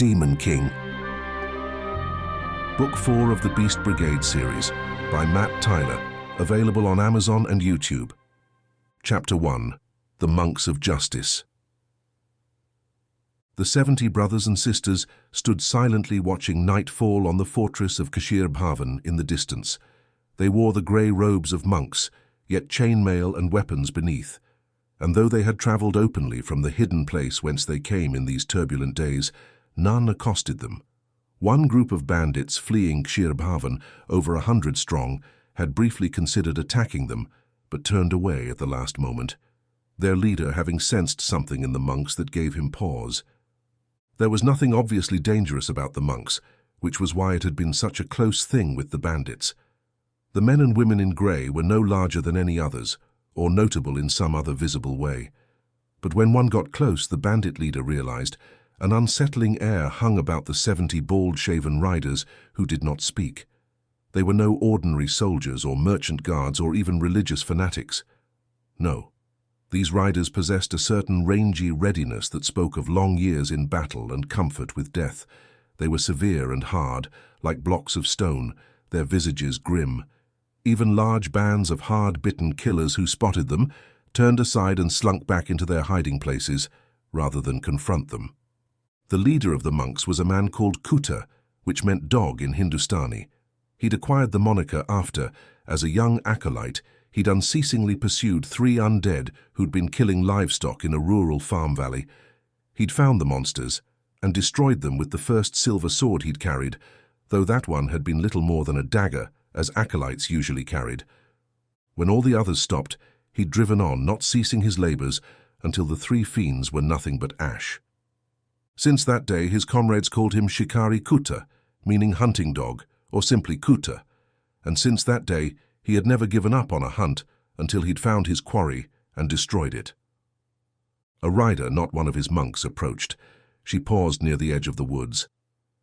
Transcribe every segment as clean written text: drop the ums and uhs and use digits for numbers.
Demon King. Book 4 of the Beast Brigade Series by Matt Tyler, available on Amazon and YouTube. Chapter 1. The Monks of Justice. The 70 brothers and sisters stood silently watching night fall on the fortress of Kashir Bhavan in the distance. They wore the grey robes of monks, yet chainmail and weapons beneath. And though they had travelled openly from the hidden place whence they came in these turbulent days, none accosted them. One group of bandits fleeing Kashir Bhavan, over 100 strong, had briefly considered attacking them, but turned away at the last moment, their leader having sensed something in the monks that gave him pause. There was nothing obviously dangerous about the monks, which was why it had been such a close thing with the bandits. The men and women in grey were no larger than any others, or notable in some other visible way. But when one got close, the bandit leader realized an unsettling air hung about the 70 bald-shaven riders who did not speak. They were no ordinary soldiers or merchant guards or even religious fanatics. No. These riders possessed a certain rangy readiness that spoke of long years in battle and comfort with death. They were severe and hard, like blocks of stone, their visages grim. Even large bands of hard-bitten killers who spotted them turned aside and slunk back into their hiding places, rather than confront them. The leader of the monks was a man called Kuta, which meant dog in Hindustani. He'd acquired the moniker after, as a young acolyte, he'd unceasingly pursued 3 undead who'd been killing livestock in a rural farm valley. He'd found the monsters and destroyed them with the first silver sword he'd carried, though that one had been little more than a dagger, as acolytes usually carried. When all the others stopped, he'd driven on, not ceasing his labours, until the 3 fiends were nothing but ash. Since that day, his comrades called him Shikari Kuta, meaning hunting dog, or simply Kuta, and since that day, he had never given up on a hunt until he'd found his quarry and destroyed it. A rider, not one of his monks, approached. She paused near the edge of the woods.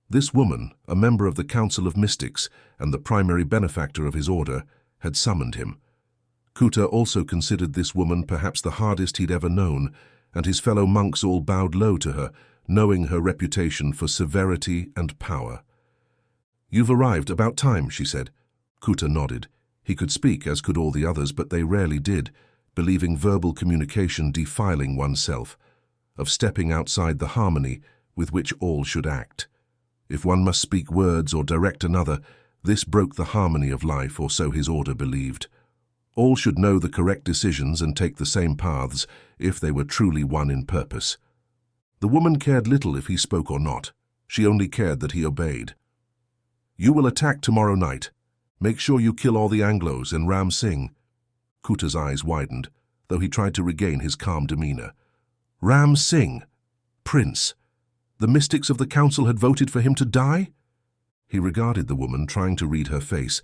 This woman, a member of the Council of Mystics and the primary benefactor of his order, had summoned him. Kuta also considered this woman perhaps the hardest he'd ever known, and his fellow monks all bowed low to her, knowing her reputation for severity and power. "You've arrived about time," she said. Kuta nodded. He could speak, as could all the others, but they rarely did, believing verbal communication defiling oneself, of stepping outside the harmony with which all should act. If one must speak words or direct another, this broke the harmony of life, or so his order believed. All should know the correct decisions and take the same paths if they were truly one in purpose. The woman cared little if he spoke or not. She only cared that he obeyed. "You will attack tomorrow night. Make sure you kill all the Anglos and Ram Singh." Kuta's eyes widened, though he tried to regain his calm demeanour. Ram Singh? Prince? The mystics of the council had voted for him to die? He regarded the woman, trying to read her face,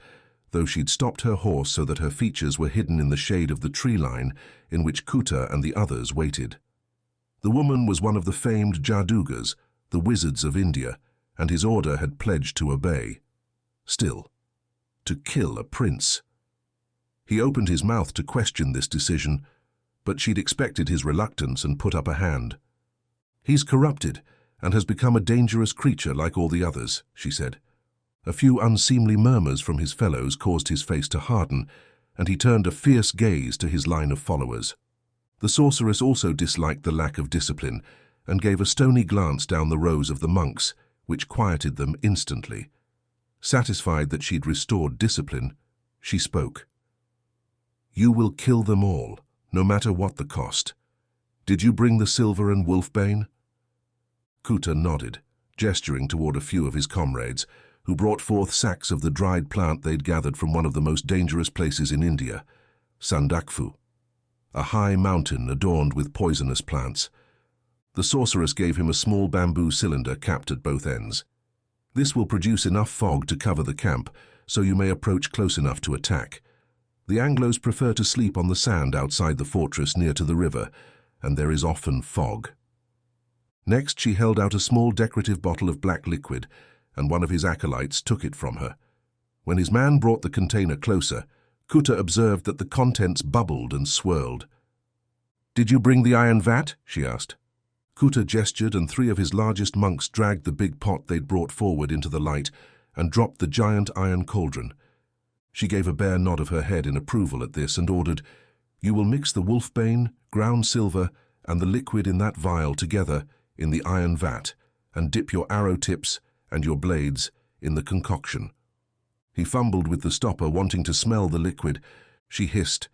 though she'd stopped her horse so that her features were hidden in the shade of the tree line in which Kuta and the others waited. The woman was one of the famed Jadugas, the wizards of India, and his order had pledged to obey. Still, to kill a prince. He opened his mouth to question this decision, but she'd expected his reluctance and put up a hand. "He's corrupted and has become a dangerous creature like all the others," she said. A few unseemly murmurs from his fellows caused his face to harden, and he turned a fierce gaze to his line of followers. The sorceress also disliked the lack of discipline and gave a stony glance down the rows of the monks, which quieted them instantly. Satisfied that she'd restored discipline, she spoke. "You will kill them all, no matter what the cost. Did you bring the silver and wolfbane?" Kuta nodded, gesturing toward a few of his comrades, who brought forth sacks of the dried plant they'd gathered from one of the most dangerous places in India, Sandakphu, a high mountain adorned with poisonous plants. The sorceress gave him a small bamboo cylinder capped at both ends. "This will produce enough fog to cover the camp, so you may approach close enough to attack. The Anglos prefer to sleep on the sand outside the fortress near to the river, and there is often fog." Next, she held out a small decorative bottle of black liquid, and one of his acolytes took it from her. When his man brought the container closer, Kuta observed that the contents bubbled and swirled. "Did you bring the iron vat?" she asked. Kuta gestured, and 3 of his largest monks dragged the big pot they'd brought forward into the light and dropped the giant iron cauldron. She gave a bare nod of her head in approval at this and ordered, "You will mix the wolfbane, ground silver, and the liquid in that vial together in the iron vat, and dip your arrow tips and your blades in the concoction." He fumbled with the stopper, wanting to smell the liquid. She hissed,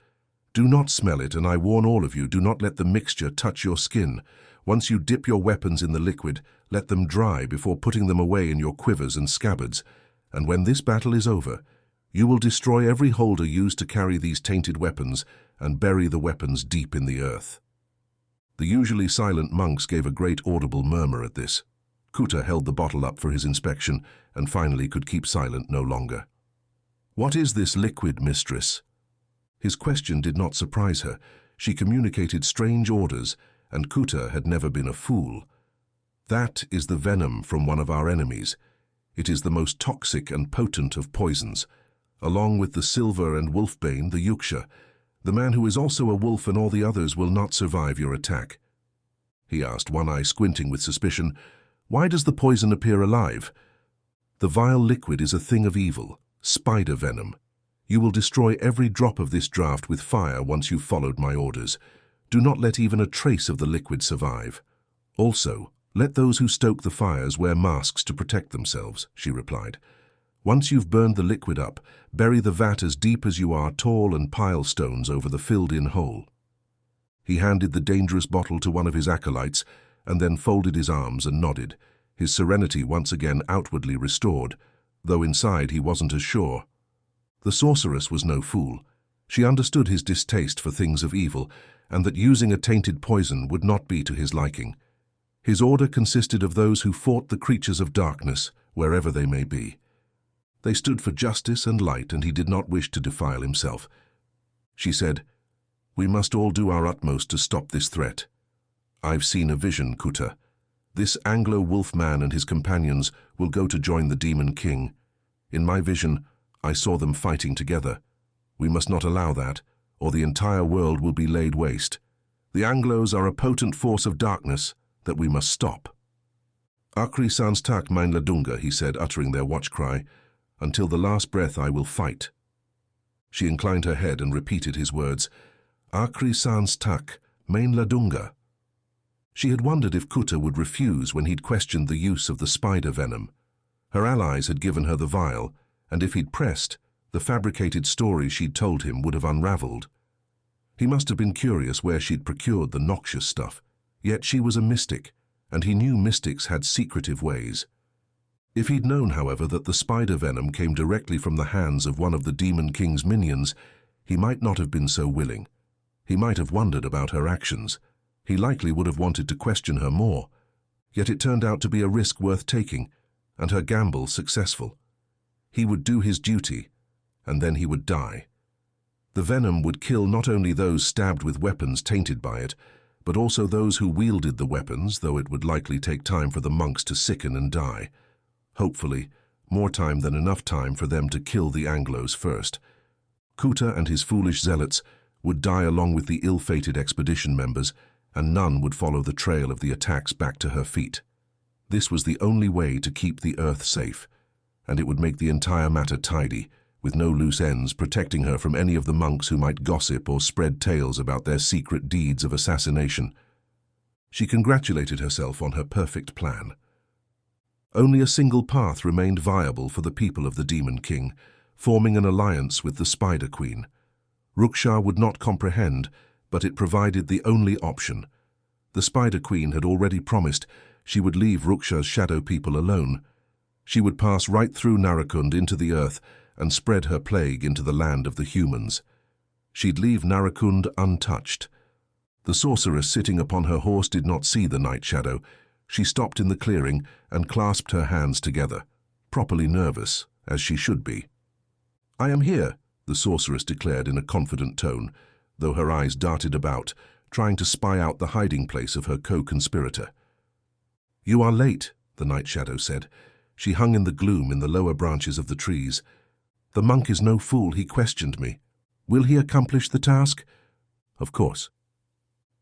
"Do not smell it, and I warn all of you, do not let the mixture touch your skin. Once you dip your weapons in the liquid, let them dry before putting them away in your quivers and scabbards, and when this battle is over, you will destroy every holder used to carry these tainted weapons and bury the weapons deep in the earth." The usually silent monks gave a great audible murmur at this. Kuta held the bottle up for his inspection and finally could keep silent no longer. "What is this liquid, mistress?" His question did not surprise her. She communicated strange orders, and Kuta had never been a fool. "That is the venom from one of our enemies. It is the most toxic and potent of poisons, along with the silver and wolfbane, the yuksha. The man who is also a wolf and all the others will not survive your attack." He asked, one eye squinting with suspicion, "Why does the poison appear alive?" "The vile liquid is a thing of evil, spider venom. You will destroy every drop of this draught with fire once you've followed my orders. Do not let even a trace of the liquid survive. Also, let those who stoke the fires wear masks to protect themselves," she replied. "Once you've burned the liquid up, bury the vat as deep as you are tall and pile stones over the filled-in hole." He handed the dangerous bottle to one of his acolytes and then folded his arms and nodded, his serenity once again outwardly restored, though inside he wasn't as sure. The sorceress was no fool. She understood his distaste for things of evil, and that using a tainted poison would not be to his liking. His order consisted of those who fought the creatures of darkness, wherever they may be. They stood for justice and light, and he did not wish to defile himself. She said, "We must all do our utmost to stop this threat. I've seen a vision, Kuta. This Anglo-wolf man and his companions will go to join the Demon King. In my vision, I saw them fighting together. We must not allow that, or the entire world will be laid waste. The Anglos are a potent force of darkness that we must stop." "Akri sans tak mein ladunga," he said, uttering their watch cry. "Until the last breath I will fight." She inclined her head and repeated his words, "Akri sans tak mein ladunga." She had wondered if Kuta would refuse when he'd questioned the use of the spider venom. Her allies had given her the vial, and if he'd pressed, the fabricated story she'd told him would have unraveled. He must have been curious where she'd procured the noxious stuff, yet she was a mystic, and he knew mystics had secretive ways. If he'd known, however, that the spider venom came directly from the hands of one of the Demon King's minions, he might not have been so willing. He might have wondered about her actions. He likely would have wanted to question her more. Yet it turned out to be a risk worth taking, and her gamble successful. He would do his duty, and then he would die. The venom would kill not only those stabbed with weapons tainted by it, but also those who wielded the weapons, though it would likely take time for the monks to sicken and die. Hopefully, more time than enough time for them to kill the Anglos first. Kuta and his foolish zealots would die along with the ill-fated expedition members, and none would follow the trail of the attacks back to her feet. This was the only way to keep the earth safe, and it would make the entire matter tidy, with no loose ends, protecting her from any of the monks who might gossip or spread tales about their secret deeds of assassination. She congratulated herself on her perfect plan. Only a single path remained viable for the people of the Demon King, forming an alliance with the Spider Queen. Ruksha would not comprehend, but it provided the only option. The Spider Queen had already promised she would leave Ruksha's shadow people alone. She would pass right through Narakund into the earth and spread her plague into the land of the humans. She'd leave Narakund untouched. The sorceress sitting upon her horse did not see the night shadow. She stopped in the clearing and clasped her hands together, properly nervous, as she should be. "I am here," the sorceress declared in a confident tone, though her eyes darted about, trying to spy out the hiding place of her co-conspirator. "You are late," the night shadow said. She hung in the gloom in the lower branches of the trees. "The monk is no fool, he questioned me. Will he accomplish the task?" "Of course."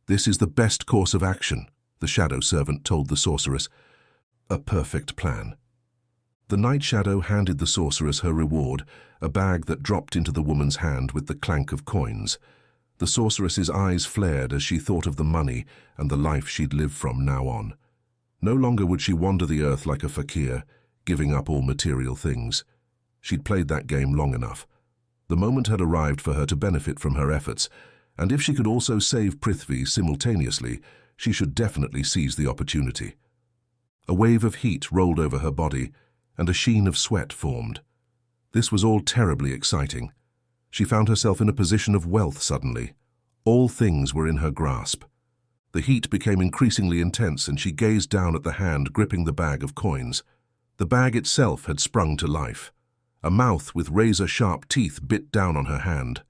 "This is the best course of action," the shadow servant told the sorceress. A perfect plan. The night shadow handed the sorceress her reward, a bag that dropped into the woman's hand with the clank of coins. The sorceress's eyes flared as she thought of the money and the life she'd live from now on. No longer would she wander the earth like a fakir, giving up all material things. She'd played that game long enough. The moment had arrived for her to benefit from her efforts, and if she could also save Prithvi simultaneously, she should definitely seize the opportunity. A wave of heat rolled over her body, and a sheen of sweat formed. This was all terribly exciting. She found herself in a position of wealth suddenly. All things were in her grasp. The heat became increasingly intense, and she gazed down at the hand gripping the bag of coins. The bag itself had sprung to life. A mouth with razor-sharp teeth bit down on her hand.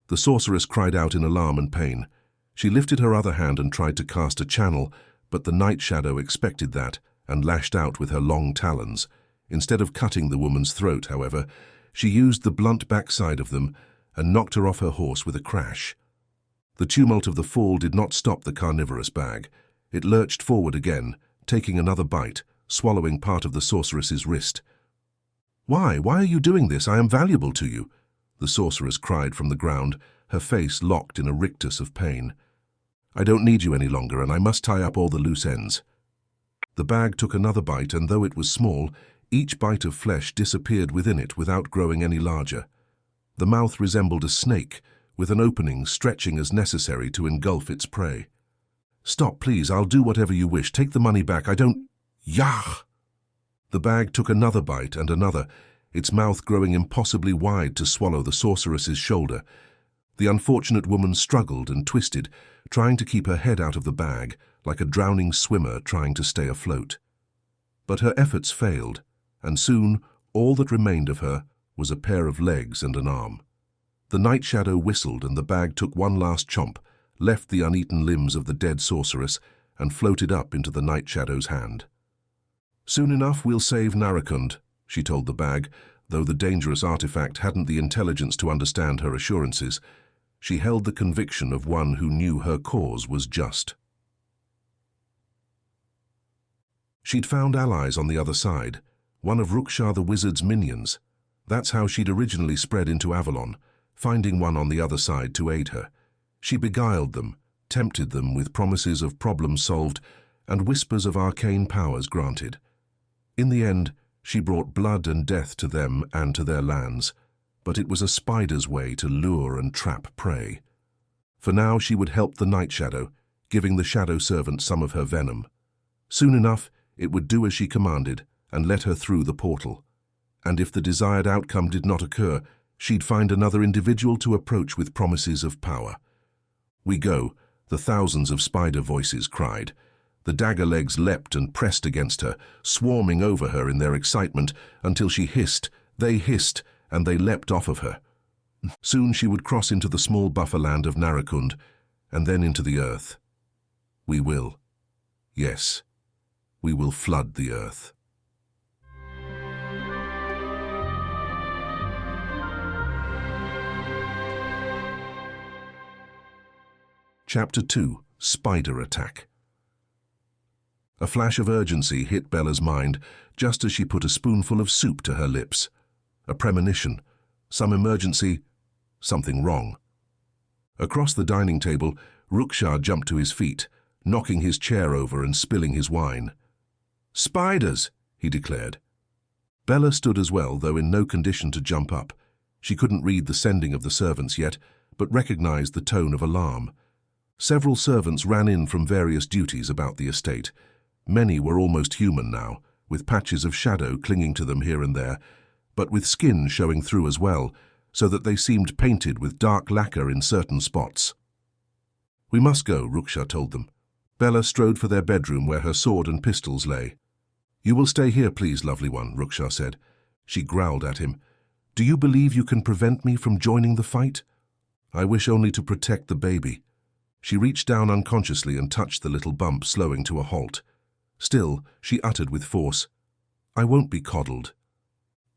The sorceress cried out in alarm and pain. She lifted her other hand and tried to cast a channel, but the night shadow expected that and lashed out with her long talons. Instead of cutting the woman's throat, however, she used the blunt backside of them and knocked her off her horse with a crash. The tumult of the fall did not stop the carnivorous bag. It lurched forward again, taking another bite, swallowing part of the sorceress's wrist. Why are you doing this? I am valuable to you," the sorceress cried from the ground, her face locked in a rictus of pain. "I don't need you any longer, and I must tie up all the loose ends." The bag took another bite, and though it was small, each bite of flesh disappeared within it without growing any larger. The mouth resembled a snake, with an opening stretching as necessary to engulf its prey. "Stop, please. I'll do whatever you wish. Take the money back. I don't—" Yah! The bag took another bite and another, its mouth growing impossibly wide to swallow the sorceress's shoulder. The unfortunate woman struggled and twisted, trying to keep her head out of the bag, like a drowning swimmer trying to stay afloat. But her efforts failed, and soon all that remained of her was a pair of legs and an arm. The night shadow whistled, and the bag took one last chomp, left the uneaten limbs of the dead sorceress, and floated up into the night shadow's hand. "Soon enough we'll save Narakund," she told the bag, though the dangerous artifact hadn't the intelligence to understand her assurances. She held the conviction of one who knew her cause was just. She'd found allies on the other side, one of Ruksha the wizard's minions. That's how she'd originally spread into Avalon, finding one on the other side to aid her. She beguiled them, tempted them with promises of problems solved and whispers of arcane powers granted. In the end, she brought blood and death to them and to their lands, but it was a spider's way to lure and trap prey. For now she would help the night shadow, giving the shadow servant some of her venom. Soon enough, it would do as she commanded and let her through the portal. And if the desired outcome did not occur, she'd find another individual to approach with promises of power. "We go," the thousands of spider voices cried. The dagger legs leapt and pressed against her, swarming over her in their excitement until she hissed, they hissed, and they leapt off of her. Soon she would cross into the small bufferland of Narakund, and then into the earth. We will. Yes, we will flood the earth. Chapter 2. Spider Attack. A flash of urgency hit Bella's mind just as she put a spoonful of soup to her lips. A premonition, some emergency, something wrong. Across the dining table, Ruksha jumped to his feet, knocking his chair over and spilling his wine. "Spiders!" he declared. Bella stood as well, though in no condition to jump up. She couldn't read the sending of the servants yet, but recognized the tone of alarm. Several servants ran in from various duties about the estate. Many were almost human now, with patches of shadow clinging to them here and there, but with skin showing through as well, so that they seemed painted with dark lacquer in certain spots. "We must go," Ruksha told them. Bella strode for their bedroom where her sword and pistols lay. "You will stay here, please, lovely one," Ruksha said. She growled at him. "Do you believe you can prevent me from joining the fight? I wish only to protect the baby." She reached down unconsciously and touched the little bump, slowing to a halt. Still, she uttered with force, "I won't be coddled."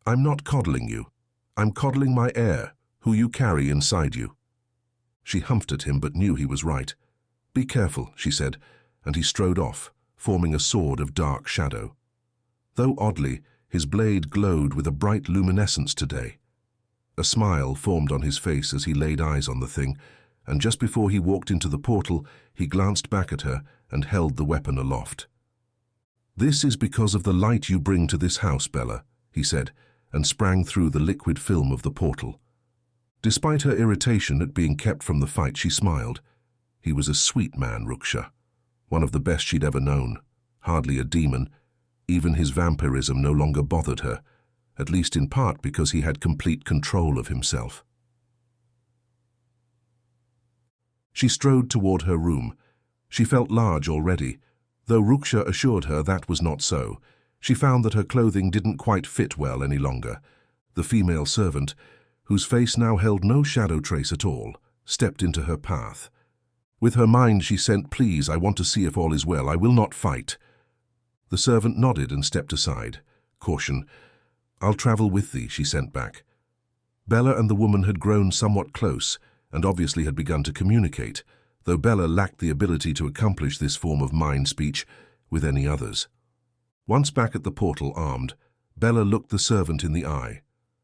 "I'm not coddling you. I'm coddling my heir, who you carry inside you." She humphed at him but knew he was right. "Be careful," she said, and he strode off, forming a sword of dark shadow. Though oddly, his blade glowed with a bright luminescence today. A smile formed on his face as he laid eyes on the thing, and just before he walked into the portal, he glanced back at her and held the weapon aloft. "This is because of the light you bring to this house, Bella," he said, and sprang through the liquid film of the portal. Despite her irritation at being kept from the fight, she smiled. He was a sweet man, Ruksha, one of the best she'd ever known, hardly a demon. Even his vampirism no longer bothered her, at least in part because he had complete control of himself. She strode toward her room. She felt large already. Though Ruksha assured her that was not so, she found that her clothing didn't quite fit well any longer. The female servant, whose face now held no shadow trace at all, stepped into her path. With her mind she sent, "Please, I want to see if all is well. I will not fight." The servant nodded and stepped aside. Caution, "I'll travel with thee," she sent back. Bella and the woman had grown somewhat close and obviously had begun to communicate, though Bella lacked the ability to accomplish this form of mind speech with any others. Once back at the portal armed, Bella looked the servant in the eye.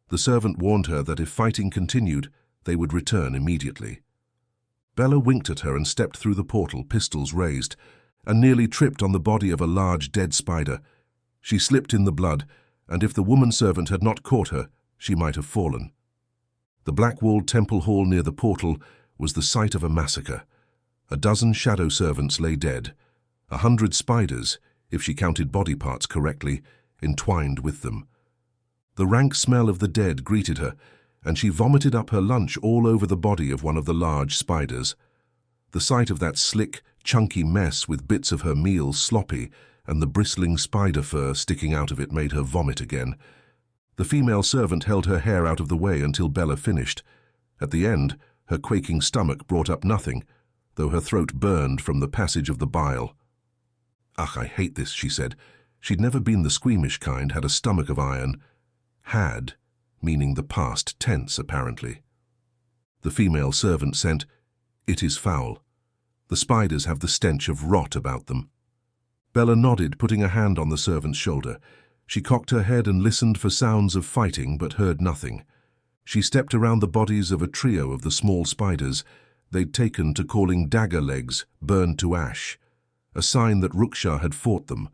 The servant warned her that if fighting continued, they would return immediately. Bella winked at her and stepped through the portal, pistols raised, and nearly tripped on the body of a large dead spider. She slipped in the blood, and if the woman servant had not caught her, she might have fallen. The black-walled temple hall near the portal was the site of a massacre. A dozen shadow servants lay dead. 100 spiders, if she counted body parts correctly, entwined with them. The rank smell of the dead greeted her, and she vomited up her lunch all over the body of one of the large spiders. The sight of that slick, chunky mess with bits of her meal sloppy and the bristling spider fur sticking out of it made her vomit again. The female servant held her hair out of the way until Bella finished. At the end, her quaking stomach brought up nothing, though her throat burned from the passage of the bile. "Ugh, I hate this," she said. She'd never been the squeamish kind, had a stomach of iron. Had, meaning the past tense, apparently. The female servant sent, "It is foul. The spiders have the stench of rot about them." Bella nodded, putting a hand on the servant's shoulder. She cocked her head and listened for sounds of fighting, but heard nothing. She stepped around the bodies of a trio of the small spiders they'd taken to calling dagger legs, burned to ash, a sign that Ruksha had fought them.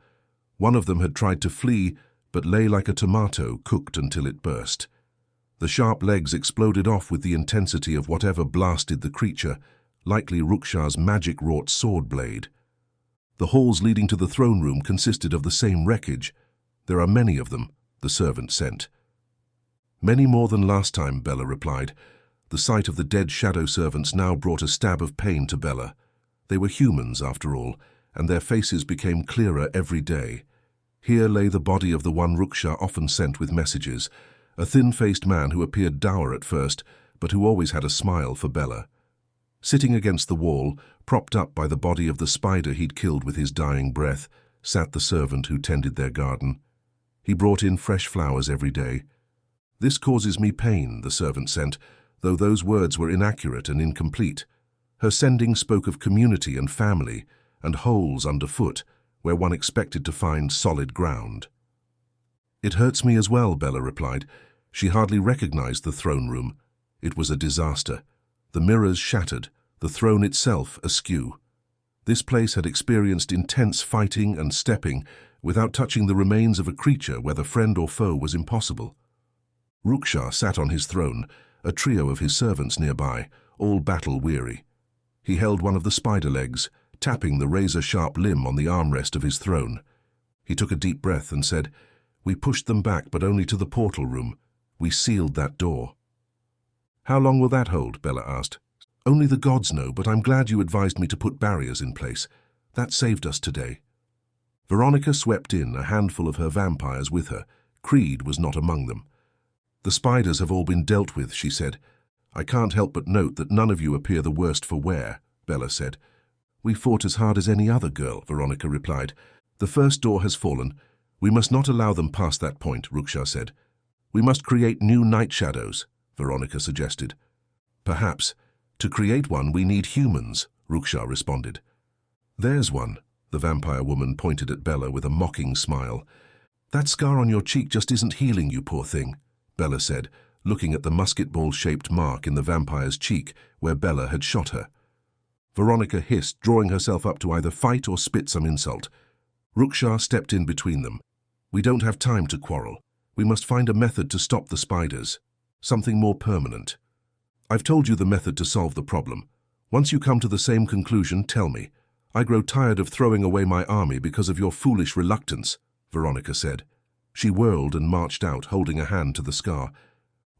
One of them had tried to flee, but lay like a tomato, cooked until it burst. The sharp legs exploded off with the intensity of whatever blasted the creature, likely Ruksha's magic-wrought sword blade. The halls leading to the throne room consisted of the same wreckage. "There are many of them," the servant sent. "Many more than last time," Bella replied. The sight of the dead shadow servants now brought a stab of pain to Bella. They were humans, after all, and their faces became clearer every day. Here lay the body of the one Ruksha often sent with messages, a thin-faced man who appeared dour at first, but who always had a smile for Bella. Sitting against the wall, propped up by the body of the spider he'd killed with his dying breath, sat the servant who tended their garden. He brought in fresh flowers every day. "This causes me pain," the servant sent, though those words were inaccurate and incomplete. Her sending spoke of community and family, and holes underfoot, where one expected to find solid ground. "It hurts me as well," Bella replied. She hardly recognized the throne room. It was a disaster. The mirrors shattered, the throne itself askew. This place had experienced intense fighting and stepping without touching the remains of a creature, whether friend or foe was impossible. Ruksha sat on his throne, a trio of his servants nearby, all battle-weary. He held one of the spider legs, tapping the razor-sharp limb on the armrest of his throne. He took a deep breath and said, "We pushed them back, but only to the portal room. We sealed that door." "How long will that hold?" Bella asked. "Only the gods know, but I'm glad you advised me to put barriers in place. That saved us today." Veronica swept in, a handful of her vampires with her. Creed was not among them. "The spiders have all been dealt with," she said. "I can't help but note that none of you appear the worst for wear," Bella said. "We fought as hard as any other girl," Veronica replied. "The first door has fallen. We must not allow them past that point," Ruksha said. "We must create new night shadows," Veronica suggested. "Perhaps. To create one, we need humans," Ruksha responded. "There's one," The vampire woman pointed at Bella with a mocking smile. "That scar on your cheek just isn't healing, you poor thing," Bella said, looking at the musketball-shaped mark in the vampire's cheek where Bella had shot her. Veronica hissed, drawing herself up to either fight or spit some insult. Ruksha stepped in between them. "We don't have time to quarrel. We must find a method to stop the spiders. Something more permanent. I've told you the method to solve the problem. Once you come to the same conclusion, tell me. I grow tired of throwing away my army because of your foolish reluctance," Veronica said. She whirled and marched out, holding a hand to the scar.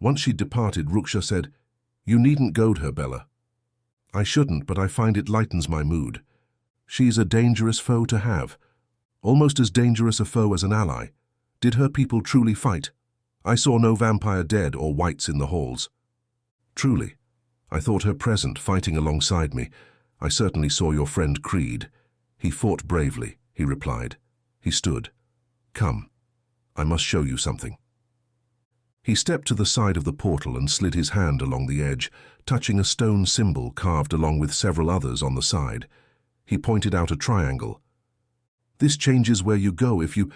Once she'd departed, Ruksha said, "You needn't goad her, Bella." "I shouldn't, but I find it lightens my mood. She's a dangerous foe to have. Almost as dangerous a foe as an ally. Did her people truly fight? I saw no vampire dead or whites in the halls." "Truly. I thought her present, fighting alongside me. I certainly saw your friend Creed. He fought bravely," he replied. He stood. "Come. I must show you something." He stepped to the side of the portal and slid his hand along the edge, touching a stone symbol carved along with several others on the side. He pointed out a triangle. "This changes where you go if you—"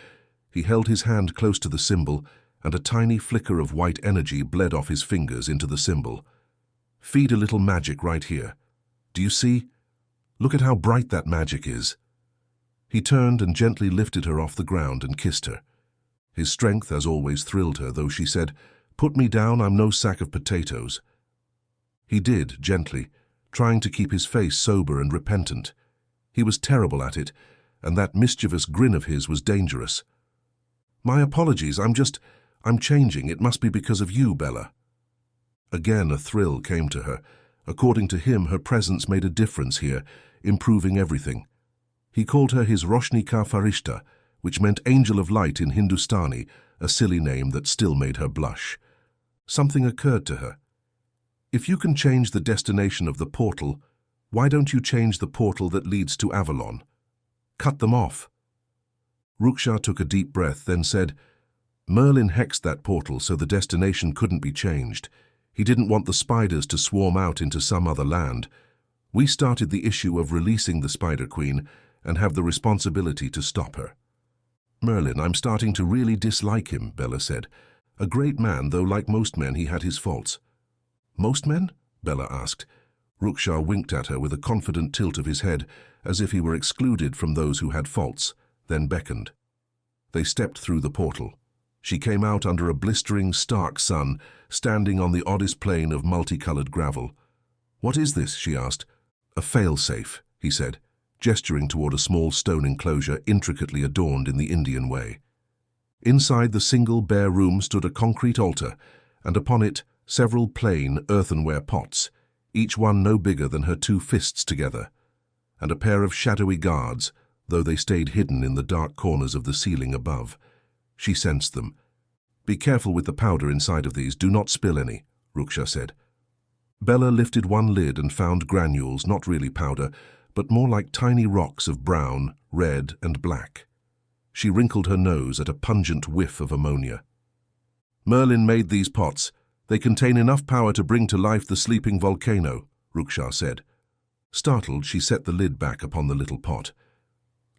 He held his hand close to the symbol, and a tiny flicker of white energy bled off his fingers into the symbol. "Feed a little magic right here. Do you see? Look at how bright that magic is." He turned and gently lifted her off the ground and kissed her. His strength, as always, thrilled her, though she said, "Put me down, I'm no sack of potatoes." He did, gently, trying to keep his face sober and repentant. He was terrible at it, and that mischievous grin of his was dangerous. "My apologies, I'm changing. It must be because of you, Bella." Again a thrill came to her. According to him, her presence made a difference here, improving everything. He called her his Roshni Ka Farishta, which meant angel of light in Hindustani, a silly name that still made her blush. Something occurred to her. If you can change the destination of the portal, why don't you change the portal that leads to Avalon? Cut them off. Ruksha took a deep breath, then said, "Merlin hexed that portal so the destination couldn't be changed. He didn't want the spiders to swarm out into some other land. We started the issue of releasing the Spider Queen and have the responsibility to stop her." "Merlin, I'm starting to really dislike him," Bella said. "A great man, though like most men he had his faults." "Most men?" Bella asked. Ruksha winked at her with a confident tilt of his head, as if he were excluded from those who had faults, then beckoned. They stepped through the portal. She came out under a blistering, stark sun, standing on the oddest plain of multicolored gravel. "What is this?" she asked. "A fail-safe," he said, gesturing toward a small stone enclosure intricately adorned in the Indian way. Inside the single bare room stood a concrete altar, and upon it several plain earthenware pots, each one no bigger than her two fists together, and a pair of shadowy guards, though they stayed hidden in the dark corners of the ceiling above. She sensed them. "Be careful with the powder inside of these. Do not spill any," Ruksha said. Bella lifted one lid and found granules, not really powder, but more like tiny rocks of brown, red, and black. She wrinkled her nose at a pungent whiff of ammonia. "Merlin made these pots. They contain enough power to bring to life the sleeping volcano," Ruksha said. Startled, she set the lid back upon the little pot.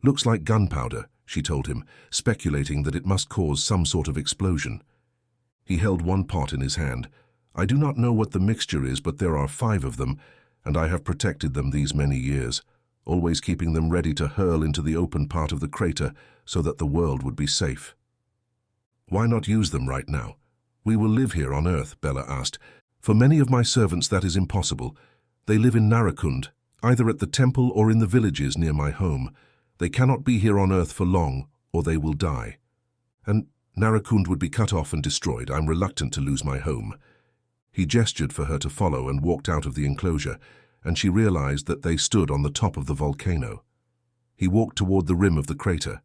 "Looks like gunpowder," she told him, speculating that it must cause some sort of explosion. He held one pot in his hand. "I do not know what the mixture is, but there are 5 of them, and I have protected them these many years, always keeping them ready to hurl into the open part of the crater so that the world would be safe." "Why not use them right now? We will live here on Earth," Bella asked. "For many of my servants that is impossible. They live in Narakund, either at the temple or in the villages near my home. They cannot be here on Earth for long, or they will die. And Narakund would be cut off and destroyed. I'm reluctant to lose my home." He gestured for her to follow and walked out of the enclosure, and she realized that they stood on the top of the volcano. He walked toward the rim of the crater.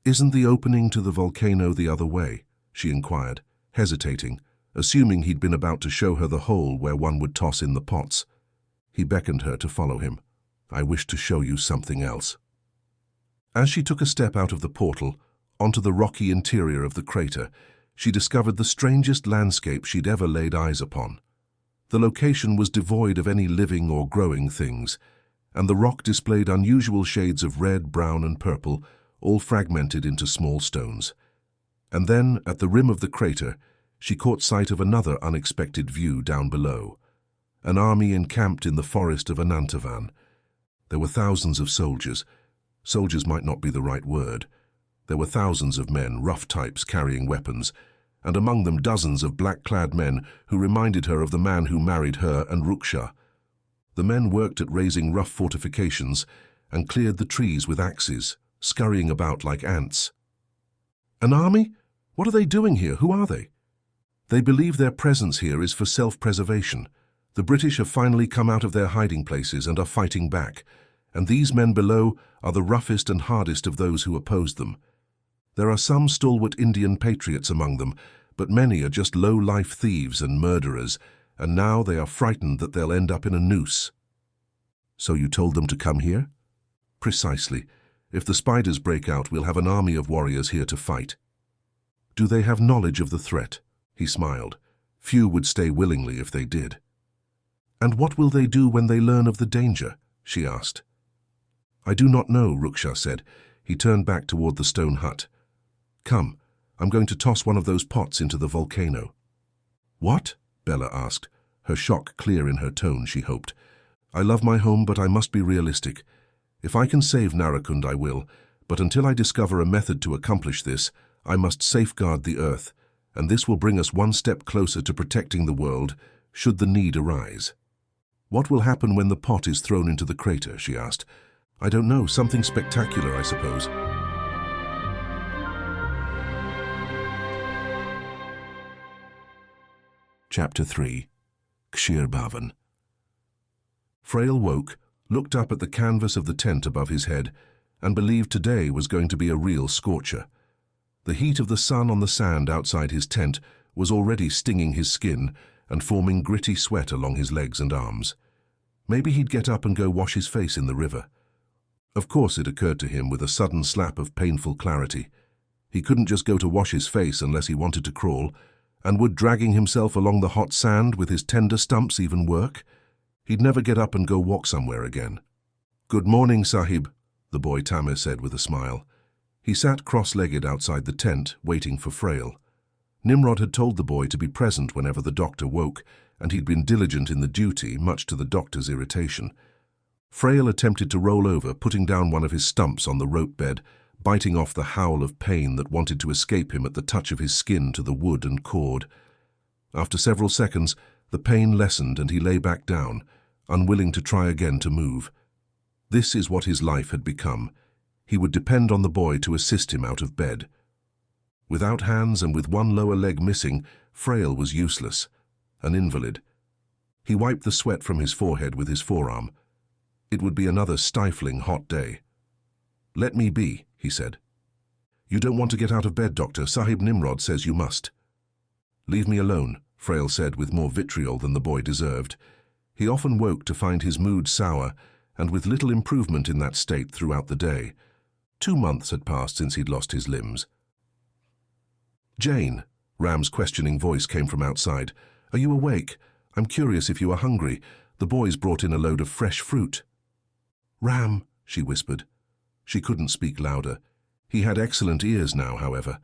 "Isn't the opening to the volcano the other way?" she inquired, hesitating, assuming he'd been about to show her the hole where one would toss in the pots. He beckoned her to follow him. "I wish to show you something else." As she took a step out of the portal, onto the rocky interior of the crater, she discovered the strangest landscape she'd ever laid eyes upon. The location was devoid of any living or growing things, and the rock displayed unusual shades of red, brown, and purple, all fragmented into small stones. And then, at the rim of the crater, she caught sight of another unexpected view down below. An army encamped in the forest of Anantavan. There were thousands of soldiers. Soldiers might not be the right word. There were thousands of men, rough types carrying weapons, and among them dozens of black-clad men who reminded her of the man who married her and Ruksha. The men worked at raising rough fortifications and cleared the trees with axes, scurrying about like ants. An army? What are they doing here? Who are they? They believe their presence here is for self-preservation. The British have finally come out of their hiding places and are fighting back, and these men below are the roughest and hardest of those who opposed them. There are some stalwart Indian patriots among them, but many are just low-life thieves and murderers, and now they are frightened that they'll end up in a noose. So you told them to come here? Precisely. If the spiders break out, we'll have an army of warriors here to fight. Do they have knowledge of the threat? He smiled. Few would stay willingly if they did. And what will they do when they learn of the danger? She asked. I do not know, Ruksha said. He turned back toward the stone hut. Come, I'm going to toss one of those pots into the volcano. What? Bella asked, her shock clear in her tone, she hoped. I love my home, but I must be realistic. If I can save Narakund, I will, but until I discover a method to accomplish this, I must safeguard the earth, and this will bring us one step closer to protecting the world, should the need arise. What will happen when the pot is thrown into the crater? She asked. I don't know, something spectacular, I suppose. Chapter 3. Kshir Bhavan. Frail woke, looked up at the canvas of the tent above his head, and believed today was going to be a real scorcher. The heat of the sun on the sand outside his tent was already stinging his skin and forming gritty sweat along his legs and arms. Maybe he'd get up and go wash his face in the river. Of course, it occurred to him with a sudden slap of painful clarity. He couldn't just go to wash his face unless he wanted to crawl, and would dragging himself along the hot sand with his tender stumps even work? He'd never get up and go walk somewhere again. Good morning, Sahib, the boy Tamir said with a smile. He sat cross-legged outside the tent, waiting for Frail. Nimrod had told the boy to be present whenever the doctor woke, and he'd been diligent in the duty, much to the doctor's irritation. Frail attempted to roll over, putting down one of his stumps on the rope bed, biting off the howl of pain that wanted to escape him at the touch of his skin to the wood and cord. After several seconds, the pain lessened and he lay back down, unwilling to try again to move. This is what his life had become. He would depend on the boy to assist him out of bed. Without hands and with one lower leg missing, Frail was useless, an invalid. He wiped the sweat from his forehead with his forearm. It would be another stifling hot day. Let me be, he said. You don't want to get out of bed, Doctor. Sahib Nimrod says you must. Leave me alone, Frail said with more vitriol than the boy deserved. He often woke to find his mood sour, and with little improvement in that state throughout the day. 2 months had passed since he'd lost his limbs. Jane, Ram's questioning voice came from outside. Are you awake? I'm curious if you are hungry. The boys brought in a load of fresh fruit. Ram, she whispered. She couldn't speak louder. He had excellent ears now, however.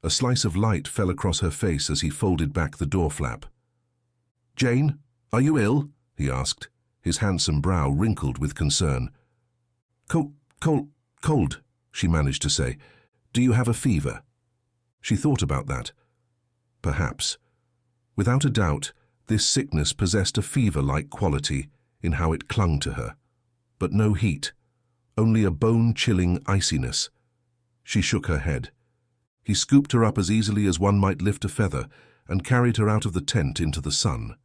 A slice of light fell across her face as he folded back the door flap. Jane, are you ill? He asked, his handsome brow wrinkled with concern. Cold, she managed to say. Do you have a fever? She thought about that. Perhaps. Without a doubt, this sickness possessed a fever-like quality in how it clung to her. But no heat, only a bone-chilling iciness. She shook her head. He scooped her up as easily as one might lift a feather and carried her out of the tent into the sun.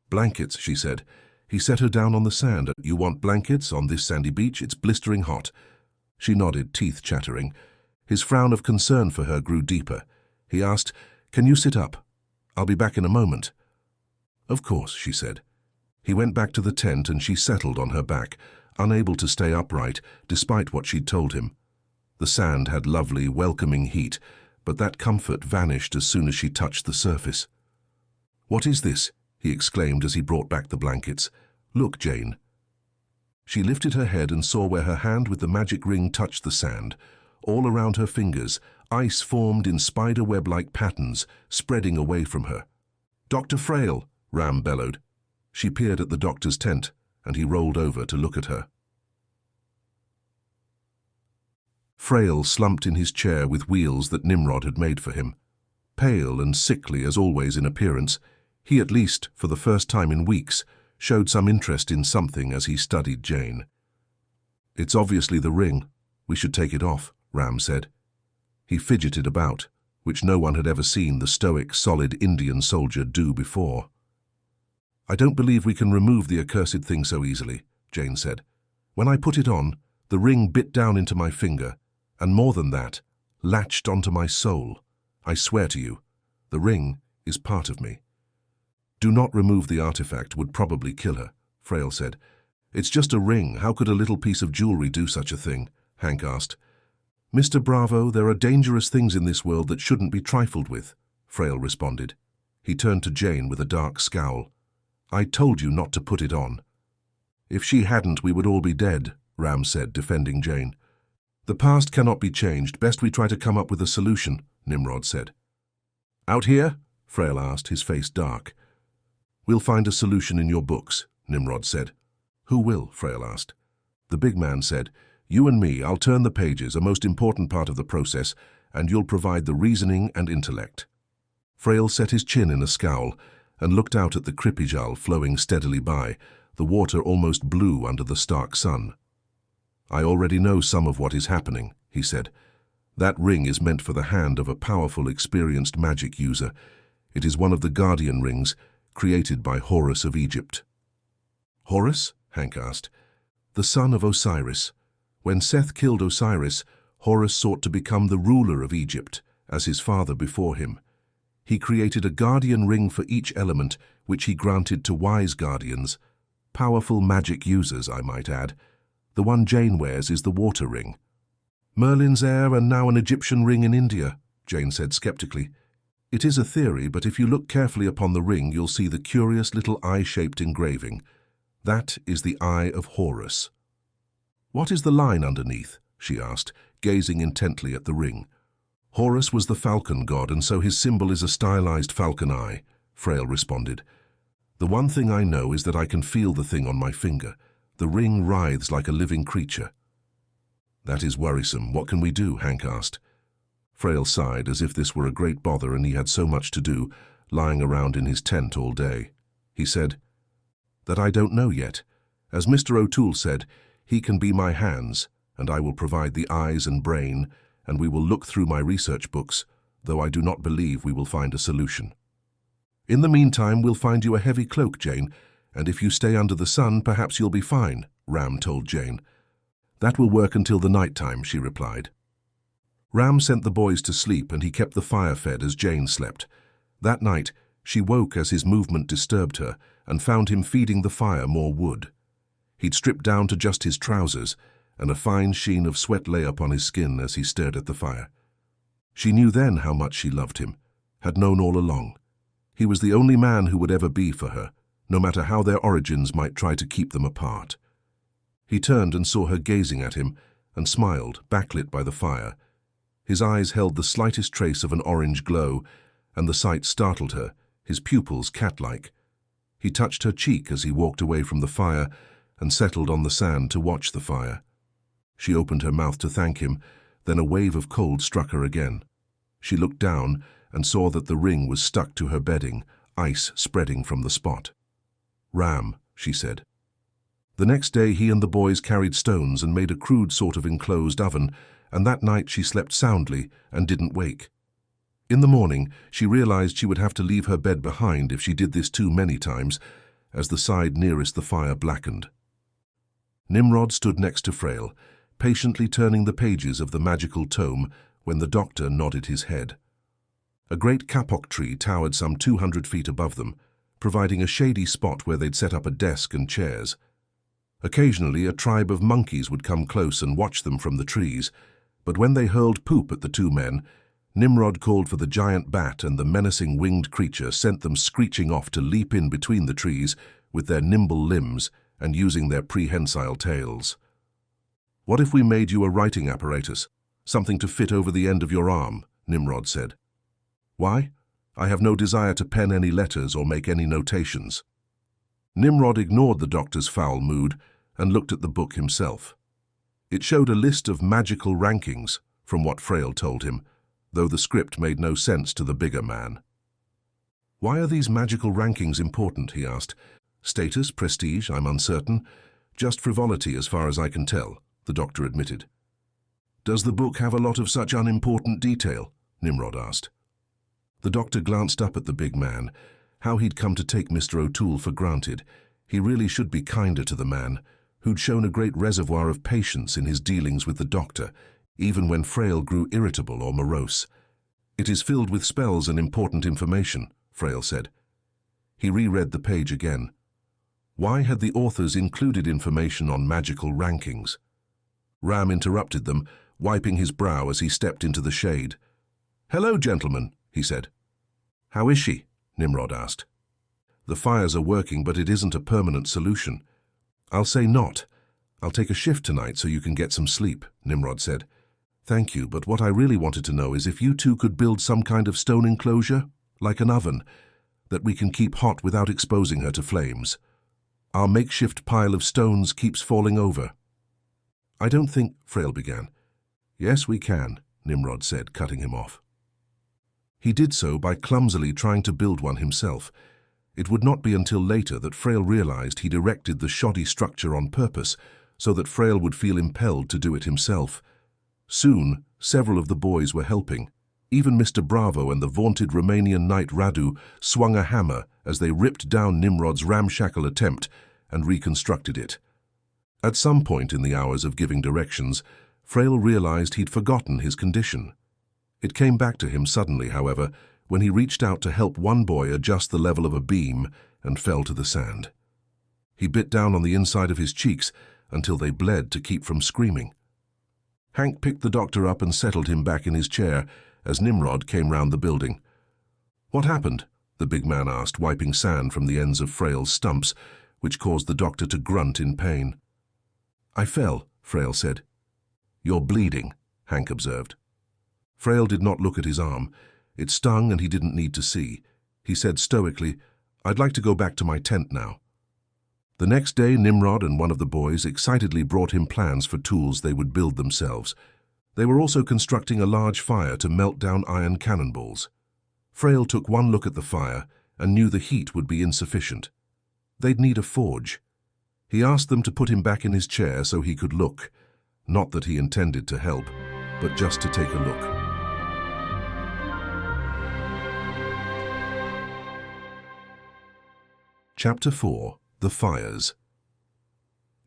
Blankets, she said. He set her down on the sand. You want blankets on this sandy beach? It's blistering hot. She nodded, teeth chattering. His frown of concern for her grew deeper. He asked, Can you sit up? I'll be back in a moment. Of course, she said. He went back to the tent and she settled on her back, unable to stay upright, despite what she'd told him. The sand had lovely, welcoming heat, but that comfort vanished as soon as she touched the surface. What is this? He exclaimed as he brought back the blankets. Look, Jane. She lifted her head and saw where her hand with the magic ring touched the sand. All around her fingers, ice formed in spider-web-like patterns, spreading away from her. "Dr. Frail," Ram bellowed. She peered at the doctor's tent, and he rolled over to look at her. Frail slumped in his chair with wheels that Nimrod had made for him. Pale and sickly as always in appearance, he at least, for the first time in weeks, showed some interest in something as he studied Jane. "It's obviously the ring. We should take it off," Ram said. He fidgeted about, which no one had ever seen the stoic, solid Indian soldier do before. "I don't believe we can remove the accursed thing so easily," Jane said. "When I put it on, the ring bit down into my finger, and more than that, latched onto my soul. I swear to you, the ring is part of me." "Do not remove the artifact would probably kill her," Frail said. "It's just a ring. How could a little piece of jewelry do such a thing?" Hank asked. "Mr. Bravo, there are dangerous things in this world that shouldn't be trifled with," Frail responded. He turned to Jane with a dark scowl. "I told you not to put it on." "If she hadn't, we would all be dead," Ram said, defending Jane. "The past cannot be changed. Best we try to come up with a solution," Nimrod said. "Out here?" Frail asked, his face dark. "We'll find a solution in your books," Nimrod said. "Who will?" Frail asked. The big man said, "You and me, I'll turn the pages, a most important part of the process, and you'll provide the reasoning and intellect." Frail set his chin in a scowl and looked out at the Kripijal flowing steadily by, the water almost blue under the stark sun. "I already know some of what is happening," he said. "That ring is meant for the hand of a powerful, experienced magic user. It is one of the guardian rings, created by Horus of Egypt." "Horus?" Hank asked. "The son of Osiris. When Seth killed Osiris, Horus sought to become the ruler of Egypt, as his father before him. He created a guardian ring for each element, which he granted to wise guardians. Powerful magic users, I might add. The one Jane wears is the water ring." "Merlin's heir and now an Egyptian ring in India," Jane said skeptically. "It is a theory, but if you look carefully upon the ring, you'll see the curious little eye-shaped engraving. That is the Eye of Horus." "What is the line underneath?" she asked, gazing intently at the ring. "Horus was the falcon god, and so his symbol is a stylized falcon eye," Frail responded. "The one thing I know is that I can feel the thing on my finger. The ring writhes like a living creature." "That is worrisome. What can we do?" Hank asked. Frail sighed, as if this were a great bother and he had so much to do, lying around in his tent all day. He said, "That I don't know yet. As Mr. O'Toole said, he can be my hands, and I will provide the eyes and brain, and we will look through my research books, though I do not believe we will find a solution." "In the meantime, we'll find you a heavy cloak, Jane, and if you stay under the sun, perhaps you'll be fine," Ram told Jane. "That will work until the night time," she replied. Ram sent the boys to sleep, and he kept the fire fed as Jane slept. That night, she woke as his movement disturbed her and found him feeding the fire more wood. He'd stripped down to just his trousers, and a fine sheen of sweat lay upon his skin as he stared at the fire. She knew then how much she loved him, had known all along. He was the only man who would ever be for her, no matter how their origins might try to keep them apart. He turned and saw her gazing at him, and smiled, backlit by the fire. His eyes held the slightest trace of an orange glow, and the sight startled her, his pupils cat-like. He touched her cheek as he walked away from the fire and settled on the sand to watch the fire. She opened her mouth to thank him, then a wave of cold struck her again. She looked down and saw that the ring was stuck to her bedding, ice spreading from the spot. "Ram," she said. The next day he and the boys carried stones and made a crude sort of enclosed oven, and that night she slept soundly and didn't wake. In the morning, she realized she would have to leave her bed behind if she did this too many times, as the side nearest the fire blackened. Nimrod stood next to Frail, patiently turning the pages of the magical tome when the doctor nodded his head. A great kapok tree towered some 200 feet above them, providing a shady spot where they'd set up a desk and chairs. Occasionally, a tribe of monkeys would come close and watch them from the trees, but when they hurled poop at the two men, Nimrod called for the giant bat, and the menacing winged creature sent them screeching off to leap in between the trees with their nimble limbs and using their prehensile tails. "What if we made you a writing apparatus, something to fit over the end of your arm?" Nimrod said. "Why? I have no desire to pen any letters or make any notations." Nimrod ignored the doctor's foul mood and looked at the book himself. It showed a list of magical rankings, from what Frail told him, though the script made no sense to the bigger man. "Why are these magical rankings important?" he asked. "Status, prestige, I'm uncertain. Just frivolity as far as I can tell," the doctor admitted. "Does the book have a lot of such unimportant detail?" Nimrod asked. The doctor glanced up at the big man. How he'd come to take Mr. O'Toole for granted. He really should be kinder to the man, who'd shown a great reservoir of patience in his dealings with the doctor, even when Frail grew irritable or morose. "It is filled with spells and important information," Frail said. He reread the page again. Why had the authors included information on magical rankings? Ram interrupted them, wiping his brow as he stepped into the shade. "Hello, gentlemen," he said. "How is she?" Nimrod asked. "The fires are working, but it isn't a permanent solution." "I'll say not. I'll take a shift tonight so you can get some sleep," Nimrod said. "Thank you, but what I really wanted to know is if you two could build some kind of stone enclosure, like an oven, that we can keep hot without exposing her to flames. Our makeshift pile of stones keeps falling over." "I don't think," Frail began. "Yes, we can," Nimrod said, cutting him off. He did so by clumsily trying to build one himself. It would not be until later that Frail realized he'd erected the shoddy structure on purpose, so that Frail would feel impelled to do it himself. Soon, several of the boys were helping. Even Mr. Bravo and the vaunted Romanian knight Radu swung a hammer as they ripped down Nimrod's ramshackle attempt and reconstructed it. At some point in the hours of giving directions, Frail realized he'd forgotten his condition. It came back to him suddenly, however, when he reached out to help one boy adjust the level of a beam and fell to the sand. He bit down on the inside of his cheeks until they bled to keep from screaming. Hank picked the doctor up and settled him back in his chair as Nimrod came round the building. "What happened?" the big man asked, wiping sand from the ends of Frail's stumps, which caused the doctor to grunt in pain. "I fell," Frail said. "You're bleeding," Hank observed. Frail did not look at his arm. It stung and he didn't need to see. He said stoically, "I'd like to go back to my tent now." The next day, Nimrod and one of the boys excitedly brought him plans for tools they would build themselves. They were also constructing a large fire to melt down iron cannonballs. Frail took one look at the fire and knew the heat would be insufficient. They'd need a forge. He asked them to put him back in his chair so he could look. Not that he intended to help, but just to take a look. Chapter 4. The Fires.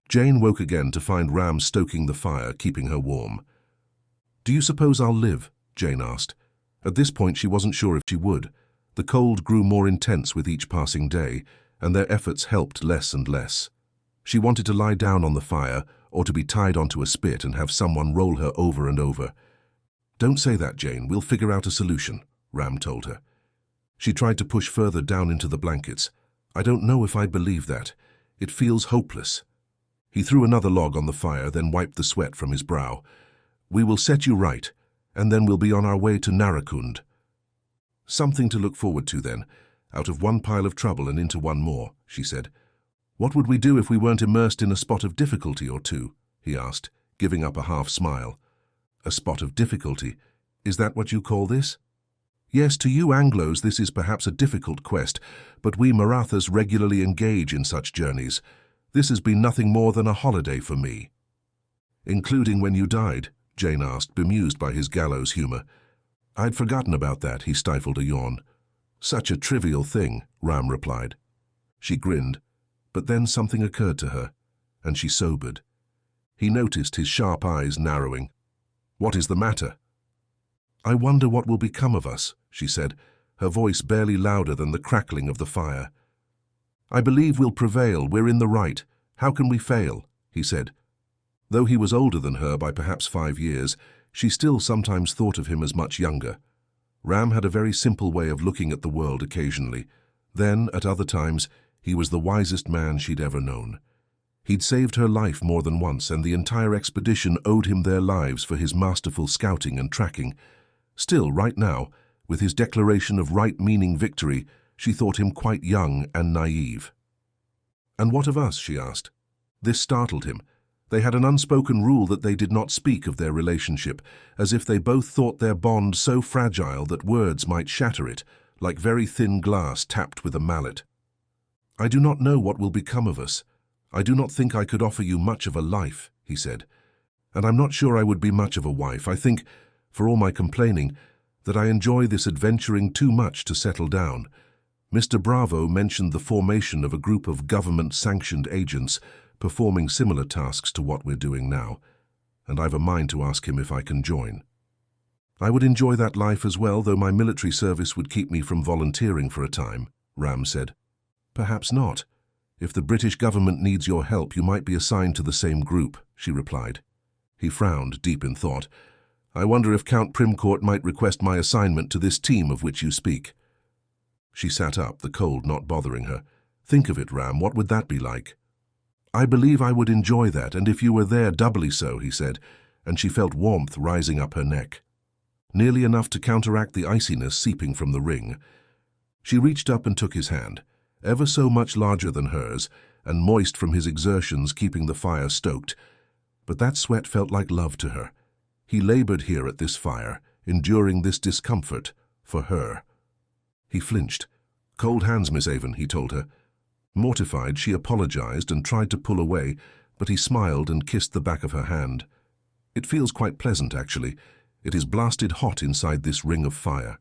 Jane woke again to find Ram stoking the fire, keeping her warm. "Do you suppose I'll live?" Jane asked. At this point she wasn't sure if she would. The cold grew more intense with each passing day, and their efforts helped less and less. She wanted to lie down on the fire, or to be tied onto a spit and have someone roll her over and over. "Don't say that, Jane. We'll figure out a solution," Ram told her. She tried to push further down into the blankets. "I don't know if I believe that. It feels hopeless." He threw another log on the fire, then wiped the sweat from his brow. "We will set you right, and then we'll be on our way to Narakund." "Something to look forward to then, out of one pile of trouble and into one more," she said. "What would we do if we weren't immersed in a spot of difficulty or two?" he asked, giving up a half smile. "A spot of difficulty? Is that what you call this?" "Yes, to you Anglos this is perhaps a difficult quest, but we Marathas regularly engage in such journeys. This has been nothing more than a holiday for me." "Including when you died?" Jane asked, bemused by his gallows humor. "I'd forgotten about that," he stifled a yawn. "Such a trivial thing," Ram replied. She grinned, but then something occurred to her, and she sobered. He noticed his sharp eyes narrowing. "What is the matter?" "I wonder what will become of us," she said, her voice barely louder than the crackling of the fire. "I believe we'll prevail. We're in the right. How can we fail?" he said. Though he was older than her by perhaps 5 years, she still sometimes thought of him as much younger. Ram had a very simple way of looking at the world occasionally. Then, at other times, he was the wisest man she'd ever known. He'd saved her life more than once, and the entire expedition owed him their lives for his masterful scouting and tracking. Still, right now, with his declaration of right-meaning victory, she thought him quite young and naive. "And what of us?" she asked. This startled him. They had an unspoken rule that they did not speak of their relationship, as if they both thought their bond so fragile that words might shatter it, like very thin glass tapped with a mallet. "I do not know what will become of us. I do not think I could offer you much of a life," he said. "And I'm not sure I would be much of a wife. I think, for all my complaining, that I enjoy this adventuring too much to settle down. Mr. Bravo mentioned the formation of a group of government-sanctioned agents performing similar tasks to what we're doing now, and I've a mind to ask him if I can join." "I would enjoy that life as well, though my military service would keep me from volunteering for a time," Ram said. "Perhaps not. If the British government needs your help, you might be assigned to the same group," she replied. He frowned, deep in thought. "I wonder if Count Primcourt might request my assignment to this team of which you speak." She sat up, the cold not bothering her. "Think of it, Ram, what would that be like?" "I believe I would enjoy that, and if you were there, doubly so," he said, and she felt warmth rising up her neck. Nearly enough to counteract the iciness seeping from the ring. She reached up and took his hand, ever so much larger than hers, and moist from his exertions keeping the fire stoked. But that sweat felt like love to her. He labored here at this fire, enduring this discomfort, for her. He flinched. "Cold hands, Miss Avon," he told her. Mortified, she apologized and tried to pull away, but he smiled and kissed the back of her hand. "It feels quite pleasant, actually. It is blasted hot inside this ring of fire."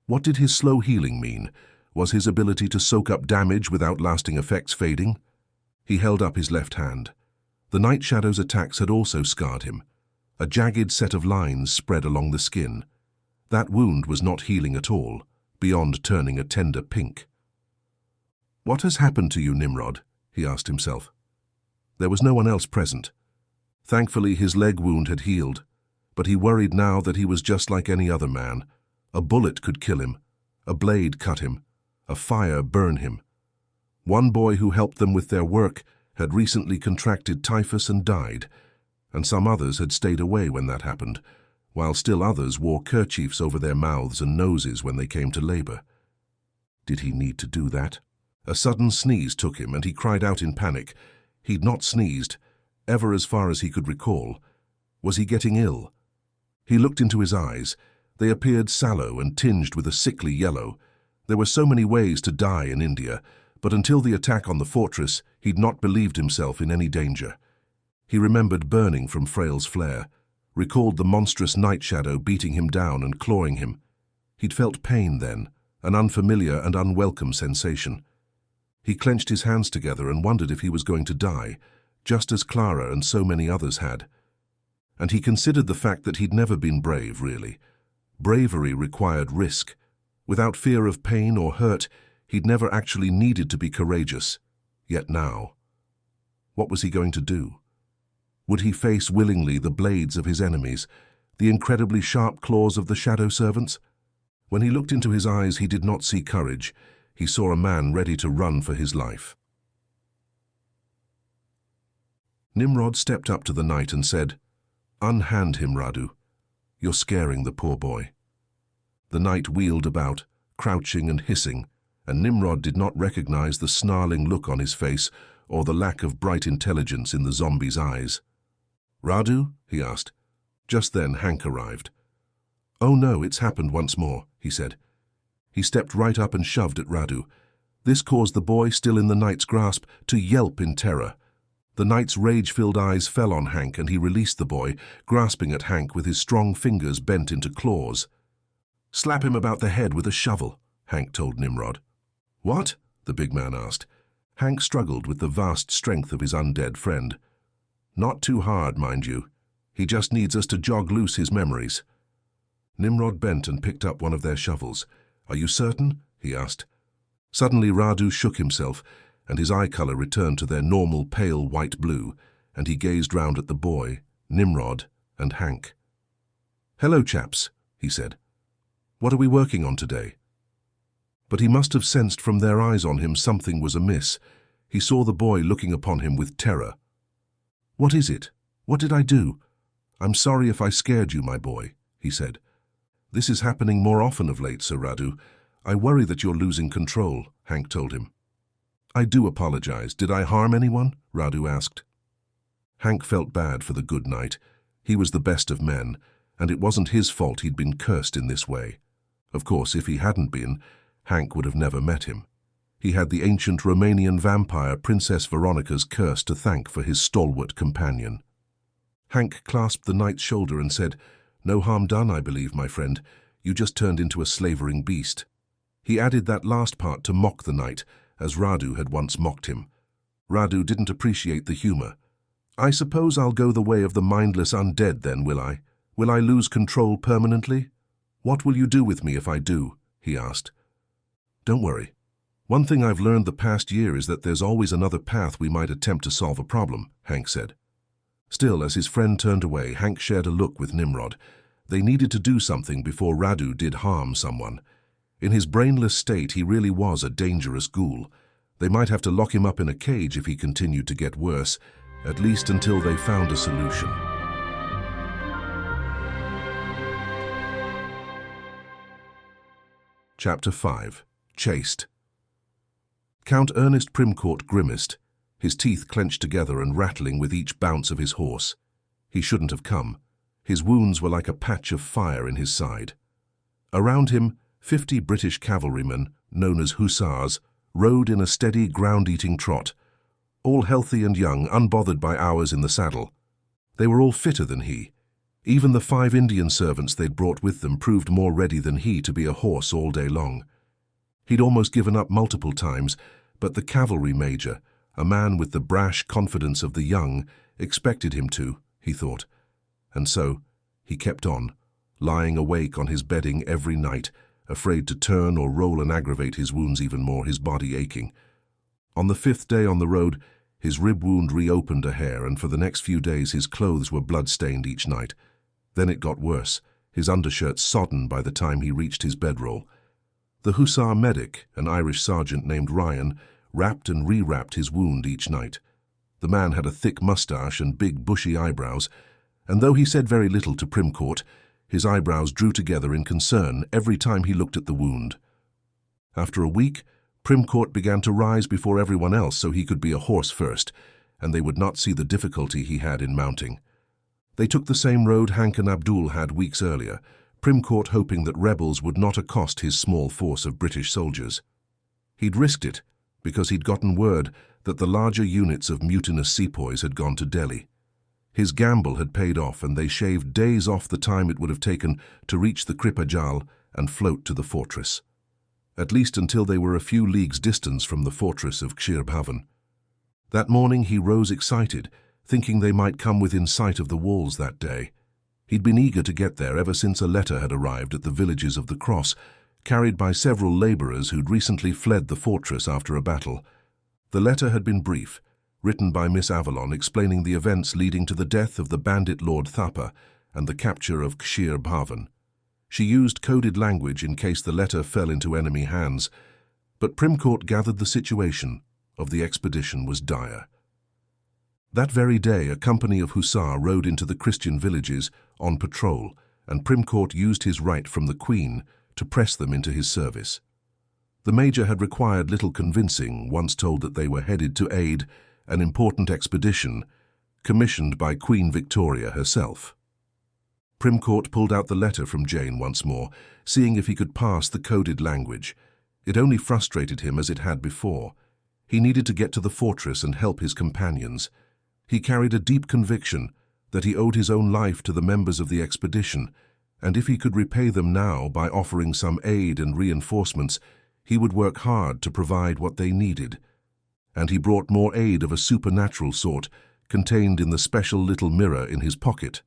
What did his slow healing mean? Was his ability to soak up damage without lasting effects fading? He held up his left hand. The Night Shadow's attacks had also scarred him. A jagged set of lines spread along the skin. That wound was not healing at all, beyond turning a tender pink. "What has happened to you, Nimrod?" he asked himself. There was no one else present. Thankfully, his leg wound had healed, but he worried now that he was just like any other man. A bullet could kill him, a blade cut him, a fire burn him. One boy who helped them with their work had recently contracted typhus and died, and some others had stayed away when that happened, while still others wore kerchiefs over their mouths and noses when they came to labor. Did he need to do that? A sudden sneeze took him, and he cried out in panic. He'd not sneezed, ever as far as he could recall. Was he getting ill? He looked into his eyes. They appeared sallow and tinged with a sickly yellow. There were so many ways to die in India, but until the attack on the fortress, he'd not believed himself in any danger. He remembered burning from Frail's flare, recalled the monstrous Night Shadow beating him down and clawing him. He'd felt pain then, an unfamiliar and unwelcome sensation. He clenched his hands together and wondered if he was going to die, just as Clara and so many others had. And he considered the fact that he'd never been brave, really. Bravery required risk. Without fear of pain or hurt, he'd never actually needed to be courageous. Yet now, what was he going to do? Would he face willingly the blades of his enemies, the incredibly sharp claws of the shadow servants? When he looked into his eyes, he did not see courage. He saw a man ready to run for his life. Nimrod stepped up to the knight and said, "Unhand him, Radu. You're scaring the poor boy." The knight wheeled about, crouching and hissing, and Nimrod did not recognize the snarling look on his face or the lack of bright intelligence in the zombie's eyes. "Radu?" he asked. Just then Hank arrived. "Oh no, it's happened once more," he said. He stepped right up and shoved at Radu. This caused the boy, still in the knight's grasp, to yelp in terror. The knight's rage-filled eyes fell on Hank, and he released the boy, grasping at Hank with his strong fingers bent into claws. "Slap him about the head with a shovel," Hank told Nimrod. "What?" the big man asked. Hank struggled with the vast strength of his undead friend. "Not too hard, mind you. He just needs us to jog loose his memories." Nimrod bent and picked up one of their shovels. "Are you certain?" he asked. Suddenly Radu shook himself, and his eye color returned to their normal pale white blue, and he gazed round at the boy, Nimrod, and Hank. "Hello, chaps," he said. "What are we working on today?" But he must have sensed from their eyes on him something was amiss. He saw the boy looking upon him with terror. "What is it? What did I do? I'm sorry if I scared you, my boy," he said. "This is happening more often of late, Sir Radu. I worry that you're losing control," Hank told him. "I do apologize. Did I harm anyone?" Radu asked. Hank felt bad for the good knight. He was the best of men, and it wasn't his fault he'd been cursed in this way. Of course, if he hadn't been, Hank would have never met him. He had the ancient Romanian vampire Princess Veronica's curse to thank for his stalwart companion. Hank clasped the knight's shoulder and said, "No harm done, I believe, my friend. You just turned into a slavering beast." He added that last part to mock the knight, as Radu had once mocked him. Radu didn't appreciate the humor. "I suppose I'll go the way of the mindless undead then, will I? Will I lose control permanently? What will you do with me if I do?" he asked. "Don't worry. One thing I've learned the past year is that there's always another path we might attempt to solve a problem," Hank said. Still, as his friend turned away, Hank shared a look with Nimrod. They needed to do something before Radu did harm someone. In his brainless state, he really was a dangerous ghoul. They might have to lock him up in a cage if he continued to get worse, at least until they found a solution. Chapter 5. Chased. Count Ernest Primcourt grimaced, his teeth clenched together and rattling with each bounce of his horse. He shouldn't have come. His wounds were like a patch of fire in his side. Around him, 50 British cavalrymen, known as hussars, rode in a steady ground-eating trot, all healthy and young, unbothered by hours in the saddle. They were all fitter than he. Even the 5 Indian servants they'd brought with them proved more ready than he to be a horse all day long. He'd almost given up multiple times, but the cavalry major, a man with the brash confidence of the young, expected him to, he thought. And so, he kept on, lying awake on his bedding every night, afraid to turn or roll and aggravate his wounds even more, his body aching. On the 5th day on the road, his rib wound reopened a hair, and for the next few days his clothes were blood-stained each night. Then it got worse, his undershirt sodden by the time he reached his bedroll. The hussar medic, an Irish sergeant named Ryan, wrapped and re-wrapped his wound each night. The man had a thick moustache and big bushy eyebrows, and though he said very little to Primcourt, his eyebrows drew together in concern every time he looked at the wound. After a week, Primcourt began to rise before everyone else so he could be a horse first, and they would not see the difficulty he had in mounting. They took the same road Hank and Abdul had weeks earlier, Primcourt hoping that rebels would not accost his small force of British soldiers. He'd risked it, because he'd gotten word that the larger units of mutinous sepoys had gone to Delhi. His gamble had paid off, and they shaved days off the time it would have taken to reach the Kripa Jal and float to the fortress. At least until they were a few leagues' distance from the fortress of Kshir Bhavan. That morning he rose excited, thinking they might come within sight of the walls that day. He'd been eager to get there ever since a letter had arrived at the villages of the Cross, carried by several labourers who'd recently fled the fortress after a battle. The letter had been brief, written by Miss Avalon explaining the events leading to the death of the bandit Lord Thapa and the capture of Kshir Bhavan. She used coded language in case the letter fell into enemy hands, but Primcourt gathered the situation of the expedition was dire. That very day, a company of hussar rode into the Christian villages on patrol, and Primcourt used his right from the Queen to press them into his service. The major had required little convincing once told that they were headed to aid an important expedition commissioned by Queen Victoria herself. Primcourt pulled out the letter from Jane once more, seeing if he could parse the coded language. It only frustrated him as it had before. He needed to get to the fortress and help his companions. He carried a deep conviction that he owed his own life to the members of the expedition, and if he could repay them now by offering some aid and reinforcements, he would work hard to provide what they needed. And he brought more aid of a supernatural sort, contained in the special little mirror in his pocket.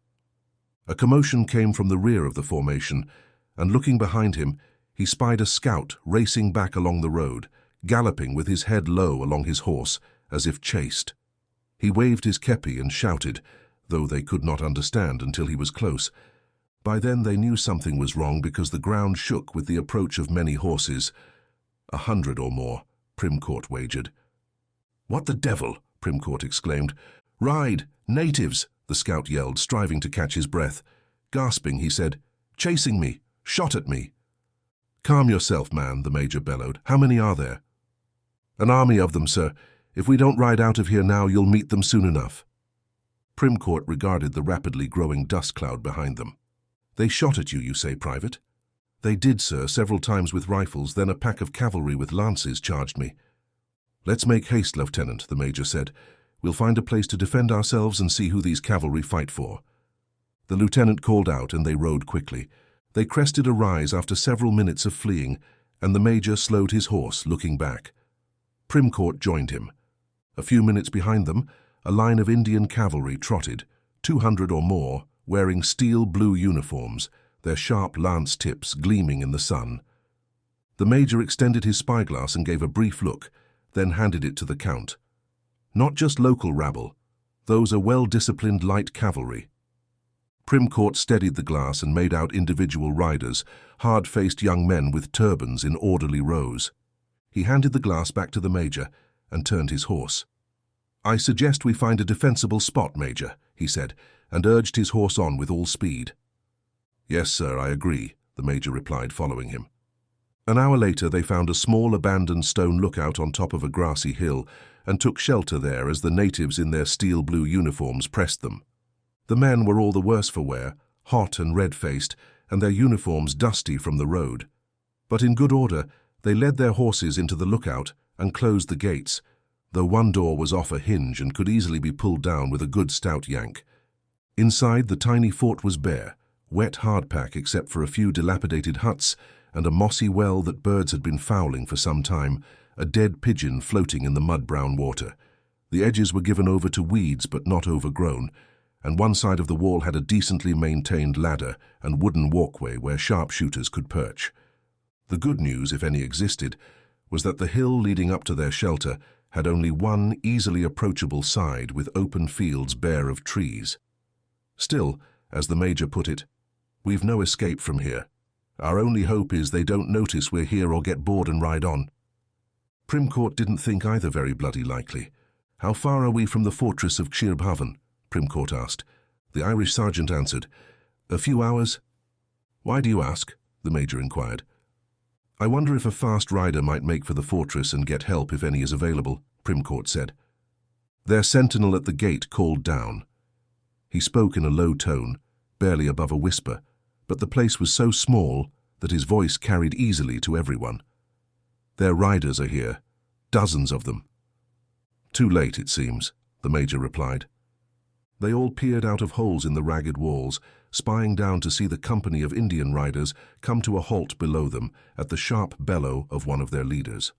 A commotion came from the rear of the formation, and looking behind him, he spied a scout racing back along the road, galloping with his head low along his horse, as if chased. He waved his kepi and shouted, though they could not understand until he was close. By then they knew something was wrong because the ground shook with the approach of many horses. 100 or more, Primcourt wagered. What the devil? Primcourt exclaimed. Ride! Natives! The scout yelled, striving to catch his breath. Gasping, he said, Chasing me! Shot at me! Calm yourself, man, the major bellowed. How many are there? An army of them, sir. If we don't ride out of here now, you'll meet them soon enough. Primcourt regarded the rapidly growing dust cloud behind them. They shot at you, you say, Private? They did, sir, several times with rifles, then a pack of cavalry with lances charged me. Let's make haste, Lieutenant, the major said. We'll find a place to defend ourselves and see who these cavalry fight for. The lieutenant called out, and they rode quickly. They crested a rise after several minutes of fleeing, and the major slowed his horse, looking back. Primcourt joined him. A few minutes behind them, a line of Indian cavalry trotted, 200 or more, wearing steel-blue uniforms, their sharp lance tips gleaming in the sun. The major extended his spyglass and gave a brief look, then handed it to the count. Not just local rabble. Those are well-disciplined light cavalry. Primcourt steadied the glass and made out individual riders, hard-faced young men with turbans in orderly rows. He handed the glass back to the major and turned his horse. I suggest we find a defensible spot, Major, he said, and urged his horse on with all speed. Yes, sir, I agree, the major replied, following him. An hour later they found a small abandoned stone lookout on top of a grassy hill and took shelter there as the natives in their steel-blue uniforms pressed them. The men were all the worse for wear, hot and red-faced, and their uniforms dusty from the road. But in good order, they led their horses into the lookout and closed the gates, though one door was off a hinge and could easily be pulled down with a good stout yank. Inside, the tiny fort was bare, wet hardpack except for a few dilapidated huts and a mossy well that birds had been fouling for some time, a dead pigeon floating in the mud-brown water. The edges were given over to weeds but not overgrown, and one side of the wall had a decently maintained ladder and wooden walkway where sharpshooters could perch. The good news, if any existed, was that the hill leading up to their shelter had only one easily approachable side with open fields bare of trees. Still, as the major put it, we've no escape from here. Our only hope is they don't notice we're here or get bored and ride on. Primcourt didn't think either very bloody likely. How far are we from the fortress of Kshirabhavan? Primcourt asked. The Irish sergeant answered, A few hours. Why do you ask? The major inquired. I wonder if a fast rider might make for the fortress and get help if any is available, Primcourt said. Their sentinel at the gate called down. He spoke in a low tone, barely above a whisper, but the place was so small that his voice carried easily to everyone. Their riders are here, dozens of them. Too late, it seems, the major replied. They all peered out of holes in the ragged walls, spying down to see the company of Indian riders come to a halt below them at the sharp bellow of one of their leaders.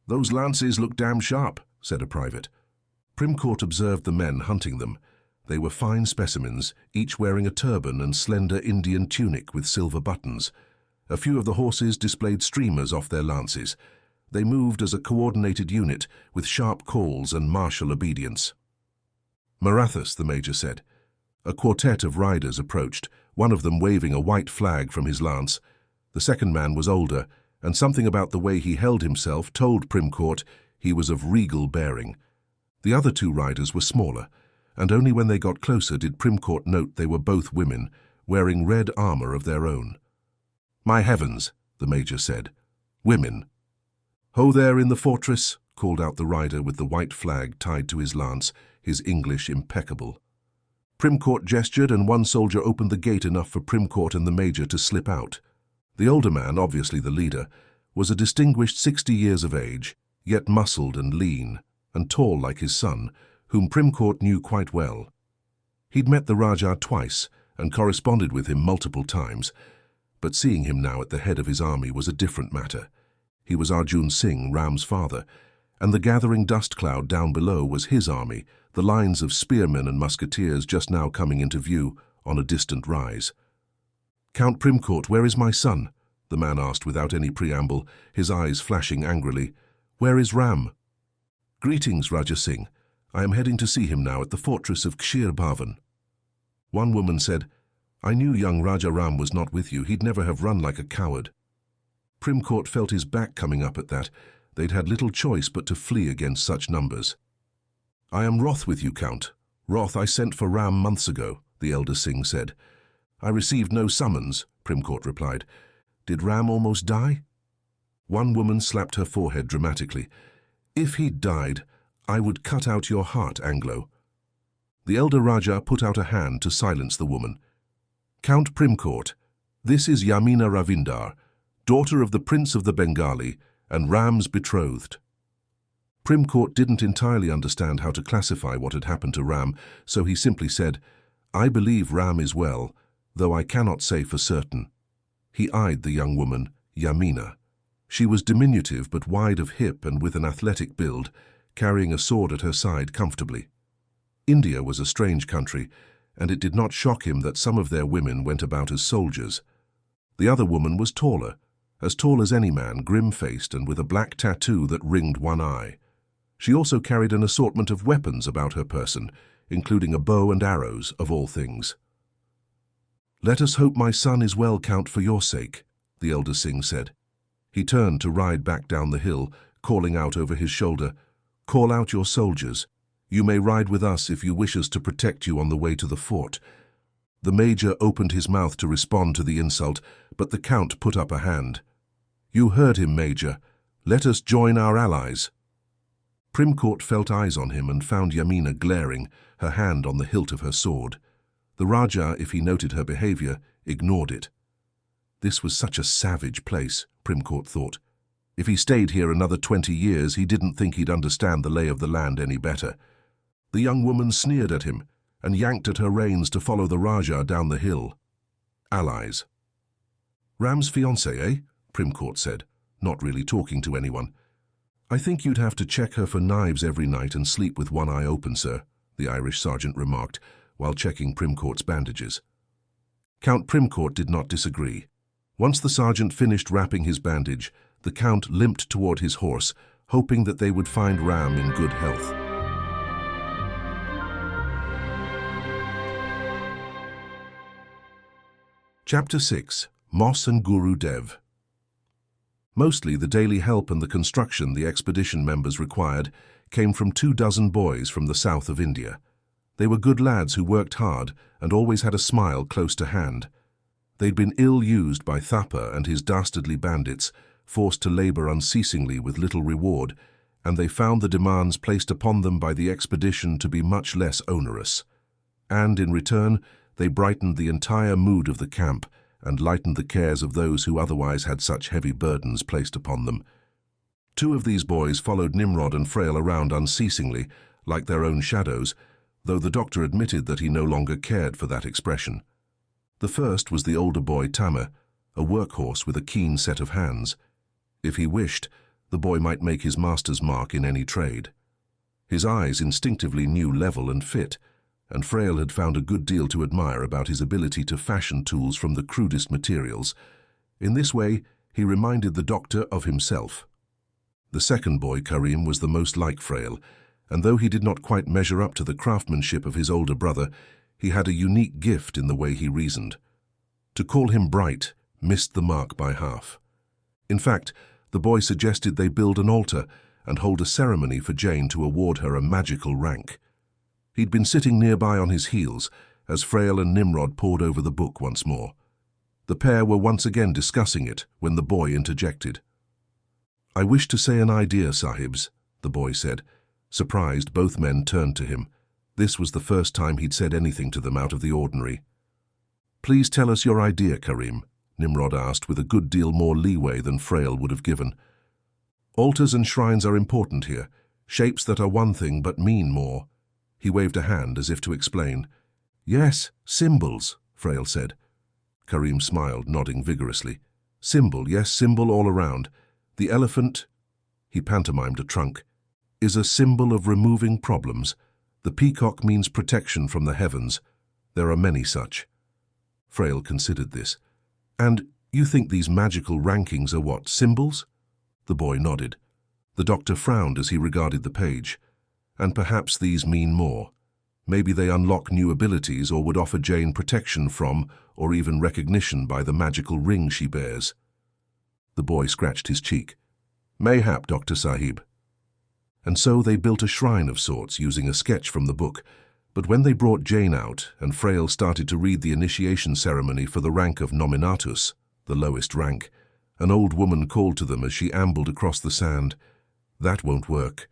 Those lances look damn sharp, said a private. Primcourt observed the men hunting them. They were fine specimens, each wearing a turban and slender Indian tunic with silver buttons. A few of the horses displayed streamers off their lances. They moved as a coordinated unit with sharp calls and martial obedience. Marathas, the major said. A quartet of riders approached, one of them waving a white flag from his lance. The second man was older, and something about the way he held himself told Primcourt he was of regal bearing. The other two riders were smaller, and only when they got closer did Primcourt note they were both women, wearing red armor of their own. My heavens, the major said. Women. Ho there in the fortress, called out the rider with the white flag tied to his lance, his English impeccable. Primcourt gestured, and one soldier opened the gate enough for Primcourt and the major to slip out. The older man, obviously the leader, was a distinguished 60 years of age, yet muscled and lean, and tall like his son, whom Primcourt knew quite well. He'd met the Rajah twice and corresponded with him multiple times, but seeing him now at the head of his army was a different matter. He was Arjun Singh, Ram's father, and the gathering dust cloud down below was his army, the lines of spearmen and musketeers just now coming into view on a distant rise. Count Primcourt, where is my son? The man asked without any preamble, his eyes flashing angrily. Where is Ram? Greetings, Rajah Singh. I am heading to see him now at the fortress of Kshirabhavan. One woman said, I knew young Raja Ram was not with you. He'd never have run like a coward. Primcourt felt his back coming up at that. They'd had little choice but to flee against such numbers. "I am wroth with you, Count. Wroth I sent for Ram months ago," the elder Singh said. "I received no summons," Primcourt replied. "Did Ram almost die?" One woman slapped her forehead dramatically. "If he'd died, I would cut out your heart, Anglo." The elder Raja put out a hand to silence the woman. "Count Primcourt, this is Yamina Ravindar, daughter of the Prince of the Bengali and Ram's betrothed." Primcourt didn't entirely understand how to classify what had happened to Ram, so he simply said, "I believe Ram is well, though I cannot say for certain." He eyed the young woman, Yamina. She was diminutive but wide of hip and with an athletic build, carrying a sword at her side comfortably. India was a strange country, and it did not shock him that some of their women went about as soldiers. The other woman was taller, as tall as any man, grim-faced and with a black tattoo that ringed one eye. She also carried an assortment of weapons about her person, including a bow and arrows, of all things. "Let us hope my son is well, Count, for your sake," the elder Singh said. He turned to ride back down the hill, calling out over his shoulder, "Call out your soldiers. You may ride with us if you wish us to protect you on the way to the fort." The major opened his mouth to respond to the insult, but the Count put up a hand. "You heard him, Major. Let us join our allies." Primcourt felt eyes on him and found Yamina glaring, her hand on the hilt of her sword. The Raja, if he noted her behavior, ignored it. This was such a savage place, Primcourt thought. If he stayed here another 20 years, he didn't think he'd understand the lay of the land any better. The young woman sneered at him and yanked at her reins to follow the Raja down the hill. Allies. "Ram's fiancée, eh?" Primcourt said, not really talking to anyone. "I think you'd have to check her for knives every night and sleep with one eye open, sir," the Irish sergeant remarked, while checking Primcourt's bandages. Count Primcourt did not disagree. Once the sergeant finished wrapping his bandage, the Count limped toward his horse, hoping that they would find Ram in good health. Chapter 6. Moss and Guru Dev. Mostly the daily help and the construction the expedition members required came from 24 boys from the south of India. They were good lads who worked hard and always had a smile close to hand. They'd been ill-used by Thapa and his dastardly bandits, forced to labor unceasingly with little reward, and they found the demands placed upon them by the expedition to be much less onerous. And, in return, they brightened the entire mood of the camp and lightened the cares of those who otherwise had such heavy burdens placed upon them. 2 of these boys followed Nimrod and Frail around unceasingly, like their own shadows, though the doctor admitted that he no longer cared for that expression. The first was the older boy Tamer, a workhorse with a keen set of hands. If he wished, the boy might make his master's mark in any trade. His eyes instinctively knew level and fit, and Frail had found a good deal to admire about his ability to fashion tools from the crudest materials. In this way, he reminded the doctor of himself. The second boy, Karim, was the most like Frail, and though he did not quite measure up to the craftsmanship of his older brother, he had a unique gift in the way he reasoned. To call him bright missed the mark by half. In fact, the boy suggested they build an altar and hold a ceremony for Jane to award her a magical rank. He'd been sitting nearby on his heels as Frail and Nimrod pored over the book once more. The pair were once again discussing it when the boy interjected. "I wish to say an idea, Sahibs," the boy said. Surprised, both men turned to him. This was the first time he'd said anything to them out of the ordinary. "Please tell us your idea, Karim," Nimrod asked with a good deal more leeway than Frail would have given. "Altars and shrines are important here, shapes that are one thing but mean more." He waved a hand as if to explain. "Yes, symbols," Frail said. Karim smiled, nodding vigorously. "Symbol, yes, symbol all around. The elephant," he pantomimed a trunk, "is a symbol of removing problems. The peacock means protection from the heavens. There are many such." Frail considered this. "And you think these magical rankings are what, symbols?" The boy nodded. The doctor frowned as he regarded the page. "And perhaps these mean more. Maybe they unlock new abilities or would offer Jane protection from, or even recognition by the magical ring she bears." The boy scratched his cheek. Mayhap, Dr. Sahib. And so they built a shrine of sorts using a sketch from the book, but when they brought Jane out and Frail started to read the initiation ceremony for the rank of Nominatus, the lowest rank, an old woman called to them as she ambled across the sand, "That won't work."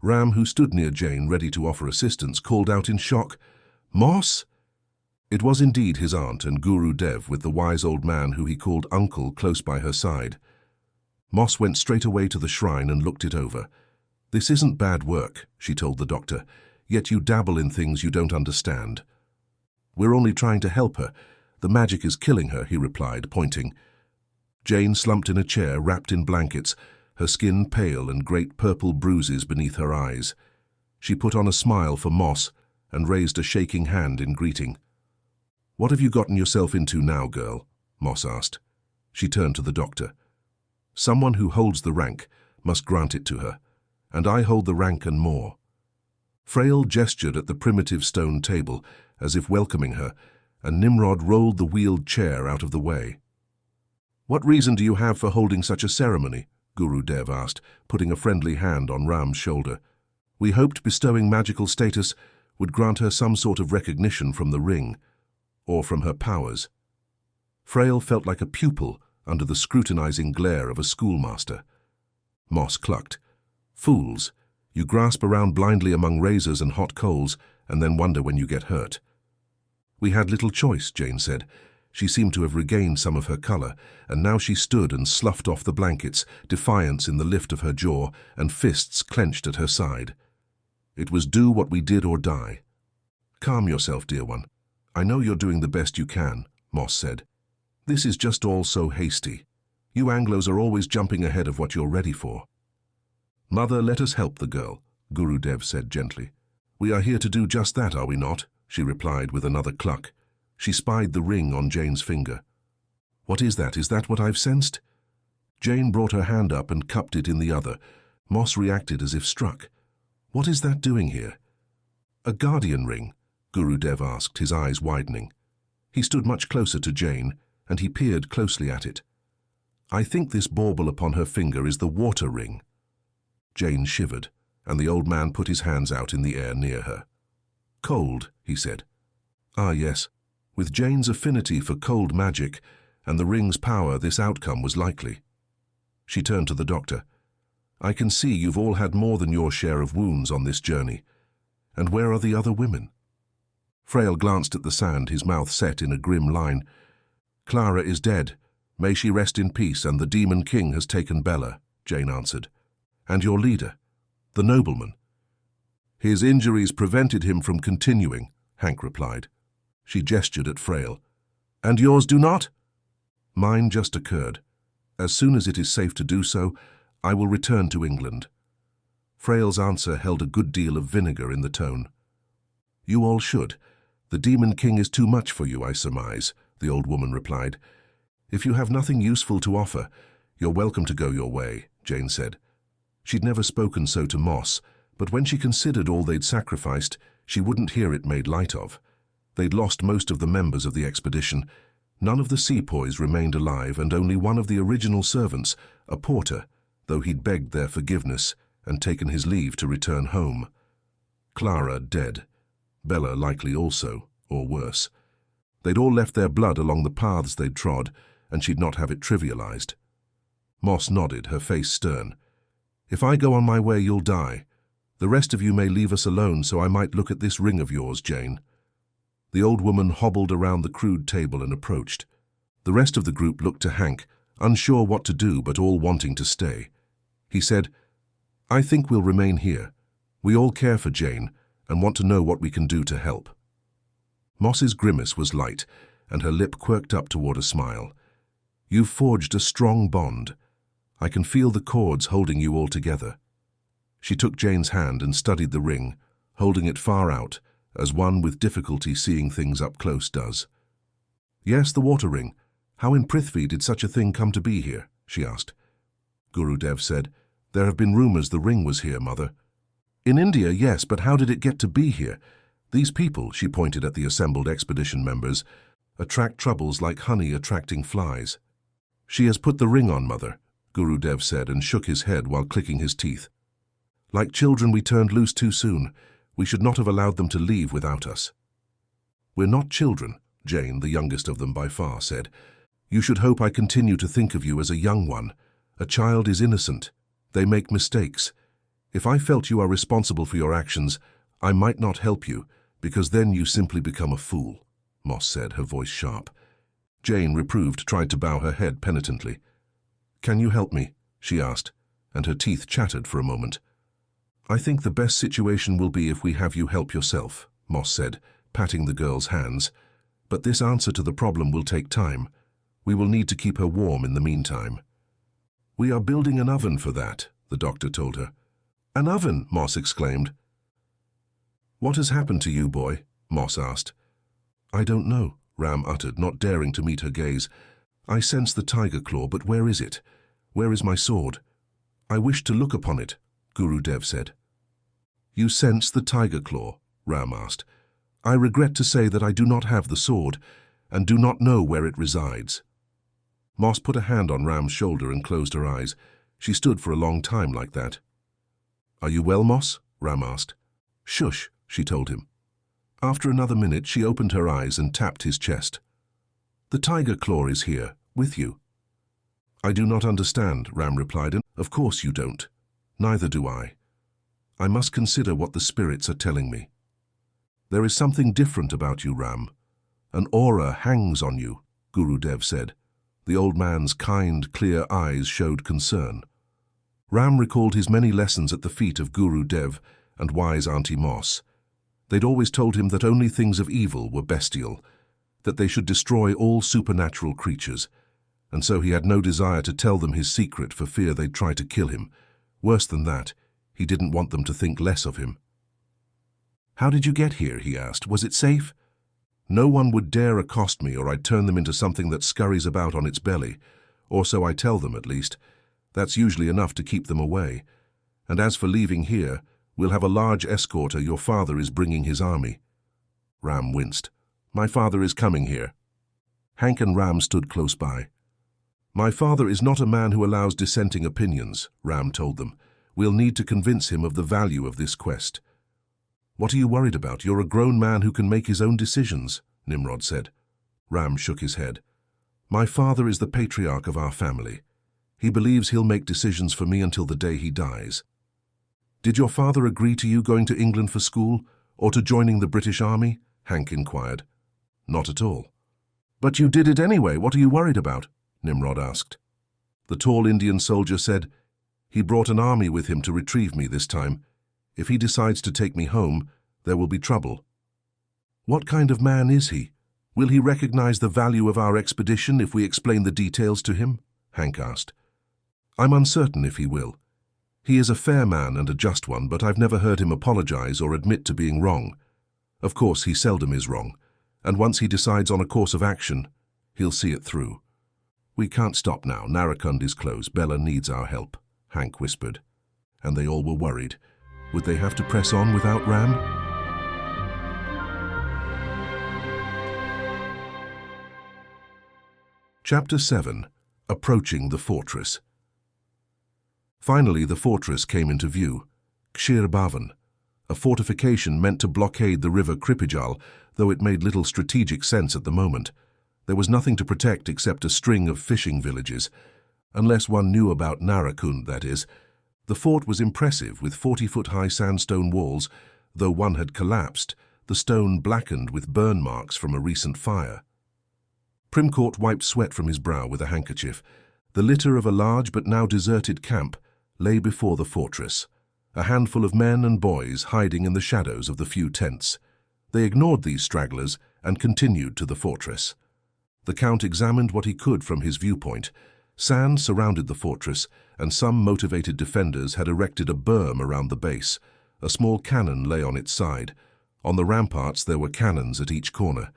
Ram, who stood near Jane ready to offer assistance, called out in shock, "Moss?" It was indeed his aunt and Guru Dev with the wise old man who he called uncle close by her side. Moss went straight away to the shrine and looked it over. "This isn't bad work," she told the doctor, "yet you dabble in things you don't understand." "We're only trying to help her. The magic is killing her," he replied, pointing. Jane slumped in a chair wrapped in blankets, her skin pale and great purple bruises beneath her eyes. She put on a smile for Moss and raised a shaking hand in greeting. "What have you gotten yourself into now, girl?" Moss asked. She turned to the doctor. "Someone who holds the rank must grant it to her, and I hold the rank and more." Frail gestured at the primitive stone table, as if welcoming her, and Nimrod rolled the wheeled chair out of the way. "What reason do you have for holding such a ceremony?" Guru Dev asked, putting a friendly hand on Ram's shoulder. "We hoped bestowing magical status would grant her some sort of recognition from the ring, or from her powers." Frail felt like a pupil under the scrutinizing glare of a schoolmaster. Moss clucked. "Fools! You grasp around blindly among razors and hot coals, and then wonder when you get hurt." "We had little choice," Jane said. She seemed to have regained some of her color, and now she stood and sloughed off the blankets, defiance in the lift of her jaw and fists clenched at her side. "It was do what we did or die." "Calm yourself, dear one. I know you're doing the best you can," Moss said. "This is just all so hasty. You Anglos are always jumping ahead of what you're ready for." "Mother, let us help the girl," Guru Dev said gently. "We are here to do just that, are we not?" she replied with another cluck. She spied the ring on Jane's finger. "What is that? Is that what I've sensed?" Jane brought her hand up and cupped it in the other. Moss reacted as if struck. "What is that doing here?" "A guardian ring?" Guru Dev asked, his eyes widening. He stood much closer to Jane, and he peered closely at it. "I think this bauble upon her finger is the water ring." Jane shivered, and the old man put his hands out in the air near her. "Cold," he said. "Ah, yes. With Jane's affinity for cold magic and the ring's power, this outcome was likely." She turned to the doctor. "I can see you've all had more than your share of wounds on this journey. And where are the other women?" Frail glanced at the sand, his mouth set in a grim line. "Clara is dead. May she rest in peace, and the Demon King has taken Bella," Jane answered. "And your leader, the nobleman?" "His injuries prevented him from continuing," Hank replied. She gestured at Frail. "And yours do not?" "Mine just occurred. As soon as it is safe to do so, I will return to England." Frail's answer held a good deal of vinegar in the tone. "You all should. The Demon King is too much for you, I surmise," the old woman replied. "If you have nothing useful to offer, you're welcome to go your way," Jane said. She'd never spoken so to Moss, but when she considered all they'd sacrificed, she wouldn't hear it made light of. They'd lost most of the members of the expedition. None of the sepoys remained alive, and only one of the original servants, a porter, though he'd begged their forgiveness and taken his leave to return home. Clara dead. Bella likely also, or worse. They'd all left their blood along the paths they'd trod, and she'd not have it trivialized. Moss nodded, her face stern. "If I go on my way, you'll die. The rest of you may leave us alone so I might look at this ring of yours, Jane." The old woman hobbled around the crude table and approached. The rest of the group looked to Hank, unsure what to do but all wanting to stay. He said, "I think we'll remain here. We all care for Jane and want to know what we can do to help." Moss's grimace was light, and her lip quirked up toward a smile. "You've forged a strong bond. I can feel the cords holding you all together." She took Jane's hand and studied the ring, holding it far out, as one with difficulty seeing things up close does. "Yes, the water ring. How in Prithvi did such a thing come to be here?" she asked. Guru Dev said, "There have been rumors the ring was here, Mother." "In India, yes, but how did it get to be here? These people," she pointed at the assembled expedition members, "attract troubles like honey attracting flies." She has put the ring on, Mother, Gurudev said and shook his head while clicking his teeth. Like children we turned loose too soon. We should not have allowed them to leave without us. We're not children, Jane, the youngest of them by far, said. You should hope I continue to think of you as a young one. A child is innocent. They make mistakes. If I felt you are responsible for your actions, I might not help you, because then you simply become a fool, Moss said, her voice sharp. Jane, reproved, tried to bow her head penitently. Can you help me? She asked, and her teeth chattered for a moment. I think the best situation will be if we have you help yourself, Moss said, patting the girl's hands. But this answer to the problem will take time. We will need to keep her warm in the meantime. We are building an oven for that, the doctor told her. An oven, Moss exclaimed. What has happened to you, boy? Moss asked. I don't know, Ram uttered, not daring to meet her gaze. I sense the tiger claw, but where is it? Where is my sword? I wish to look upon it, Gurudev said. You sense the tiger claw? Ram asked. I regret to say that I do not have the sword, and do not know where it resides. Moss put a hand on Ram's shoulder and closed her eyes. She stood for a long time like that. Are you well, Moss? Ram asked. Shush, she told him. After another minute, she opened her eyes and tapped his chest. The tiger claw is here, with you. I do not understand, Ram replied, and of course you don't. Neither do I. I must consider what the spirits are telling me. There is something different about you, Ram. An aura hangs on you, Gurudev said. The old man's kind, clear eyes showed concern. Ram recalled his many lessons at the feet of Gurudev and wise Auntie Moss. They'd always told him that only things of evil were bestial, that they should destroy all supernatural creatures, and so he had no desire to tell them his secret for fear they'd try to kill him. Worse than that, he didn't want them to think less of him. How did you get here? He asked. Was it safe? No one would dare accost me, or I'd turn them into something that scurries about on its belly, or so I tell them at least. That's usually enough to keep them away. And as for leaving here, we'll have a large escort. Your father is bringing his army. Ram winced. My father is coming here. Hank and Ram stood close by. My father is not a man who allows dissenting opinions, Ram told them. We'll need to convince him of the value of this quest. What are you worried about? You're a grown man who can make his own decisions, Nimrod said. Ram shook his head. My father is the patriarch of our family. He believes he'll make decisions for me until the day he dies. Did your father agree to you going to England for school, or to joining the British Army? Hank inquired. Not at all. But you did it anyway. What are you worried about? Nimrod asked. The tall Indian soldier said, he brought an army with him to retrieve me this time. If he decides to take me home, there will be trouble. What kind of man is he? Will he recognize the value of our expedition if we explain the details to him? Hank asked. I'm uncertain if he will. He is a fair man and a just one, but I've never heard him apologize or admit to being wrong. Of course, he seldom is wrong, and once he decides on a course of action, he'll see it through. We can't stop now. Narakund is closed. Bella needs our help, Hank whispered. And they all were worried. Would they have to press on without Ram? Chapter 7. Approaching the Fortress. Finally, the fortress came into view. Kshir Bhavan, a fortification meant to blockade the river Kripijal, though it made little strategic sense at the moment. There was nothing to protect except a string of fishing villages. Unless one knew about Narakund, that is. The fort was impressive, with 40-foot-high sandstone walls. Though one had collapsed, the stone blackened with burn marks from a recent fire. Primcourt wiped sweat from his brow with a handkerchief. The litter of a large but now deserted camp lay before the fortress, a handful of men and boys hiding in the shadows of the few tents. They ignored these stragglers and continued to the fortress. The Count examined what he could from his viewpoint. Sand surrounded the fortress, and some motivated defenders had erected a berm around the base. A small cannon lay on its side. On the ramparts there were cannons at each corner.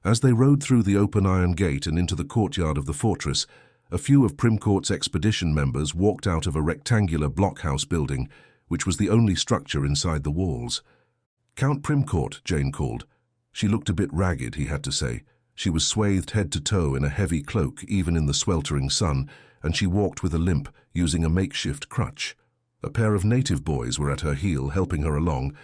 As they rode through the open iron gate and into the courtyard of the fortress, a few of Primcourt's expedition members walked out of a rectangular blockhouse building, which was the only structure inside the walls. Count Primcourt, Jane called. She looked a bit ragged, he had to say. She was swathed head to toe in a heavy cloak even in the sweltering sun, and she walked with a limp, using a makeshift crutch. A pair of native boys were at her heel, helping her along,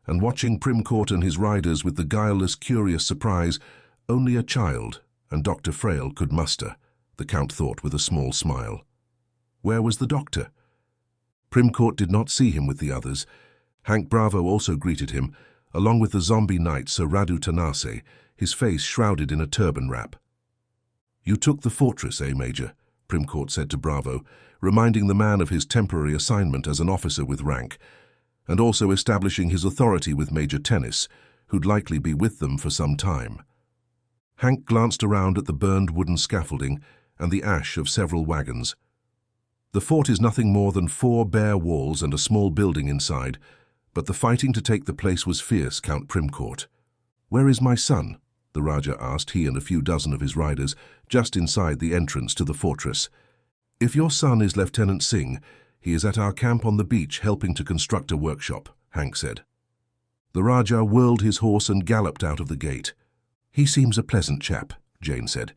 and watching Primcourt and his riders with the guileless, curious surprise only a child and Dr. Frail could muster, the Count thought with a small smile. Where was the doctor? Primcourt did not see him with the others. Hank Bravo also greeted him, along with the zombie knight Sir Radu Tanase, his face shrouded in a turban wrap. "You took the fortress, eh, Major?" Primcourt said to Bravo, reminding the man of his temporary assignment as an officer with rank, and also establishing his authority with Major Tennis, who'd likely be with them for some time. Hank glanced around at the burned wooden scaffolding and the ash of several wagons. The fort is nothing more than 4 bare walls and a small building inside, but the fighting to take the place was fierce, Count Primcourt. "Where is my son?" the Raja asked, he and a few dozen of his riders, just inside the entrance to the fortress. "If your son is Lieutenant Singh, he is at our camp on the beach helping to construct a workshop," Hank said. The Raja whirled his horse and galloped out of the gate. "He seems a pleasant chap," Jane said.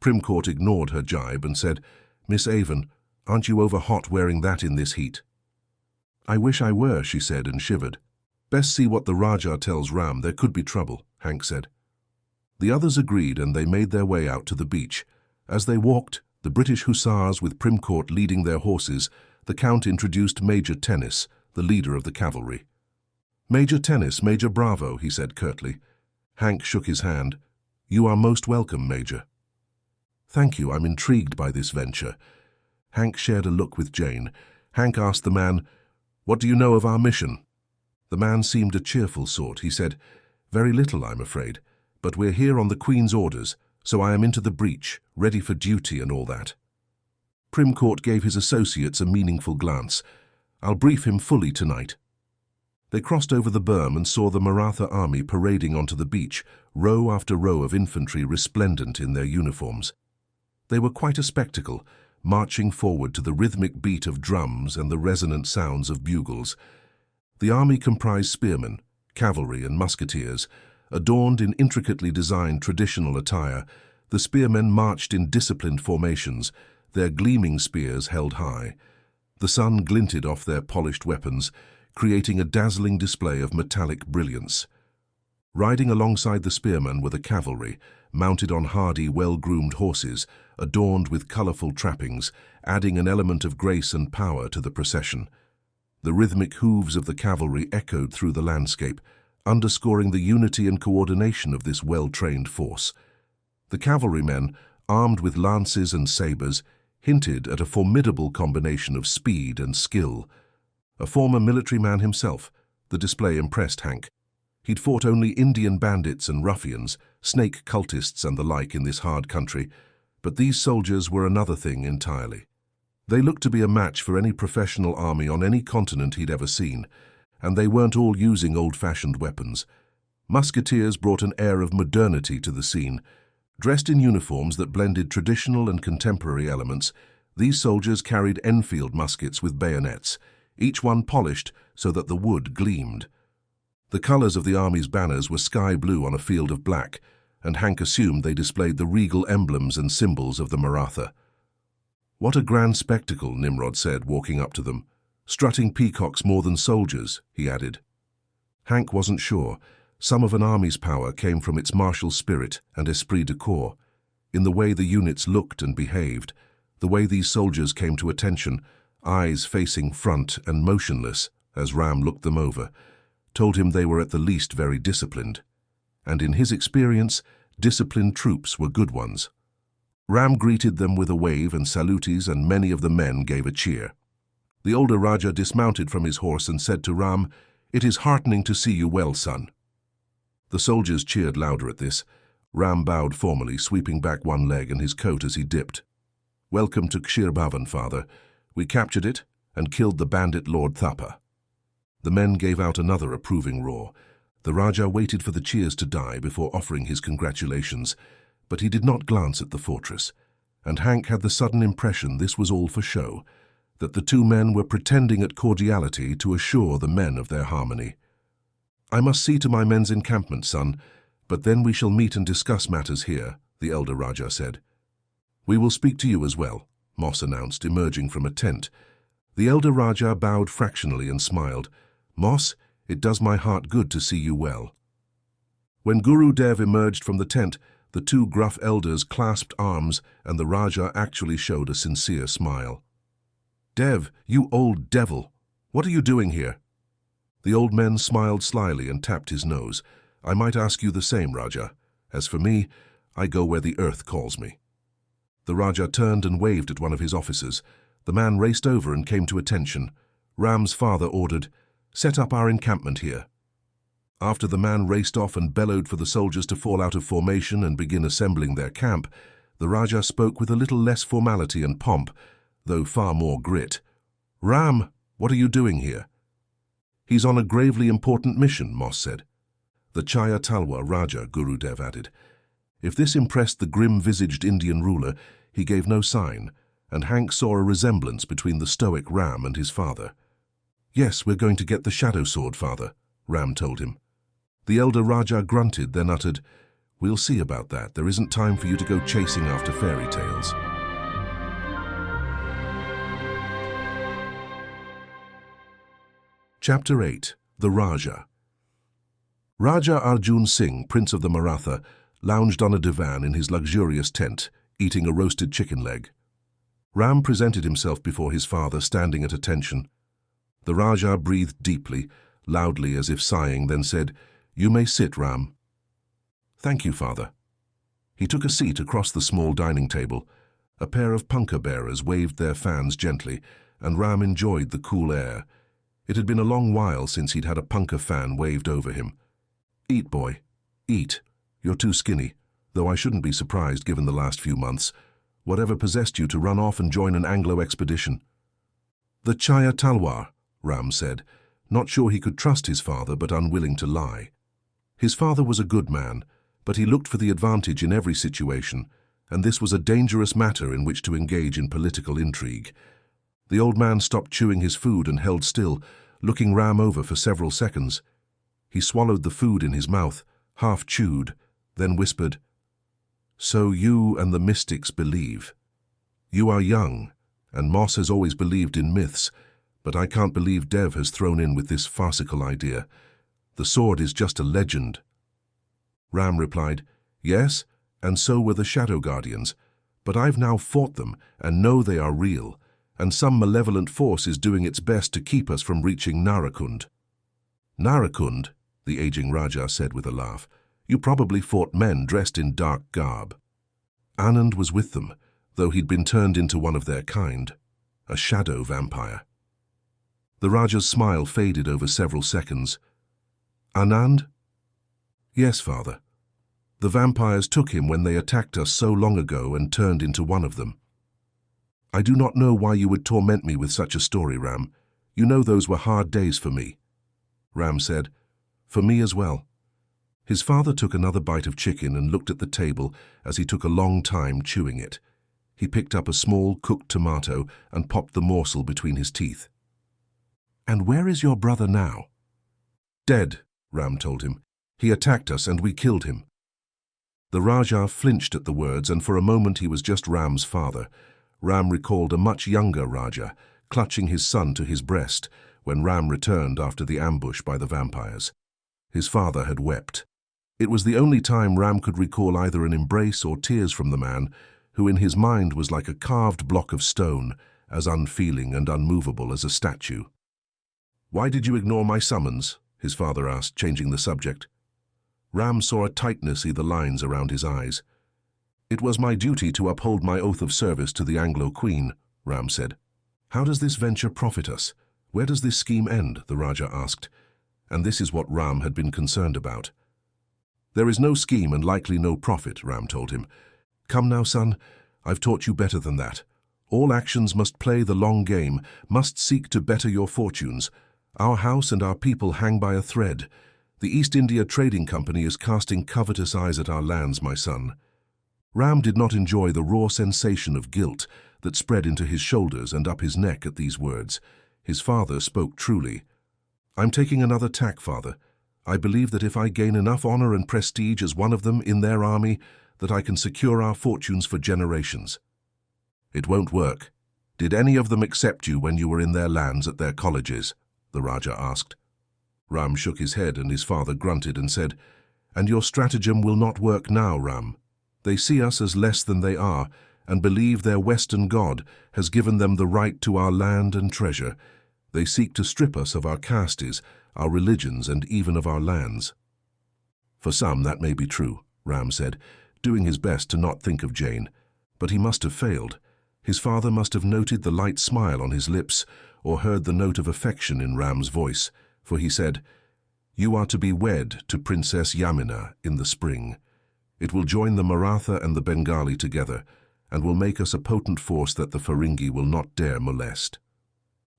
Primcourt ignored her jibe and said, "Miss Avon, aren't you over hot wearing that in this heat?" "I wish I were," she said and shivered. "Best see what the Raja tells Ram. There could be trouble," Hank said. The others agreed and they made their way out to the beach. As they walked, the British hussars with Primcourt leading their horses, the Count introduced Major Tennis, the leader of the cavalry. "Major Tennis, Major Bravo," he said curtly. Hank shook his hand. "You are most welcome, Major." "Thank you, I'm intrigued by this venture." Hank shared a look with Jane. Hank asked the man, "What do you know of our mission?" The man seemed a cheerful sort. He said, "Very little, I'm afraid, but we're here on the Queen's orders, so I am into the breach, ready for duty and all that." Primcourt gave his associates a meaningful glance. "I'll brief him fully tonight." They crossed over the berm and saw the Maratha army parading onto the beach, row after row of infantry resplendent in their uniforms. They were quite a spectacle, marching forward to the rhythmic beat of drums and the resonant sounds of bugles. The army comprised spearmen, cavalry and musketeers. Adorned in intricately designed traditional attire, the spearmen marched in disciplined formations, their gleaming spears held high. The sun glinted off their polished weapons, creating a dazzling display of metallic brilliance. Riding alongside the spearmen were the cavalry, mounted on hardy, well-groomed horses, adorned with colorful trappings, adding an element of grace and power to the procession. The rhythmic hooves of the cavalry echoed through the landscape, underscoring the unity and coordination of this well-trained force. The cavalrymen, armed with lances and sabers, hinted at a formidable combination of speed and skill. A former military man himself, the display impressed Hank. He'd fought only Indian bandits and ruffians, snake cultists and the like in this hard country, but these soldiers were another thing entirely. They looked to be a match for any professional army on any continent he'd ever seen, and they weren't all using old-fashioned weapons. Musketeers brought an air of modernity to the scene. Dressed in uniforms that blended traditional and contemporary elements, these soldiers carried Enfield muskets with bayonets, each one polished so that the wood gleamed. The colors of the army's banners were sky blue on a field of black, and Hank assumed they displayed the regal emblems and symbols of the Maratha. "What a grand spectacle," Nimrod said, walking up to them. "Strutting peacocks more than soldiers," he added. Hank wasn't sure. Some of an army's power came from its martial spirit and esprit de corps, in the way the units looked and behaved, the way these soldiers came to attention, eyes facing front and motionless as Ram looked them over, told him they were at the least very disciplined. And in his experience, disciplined troops were good ones. Ram greeted them with a wave and salutes, and many of the men gave a cheer. The older Raja dismounted from his horse and said to Ram, "It is heartening to see you well, son." The soldiers cheered louder at this. Ram bowed formally, sweeping back one leg and his coat as he dipped. "Welcome to Kshir Bhavan, father. We captured it and killed the bandit Lord Thapa." The men gave out another approving roar. The Raja waited for the cheers to die before offering his congratulations, but he did not glance at the fortress, and Hank had the sudden impression this was all for show, that the two men were pretending at cordiality to assure the men of their harmony. "I must see to my men's encampment, son. But then we shall meet and discuss matters here, the elder Raja said. We will speak to you as well, Moss announced, emerging from a tent. The elder Raja bowed fractionally and smiled. Moss, it does my heart good to see you well. When Guru Dev emerged from the tent, the two gruff elders clasped arms and the Raja actually showed a sincere smile. Dev, you old devil, what are you doing here? The old man smiled slyly and tapped his nose. I might ask you the same, Raja. As for me, I go where the earth calls me. The Raja turned and waved at one of his officers. The man raced over and came to attention. Ram's father ordered, "Set up our encampment here." After the man raced off and bellowed for the soldiers to fall out of formation and begin assembling their camp, the Raja spoke with a little less formality and pomp, though far more grit. Ram, what are you doing here? He's on a gravely important mission, Moss said. The Chaya Talwar Raja, Gurudev added. If this impressed the grim-visaged Indian ruler, he gave no sign, and Hank saw a resemblance between the stoic Ram and his father. Yes, we're going to get the shadow sword, father, Ram told him. The elder Raja grunted, then uttered, We'll see about that. There isn't time for you to go chasing after fairy tales. Chapter 8. The Raja. Raja Arjun Singh, Prince of the Maratha, lounged on a divan in his luxurious tent, eating a roasted chicken leg. Ram presented himself before his father, standing at attention. The Raja breathed deeply, loudly as if sighing, then said, You may sit, Ram. Thank you, father. He took a seat across the small dining table. A pair of punkah bearers waved their fans gently, and Ram enjoyed the cool air. It had been a long while since he'd had a punkah fan waved over him. Eat, boy. Eat. You're too skinny, though I shouldn't be surprised given the last few months. Whatever possessed you to run off and join an Anglo expedition? The Chaya Talwar, Ram said, not sure he could trust his father but unwilling to lie. His father was a good man, but he looked for the advantage in every situation, and this was a dangerous matter in which to engage in political intrigue. The old man stopped chewing his food and held still, looking Ram over for several seconds. He swallowed the food in his mouth, half chewed, then whispered, So you and the mystics believe. You are young, and Moss has always believed in myths, but I can't believe Dev has thrown in with this farcical idea. The sword is just a legend. Ram replied, Yes, and so were the Shadow Guardians, but I've now fought them and know they are real, and some malevolent force is doing its best to keep us from reaching Narakund. Narakund, the aging Raja said with a laugh. You probably fought men dressed in dark garb. Anand was with them, though he'd been turned into one of their kind, a shadow vampire. The Raja's smile faded over several seconds. Anand? Yes, father. The vampires took him when they attacked us so long ago and turned into one of them. I do not know why you would torment me with such a story, Ram. You know those were hard days for me. Ram said, For me as well. His father took another bite of chicken and looked at the table as he took a long time chewing it. He picked up a small cooked tomato and popped the morsel between his teeth. And where is your brother now? Dead, Ram told him. He attacked us and we killed him. The Raja flinched at the words, and for a moment he was just Ram's father. Ram recalled a much younger Raja, clutching his son to his breast when Ram returned after the ambush by the vampires. His father had wept. It was the only time Ram could recall either an embrace or tears from the man, who in his mind was like a carved block of stone, as unfeeling and unmovable as a statue. Why did you ignore my summons? His father asked, changing the subject. Ram saw a tightness in the lines around his eyes. It was my duty to uphold my oath of service to the Anglo Queen, Ram said. How does this venture profit us? Where does this scheme end? The Raja asked. And this is what Ram had been concerned about. There is no scheme and likely no profit, Ram told him. Come now, son, I've taught you better than that. All actions must play the long game, must seek to better your fortunes. Our house and our people hang by a thread. The East India Trading Company is casting covetous eyes at our lands, my son. Ram did not enjoy the raw sensation of guilt that spread into his shoulders and up his neck at these words. His father spoke truly. I'm taking another tack, father. I believe that if I gain enough honor and prestige as one of them in their army, that I can secure our fortunes for generations." "It won't work. Did any of them accept you when you were in their lands at their colleges?" the Raja asked. Ram shook his head, and his father grunted and said, "And your stratagem will not work now, Ram. They see us as less than they are, and believe their Western God has given them the right to our land and treasure. They seek to strip us of our castes, our religions, and even of our lands." "For some, that may be true," Ram said, doing his best to not think of Jane. But he must have failed. His father must have noted the light smile on his lips, or heard the note of affection in Ram's voice, for he said, "You are to be wed to Princess Yamina in the spring. It will join the Maratha and the Bengali together, and will make us a potent force that the Ferengi will not dare molest."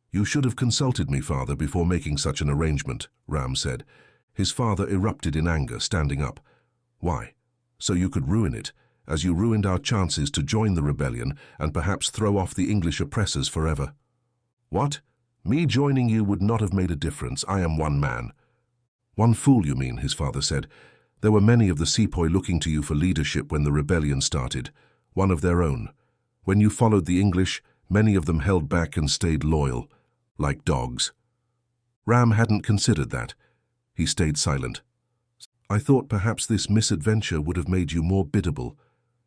"You should have consulted me, father, before making such an arrangement," Ram said. His father erupted in anger, standing up. "Why? So you could ruin it, as you ruined our chances to join the rebellion and perhaps throw off the English oppressors forever." "What? Me joining you would not have made a difference. I am one man." "One fool, you mean," his father said. "There were many of the sepoy looking to you for leadership when the rebellion started, one of their own. When you followed the English, many of them held back and stayed loyal, like dogs." Ram hadn't considered that. He stayed silent. "I thought perhaps this misadventure would have made you more biddable,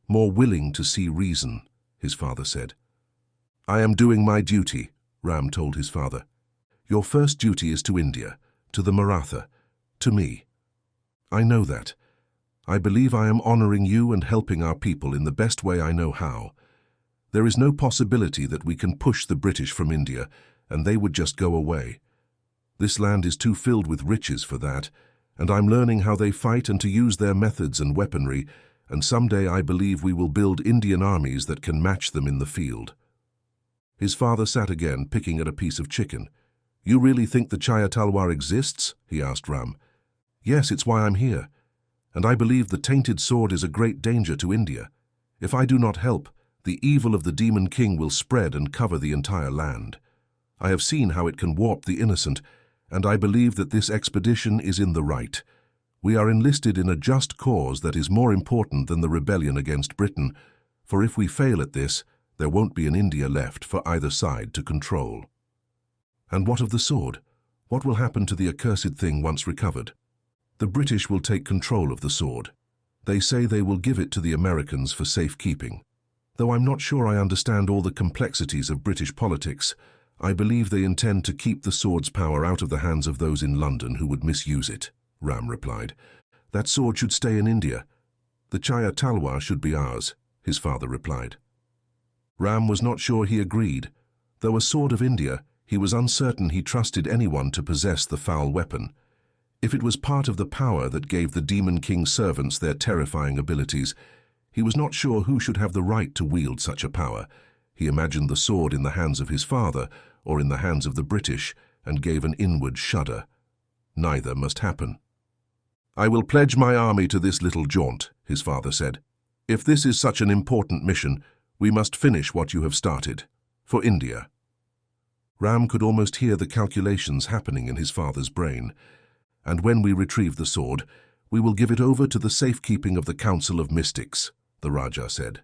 more willing to see reason," his father said. "I am doing my duty," Ram told his father. "Your first duty is to India, to the Maratha, to me. I know that. I believe I am honoring you and helping our people in the best way I know how. There is no possibility that we can push the British from India, and they would just go away. This land is too filled with riches for that, and I'm learning how they fight and to use their methods and weaponry, and someday I believe we will build Indian armies that can match them in the field." His father sat again, picking at a piece of chicken. "You really think the Chaya Talwar exists?" he asked Ram. "Yes, it's why I'm here. And I believe the tainted sword is a great danger to India. If I do not help, the evil of the Demon King will spread and cover the entire land. I have seen how it can warp the innocent, and I believe that this expedition is in the right. We are enlisted in a just cause that is more important than the rebellion against Britain, for if we fail at this, there won't be an India left for either side to control." "And what of the sword? What will happen to the accursed thing once recovered?" "The British will take control of the sword. They say they will give it to the Americans for safekeeping. Though I'm not sure I understand all the complexities of British politics, I believe they intend to keep the sword's power out of the hands of those in London who would misuse it," Ram replied. "That sword should stay in India. The Chaya Talwar should be ours," his father replied. Ram was not sure he agreed. Though a sword of India, he was uncertain he trusted anyone to possess the foul weapon. If it was part of the power that gave the Demon King's servants their terrifying abilities, he was not sure who should have the right to wield such a power. He imagined the sword in the hands of his father, or in the hands of the British, and gave an inward shudder. Neither must happen. "I will pledge my army to this little jaunt," his father said. "If this is such an important mission, we must finish what you have started. For India." Ram could almost hear the calculations happening in his father's brain. "And when we retrieve the sword, we will give it over to the safekeeping of the Council of Mystics," the Raja said.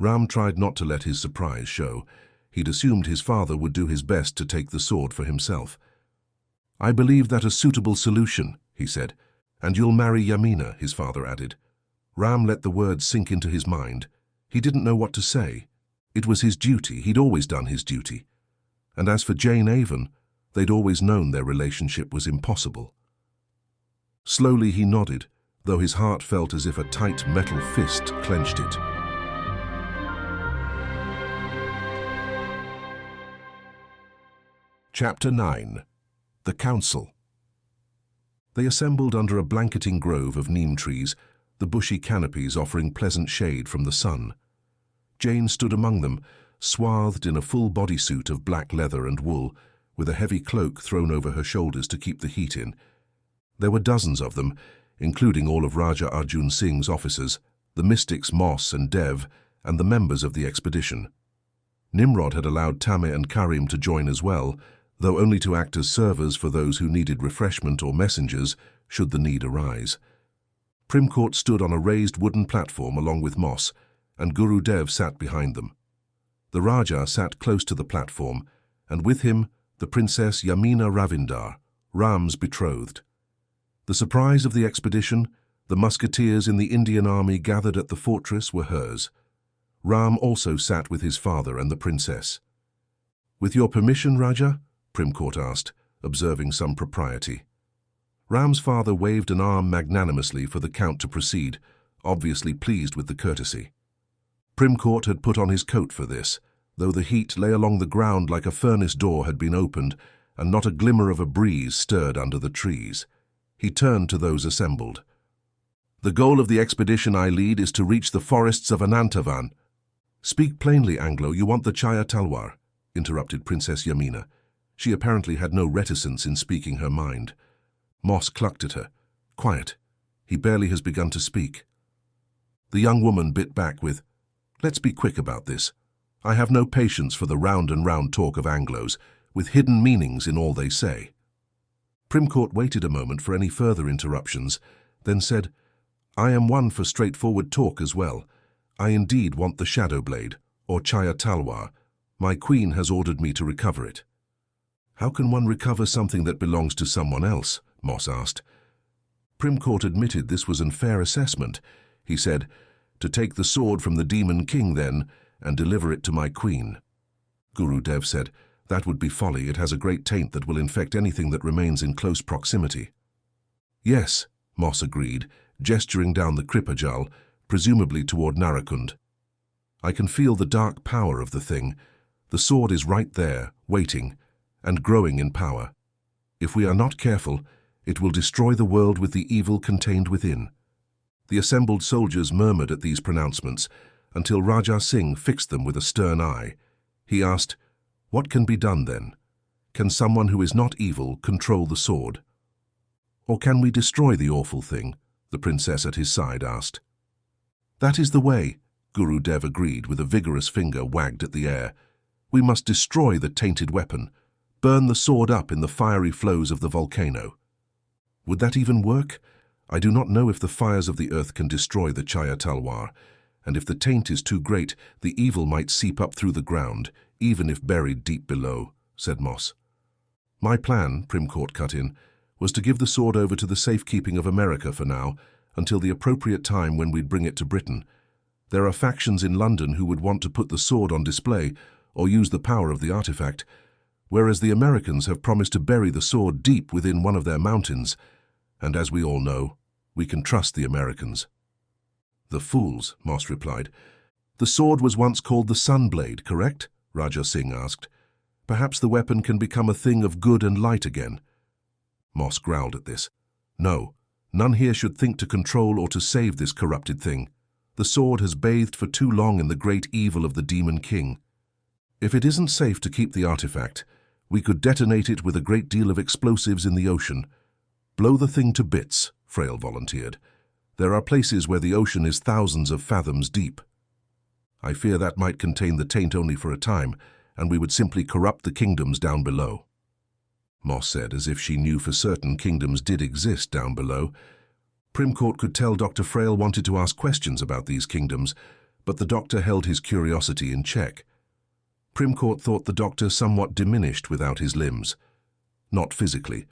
Ram tried not to let his surprise show. He'd assumed his father would do his best to take the sword for himself. "I believe that a suitable solution," he said. "And you'll marry Yamina," his father added. Ram let the words sink into his mind. He didn't know what to say. It was his duty. He'd always done his duty. And as for Jane Avon, they'd always known their relationship was impossible. Slowly he nodded, though his heart felt as if a tight metal fist clenched it. Chapter 9. The Council. They assembled under a blanketing grove of neem trees, the bushy canopies offering pleasant shade from the sun. Jane stood among them, swathed in a full bodysuit of black leather and wool, with a heavy cloak thrown over her shoulders to keep the heat in. There were dozens of them, including all of Raja Arjun Singh's officers, the mystics Moss and Dev, and the members of the expedition. Nimrod had allowed Tameh and Karim to join as well, though only to act as servers for those who needed refreshment or messengers should the need arise. Primcourt stood on a raised wooden platform along with Moss, and Guru Dev sat behind them. The Raja sat close to the platform, and with him the Princess Yamina Ravindar, Ram's betrothed. The surprise of the expedition, the musketeers in the Indian army gathered at the fortress, were hers. Ram also sat with his father and the princess. "With your permission, Raja?" Primcourt asked, observing some propriety. Ram's father waved an arm magnanimously for the Count to proceed, obviously pleased with the courtesy. Primcourt had put on his coat for this, though the heat lay along the ground like a furnace door had been opened, and not a glimmer of a breeze stirred under the trees. He turned to those assembled. "The goal of the expedition I lead is to reach the forests of Anantavan." "Speak plainly, Anglo, you want the Chaya Talwar," interrupted Princess Yamina. She apparently had no reticence in speaking her mind. Moss clucked at her. "Quiet. He barely has begun to speak." The young woman bit back with, "Let's be quick about this. I have no patience for the round and round talk of Anglos, with hidden meanings in all they say." Primcourt waited a moment for any further interruptions, then said, "I am one for straightforward talk as well. I indeed want the Shadow Blade, or Chaya Talwar. My queen has ordered me to recover it." "How can one recover something that belongs to someone else?" Moss asked. Primcourt admitted this was an fair assessment. He said, "To take the sword from the Demon King, then, and deliver it to my queen." Guru Dev said, "That would be folly. It has a great taint that will infect anything that remains in close proximity." "Yes," Moss agreed, gesturing down the Kripajal, presumably toward Narakund. "I can feel the dark power of the thing. The sword is right there, waiting, and growing in power. If we are not careful, it will destroy the world with the evil contained within." The assembled soldiers murmured at these pronouncements, until Raja Singh fixed them with a stern eye. He asked, "What can be done then? Can someone who is not evil control the sword? Or can we destroy the awful thing?" the princess at his side asked. "That is the way," Guru Dev agreed with a vigorous finger wagged at the air. "We must destroy the tainted weapon, burn the sword up in the fiery flows of the volcano." "Would that even work? I do not know if the fires of the earth can destroy the Chaya Talwar, and if the taint is too great, the evil might seep up through the ground, even if buried deep below," said Moss. "My plan," Primcourt cut in, "was to give the sword over to the safekeeping of America for now, until the appropriate time when we'd bring it to Britain. There are factions in London who would want to put the sword on display or use the power of the artifact, whereas the Americans have promised to bury the sword deep within one of their mountains, and as we all know, we can trust the Americans." "The fools," Moss replied. "The sword was once called the Sunblade, correct?" Raja Singh asked. "Perhaps the weapon can become a thing of good and light again." Moss growled at this. "No, none here should think to control or to save this corrupted thing. The sword has bathed for too long in the great evil of the Demon King. If it isn't safe to keep the artifact, we could detonate it with a great deal of explosives in the ocean." "Blow the thing to bits," Frail volunteered. "There are places where the ocean is thousands of fathoms deep." "I fear that might contain the taint only for a time, and we would simply corrupt the kingdoms down below." Moss said, as if she knew for certain kingdoms did exist down below. Primcourt could tell Dr. Frail wanted to ask questions about these kingdoms, but the doctor held his curiosity in check. Primcourt thought the doctor somewhat diminished without his limbs. Not physically,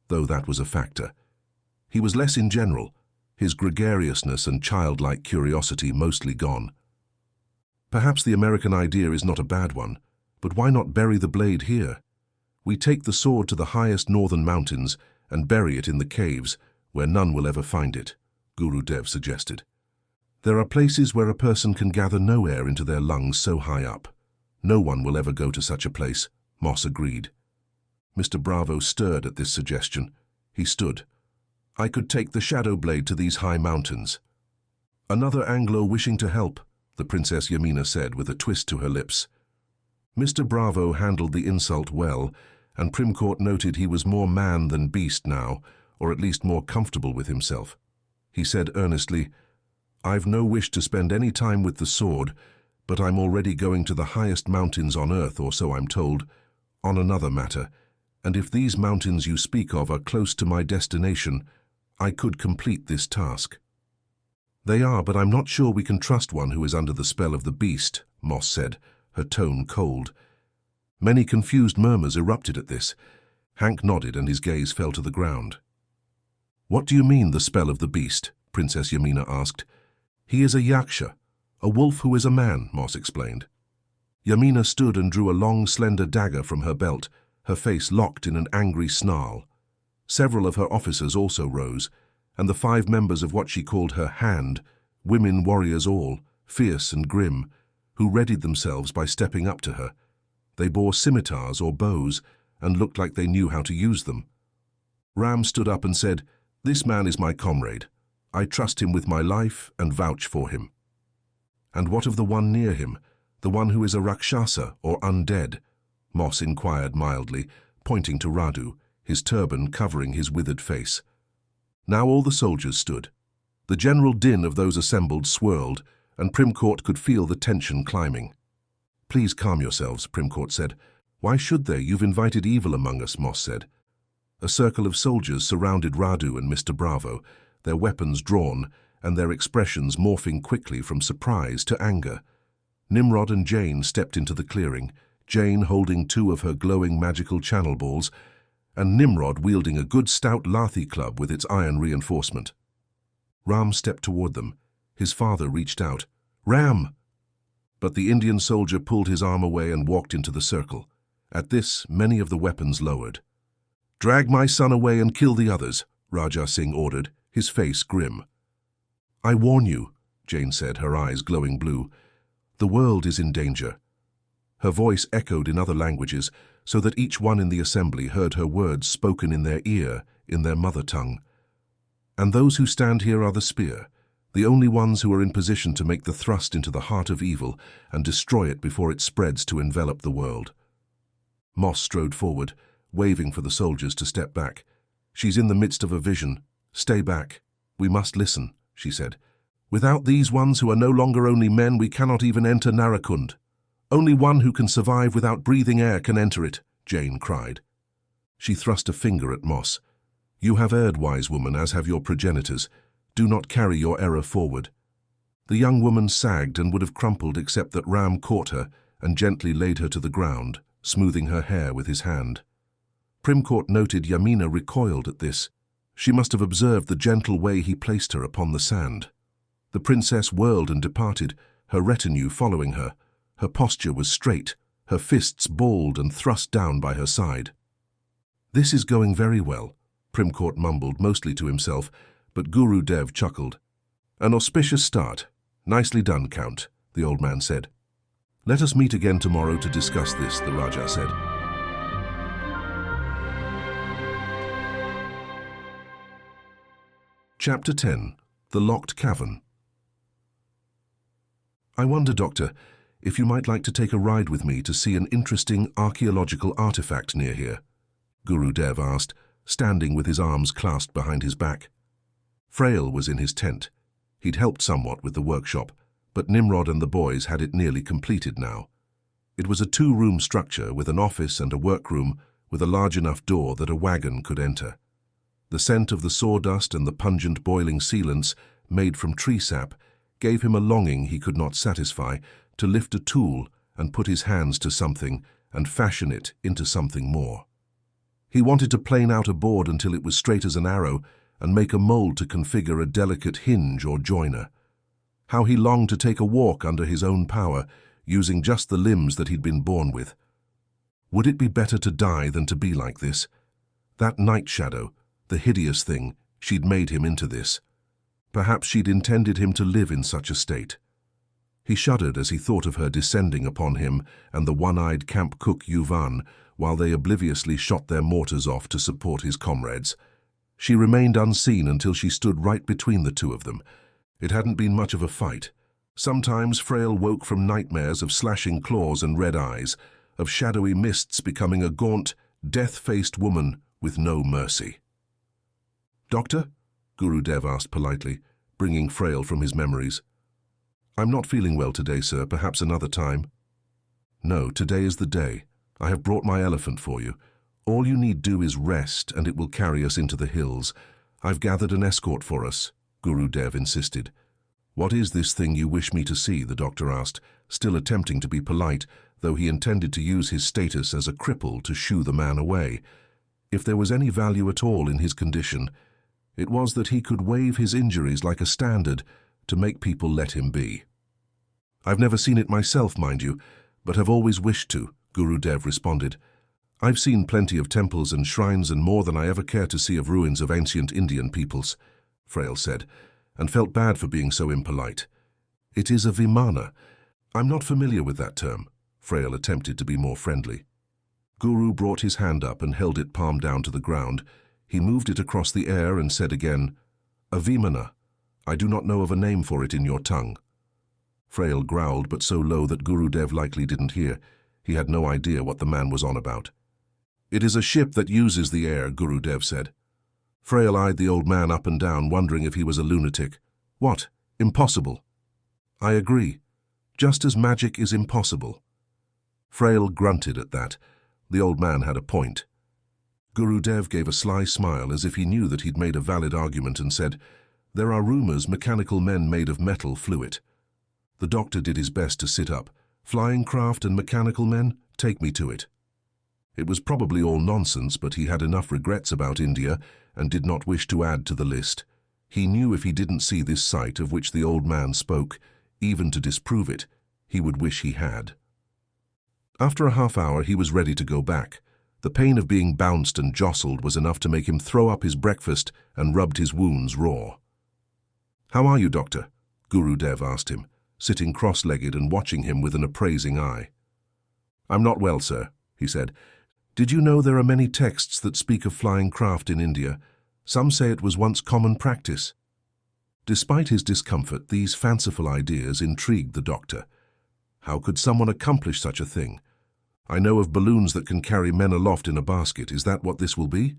though that was a factor. He was less in general, his gregariousness and childlike curiosity mostly gone. "Perhaps the American idea is not a bad one, but why not bury the blade here? We take the sword to the highest northern mountains and bury it in the caves, where none will ever find it," Guru Dev suggested. "There are places where a person can gather no air into their lungs so high up. No one will ever go to such a place," Moss agreed. Mr. Bravo stirred at this suggestion. He stood. "I could take the Shadow Blade to these high mountains." "Another Anglo wishing to help," the Princess Yamina said with a twist to her lips. Mr. Bravo handled the insult well, and Primcourt noted he was more man than beast now, or at least more comfortable with himself. He said earnestly, "I've no wish to spend any time with the sword, but I'm already going to the highest mountains on earth, or so I'm told, on another matter, and if these mountains you speak of are close to my destination, I could complete this task." "They are, but I'm not sure we can trust one who is under the spell of the beast," Moss said, her tone cold. Many confused murmurs erupted at this. Hank nodded and his gaze fell to the ground. "What do you mean, the spell of the beast?" Princess Yamina asked. "He is a yaksha, a wolf who is a man," Moss explained. Yamina stood and drew a long, slender dagger from her belt, her face locked in an angry snarl. Several of her officers also rose, and the 5 members of what she called her hand, women warriors all, fierce and grim, who readied themselves by stepping up to her. They bore scimitars or bows and looked like they knew how to use them. Ram stood up and said, "This man is my comrade. I trust him with my life and vouch for him." "And what of the one near him, the one who is a Rakshasa or undead?" Moss inquired mildly, pointing to Radu, his turban covering his withered face. Now all the soldiers stood. The general din of those assembled swirled, and Primcourt could feel the tension climbing. "Please calm yourselves," Primcourt said. "Why should they? You've invited evil among us," Moss said. A circle of soldiers surrounded Radu and Mr. Bravo, their weapons drawn and their expressions morphing quickly from surprise to anger. Nimrod and Jane stepped into the clearing, Jane holding 2 of her glowing magical channel balls, and Nimrod wielding a good stout lathi club with its iron reinforcement. Ram stepped toward them. His father reached out. "Ram!" But the Indian soldier pulled his arm away and walked into the circle. At this, many of the weapons lowered. "Drag my son away and kill the others," Raja Singh ordered, his face grim. "I warn you," Jane said, her eyes glowing blue. "The world is in danger." Her voice echoed in other languages, so that each one in the assembly heard her words spoken in their ear, in their mother tongue. "And those who stand here are the spear, the only ones who are in position to make the thrust into the heart of evil and destroy it before it spreads to envelop the world." Moss strode forward, waving for the soldiers to step back. "She's in the midst of a vision. Stay back. We must listen," she said. "Without these ones who are no longer only men, we cannot even enter Narakund. Only one who can survive without breathing air can enter it," Jane cried. She thrust a finger at Moss. "You have erred, wise woman, as have your progenitors. Do not carry your error forward." The young woman sagged and would have crumpled except that Ram caught her and gently laid her to the ground, smoothing her hair with his hand. Primcourt noted Yamina recoiled at this. She must have observed the gentle way he placed her upon the sand. The princess whirled and departed, her retinue following her. Her posture was straight, her fists balled and thrust down by her side. "This is going very well," Primcourt mumbled, mostly to himself, but Guru Dev chuckled. "An auspicious start. Nicely done, Count," the old man said. "Let us meet again tomorrow to discuss this," the Raja said. Chapter 10. The Locked Cavern. "I wonder, Doctor, if you might like to take a ride with me to see an interesting archaeological artifact near here," Guru Dev asked, standing with his arms clasped behind his back. Frail was in his tent. He'd helped somewhat with the workshop, but Nimrod and the boys had it nearly completed now. It was a 2-room structure with an office and a workroom with a large enough door that a wagon could enter. The scent of the sawdust and the pungent boiling sealants made from tree sap gave him a longing he could not satisfy to lift a tool and put his hands to something and fashion it into something more. He wanted to plane out a board until it was straight as an arrow and make a mold to configure a delicate hinge or joiner. How he longed to take a walk under his own power, using just the limbs that he'd been born with. Would it be better to die than to be like this? That night shadow, the hideous thing, she'd made him into this. Perhaps she'd intended him to live in such a state. He shuddered as he thought of her descending upon him and the one-eyed camp cook Yuvan while they obliviously shot their mortars off to support his comrades. She remained unseen until she stood right between the two of them. It hadn't been much of a fight. Sometimes Frail woke from nightmares of slashing claws and red eyes, of shadowy mists becoming a gaunt, death-faced woman with no mercy. "Doctor?" Guru Dev asked politely, bringing Frail from his memories. "I'm not feeling well today, sir. Perhaps another time." "No, today is the day. I have brought my elephant for you. All you need do is rest, and it will carry us into the hills. I've gathered an escort for us, Guru Dev insisted. What is this thing you wish me to see? The doctor asked, still attempting to be polite, though he intended to use his status as a cripple to shoo the man away. If there was any value at all in his condition, it was that he could wave his injuries like a standard to make people let him be. I've never seen it myself, mind you, but have always wished to, Guru Dev responded. I've seen plenty of temples and shrines and more than I ever care to see of ruins of ancient Indian peoples, Frail said, and felt bad for being so impolite. It is a vimana. I'm not familiar with that term. Frail attempted to be more friendly. Guru brought his hand up and held it palm down to the ground. He moved it across the air and said again, A vimana. I do not know of a name for it in your tongue. Frail growled, but so low that Guru Dev likely didn't hear. He had no idea what the man was on about. It is a ship that uses the air, Guru Dev said. Frail eyed the old man up and down, wondering if he was a lunatic. What? Impossible. I agree. Just as magic is impossible. Frail grunted at that. The old man had a point. Guru Dev gave a sly smile as if he knew that he'd made a valid argument and said, There are rumors mechanical men made of metal flew it. The doctor did his best to sit up. Flying craft and mechanical men, take me to it. It was probably all nonsense, but he had enough regrets about India and did not wish to add to the list. He knew if he didn't see this sight of which the old man spoke, even to disprove it, he would wish he had. After a half hour, he was ready to go back. The pain of being bounced and jostled was enough to make him throw up his breakfast and rubbed his wounds raw. How are you, doctor? Guru Dev asked him, sitting cross-legged and watching him with an appraising eye. I'm not well, sir, he said. Did you know there are many texts that speak of flying craft in India? Some say it was once common practice. Despite his discomfort, these fanciful ideas intrigued the doctor. How could someone accomplish such a thing? I know of balloons that can carry men aloft in a basket. Is that what this will be?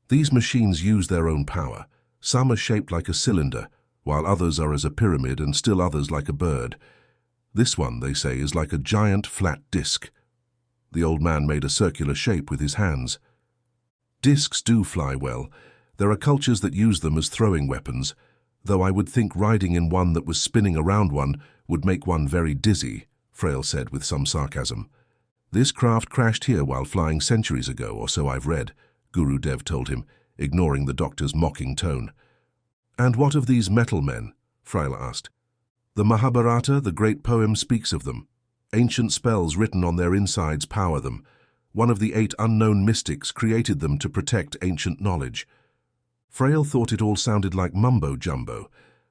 These machines use their own power. Some are shaped like a cylinder, while others are as a pyramid and still others like a bird. This one, they say, is like a giant flat disc. The old man made a circular shape with his hands. Discs do fly well. There are cultures that use them as throwing weapons, though I would think riding in one that was spinning around one would make one very dizzy, Frail said with some sarcasm. This craft crashed here while flying centuries ago, or so I've read, Guru Dev told him, ignoring the doctor's mocking tone. And what of these metal men? Frail asked. The Mahabharata, the great poem, speaks of them. Ancient spells written on their insides power them. One of the 8 unknown mystics created them to protect ancient knowledge. Frail thought it all sounded like mumbo-jumbo,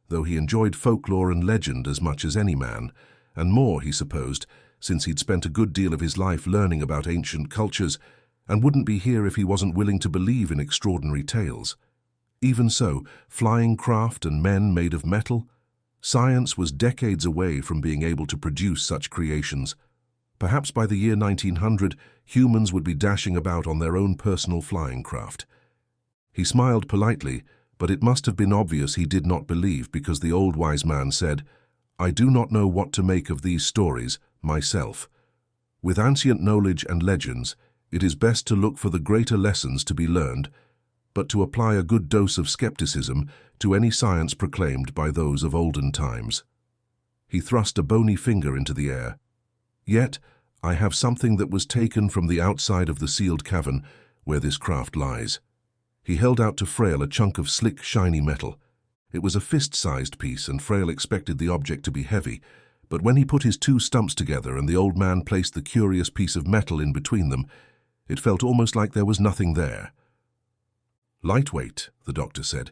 though he enjoyed folklore and legend as much as any man, and more, he supposed, since he'd spent a good deal of his life learning about ancient cultures, and wouldn't be here if he wasn't willing to believe in extraordinary tales. Even so, flying craft and men made of metal? Science was decades away from being able to produce such creations. Perhaps by the year 1900, humans would be dashing about on their own personal flying craft. He smiled politely, but it must have been obvious he did not believe because the old wise man said, I do not know what to make of these stories, myself. With ancient knowledge and legends, it is best to look for the greater lessons to be learned, but to apply a good dose of skepticism to any science proclaimed by those of olden times. He thrust a bony finger into the air. Yet, I have something that was taken from the outside of the sealed cavern where this craft lies. He held out to Frail a chunk of slick, shiny metal. It was a fist-sized piece, and Frail expected the object to be heavy, but when he put his 2 stumps together and the old man placed the curious piece of metal in between them, it felt almost like there was nothing there. Lightweight, the doctor said.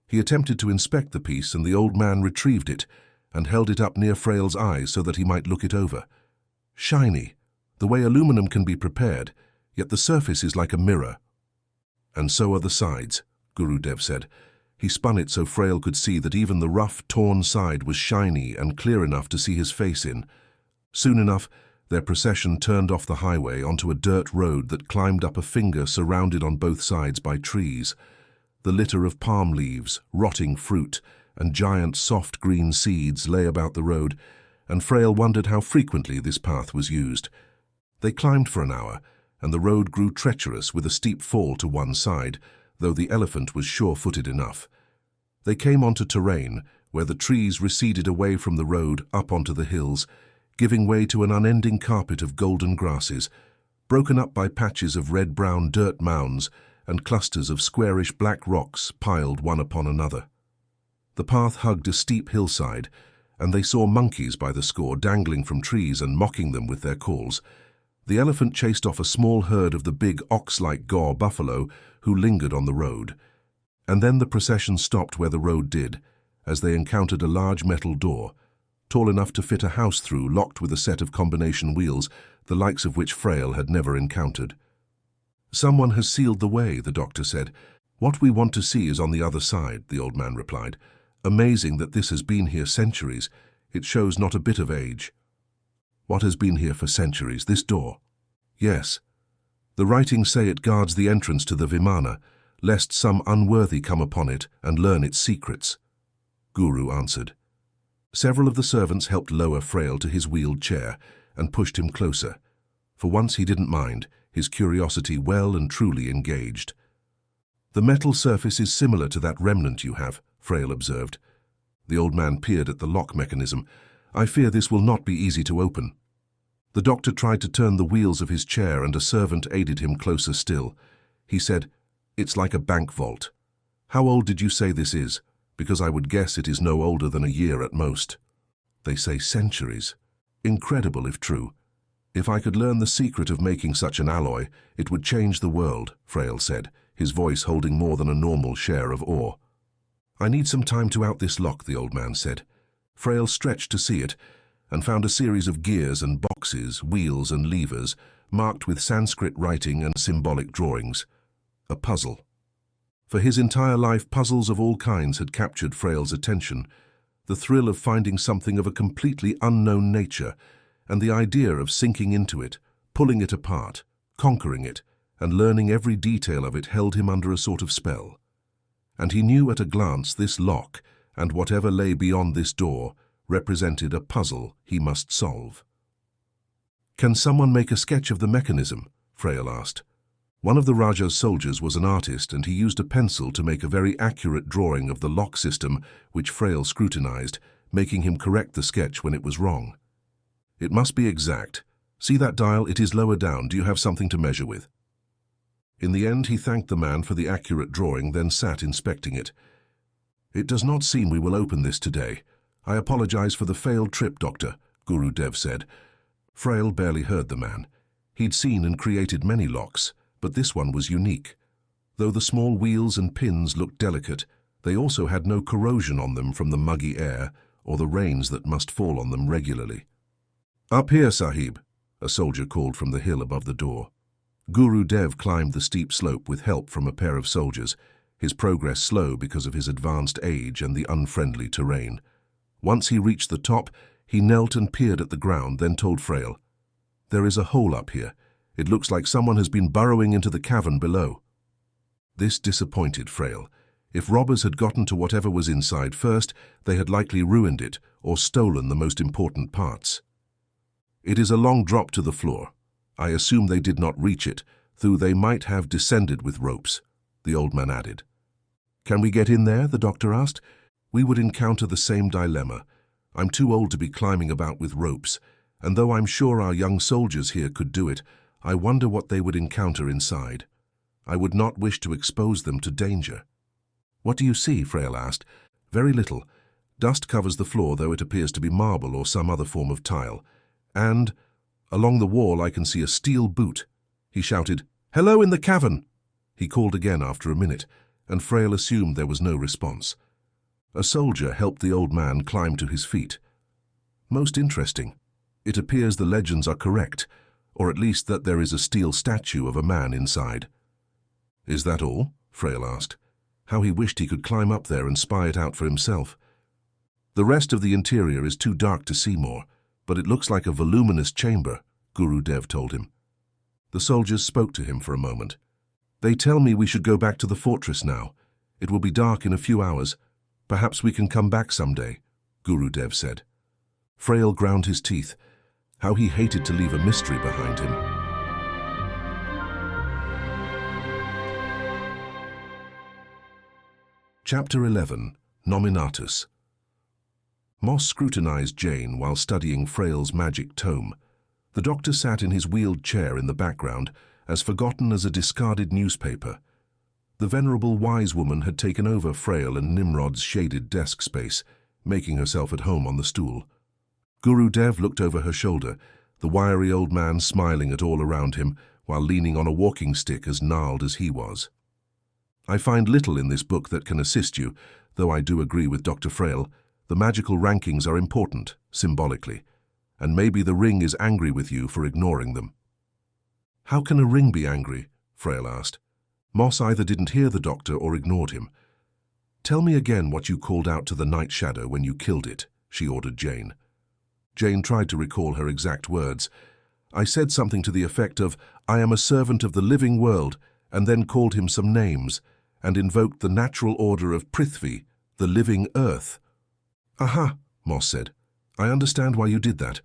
He attempted to inspect the piece, and the old man retrieved it and held it up near Frail's eyes so that he might look it over. Shiny, the way aluminum can be prepared, yet the surface is like a mirror. And so are the sides, Guru Dev said. He spun it so Frail could see that even the rough, torn side was shiny and clear enough to see his face in. Soon enough, their procession turned off the highway onto a dirt road that climbed up a finger surrounded on both sides by trees. The litter of palm leaves, rotting fruit, and giant soft green seeds lay about the road, and Frail wondered how frequently this path was used. They climbed for an hour, and the road grew treacherous with a steep fall to one side, though the elephant was sure-footed enough. They came onto terrain where the trees receded away from the road up onto the hills, giving way to an unending carpet of golden grasses, broken up by patches of red-brown dirt mounds and clusters of squarish black rocks piled one upon another. The path hugged a steep hillside, and they saw monkeys by the score dangling from trees and mocking them with their calls. The elephant chased off a small herd of the big ox-like Gaur buffalo who lingered on the road. And then the procession stopped where the road did, as they encountered a large metal door, tall enough to fit a house through, locked with a set of combination wheels, the likes of which Frail had never encountered. "Someone has sealed the way," the doctor said. "What we want to see is on the other side," the old man replied. "Amazing that this has been here centuries. It shows not a bit of age." "What has been here for centuries? This door?" "Yes. The writings say it guards the entrance to the Vimana, lest some unworthy come upon it and learn its secrets," Guru answered. Several of the servants helped lower Frail to his wheeled chair and pushed him closer. For once he didn't mind, his curiosity well and truly engaged. "The metal surface is similar to that remnant you have," Frail observed. The old man peered at the lock mechanism. "I fear this will not be easy to open." The doctor tried to turn the wheels of his chair, and a servant aided him closer still. He said, "It's like a bank vault. How old did you say this is? Because I would guess it is no older than a year at most." "They say centuries. Incredible if true. If I could learn the secret of making such an alloy, it would change the world," Frail said, his voice holding more than a normal share of awe. "I need some time to out this lock," the old man said. Frail stretched to see it, and found a series of gears and boxes, wheels and levers, marked with Sanskrit writing and symbolic drawings. A puzzle. For his entire life, puzzles of all kinds had captured Frail's attention. The thrill of finding something of a completely unknown nature, and the idea of sinking into it, pulling it apart, conquering it, and learning every detail of it held him under a sort of spell. And he knew at a glance this lock, and whatever lay beyond this door, represented a puzzle he must solve. "Can someone make a sketch of the mechanism?" Frail asked. One of the Raja's soldiers was an artist, and he used a pencil to make a very accurate drawing of the lock system, which Frail scrutinized, making him correct the sketch when it was wrong. "It must be exact. See that dial? It is lower down. Do you have something to measure with?" In the end, he thanked the man for the accurate drawing, then sat inspecting it. "It does not seem we will open this today. I apologize for the failed trip, Doctor," Guru Dev said. Frail barely heard the man. He'd seen and created many locks, but this one was unique. Though the small wheels and pins looked delicate, they also had no corrosion on them from the muggy air or the rains that must fall on them regularly. "Up here, Sahib," a soldier called from the hill above the door. Guru Dev climbed the steep slope with help from a pair of soldiers, his progress slow because of his advanced age and the unfriendly terrain. Once he reached the top, he knelt and peered at the ground, then told Frail, "There is a hole up here. It looks like someone has been burrowing into the cavern below." This disappointed Frail. If robbers had gotten to whatever was inside first, they had likely ruined it or stolen the most important parts. "It is a long drop to the floor. I assume they did not reach it, though they might have descended with ropes," the old man added. "Can we get in there?" the doctor asked. "We would encounter the same dilemma. I'm too old to be climbing about with ropes, and though I'm sure our young soldiers here could do it, I wonder what they would encounter inside. I would not wish to expose them to danger." "What do you see?" Frail asked. "Very little. Dust covers the floor, though it appears to be marble or some other form of tile. And along the wall I can see a steel boot." He shouted, "Hello in the cavern!" He called again after a minute, and Frail assumed there was no response. A soldier helped the old man climb to his feet. "Most interesting. It appears the legends are correct, or at least that there is a steel statue of a man inside." "Is that all?" Frail asked. How he wished he could climb up there and spy it out for himself. "The rest of the interior is too dark to see more, but it looks like a voluminous chamber," Guru Dev told him. The soldiers spoke to him for a moment. "They tell me we should go back to the fortress now. It will be dark in a few hours. Perhaps we can come back someday," Guru Dev said. Frail ground his teeth. How he hated to leave a mystery behind him. Chapter 11. Nominatus. Moss scrutinized Jane while studying Frail's magic tome. The doctor sat in his wheeled chair in the background, as forgotten as a discarded newspaper. The venerable wise woman had taken over Frail and Nimrod's shaded desk space, making herself at home on the stool. Guru Dev looked over her shoulder, the wiry old man smiling at all around him while leaning on a walking stick as gnarled as he was. I find little in this book that can assist you, though I do agree with Dr. Frail. The magical rankings are important, symbolically, and maybe the ring is angry with you for ignoring them. How can a ring be angry? Frail asked. Moss either didn't hear the doctor or ignored him. Tell me again what you called out to the night shadow when you killed it, she ordered Jane. Jane tried to recall her exact words. I said something to the effect of, I am a servant of the living world, and then called him some names, and invoked the natural order of Prithvi, the living earth. Aha, Moss said. I understand why you did that.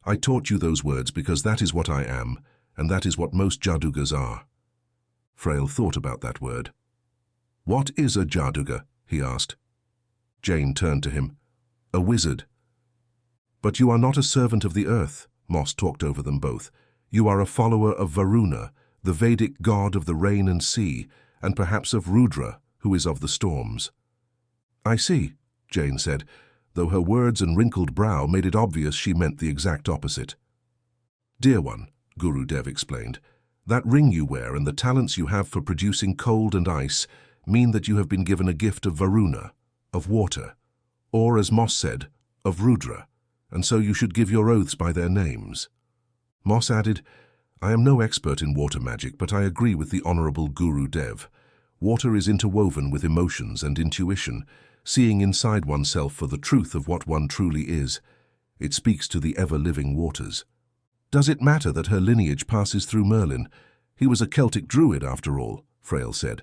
I taught you those words because that is what I am, and that is what most Jadugas are. Frail thought about that word. What is a Jaduga? He asked. Jane turned to him. A wizard. But you are not a servant of the earth, Moss talked over them both. You are a follower of Varuna, the Vedic god of the rain and sea, and perhaps of Rudra, who is of the storms. I see, Jane said, though her words and wrinkled brow made it obvious she meant the exact opposite. Dear one, Guru Dev explained, that ring you wear and the talents you have for producing cold and ice mean that you have been given a gift of Varuna, of water, or, as Moss said, of Rudra, and so you should give your oaths by their names. Moss added, I am no expert in water magic, but I agree with the Honourable Guru Dev. Water is interwoven with emotions and intuition, seeing inside oneself for the truth of what one truly is. It speaks to the ever-living waters. Does it matter that her lineage passes through Merlin? He was a Celtic druid, after all, Frail said.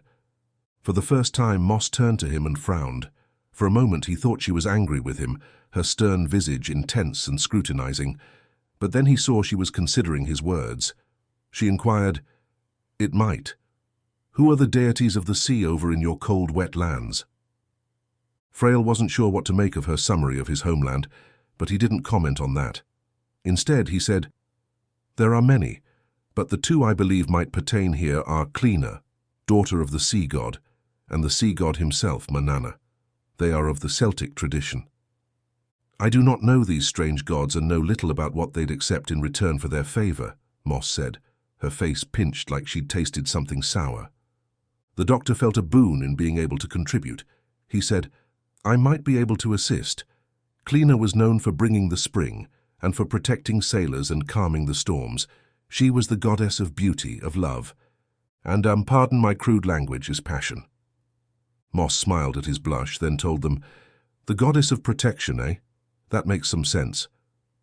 For the first time, Moss turned to him and frowned. For a moment he thought she was angry with him, her stern visage intense and scrutinizing. But then he saw she was considering his words. She inquired, It might. Who are the deities of the sea over in your cold, wet lands? Frail wasn't sure what to make of her summary of his homeland, but he didn't comment on that. Instead, he said, There are many, but the two I believe might pertain here are Cleena, daughter of the sea god, and the sea god himself, Manana. They are of the Celtic tradition. I do not know these strange gods and know little about what they'd accept in return for their favor, Moss said, her face pinched like she'd tasted something sour. The doctor felt a boon in being able to contribute. He said, I might be able to assist. Cleena was known for bringing the spring and for protecting sailors and calming the storms. She was the goddess of beauty, of love, and, pardon my crude language, is passion. Moss smiled at his blush, then told them, The goddess of protection, eh? That makes some sense.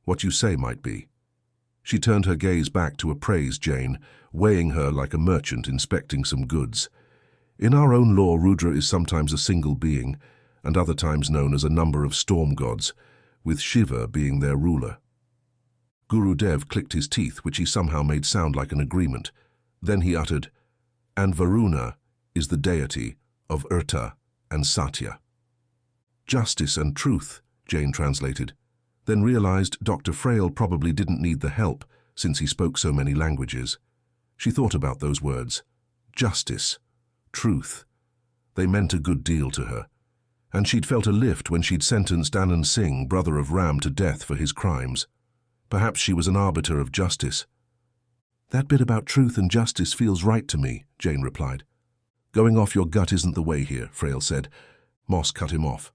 What you say might be. She turned her gaze back to appraise Jane, weighing her like a merchant inspecting some goods. In our own law, Rudra is sometimes a single being, and other times known as a number of storm gods, with Shiva being their ruler. Guru Dev clicked his teeth, which he somehow made sound like an agreement. Then he uttered, And Varuna is the deity of Urta and Satya. Justice and truth, Jane translated, then realized Dr. Frail probably didn't need the help since he spoke so many languages. She thought about those words. Justice, truth. They meant a good deal to her, and she'd felt a lift when she'd sentenced Anand Singh, brother of Ram, to death for his crimes. Perhaps she was an arbiter of justice. That bit about truth and justice feels right to me, Jane replied. Going off your gut isn't the way here, Frail said. Moss cut him off.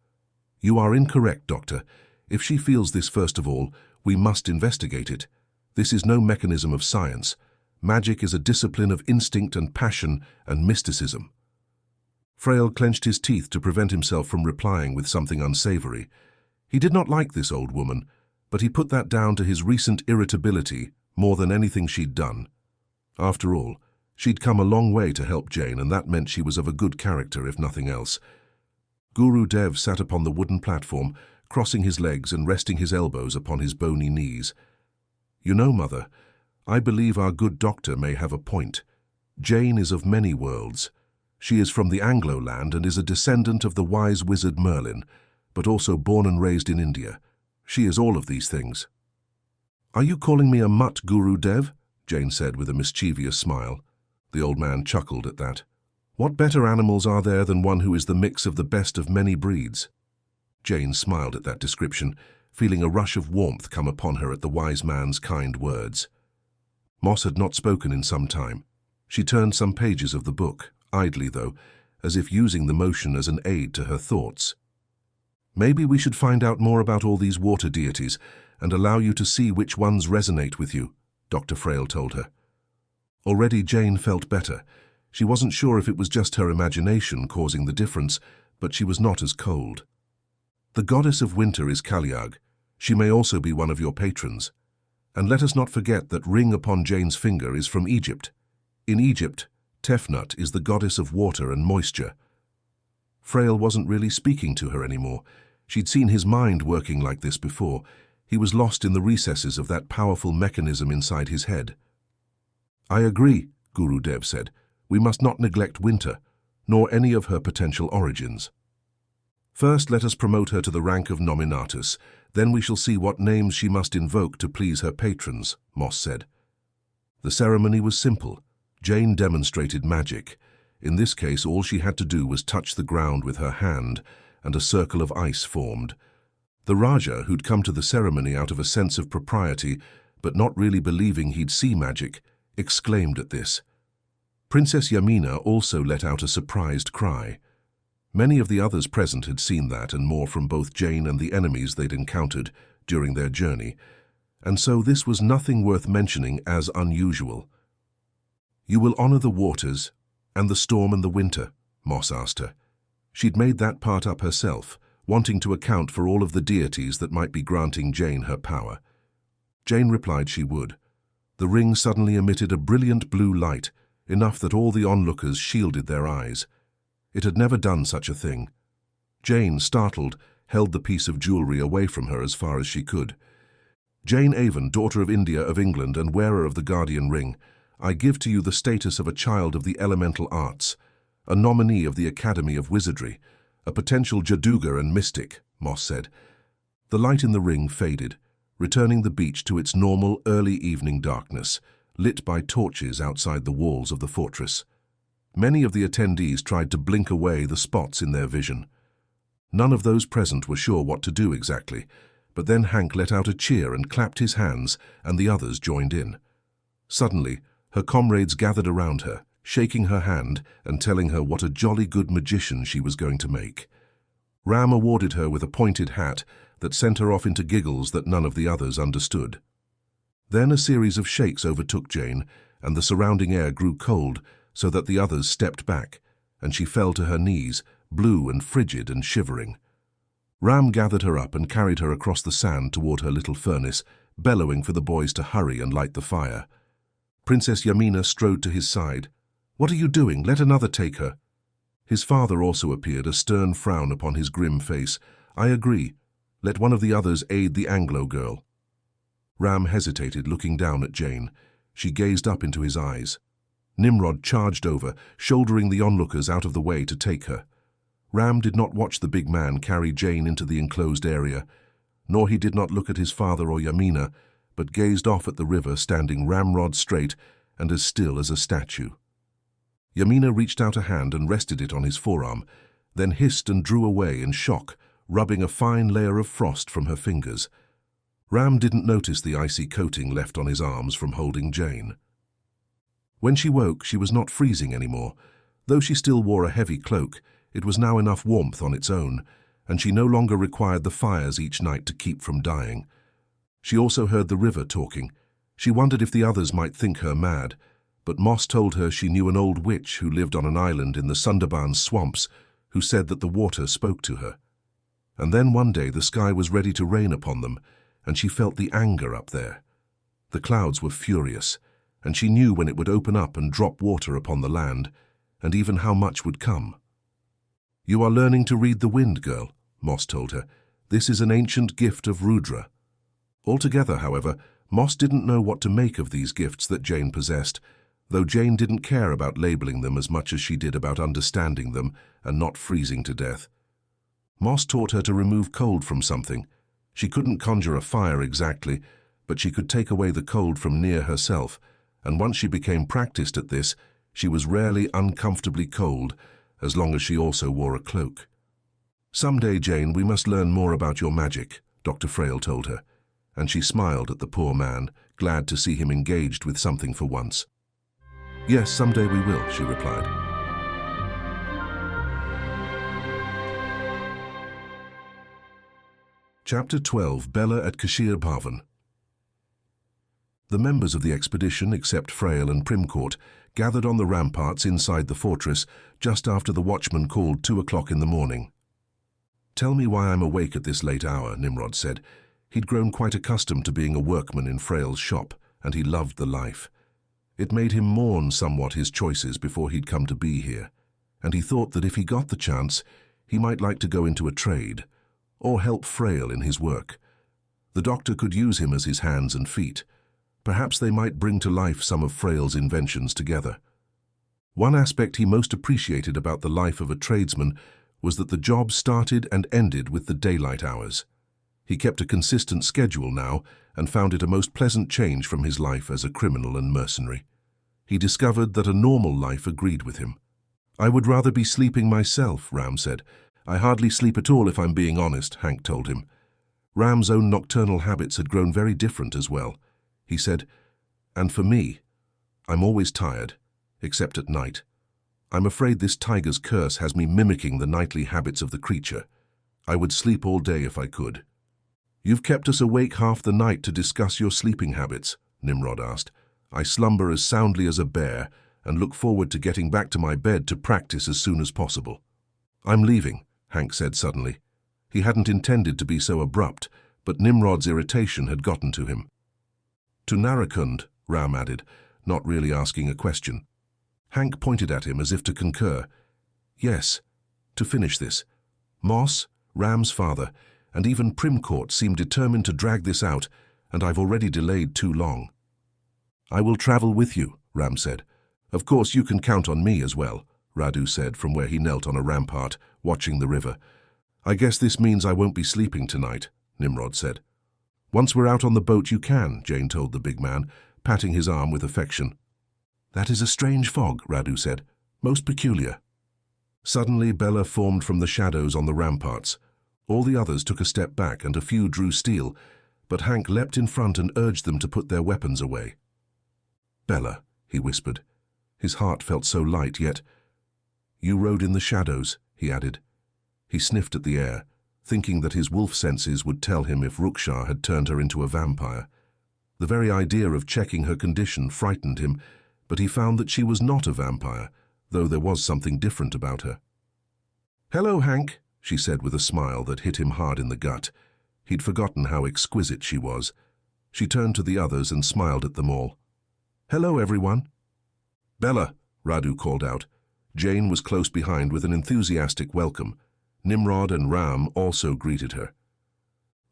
You are incorrect, Doctor. If she feels this, first of all, we must investigate it. This is no mechanism of science. Magic is a discipline of instinct and passion and mysticism. Frail clenched his teeth to prevent himself from replying with something unsavory. He did not like this old woman, but he put that down to his recent irritability more than anything she'd done. After all, she'd come a long way to help Jane, and that meant she was of a good character, if nothing else. Guru Dev sat upon the wooden platform, crossing his legs and resting his elbows upon his bony knees. You know, Mother, I believe our good doctor may have a point. Jane is of many worlds. She is from the Anglo land and is a descendant of the wise wizard Merlin, but also born and raised in India. She is all of these things." "Are you calling me a mutt, Guru Dev?" Jane said with a mischievous smile. The old man chuckled at that. "What better animals are there than one who is the mix of the best of many breeds?" Jane smiled at that description, feeling a rush of warmth come upon her at the wise man's kind words. Moss had not spoken in some time. She turned some pages of the book, idly though, as if using the motion as an aid to her thoughts. "Maybe we should find out more about all these water deities and allow you to see which ones resonate with you," Dr. Frail told her. Already Jane felt better. She wasn't sure if it was just her imagination causing the difference, but she was not as cold. "The goddess of winter is Kalyag. She may also be one of your patrons. And let us not forget that ring upon Jane's finger is from Egypt. In Egypt, Tefnut is the goddess of water and moisture." Frail wasn't really speaking to her anymore. She'd seen his mind working like this before. He was lost in the recesses of that powerful mechanism inside his head. "I agree," Guru Dev said. "We must not neglect winter, nor any of her potential origins. First, let us promote her to the rank of nominatus. Then we shall see what names she must invoke to please her patrons," Moss said. The ceremony was simple. Jane demonstrated magic. In this case, all she had to do was touch the ground with her hand, and a circle of ice formed. The Raja, who'd come to the ceremony out of a sense of propriety, but not really believing he'd see magic, exclaimed at this. Princess Yamina also let out a surprised cry. Many of the others present had seen that and more from both Jane and the enemies they'd encountered during their journey, and so this was nothing worth mentioning as unusual. "You will honor the waters and the storm and the winter?" Moss asked her. She'd made that part up herself, wanting to account for all of the deities that might be granting Jane her power. Jane replied she would. The ring suddenly emitted a brilliant blue light, enough that all the onlookers shielded their eyes. It had never done such a thing. Jane, startled, held the piece of jewelry away from her as far as she could. "Jane Avon, daughter of India of England and wearer of the Guardian Ring, I give to you the status of a child of the elemental arts, a nominee of the Academy of Wizardry, a potential Jaduga and mystic," Moss said. The light in the ring faded, returning the beach to its normal early evening darkness, lit by torches outside the walls of the fortress. Many of the attendees tried to blink away the spots in their vision. None of those present were sure what to do exactly, but then Hank let out a cheer and clapped his hands, and the others joined in. Suddenly, her comrades gathered around her, shaking her hand and telling her what a jolly good magician she was going to make. Ram awarded her with a pointed hat that sent her off into giggles that none of the others understood. Then a series of shakes overtook Jane, and the surrounding air grew cold so that the others stepped back, and she fell to her knees, blue and frigid and shivering. Ram gathered her up and carried her across the sand toward her little furnace, bellowing for the boys to hurry and light the fire. Princess Yamina strode to his side. "What are you doing? Let another take her." His father also appeared, a stern frown upon his grim face. "I agree. Let one of the others aid the Anglo girl." Ram hesitated, looking down at Jane. She gazed up into his eyes. Nimrod charged over, shouldering the onlookers out of the way to take her. Ram did not watch the big man carry Jane into the enclosed area, nor he did not look at his father or Yamina, but gazed off at the river, standing ramrod straight and as still as a statue. Yamina reached out a hand and rested it on his forearm, then hissed and drew away in shock, rubbing a fine layer of frost from her fingers. Ram didn't notice the icy coating left on his arms from holding Jane. When she woke, she was not freezing anymore. Though she still wore a heavy cloak, it was now enough warmth on its own, and she no longer required the fires each night to keep from dying. She also heard the river talking. She wondered if the others might think her mad, but Moss told her she knew an old witch who lived on an island in the Sundarban swamps who said that the water spoke to her. And then one day the sky was ready to rain upon them, and she felt the anger up there. The clouds were furious, and she knew when it would open up and drop water upon the land, and even how much would come. "You are learning to read the wind, girl," Moss told her. "This is an ancient gift of Rudra." Altogether, however, Moss didn't know what to make of these gifts that Jane possessed. though Jane didn't care about labeling them as much as she did about understanding them and not freezing to death. Moss taught her to remove cold from something. She couldn't conjure a fire exactly, but she could take away the cold from near herself, and once she became practiced at this, she was rarely uncomfortably cold, as long as she also wore a cloak. "Someday, Jane, we must learn more about your magic," Dr. Frail told her, and she smiled at the poor man, glad to see him engaged with something for once. "Yes, someday we will," she replied. Chapter 12. Bella at Kashir Bhavan. The members of the expedition, except Frail and Primcourt, gathered on the ramparts inside the fortress just after the watchman called 2 o'clock in the morning. "Tell me why I'm awake at this late hour," Nimrod said. He'd grown quite accustomed to being a workman in Frail's shop, and he loved the life. It made him mourn somewhat his choices before he'd come to be here, and he thought that if he got the chance, he might like to go into a trade, or help Frail in his work. The doctor could use him as his hands and feet. Perhaps they might bring to life some of Frail's inventions together. One aspect he most appreciated about the life of a tradesman was that the job started and ended with the daylight hours. He kept a consistent schedule now and found it a most pleasant change from his life as a criminal and mercenary. He discovered that a normal life agreed with him. "I would rather be sleeping myself," Ram said. "I hardly sleep at all if I'm being honest," Hank told him. Ram's own nocturnal habits had grown very different as well. He said, "And for me, I'm always tired, except at night. I'm afraid this tiger's curse has me mimicking the nightly habits of the creature. I would sleep all day if I could." "You've kept us awake half the night to discuss your sleeping habits," Nimrod asked. "I slumber as soundly as a bear and look forward to getting back to my bed to practice as soon as possible." "I'm leaving," Hank said suddenly. He hadn't intended to be so abrupt, but Nimrod's irritation had gotten to him. "To Narakund," Ram added, not really asking a question. Hank pointed at him as if to concur. "Yes, to finish this. Moss, Ram's father, and even Primcourt seem determined to drag this out, and I've already delayed too long." "I will travel with you," Ram said. "Of course you can count on me as well," Radu said from where he knelt on a rampart, watching the river. "I guess this means I won't be sleeping tonight," Nimrod said. "Once we're out on the boat you can," Jane told the big man, patting his arm with affection. "That is a strange fog," Radu said. "Most peculiar." Suddenly Bella formed from the shadows on the ramparts. All the others took a step back and a few drew steel, but Hank leapt in front and urged them to put their weapons away. "Bella," he whispered. His heart felt so light, yet... "You rode in the shadows," he added. He sniffed at the air, thinking that his wolf senses would tell him if Rukshar had turned her into a vampire. The very idea of checking her condition frightened him, but he found that she was not a vampire, though there was something different about her. "Hello, Hank," she said with a smile that hit him hard in the gut. He'd forgotten how exquisite she was. She turned to the others and smiled at them all. "Hello, everyone." "Bella," Radu called out. Jane was close behind with an enthusiastic welcome. Nimrod and Ram also greeted her.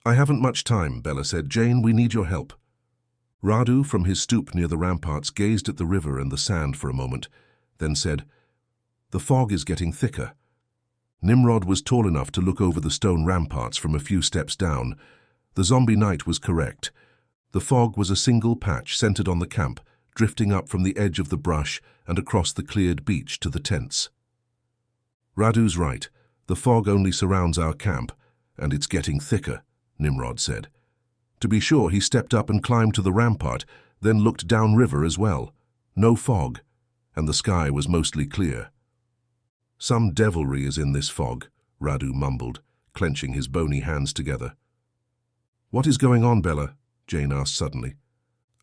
"I haven't much time," Bella said. "Jane, we need your help." Radu, from his stoop near the ramparts, gazed at the river and the sand for a moment, then said, "The fog is getting thicker." Nimrod was tall enough to look over the stone ramparts from a few steps down. The zombie knight was correct. The fog was a single patch centered on the camp, drifting up from the edge of the brush and across the cleared beach to the tents. "Radu's right. The fog only surrounds our camp, and it's getting thicker," Nimrod said. To be sure, he stepped up and climbed to the rampart, then looked downriver as well. No fog, and the sky was mostly clear. "Some devilry is in this fog," Radu mumbled, clenching his bony hands together. "What is going on, Bella?" Jane asked suddenly.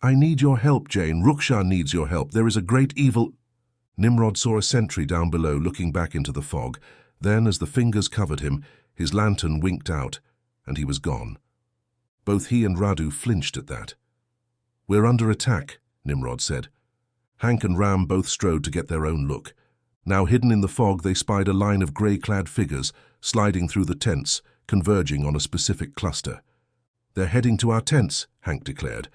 "I need your help, Jane. Rukshar needs your help. There is a great evil—" Nimrod saw a sentry down below looking back into the fog. Then, as the fingers covered him, his lantern winked out, and he was gone. Both he and Radu flinched at that. "We're under attack," Nimrod said. Hank and Ram both strode to get their own look. Now hidden in the fog, they spied a line of grey-clad figures sliding through the tents, converging on a specific cluster. "They're heading to our tents," Hank declared,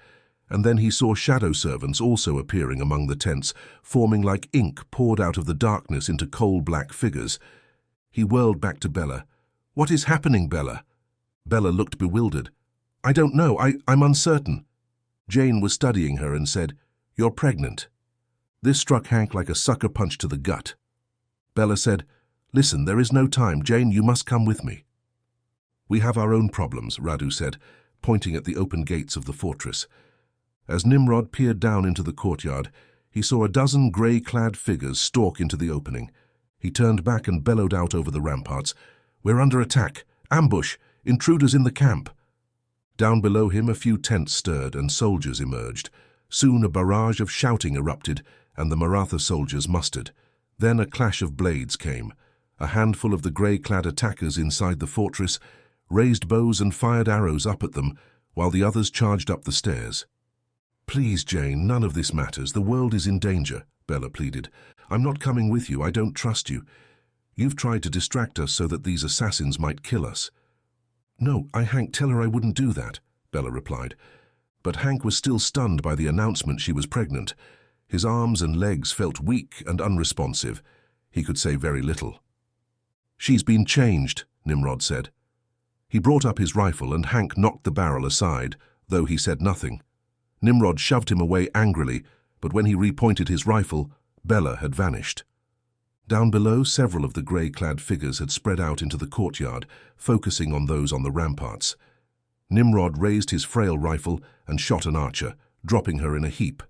And then he saw shadow servants also appearing among the tents, forming like ink poured out of the darkness into coal-black figures. He whirled back to Bella. "What is happening, Bella?" Bella looked bewildered. "I don't know. I'm uncertain." Jane was studying her and said, "You're pregnant." This struck Hank like a sucker punch to the gut. Bella said, "Listen, there is no time. Jane, you must come with me." "We have our own problems," Radu said, pointing at the open gates of the fortress. As Nimrod peered down into the courtyard, he saw a dozen grey-clad figures stalk into the opening. He turned back and bellowed out over the ramparts, "We're under attack! Ambush! Intruders in the camp!" Down below him a few tents stirred and soldiers emerged. Soon a barrage of shouting erupted and the Maratha soldiers mustered. Then a clash of blades came. A handful of the grey-clad attackers inside the fortress raised bows and fired arrows up at them, while the others charged up the stairs. "Please, Jane, none of this matters. The world is in danger," Bella pleaded. "I'm not coming with you. I don't trust you. You've tried to distract us so that these assassins might kill us." "No, Hank, tell her I wouldn't do that," Bella replied. But Hank was still stunned by the announcement she was pregnant. His arms and legs felt weak and unresponsive. He could say very little. "She's been changed," Nimrod said. He brought up his rifle and Hank knocked the barrel aside, though he said nothing. Nimrod shoved him away angrily, but when he repointed his rifle, Bella had vanished. Down below, several of the grey-clad figures had spread out into the courtyard, focusing on those on the ramparts. Nimrod raised his frail rifle and shot an archer, dropping her in a heap.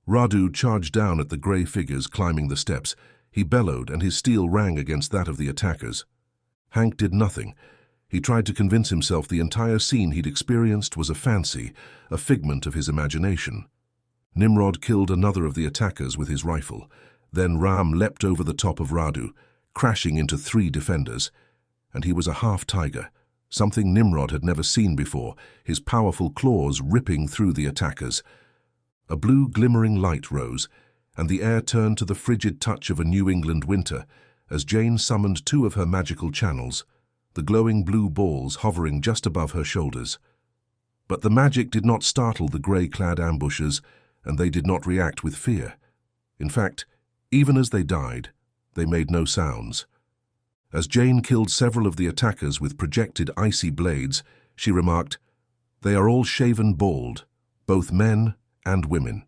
Radu charged down at the grey figures climbing the steps. He bellowed and his steel rang against that of the attackers. Hank did nothing. He tried to convince himself the entire scene he'd experienced was a fancy, a figment of his imagination. Nimrod killed another of the attackers with his rifle. Then Ram leapt over the top of Radu, crashing into 3 defenders. And he was a half-tiger, something Nimrod had never seen before, his powerful claws ripping through the attackers. A blue glimmering light rose, and the air turned to the frigid touch of a New England winter as Jane summoned 2 of her magical channels, the glowing blue balls hovering just above her shoulders. But the magic did not startle the grey-clad ambushers, and they did not react with fear. In fact, even as they died, they made no sounds. As Jane killed several of the attackers with projected icy blades, she remarked, "They are all shaven bald, both men and women."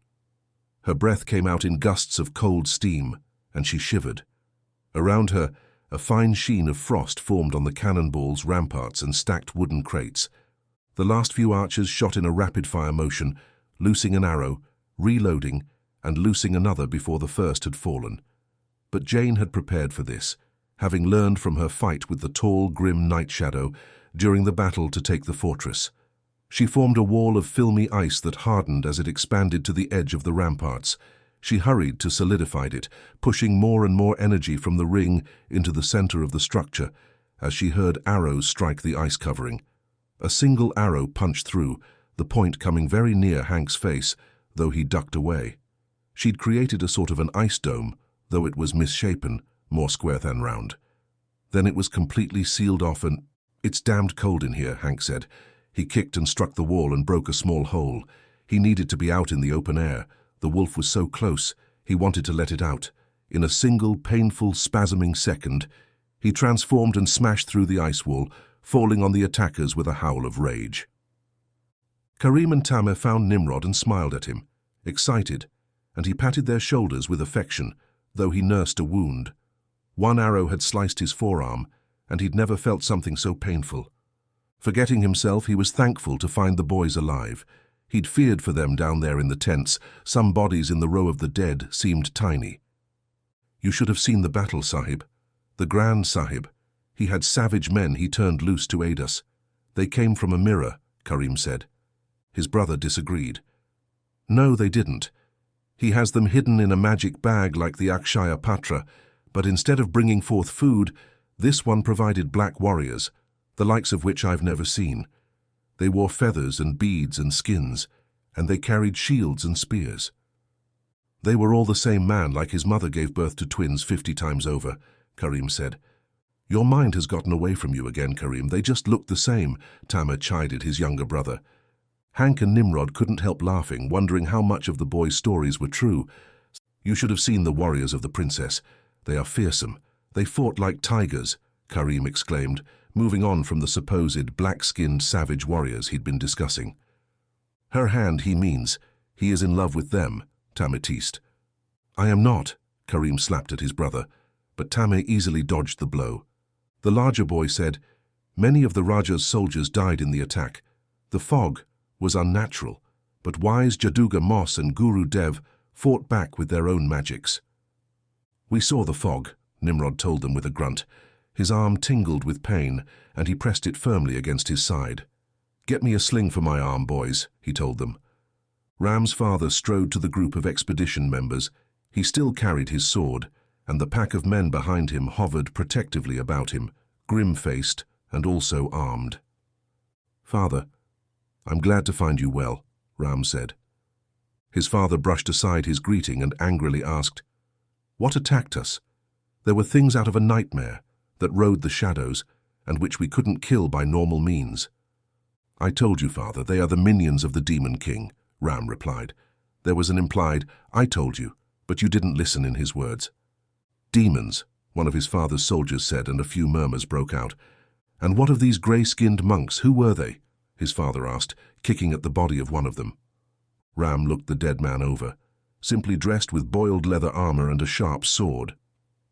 Her breath came out in gusts of cold steam, and she shivered. Around her, a fine sheen of frost formed on the cannonballs, ramparts, and stacked wooden crates. The last few archers shot in a rapid-fire motion, loosing an arrow, reloading, and loosing another before the first had fallen. But Jane had prepared for this, having learned from her fight with the tall, grim Night Shadow during the battle to take the fortress. She formed a wall of filmy ice that hardened as it expanded to the edge of the ramparts. She hurried to solidify it, pushing more and more energy from the ring into the center of the structure, as she heard arrows strike the ice covering. A single arrow punched through, the point coming very near Hank's face, though he ducked away. She'd created a sort of an ice dome, though it was misshapen, more square than round. Then it was completely sealed off and, "It's damned cold in here," Hank said. He kicked and struck the wall and broke a small hole. He needed to be out in the open air. The wolf was so close, he wanted to let it out. In a single, painful, spasming second, he transformed and smashed through the ice wall, falling on the attackers with a howl of rage. Karim and Tamer found Nimrod and smiled at him, excited, and he patted their shoulders with affection, though he nursed a wound. One arrow had sliced his forearm, and he'd never felt something so painful. Forgetting himself, he was thankful to find the boys alive. He'd feared for them down there in the tents. Some bodies in the row of the dead seemed tiny. "You should have seen the battle, Sahib. The Grand Sahib. He had savage men he turned loose to aid us. They came from a mirror," Karim said. His brother disagreed. "No, they didn't. He has them hidden in a magic bag like the Akshaya Patra, but instead of bringing forth food, this one provided black warriors, the likes of which I've never seen. They wore feathers and beads and skins, and they carried shields and spears. They were all the same man, like his mother gave birth to twins 50 times over," Karim said. "Your mind has gotten away from you again, Karim. They just looked the same," Tamer chided his younger brother. Hank and Nimrod couldn't help laughing, wondering how much of the boy's stories were true. "You should have seen the warriors of the princess. They are fearsome. They fought like tigers," Karim exclaimed, moving on from the supposed black-skinned savage warriors he'd been discussing. "Her hand, he means. He is in love with them," Tameh teased. "I am not," Karim slapped at his brother, but Tameh easily dodged the blow. The larger boy said, "Many of the Raja's soldiers died in the attack. The fog was unnatural, but wise Jaduga Moss and Guru Dev fought back with their own magics." "We saw the fog," Nimrod told them with a grunt. His arm tingled with pain, and he pressed it firmly against his side. "Get me a sling for my arm, boys," he told them. Ram's father strode to the group of expedition members. He still carried his sword, and the pack of men behind him hovered protectively about him, grim-faced and also armed. "Father, I'm glad to find you well," Ram said. His father brushed aside his greeting and angrily asked, "What attacked us? There were things out of a nightmare that rode the shadows and which we couldn't kill by normal means." "I told you, father, they are the minions of the Demon King," Ram replied. There was an implied, "I told you," but you didn't listen in his words. "Demons," one of his father's soldiers said, and a few murmurs broke out. "And what of these grey-skinned monks? Who were they?" his father asked, kicking at the body of one of them. Ram looked the dead man over, simply dressed with boiled leather armor and a sharp sword.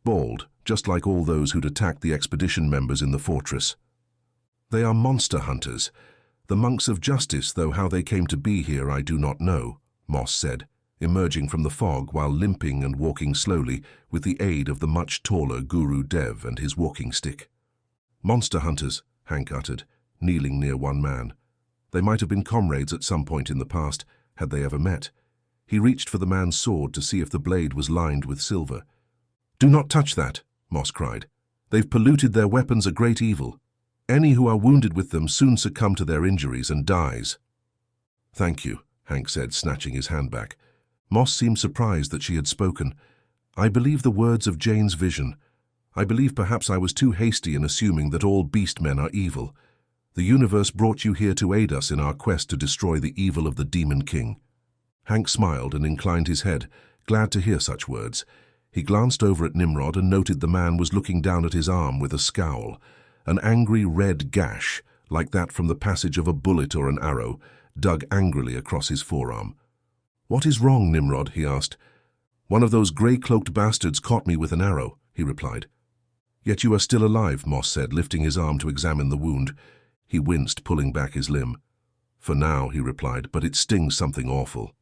Bald, just like all those who'd attacked the expedition members in the fortress. "They are monster hunters. The monks of justice, though how they came to be here I do not know," Moss said, emerging from the fog while limping and walking slowly with the aid of the much taller Guru Dev and his walking stick. "Monster hunters," Hank uttered, kneeling near one man. They might have been comrades at some point in the past, had they ever met. He reached for the man's sword to see if the blade was lined with silver. "Do not touch that," Moss cried. "They've polluted their weapons a great evil. Any who are wounded with them soon succumb to their injuries and dies." "Thank you," Hank said, snatching his hand back. Moss seemed surprised that she had spoken. "I believe the words of Jane's vision. I believe perhaps I was too hasty in assuming that all beast men are evil. The universe brought you here to aid us in our quest to destroy the evil of the Demon King." Hank smiled and inclined his head, glad to hear such words. He glanced over at Nimrod and noted the man was looking down at his arm with a scowl. An angry red gash, like that from the passage of a bullet or an arrow, dug angrily across his forearm. "What is wrong, Nimrod?" he asked. "One of those grey-cloaked bastards caught me with an arrow," he replied. "Yet you are still alive," Moss said, lifting his arm to examine the wound. He winced, pulling back his limb. "For now," he replied, "but it stings something awful."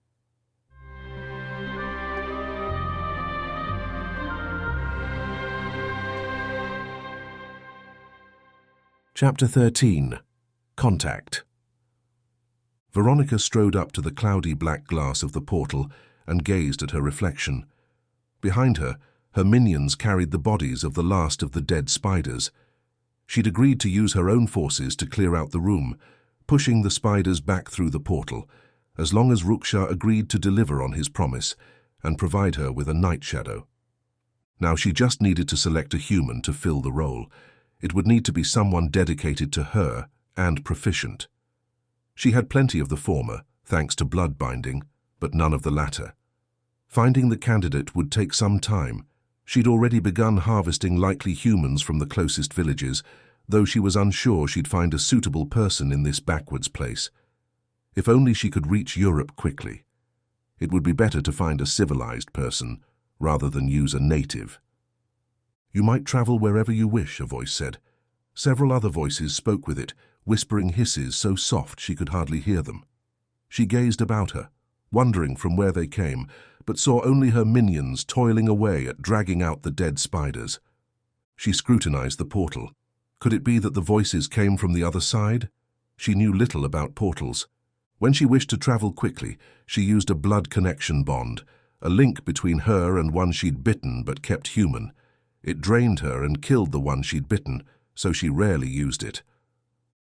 Chapter 13. Contact. Veronica strode up to the cloudy black glass of the portal and gazed at her reflection. Behind her, her minions carried the bodies of the last of the dead spiders. She'd agreed to use her own forces to clear out the room, pushing the spiders back through the portal, as long as Ruksha agreed to deliver on his promise and provide her with a night shadow. Now she just needed to select a human to fill the role. It would need to be someone dedicated to her and proficient. She had plenty of the former, thanks to blood binding, but none of the latter. Finding the candidate would take some time. She'd already begun harvesting likely humans from the closest villages, though she was unsure she'd find a suitable person in this backwards place. If only she could reach Europe quickly. It would be better to find a civilized person, rather than use a native. "You might travel wherever you wish," a voice said. Several other voices spoke with it, whispering hisses so soft she could hardly hear them. She gazed about her, wondering from where they came, but saw only her minions toiling away at dragging out the dead spiders. She scrutinized the portal. Could it be that the voices came from the other side? She knew little about portals. When she wished to travel quickly, she used a blood connection bond, a link between her and one she'd bitten but kept human. It drained her and killed the one she'd bitten, so she rarely used it.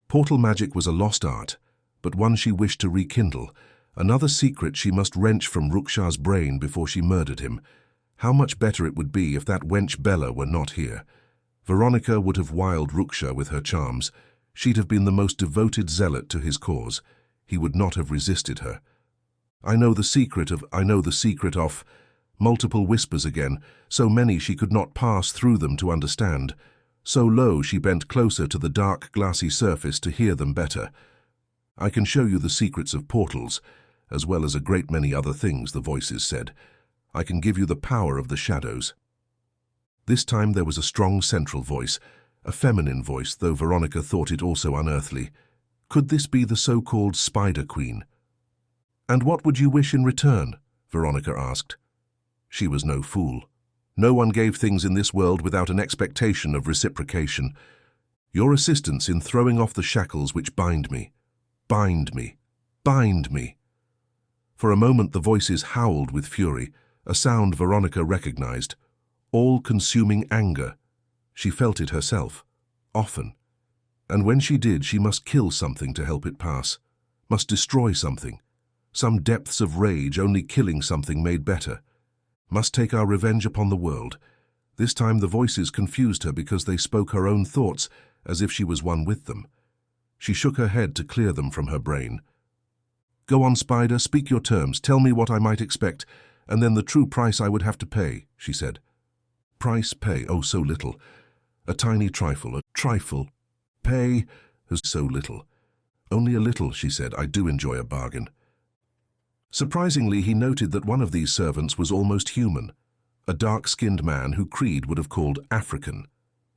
Portal magic was a lost art, but one she wished to rekindle, another secret she must wrench from Ruksha's brain before she murdered him. How much better it would be if that wench Bella were not here. Veronica would have wiled Ruksha with her charms. She'd have been the most devoted zealot to his cause. he would not have resisted her. I know the secret of multiple whispers again, so many she could not pass through them to understand. So low she bent closer to the dark glassy surface to hear them better. I can show you the secrets of portals, as well as a great many other things, the voices said. I can give you the power of the shadows. This time there was a strong central voice, a feminine voice, though Veronica thought it also unearthly. Could this be the so-called Spider Queen? And what would you wish in return? Veronica asked. She was no fool. No one gave things in this world without an expectation of reciprocation. Your assistance in throwing off the shackles which bind me. Bind me. Bind me. For a moment the voices howled with fury, a sound Veronica recognized. All-consuming anger. She felt it herself, often. And when she did, she must kill something to help it pass, must destroy something. Some depths of rage only killing something made better. Must take our revenge upon the world. This time the voices confused her because they spoke her own thoughts as if she was one with them. She shook her head to clear them from her brain. Go on, Spider, speak your terms, tell me what I might expect, and then the true price I would have to pay, she said. Price, pay, oh so little. A tiny trifle, a trifle. Pay, so little. Only a little, she said, I do enjoy a bargain. Surprisingly, he noted that one of these servants was almost human, a dark-skinned man who Creed would have called African.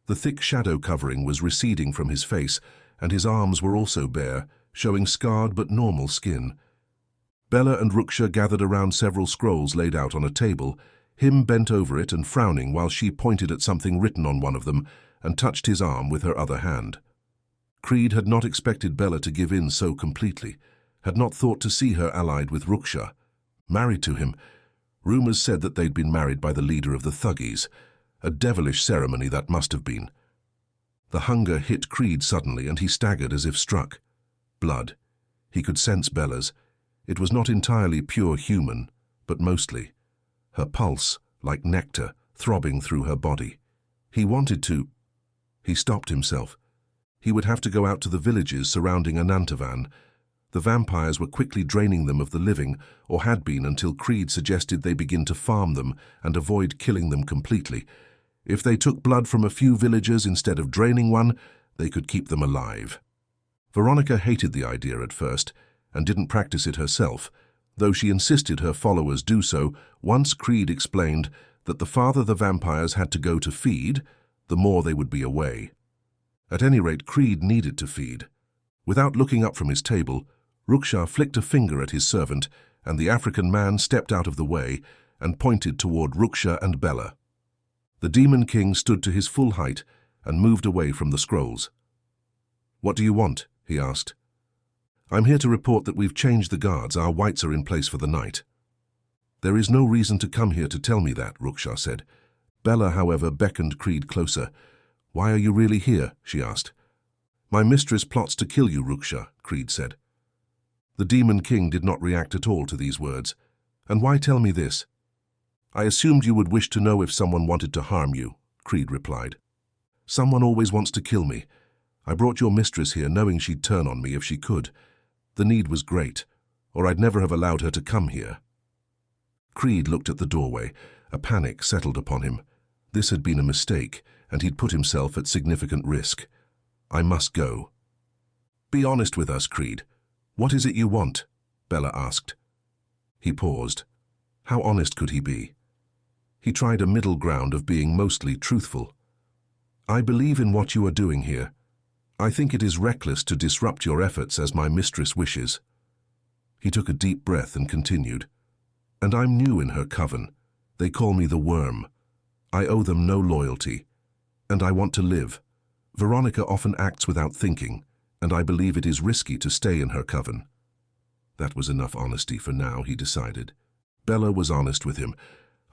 The thick shadow covering was receding from his face, and his arms were also bare, showing scarred but normal skin. Bella and Ruksha gathered around several scrolls laid out on a table, him bent over it and frowning while she pointed at something written on one of them and touched his arm with her other hand. Creed had not expected Bella to give in so completely, had not thought to see her allied with Ruksha, married to him. Rumors said that they'd been married by the leader of the Thuggies, a devilish ceremony that must have been. The hunger hit Creed suddenly and he staggered as if struck. Blood. He could sense Bella's. It was not entirely pure human, but mostly. Her pulse, like nectar, throbbing through her body. He wanted to. He stopped himself. He would have to go out to the villages surrounding Anantavan. The vampires were quickly draining them of the living, or had been until Creed suggested they begin to farm them and avoid killing them completely. If they took blood from a few villagers instead of draining one, they could keep them alive. Veronica hated the idea at first, and didn't practice it herself, though she insisted her followers do so once Creed explained that the farther the vampires had to go to feed, the more they would be away. At any rate, Creed needed to feed. Without looking up from his table, Ruksha flicked a finger at his servant, and the African man stepped out of the way and pointed toward Ruksha and Bella. The Demon King stood to his full height and moved away from the scrolls. "What do you want?" he asked. "I'm here to report that we've changed the guards. Our whites are in place for the night." "There is no reason to come here to tell me that," Ruksha said. Bella, however, beckoned Creed closer. "Why are you really here?" she asked. "My mistress plots to kill you, Ruksha," Creed said. The Demon King did not react at all to these words. "And why tell me this?" "I assumed you would wish to know if someone wanted to harm you," Creed replied. "Someone always wants to kill me. I brought your mistress here knowing she'd turn on me if she could. The need was great, or I'd never have allowed her to come here." Creed looked at the doorway. A panic settled upon him. This had been a mistake, and he'd put himself at significant risk. "I must go." "Be honest with us, Creed. What is it you want?" Bella asked. He paused. How honest could he be? He tried a middle ground of being mostly truthful. "I believe in what you are doing here. I think it is reckless to disrupt your efforts as my mistress wishes." He took a deep breath and continued. "And I'm new in her coven. They call me the Worm. I owe them no loyalty. And I want to live. Veronica often acts without thinking, and I believe it is risky to stay in her coven." That was enough honesty for now, he decided. Bella was honest with him.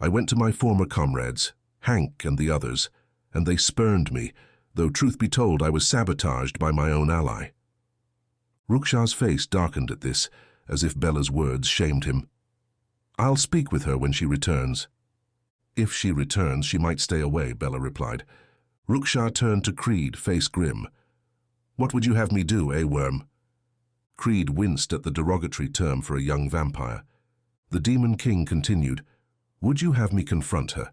"I went to my former comrades, Hank and the others, and they spurned me, though truth be told I was sabotaged by my own ally." Ruksha's face darkened at this, as if Bella's words shamed him. "I'll speak with her when she returns." "If she returns, she might stay away," Bella replied. Ruksha turned to Creed, face grim. "What would you have me do, Worm?" Creed winced at the derogatory term for a young vampire. The Demon King continued, "Would you have me confront her?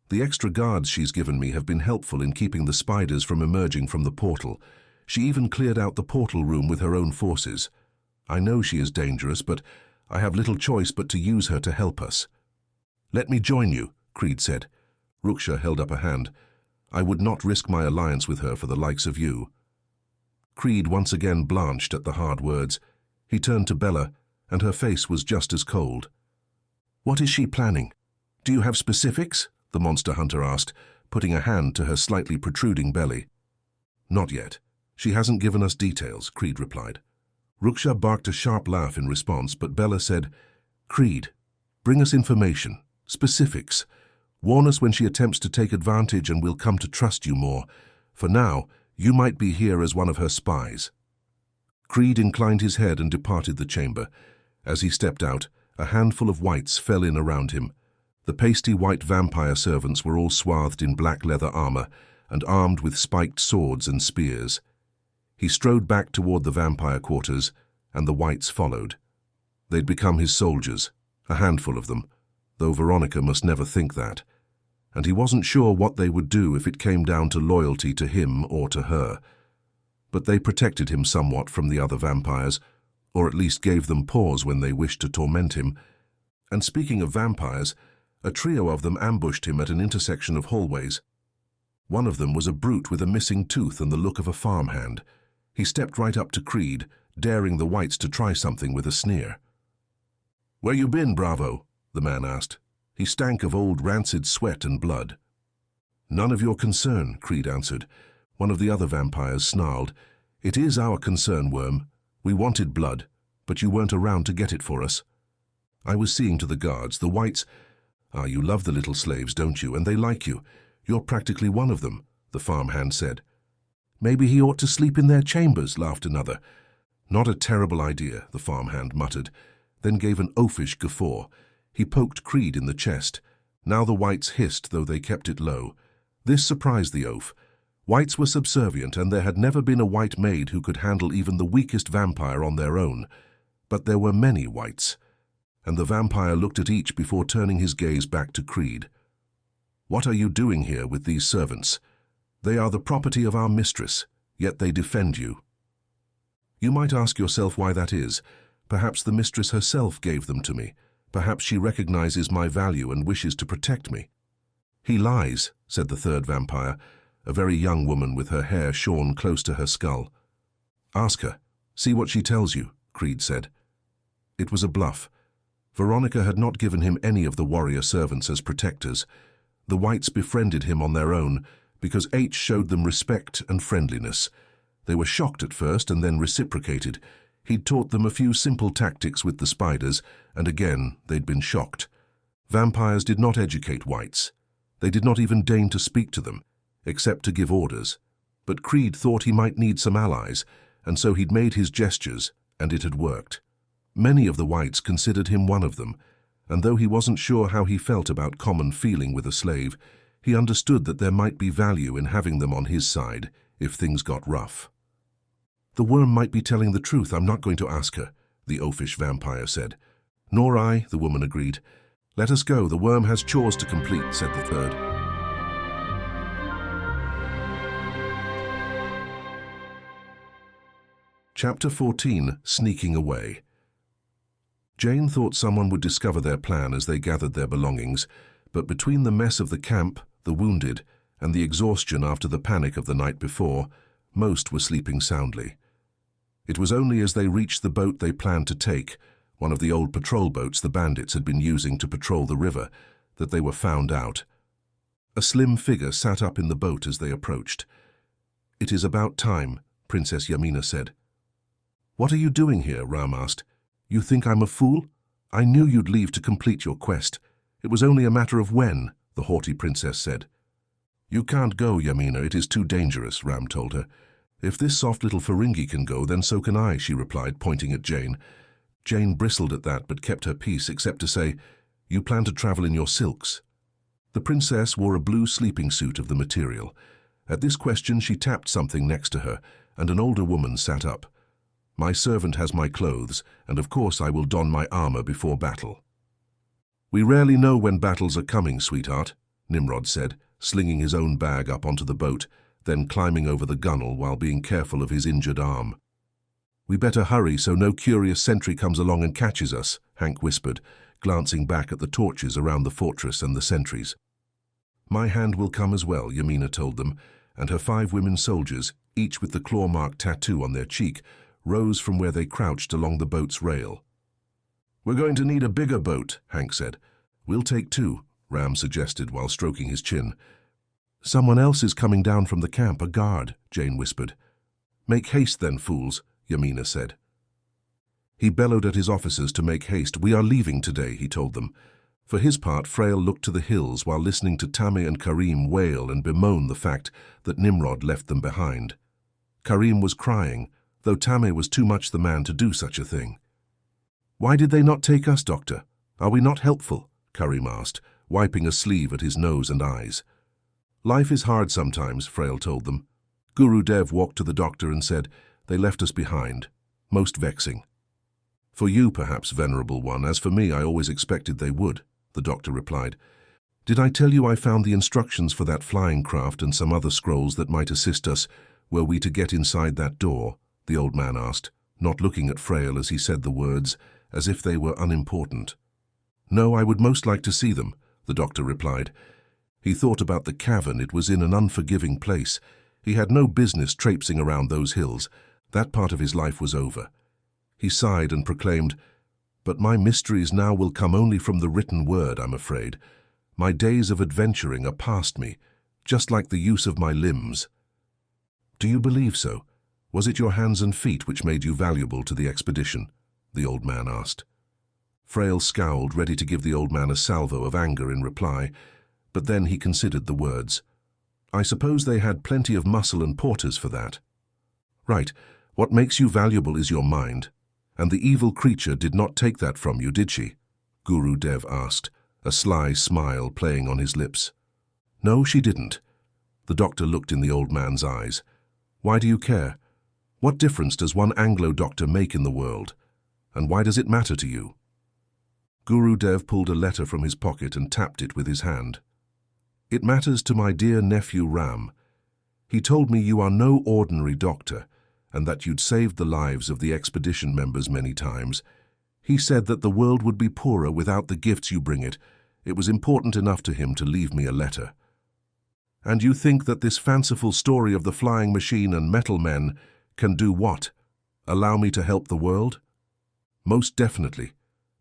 The extra guards she's given me have been helpful in keeping the spiders from emerging from the portal. She even cleared out the portal room with her own forces. I know she is dangerous, but I have little choice but to use her to help us." "Let me join you," Creed said. Ruksha held up a hand. "I would not risk my alliance with her for the likes of you." Creed once again blanched at the hard words. He turned to Bella, and her face was just as cold. "What is she planning? Do you have specifics?" the monster hunter asked, putting a hand to her slightly protruding belly. "Not yet. She hasn't given us details," Creed replied. Ruksha barked a sharp laugh in response, but Bella said, "Creed, bring us information, specifics. Warn us when she attempts to take advantage and we'll come to trust you more. For now, you might be here as one of her spies." Creed inclined his head and departed the chamber. As he stepped out, a handful of wights fell in around him. The pasty white vampire servants were all swathed in black leather armor and armed with spiked swords and spears. He strode back toward the vampire quarters, and the wights followed. They'd become his soldiers, a handful of them, though Veronica must never think that. And he wasn't sure what they would do if it came down to loyalty to him or to her. But they protected him somewhat from the other vampires, or at least gave them pause when they wished to torment him. And speaking of vampires, a trio of them ambushed him at an intersection of hallways. One of them was a brute with a missing tooth and the look of a farmhand. He stepped right up to Creed, daring the wights to try something with a sneer. "Where you been, Bravo?" the man asked. He stank of old rancid sweat and blood. "None of your concern," Creed answered. One of the other vampires snarled, "It is our concern, Worm. We wanted blood, but you weren't around to get it for us." I was seeing to the guards. The wights... "Ah, you love the little slaves, don't you? And they like you. You're practically one of them," the farmhand said. "Maybe he ought to sleep in their chambers," laughed another. "Not a terrible idea," the farmhand muttered, then gave an oafish guffaw. He poked Creed in the chest. Now the wights hissed, though they kept it low. This surprised the oaf. Wights were subservient, and there had never been a white maid who could handle even the weakest vampire on their own. But there were many wights, and the vampire looked at each before turning his gaze back to Creed. "What are you doing here with these servants? They are the property of our mistress, yet they defend you." "You might ask yourself why that is. Perhaps the mistress herself gave them to me. Perhaps she recognizes my value and wishes to protect me." "He lies," said the third vampire, a very young woman with her hair shorn close to her skull. "Ask her. See what she tells you," Creed said. It was a bluff. Veronica had not given him any of the warrior servants as protectors. The wights befriended him on their own because H showed them respect and friendliness. They were shocked at first and then reciprocated. He'd taught them a few simple tactics with the spiders, and again they'd been shocked. Vampires did not educate wights. They did not even deign to speak to them, except to give orders. But Creed thought he might need some allies, and so he'd made his gestures, and it had worked. Many of the wights considered him one of them, and though he wasn't sure how he felt about common feeling with a slave, he understood that there might be value in having them on his side if things got rough. "The worm might be telling the truth. I'm not going to ask her," the oafish vampire said. "Nor I," the woman agreed. "Let us go. The worm has chores to complete," said the third. Chapter 14, Sneaking Away. Jane thought someone would discover their plan as they gathered their belongings, but between the mess of the camp, the wounded, and the exhaustion after the panic of the night before, most were sleeping soundly. It was only as they reached the boat they planned to take, one of the old patrol boats the bandits had been using to patrol the river, that they were found out. A slim figure sat up in the boat as they approached. "It is about time," Princess Yamina said. "What are you doing here?" Ram asked. "You think I'm a fool? I knew you'd leave to complete your quest. It was only a matter of when," the haughty princess said. "You can't go, Yamina. It is too dangerous," Ram told her. "If this soft little Ferengi can go, then so can I," she replied, pointing at Jane. Jane bristled at that but kept her peace, except to say, "You plan to travel in your silks." The princess wore a blue sleeping suit of the material. At this question she tapped something next to her, and an older woman sat up. My servant has my clothes, and of course I will don my armor before battle. We rarely know when battles are coming, sweetheart, Nimrod said, slinging his own bag up onto the boat, then climbing over the gunwale while being careful of his injured arm. We better hurry so no curious sentry comes along and catches us, Hank whispered, glancing back at the torches around the fortress and the sentries. My hand will come as well, Yamina told them, and her 5 women soldiers, each with the claw-mark tattoo on their cheek, rose from where they crouched along the boat's rail. We're going to need a bigger boat, Hank said. We'll take 2, Ram suggested while stroking his chin. Someone else is coming down from the camp, a guard, Jane whispered. Make haste then, fools, Yamina said. He bellowed at his officers to make haste. We are leaving today, he told them. For his part, Frail looked to the hills while listening to Tammy and Karim wail and bemoan the fact that Nimrod left them behind. Karim was crying, though Tammy was too much the man to do such a thing. Why did they not take us, Doctor? Are we not helpful? Karim asked, wiping a sleeve at his nose and eyes. Life is hard sometimes, Frail told them. Guru Dev walked to the doctor and said, they left us behind. Most vexing. For you, perhaps, Venerable One. As for me, I always expected they would, the doctor replied. Did I tell you I found the instructions for that flying craft and some other scrolls that might assist us were we to get inside that door? The old man asked, not looking at Frail as he said the words, as if they were unimportant. No, I would most like to see them, the doctor replied. He thought about the cavern. It was in an unforgiving place. He had no business traipsing around those hills. That part of his life was over. He sighed and proclaimed, But my mysteries now will come only from the written word, I'm afraid. My days of adventuring are past me, just like the use of my limbs. Do you believe so? Was it your hands and feet which made you valuable to the expedition? The old man asked. Frail scowled, ready to give the old man a salvo of anger in reply, but then he considered the words. I suppose they had plenty of muscle and porters for that. Right, what makes you valuable is your mind. And the evil creature did not take that from you, did she? Guru Dev asked, a sly smile playing on his lips. No, she didn't. The doctor looked in the old man's eyes. Why do you care? What difference does one Anglo doctor make in the world? And why does it matter to you? Guru Dev pulled a letter from his pocket and tapped it with his hand. It matters to my dear nephew Ram. He told me you are no ordinary doctor, and that you'd saved the lives of the expedition members many times. He said that the world would be poorer without the gifts you bring it. It was important enough to him to leave me a letter. And you think that this fanciful story of the flying machine and metal men can do what? Allow me to help the world? Most definitely.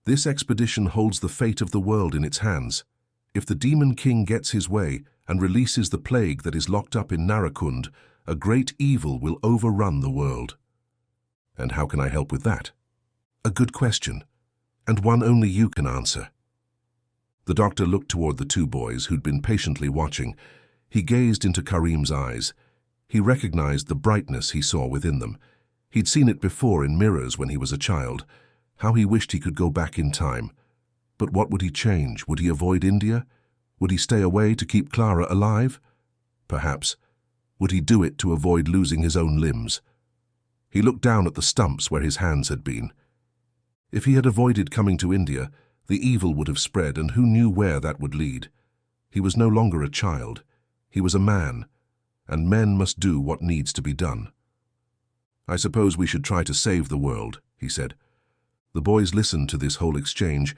This expedition holds the fate of the world in its hands. If the Demon King gets his way and releases the plague that is locked up in Narakund, a great evil will overrun the world. And how can I help with that? A good question, and one only you can answer. The doctor looked toward the 2 boys who'd been patiently watching. He gazed into Karim's eyes. He recognized the brightness he saw within them. He'd seen it before in mirrors when he was a child. How he wished he could go back in time. But what would he change? Would he avoid India? Would he stay away to keep Clara alive? Perhaps. Would he do it to avoid losing his own limbs? He looked down at the stumps where his hands had been. If he had avoided coming to India, the evil would have spread, and who knew where that would lead? He was no longer a child. He was a man, and men must do what needs to be done. I suppose we should try to save the world, he said. The boys listened to this whole exchange,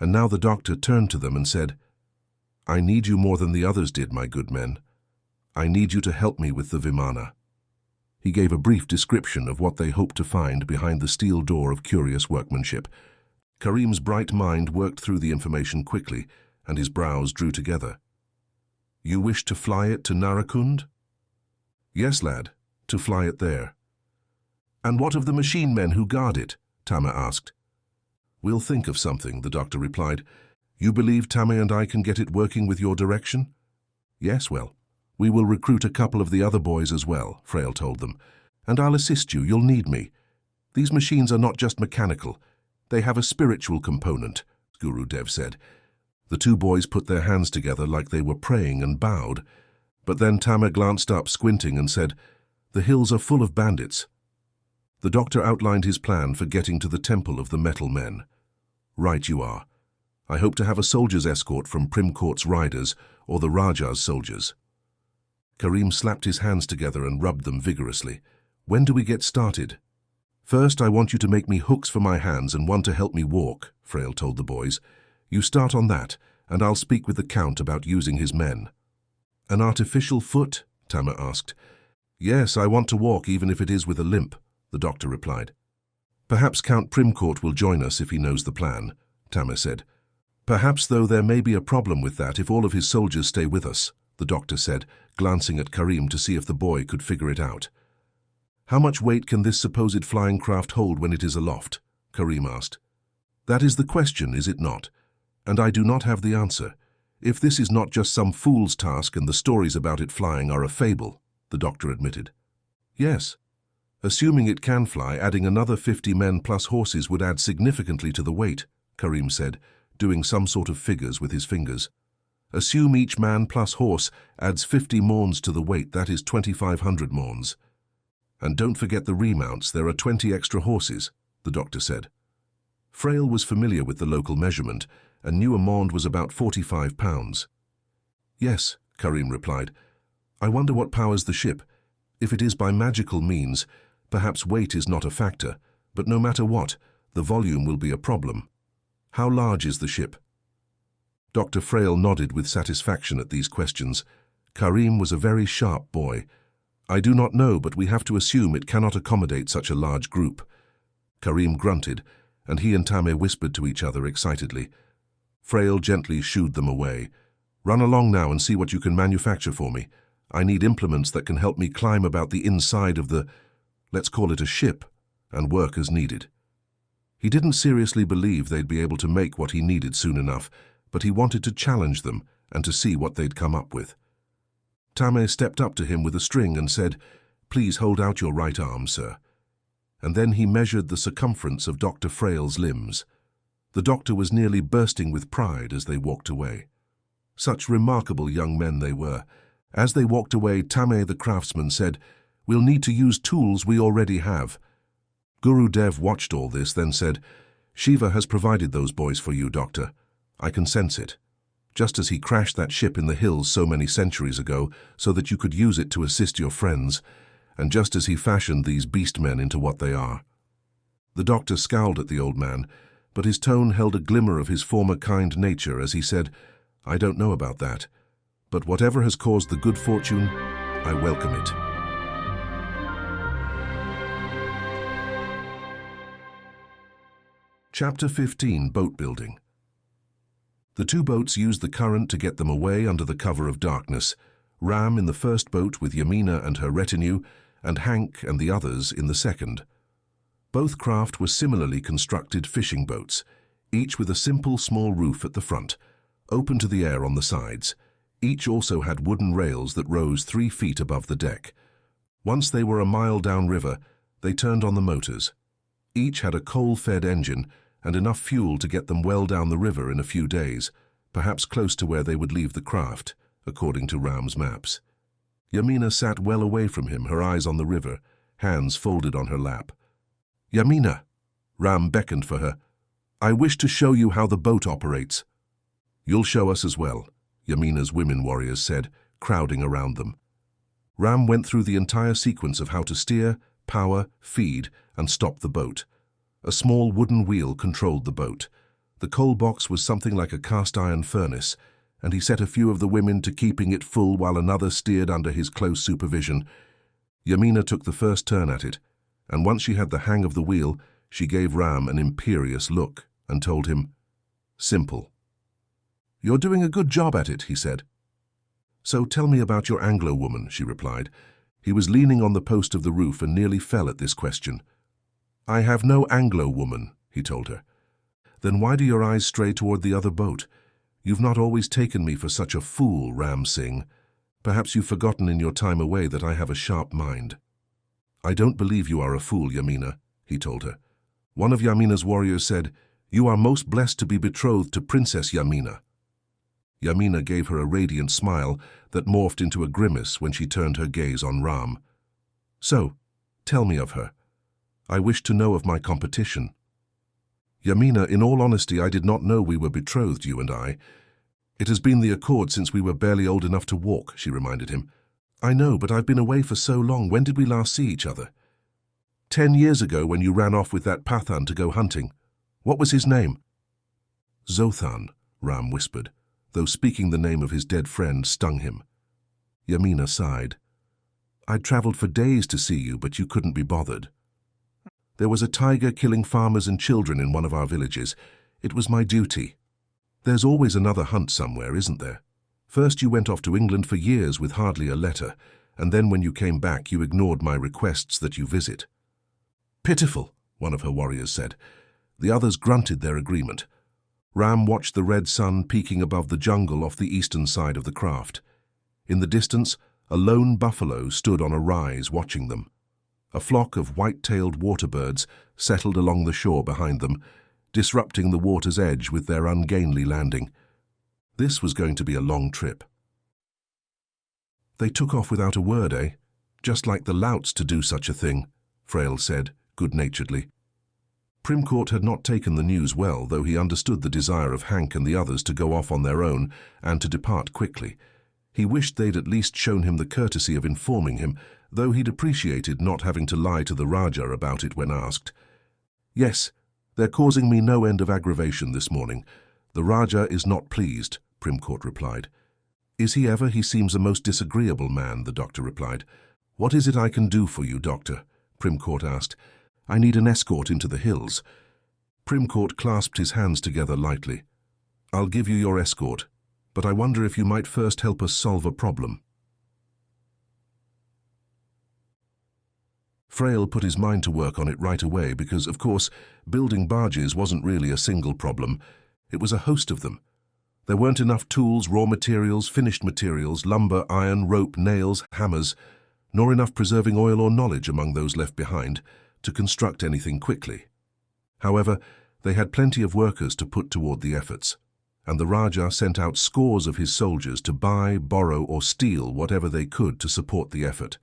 and now the doctor turned to them and said, I need you more than the others did, my good men. I need you to help me with the Vimana. He gave a brief description of what they hoped to find behind the steel door of curious workmanship. Karim's bright mind worked through the information quickly, and his brows drew together. You wish to fly it to Narakund? Yes, lad, to fly it there. And what of the machine men who guard it? Tama asked. We'll think of something, the doctor replied. You believe Tama and I can get it working with your direction? Yes, well. We will recruit a couple of the other boys as well, Frail told them. And I'll assist you, you'll need me. These machines are not just mechanical. They have a spiritual component, Guru Dev said. The 2 boys put their hands together like they were praying and bowed. But then Tama glanced up, squinting, and said, The hills are full of bandits. The doctor outlined his plan for getting to the Temple of the Metal Men. Right you are. I hope to have a soldier's escort from Prim Court's riders or the Raja's soldiers. Karim slapped his hands together and rubbed them vigorously. When do we get started? First, I want you to make me hooks for my hands and one to help me walk, Frail told the boys. You start on that, and I'll speak with the Count about using his men. An artificial foot? Tama asked. Yes, I want to walk even if it is with a limp, the doctor replied. Perhaps Count Primcourt will join us if he knows the plan, Tama said. Perhaps, though, there may be a problem with that if all of his soldiers stay with us, the doctor said, glancing at Karim to see if the boy could figure it out. How much weight can this supposed flying craft hold when it is aloft? Karim asked. That is the question, is it not? And I do not have the answer. If this is not just some fool's task and the stories about it flying are a fable, the doctor admitted. Yes. Assuming it can fly, adding another 50 men plus horses would add significantly to the weight, Karim said, doing some sort of figures with his fingers. Assume each man plus horse adds 50 morns to the weight, that is 2,500 morns. And don't forget the remounts, there are 20 extra horses, the doctor said. Frail was familiar with the local measurement and knew a mond was about 45 pounds. Yes, Karim replied. I wonder what powers the ship. If it is by magical means, perhaps weight is not a factor, but no matter what, the volume will be a problem. How large is the ship? Dr. Frail nodded with satisfaction at these questions. Karim was a very sharp boy. I do not know, but we have to assume it cannot accommodate such a large group. Karim grunted, and he and Tame whispered to each other excitedly. Frail gently shooed them away. Run along now and see what you can manufacture for me. I need implements that can help me climb about the inside of the, let's call it a ship, and work as needed. He didn't seriously believe they'd be able to make what he needed soon enough, but he wanted to challenge them and to see what they'd come up with. Tame stepped up to him with a string and said, Please hold out your right arm, sir. And then he measured the circumference of Dr. Frail's limbs. The doctor was nearly bursting with pride as they walked away. Such remarkable young men they were. As they walked away, Tame the craftsman said, We'll need to use tools we already have. Guru Dev watched all this, then said, Shiva has provided those boys for you, doctor. I can sense it. Just as he crashed that ship in the hills so many centuries ago so that you could use it to assist your friends, and just as he fashioned these beast men into what they are. The doctor scowled at the old man, but his tone held a glimmer of his former kind nature as he said, I don't know about that, but whatever has caused the good fortune, I welcome it. Chapter 15, Boat Building. The two boats used the current to get them away under the cover of darkness, Ram in the first boat with Yamina and her retinue, and Hank and the others in the second. Both craft were similarly constructed fishing boats, each with a simple small roof at the front, open to the air on the sides. Each also had wooden rails that rose 3 feet above the deck. Once they were a mile downriver, they turned on the motors. Each had a coal-fed engine and enough fuel to get them well down the river in a few days, perhaps close to where they would leave the craft, according to Ram's maps. Yamina sat well away from him, her eyes on the river, hands folded on her lap. Yamina, Ram beckoned for her. I wish to show you how the boat operates. You'll show us as well, Yamina's women warriors said, crowding around them. Ram went through the entire sequence of how to steer, power, feed, and stop the boat. A small wooden wheel controlled the boat. The coal box was something like a cast-iron furnace, and he set a few of the women to keeping it full while another steered under his close supervision. Yamina took the first turn at it, and once she had the hang of the wheel, she gave Ram an imperious look and told him, Simple. You're doing a good job at it, he said. So tell me about your Anglo-woman, she replied. He was leaning on the post of the roof and nearly fell at this question. I have no Anglo-woman, he told her. Then why do your eyes stray toward the other boat? You've not always taken me for such a fool, Ram Singh. Perhaps you've forgotten in your time away that I have a sharp mind. I don't believe you are a fool, Yamina, he told her. One of Yamina's warriors said, You are most blessed to be betrothed to Princess Yamina. Yamina gave her a radiant smile that morphed into a grimace when she turned her gaze on Ram. So, tell me of her. I wish to know of my competition. Yamina, in all honesty, I did not know we were betrothed, you and I. It has been the accord since we were barely old enough to walk, she reminded him. I know, but I've been away for so long. When did we last see each other? 10 years ago, when you ran off with that Pathan to go hunting. What was his name? Zothan, Ram whispered, though speaking the name of his dead friend stung him. Yamina sighed. I'd travelled for days to see you, but you couldn't be bothered. There was a tiger killing farmers and children in one of our villages. It was my duty. There's always another hunt somewhere, isn't there? First you went off to England for years with hardly a letter, and then when you came back you ignored my requests that you visit. Pitiful, one of her warriors said. The others grunted their agreement. Ram watched the red sun peeking above the jungle off the eastern side of the craft. In the distance, a lone buffalo stood on a rise watching them. A flock of white-tailed waterbirds settled along the shore behind them, disrupting the water's edge with their ungainly landing. This was going to be a long trip. They took off without a word, eh? Just like the louts to do such a thing, Frail said, good-naturedly. Primcourt had not taken the news well, though he understood the desire of Hank and the others to go off on their own and to depart quickly. He wished they'd at least shown him the courtesy of informing him, though he'd appreciated not having to lie to the Rajah about it when asked. Yes, they're causing me no end of aggravation this morning. The Rajah is not pleased, Primcourt replied. Is he ever? He seems a most disagreeable man, the doctor replied. What is it I can do for you, doctor? Primcourt asked. I need an escort into the hills. Primcourt clasped his hands together lightly. I'll give you your escort, but I wonder if you might first help us solve a problem. Frail put his mind to work on it right away because, of course, building barges wasn't really a single problem. It was a host of them. There weren't enough tools, raw materials, finished materials, lumber, iron, rope, nails, hammers, nor enough preserving oil or knowledge among those left behind to construct anything quickly. However, they had plenty of workers to put toward the efforts, and the Rajah sent out scores of his soldiers to buy, borrow, or steal whatever they could to support the effort.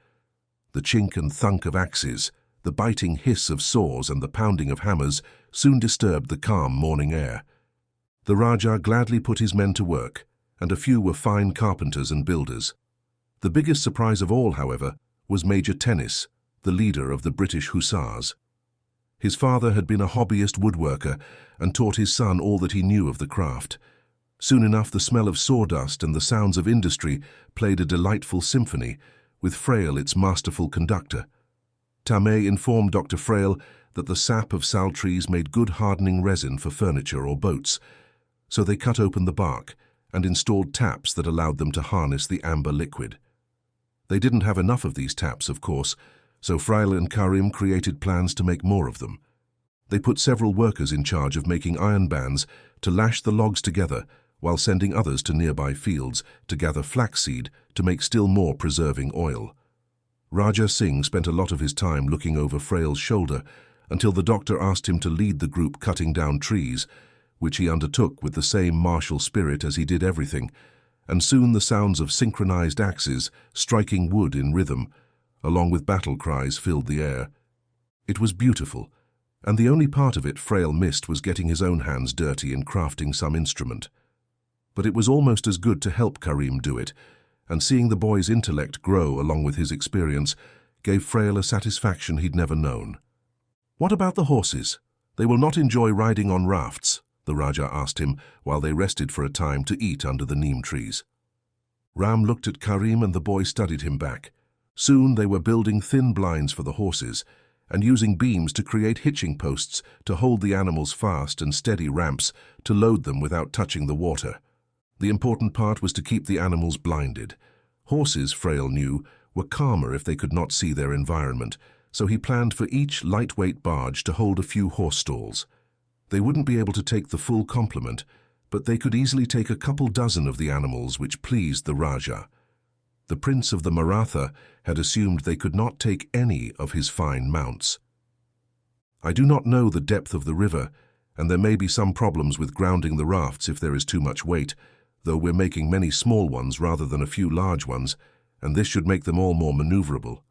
The chink and thunk of axes, the biting hiss of saws, and the pounding of hammers soon disturbed the calm morning air. The Rajah gladly put his men to work, and a few were fine carpenters and builders. The biggest surprise of all, however, was Major Tennis, the leader of the British Hussars. His father had been a hobbyist woodworker and taught his son all that he knew of the craft. Soon enough, the smell of sawdust and the sounds of industry played a delightful symphony, with Frail its masterful conductor. Tamé informed Dr. Frail that the sap of sal trees made good hardening resin for furniture or boats, so they cut open the bark and installed taps that allowed them to harness the amber liquid. They didn't have enough of these taps, of course, so Frail and Karim created plans to make more of them. They put several workers in charge of making iron bands to lash the logs together, while sending others to nearby fields to gather flaxseed to make still more preserving oil. Raja Singh spent a lot of his time looking over Frail's shoulder until the doctor asked him to lead the group cutting down trees, which he undertook with the same martial spirit as he did everything, and soon the sounds of synchronized axes striking wood in rhythm, along with battle cries, filled the air. It was beautiful, and the only part of it Frail missed was getting his own hands dirty in crafting some instrument. But it was almost as good to help Karim do it, and seeing the boy's intellect grow along with his experience gave Frail a satisfaction he'd never known. What about the horses? They will not enjoy riding on rafts, the Rajah asked him while they rested for a time to eat under the neem trees. Ram looked at Karim and the boy studied him back. Soon they were building thin blinds for the horses and using beams to create hitching posts to hold the animals fast and steady ramps to load them without touching the water. The important part was to keep the animals blinded. Horses, Frail knew, were calmer if they could not see their environment, so he planned for each lightweight barge to hold a few horse stalls. They wouldn't be able to take the full complement, but they could easily take a couple dozen of the animals, which pleased the Rajah. The Prince of the Maratha had assumed they could not take any of his fine mounts. I do not know the depth of the river, and there may be some problems with grounding the rafts if there is too much weight, though we're making many small ones rather than a few large ones, and this should make them all more maneuverable.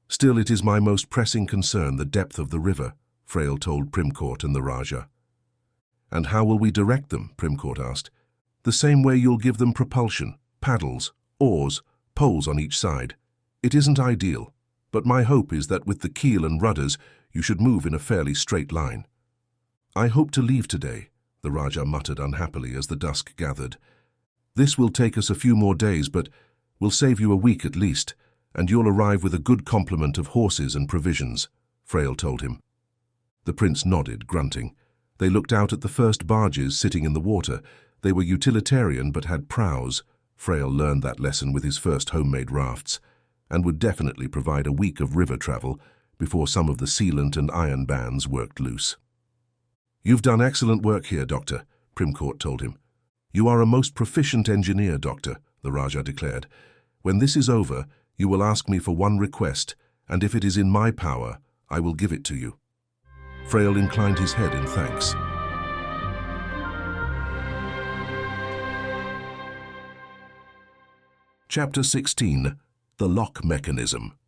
Still, it is my most pressing concern, the depth of the river, Frail told Primcourt and the Rajah. And how will we direct them? Primcourt asked. The same way you'll give them propulsion, paddles, oars, poles on each side. It isn't ideal, but my hope is that with the keel and rudders, you should move in a fairly straight line. I hope to leave today, the Rajah muttered unhappily as the dusk gathered. This will take us a few more days, but we'll save you a week at least, and you'll arrive with a good complement of horses and provisions, Frail told him. The prince nodded, grunting. They looked out at the first barges sitting in the water. They were utilitarian but had prows. Frail learned that lesson with his first homemade rafts, and would definitely provide a week of river travel before some of the sealant and iron bands worked loose. You've done excellent work here, Doctor, Primcourt told him. You are a most proficient engineer, Doctor, the Rajah declared. When this is over, you will ask me for one request, and if it is in my power, I will give it to you. Frail inclined his head in thanks. Chapter 16. The Lock Mechanism.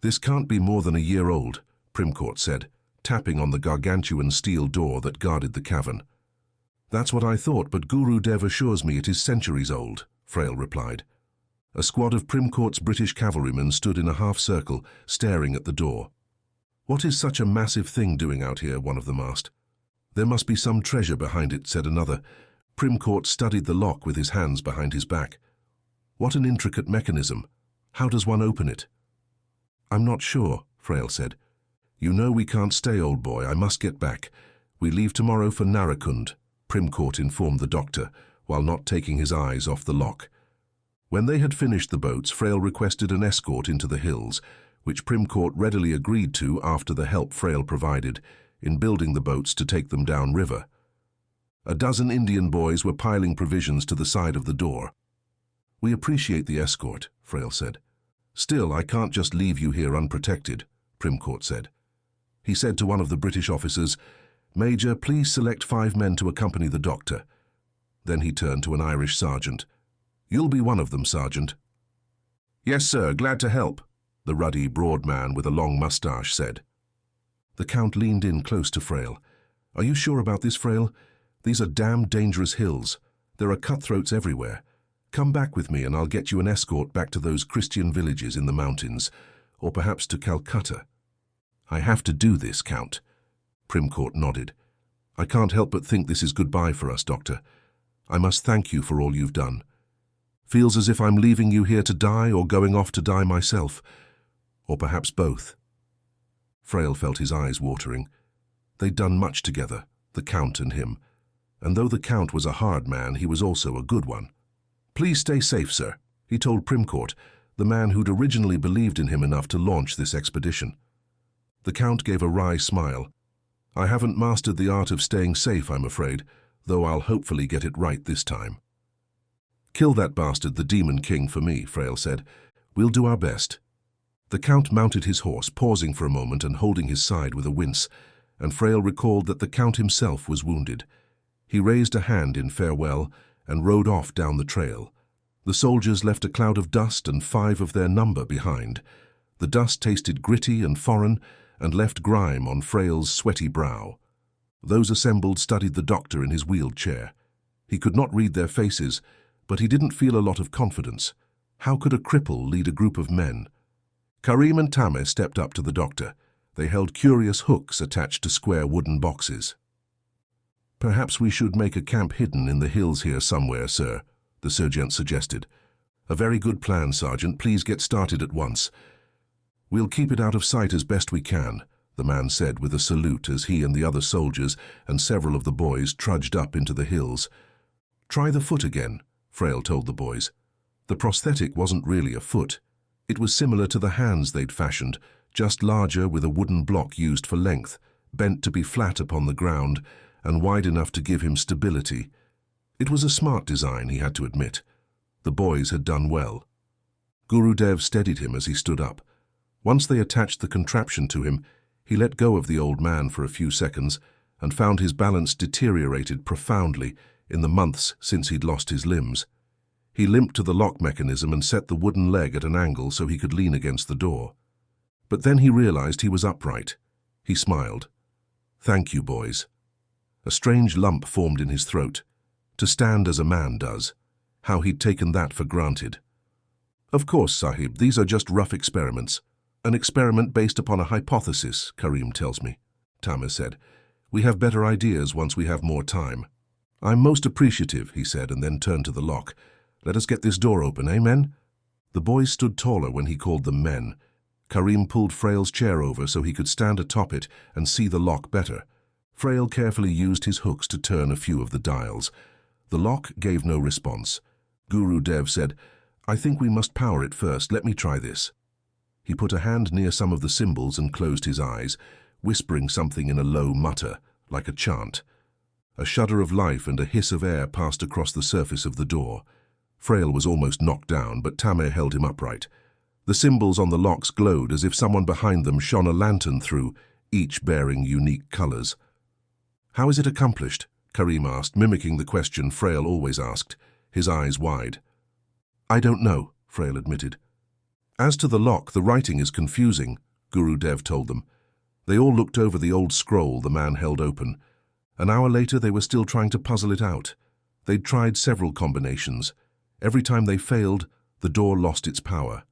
This can't be more than a year old, Primcourt said, tapping on the gargantuan steel door that guarded the cavern. That's what I thought, but Guru Dev assures me it is centuries old, Frail replied. A squad of Primcourt's British cavalrymen stood in a half-circle, staring at the door. What is such a massive thing doing out here? One of them asked. There must be some treasure behind it, said another. Primcourt studied the lock with his hands behind his back. What an intricate mechanism. How does one open it? I'm not sure, Frail said. You know we can't stay, old boy. I must get back. We leave tomorrow for Narakund, Primcourt informed the doctor, while not taking his eyes off the lock. When they had finished the boats, Frail requested an escort into the hills, which Primcourt readily agreed to after the help Frail provided in building the boats to take them down river. A dozen Indian boys were piling provisions to the side of the door. We appreciate the escort, Frail said. Still, I can't just leave you here unprotected, Primcourt said. He said to one of the British officers, Major, please select 5 men to accompany the doctor. Then he turned to an Irish sergeant. You'll be one of them, Sergeant. Yes, sir, glad to help, the ruddy, broad man with a long moustache said. The Count leaned in close to Frail. Are you sure about this, Frail? These are damn dangerous hills. There are cutthroats everywhere. Come back with me and I'll get you an escort back to those Christian villages in the mountains, or perhaps to Calcutta. I have to do this, Count. Primcourt nodded. I can't help but think this is goodbye for us, Doctor. I must thank you for all you've done. Feels as if I'm leaving you here to die or going off to die myself, or perhaps both. Frail felt his eyes watering. They'd done much together, the Count and him, and though the Count was a hard man, he was also a good one. Please stay safe, sir, he told Primcourt, the man who'd originally believed in him enough to launch this expedition. The Count gave a wry smile. I haven't mastered the art of staying safe, I'm afraid, though I'll hopefully get it right this time. Kill that bastard, the Demon King, for me, Frail said. We'll do our best. The Count mounted his horse, pausing for a moment and holding his side with a wince, and Frail recalled that the Count himself was wounded. He raised a hand in farewell and rode off down the trail. The soldiers left a cloud of dust and 5 of their number behind. The dust tasted gritty and foreign and left grime on Frail's sweaty brow. Those assembled studied the doctor in his wheeled chair. He could not read their faces, but he didn't feel a lot of confidence. How could a cripple lead a group of men? Karim and Tameh stepped up to the doctor. They held curious hooks attached to square wooden boxes. Perhaps we should make a camp hidden in the hills here somewhere, sir, the sergeant suggested. A very good plan, Sergeant. Please get started at once. We'll keep it out of sight as best we can, the man said with a salute as he and the other soldiers and several of the boys trudged up into the hills. Try the foot again, Frail told the boys. The prosthetic wasn't really a foot. It was similar to the hands they'd fashioned, just larger with a wooden block used for length, bent to be flat upon the ground and wide enough to give him stability. It was a smart design, he had to admit. The boys had done well. Gurudev steadied him as he stood up. Once they attached the contraption to him, he let go of the old man for a few seconds and found his balance deteriorated profoundly in the months since he'd lost his limbs. He limped to the lock mechanism and set the wooden leg at an angle so he could lean against the door. But then he realized he was upright. He smiled. "Thank you, boys." A strange lump formed in his throat. To stand as a man does. How he'd taken that for granted. "Of course, Sahib, these are just rough experiments. An experiment based upon a hypothesis, Karim tells me," Tamer said. "We have better ideas once we have more time." "I'm most appreciative," he said, and then turned to the lock. "Let us get this door open, eh, men?" The boys stood taller when he called them men. Karim pulled Frail's chair over so he could stand atop it and see the lock better. Frail carefully used his hooks to turn a few of the dials. The lock gave no response. Guru Dev said, "I think we must power it first. Let me try this." He put a hand near some of the symbols and closed his eyes, whispering something in a low mutter, like a chant. A shudder of life and a hiss of air passed across the surface of the door. Frail was almost knocked down, but Tamer held him upright. The symbols on the locks glowed as if someone behind them shone a lantern through, each bearing unique colors. "How is it accomplished?" Karim asked, mimicking the question Frail always asked, his eyes wide. "I don't know," Frail admitted. "As to the lock, the writing is confusing," Guru Dev told them. They all looked over the old scroll the man held open. An hour later, they were still trying to puzzle it out. They'd tried several combinations. Every time they failed, the door lost its power.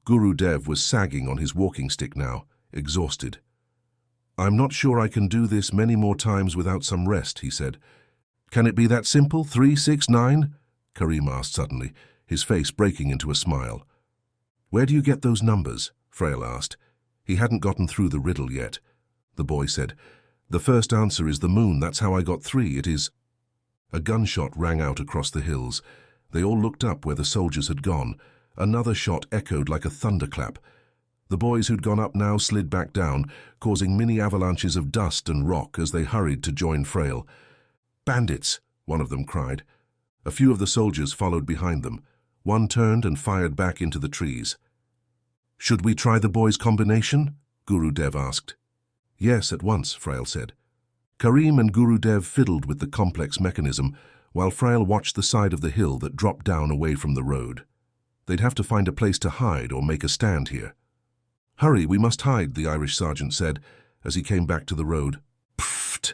Guru Dev was sagging on his walking stick now, exhausted. "I'm not sure I can do this many more times without some rest," he said. "Can it be that simple? 3, 6, 9? Karim asked suddenly, his face breaking into a smile. "Where do you get those numbers?" Frail asked. He hadn't gotten through the riddle yet. The boy said, "The first answer is the moon. That's how I got 3. It is—" A gunshot rang out across the hills. They all looked up where the soldiers had gone. Another shot echoed like a thunderclap. The boys who'd gone up now slid back down, causing mini avalanches of dust and rock as they hurried to join Frail. "Bandits!" one of them cried. A few of the soldiers followed behind them. One turned and fired back into the trees. "Should we try the boys' combination?" Guru Dev asked. "Yes, at once," Frail said. Karim and Guru Dev fiddled with the complex mechanism, while Frail watched the side of the hill that dropped down away from the road. They'd have to find a place to hide or make a stand here. "Hurry, we must hide," the Irish sergeant said, as he came back to the road. Pfft!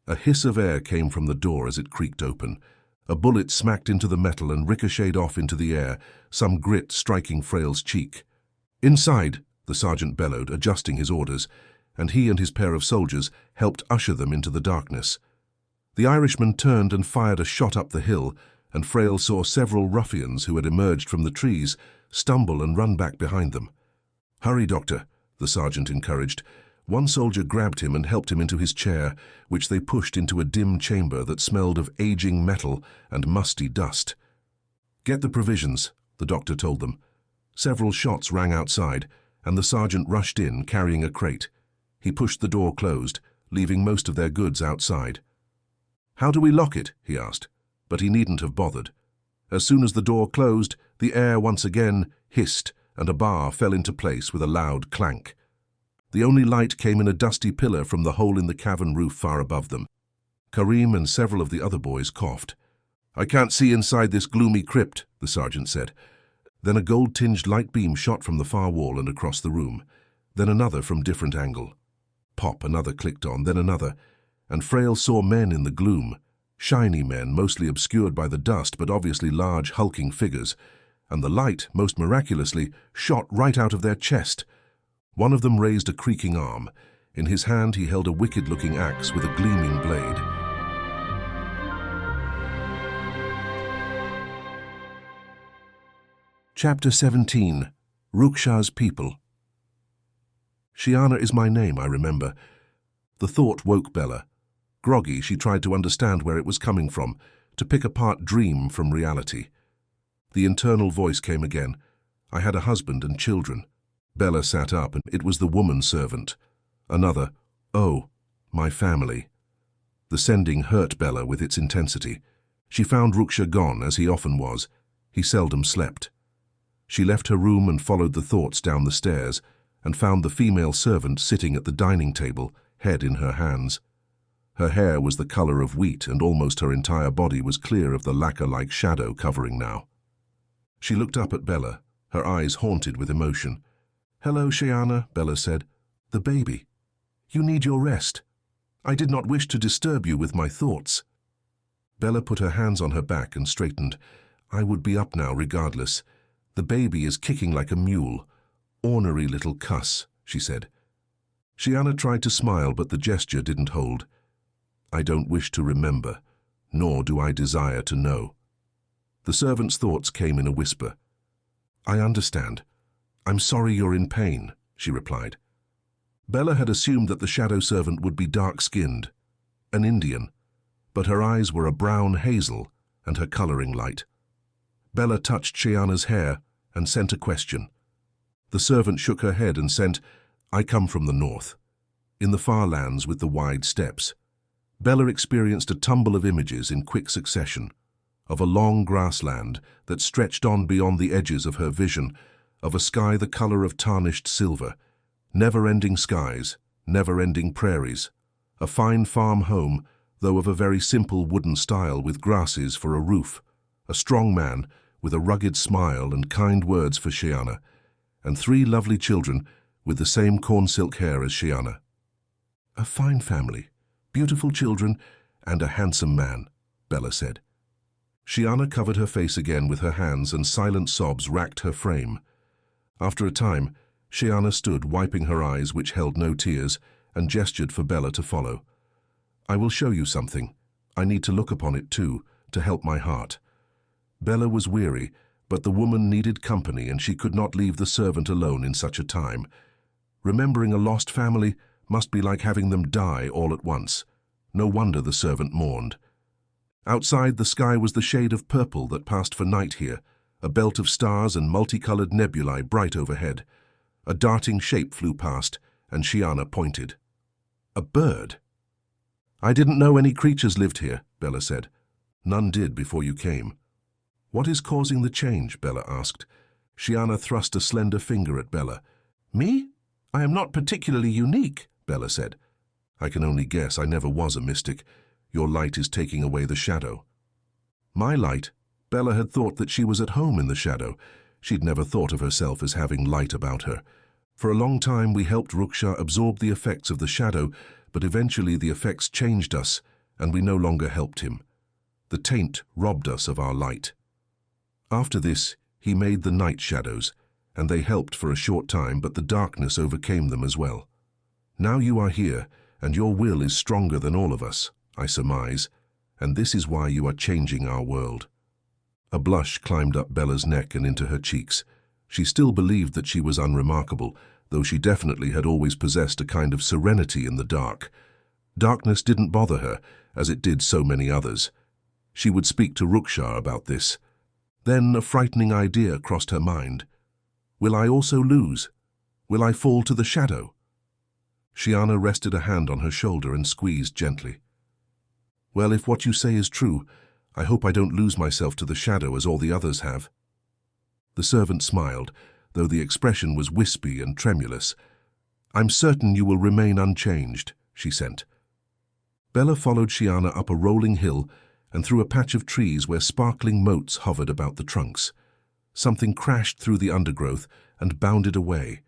A hiss of air came from the door as it creaked open. A bullet smacked into the metal and ricocheted off into the air, some grit striking Frail's cheek. "Inside!" the sergeant bellowed, adjusting his orders, and he and his pair of soldiers helped usher them into the darkness. The Irishman turned and fired a shot up the hill, and Frail saw several ruffians who had emerged from the trees stumble and run back behind them. "Hurry, Doctor," the sergeant encouraged. One soldier grabbed him and helped him into his chair, which they pushed into a dim chamber that smelled of aging metal and musty dust. "Get the provisions," the doctor told them. Several shots rang outside, and the sergeant rushed in, carrying a crate. He pushed the door closed, leaving most of their goods outside. "How do we lock it?" he asked, but he needn't have bothered. As soon as the door closed, the air once again hissed, and a bar fell into place with a loud clank. The only light came in a dusty pillar from the hole in the cavern roof far above them. Karim and several of the other boys coughed. "I can't see inside this gloomy crypt," the sergeant said. Then a gold-tinged light beam shot from the far wall and across the room. Then another from different angle. Pop, another clicked on, then another, and Frail saw men in the gloom. Shiny men, mostly obscured by the dust, but obviously large, hulking figures. And the light, most miraculously, shot right out of their chest. One of them raised a creaking arm. In his hand he held a wicked-looking axe with a gleaming blade. Chapter 17. Ruksha's People. "Shiana is my name, I remember." The thought woke Bella. Groggy, she tried to understand where it was coming from, to pick apart dream from reality. The internal voice came again. "I had a husband and children." Bella sat up, and it was the woman servant. Another, "Oh, my family." The sending hurt Bella with its intensity. She found Ruksha gone, as he often was. He seldom slept. She left her room and followed the thoughts down the stairs, and found the female servant sitting at the dining table, head in her hands. Her hair was the color of wheat, and almost her entire body was clear of the lacquer-like shadow covering now. She looked up at Bella, her eyes haunted with emotion. "Hello, Shiana," Bella said. "The baby. You need your rest. I did not wish to disturb you with my thoughts." Bella put her hands on her back and straightened. "I would be up now regardless. The baby is kicking like a mule. Ornery little cuss," she said. Shiana tried to smile, but the gesture didn't hold. "I don't wish to remember, nor do I desire to know." The servant's thoughts came in a whisper. "I understand. I'm sorry you're in pain," she replied. Bella had assumed that the shadow servant would be dark-skinned, an Indian, but her eyes were a brown hazel and her coloring light. Bella touched Shiana's hair and sent a question. The servant shook her head and sent, "I come from the north, in the far lands with the wide steppes." Bella experienced a tumble of images in quick succession, of a long grassland that stretched on beyond the edges of her vision, of a sky the color of tarnished silver, never-ending skies, never-ending prairies, a fine farm home, though of a very simple wooden style with grasses for a roof, a strong man with a rugged smile and kind words for Shiana, and 3 lovely children with the same corn-silk hair as Shiana. "A fine family, beautiful children, and a handsome man," Bella said. Shiana covered her face again with her hands and silent sobs racked her frame. After a time, Shiana stood, wiping her eyes, which held no tears, and gestured for Bella to follow. "I will show you something. I need to look upon it too, to help my heart." Bella was weary, but the woman needed company and she could not leave the servant alone in such a time. Remembering a lost family must be like having them die all at once. No wonder the servant mourned. Outside, the sky was the shade of purple that passed for night here, a belt of stars and multicolored nebulae bright overhead. A darting shape flew past, and Shiana pointed. "A bird." "I didn't know any creatures lived here," Bella said. "None did before you came." "What is causing the change?" Bella asked. Shiana thrust a slender finger at Bella. "Me? I am not particularly unique," Bella said. "I can only guess. I never was a mystic. Your light is taking away the shadow." "My light?" Bella had thought that she was at home in the shadow. She'd never thought of herself as having light about her. For a long time we helped Ruksha absorb the effects of the shadow, but eventually the effects changed us, and we no longer helped him. The taint robbed us of our light. After this, he made the night shadows, and they helped for a short time, but the darkness overcame them as well. Now you are here, and your will is stronger than all of us, I surmise, and this is why you are changing our world. A blush climbed up Bella's neck and into her cheeks. She still believed that she was unremarkable, though she definitely had always possessed a kind of serenity in the dark. Darkness didn't bother her, as it did so many others. She would speak to Ruksha about this. Then a frightening idea crossed her mind. Will I also lose? Will I fall to the shadow? Shiana rested a hand on her shoulder and squeezed gently. Well, if what you say is true, I hope I don't lose myself to the shadow as all the others have. The servant smiled, though the expression was wispy and tremulous. I'm certain you will remain unchanged, she sent. Bella followed Shiana up a rolling hill and through a patch of trees where sparkling motes hovered about the trunks. Something crashed through the undergrowth and bounded away,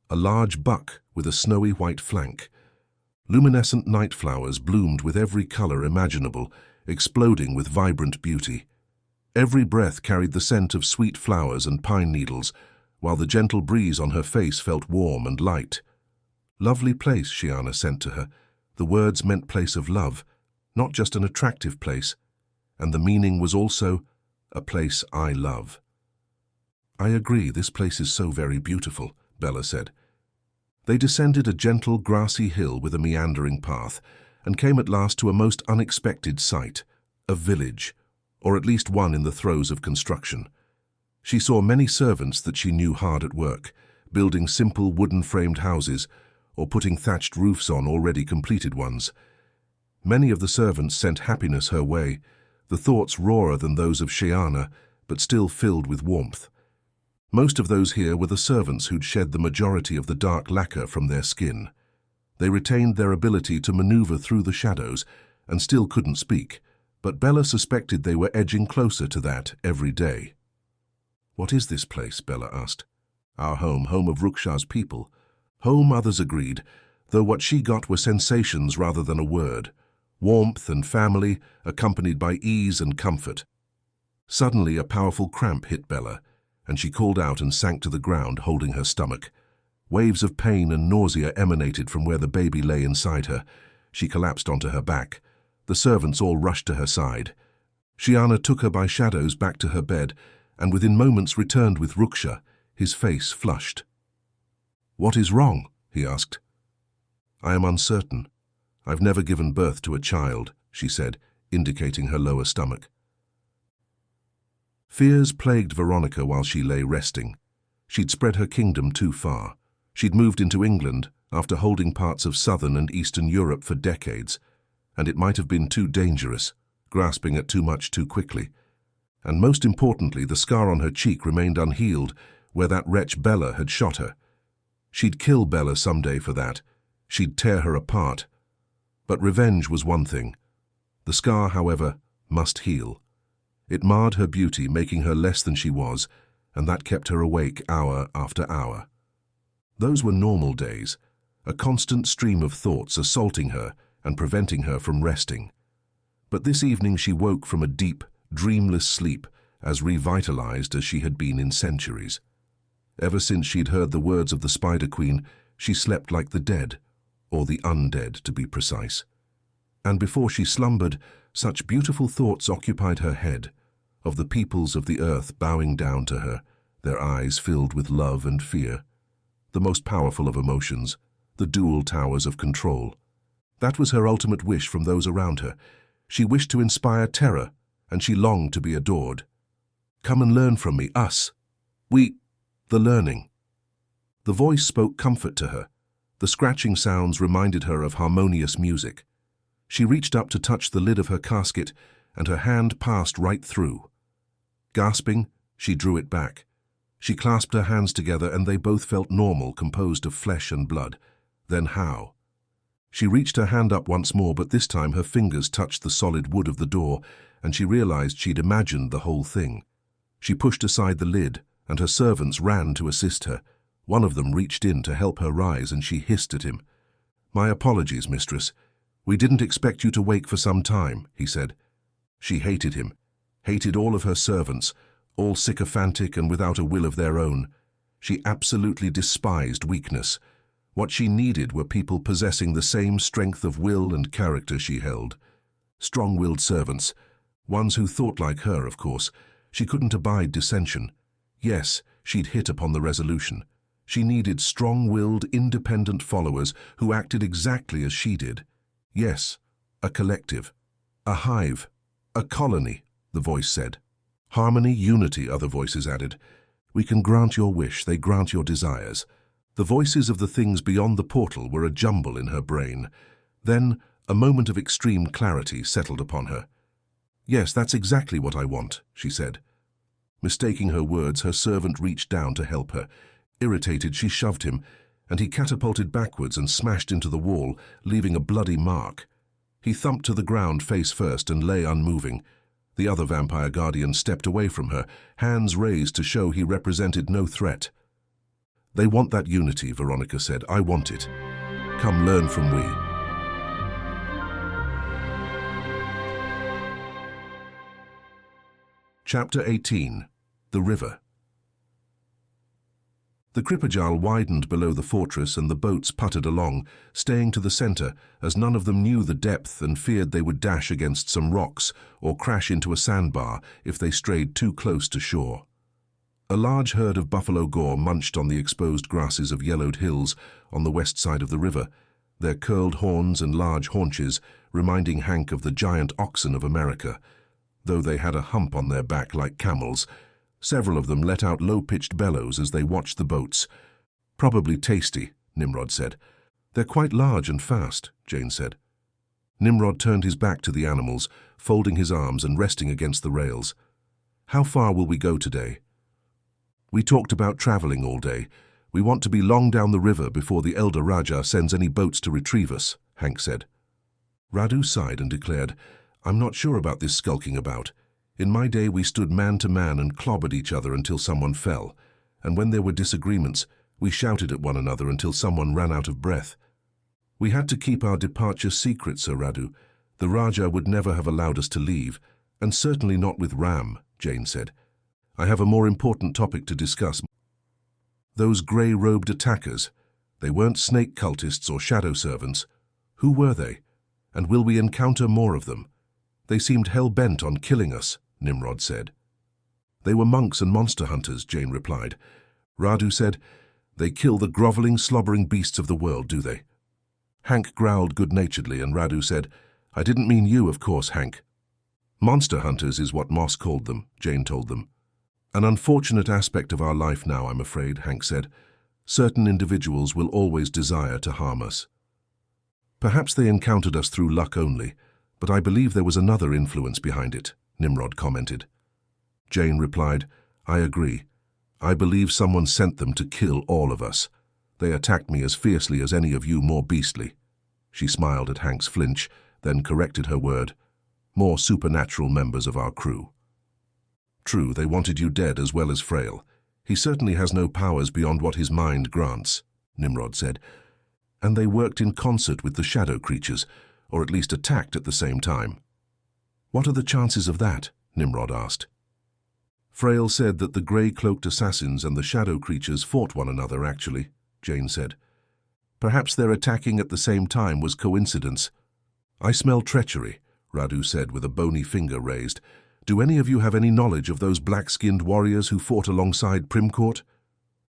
a large buck with a snowy white flank. Luminescent night flowers bloomed with every color imaginable, exploding with vibrant beauty. Every breath carried the scent of sweet flowers and pine needles, while the gentle breeze on her face felt warm and light. Lovely place, Shiana sent to her. The words meant place of love, not just an attractive place, and the meaning was also a place I love. I agree, this place is so very beautiful, Bella said. They descended a gentle, grassy hill with a meandering path, and came at last to a most unexpected sight, a village, or at least one in the throes of construction. She saw many servants that she knew hard at work, building simple wooden-framed houses, or putting thatched roofs on already completed ones. Many of the servants sent happiness her way, the thoughts rawer than those of Shiana, but still filled with warmth. Most of those here were the servants who'd shed the majority of the dark lacquer from their skin. They retained their ability to maneuver through the shadows and still couldn't speak, but Bella suspected they were edging closer to that every day. "What is this place?" Bella asked. "Our home, home of Ruksha's people." "Home," others agreed, though what she got were sensations rather than a word. Warmth and family, accompanied by ease and comfort. Suddenly a powerful cramp hit Bella, and she called out and sank to the ground, holding her stomach. Waves of pain and nausea emanated from where the baby lay inside her. She collapsed onto her back. The servants all rushed to her side. Shiana took her by shadows back to her bed, and within moments returned with Ruksha, his face flushed. "What is wrong?" he asked. "I am uncertain. I've never given birth to a child," she said, indicating her lower stomach. Fears plagued Veronica while she lay resting. She'd spread her kingdom too far. She'd moved into England after holding parts of southern and eastern Europe for decades, and it might have been too dangerous, grasping at too much too quickly. And most importantly, the scar on her cheek remained unhealed where that wretch Bella had shot her. She'd kill Bella someday for that. She'd tear her apart. But revenge was one thing. The scar, however, must heal. It marred her beauty, making her less than she was, and that kept her awake hour after hour. Those were normal days, a constant stream of thoughts assaulting her and preventing her from resting. But this evening she woke from a deep, dreamless sleep, as revitalized as she had been in centuries. Ever since she'd heard the words of the Spider Queen, she slept like the dead, or the undead to be precise. And before she slumbered, such beautiful thoughts occupied her head, of the peoples of the earth bowing down to her, their eyes filled with love and fear. The most powerful of emotions, the dual towers of control. That was her ultimate wish from those around her. She wished to inspire terror, and she longed to be adored. "Come and learn from me, us. The learning." The voice spoke comfort to her. The scratching sounds reminded her of harmonious music. She reached up to touch the lid of her casket, and her hand passed right through. Gasping, she drew it back. She clasped her hands together, and they both felt normal, composed of flesh and blood. Then how? She reached her hand up once more, but this time her fingers touched the solid wood of the door, and she realized she'd imagined the whole thing. She pushed aside the lid, and her servants ran to assist her. One of them reached in to help her rise, and she hissed at him. "My apologies, mistress. We didn't expect you to wake for some time," he said. She hated him, hated all of her servants, all sycophantic and without a will of their own. She absolutely despised weakness. What she needed were people possessing the same strength of will and character she held. Strong-willed servants, ones who thought like her, of course. She couldn't abide dissension. Yes, she'd hit upon the resolution. She needed strong-willed, independent followers who acted exactly as she did. Yes, a collective, a hive, a colony, the voice said. Harmony, unity, other voices added. "We can grant your wish, they grant your desires." The voices of the things beyond the portal were a jumble in her brain. Then, a moment of extreme clarity settled upon her. "Yes, that's exactly what I want," she said. Mistaking her words, her servant reached down to help her. Irritated, she shoved him, and he catapulted backwards and smashed into the wall, leaving a bloody mark. He thumped to the ground face first and lay unmoving. The other vampire guardian stepped away from her, hands raised to show he represented no threat. "They want that unity," Veronica said. "I want it. Come learn from we." Chapter 18. The River. The Kripajal widened below the fortress, and the boats puttered along, staying to the center, as none of them knew the depth and feared they would dash against some rocks or crash into a sandbar if they strayed too close to shore. A large herd of buffalo gore munched on the exposed grasses of yellowed hills on the west side of the river, their curled horns and large haunches reminding Hank of the giant oxen of America, though they had a hump on their back like camels. Several of them let out low-pitched bellows as they watched the boats. "Probably tasty," Nimrod said. "They're quite large and fast," Jane said. Nimrod turned his back to the animals, folding his arms and resting against the rails. "How far will we go today?" "We talked about traveling all day. We want to be long down the river before the elder Raja sends any boats to retrieve us," Hank said. Radu sighed and declared, "I'm not sure about this skulking about. In my day we stood man to man and clobbered each other until someone fell, and when there were disagreements, we shouted at one another until someone ran out of breath. We had to keep our departure secret, Sir Radu. The Raja would never have allowed us to leave, and certainly not with Ram, Jane said. I have a more important topic to discuss. Those grey-robed attackers. They weren't snake cultists or shadow servants. Who were they? And will we encounter more of them? They seemed hell-bent on killing us, Nimrod said. They were monks and monster hunters, Jane replied. Radu said, They kill the grovelling, slobbering beasts of the world, do they? Hank growled good-naturedly, and Radu said, I didn't mean you, of course, Hank. Monster hunters is what Moss called them, Jane told them. An unfortunate aspect of our life now, I'm afraid, Hank said. Certain individuals will always desire to harm us. Perhaps they encountered us through luck only, but I believe there was another influence behind it, Nimrod commented. Jane replied, I agree. I believe someone sent them to kill all of us. They attacked me as fiercely as any of you more beastly. She smiled at Hank's flinch, then corrected her word. More supernatural members of our crew. True, they wanted you dead as well as frail. He certainly has no powers beyond what his mind grants, Nimrod said. And they worked in concert with the shadow creatures, or at least attacked at the same time. What are the chances of that? Nimrod asked. Frail said that the grey-cloaked assassins and the shadow creatures fought one another, actually, Jane said. Perhaps their attacking at the same time was coincidence. I smell treachery, Radu said with a bony finger raised. Do any of you have any knowledge of those black-skinned warriors who fought alongside Primcourt?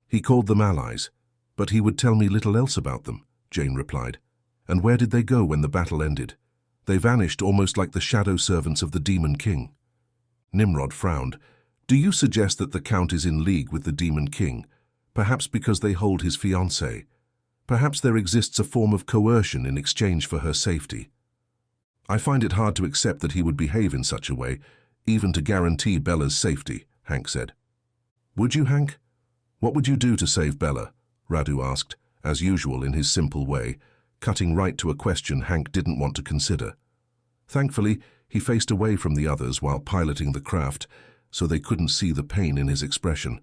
He called them allies, but he would tell me little else about them, Jane replied. And where did they go when the battle ended? They vanished almost like the shadow servants of the Demon King. Nimrod frowned. Do you suggest that the Count is in league with the Demon King? Perhaps because they hold his fiancée. Perhaps there exists a form of coercion in exchange for her safety. I find it hard to accept that he would behave in such a way, even to guarantee Bella's safety, Hank said. Would you, Hank? What would you do to save Bella? Radu asked, as usual in his simple way, cutting right to a question Hank didn't want to consider. Thankfully, he faced away from the others while piloting the craft, so they couldn't see the pain in his expression.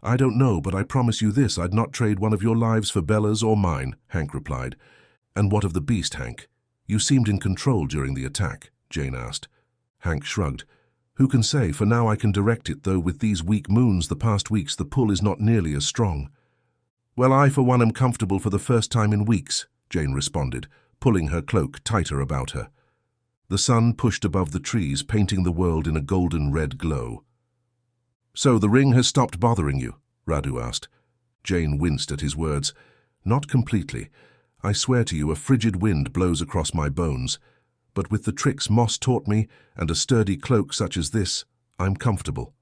I don't know, but I promise you this, I'd not trade one of your lives for Bella's or mine, Hank replied. And what of the beast, Hank? You seemed in control during the attack, Jane asked. Hank shrugged. Who can say? For now I can direct it, though with these weak moons the past weeks the pull is not nearly as strong. Well, I for one am comfortable for the first time in weeks, Jane responded, pulling her cloak tighter about her. The sun pushed above the trees, painting the world in a golden-red glow. So the ring has stopped bothering you? Radu asked. Jane winced at his words. Not completely. I swear to you a frigid wind blows across my bones. But with the tricks Moss taught me and a sturdy cloak such as this, I'm comfortable.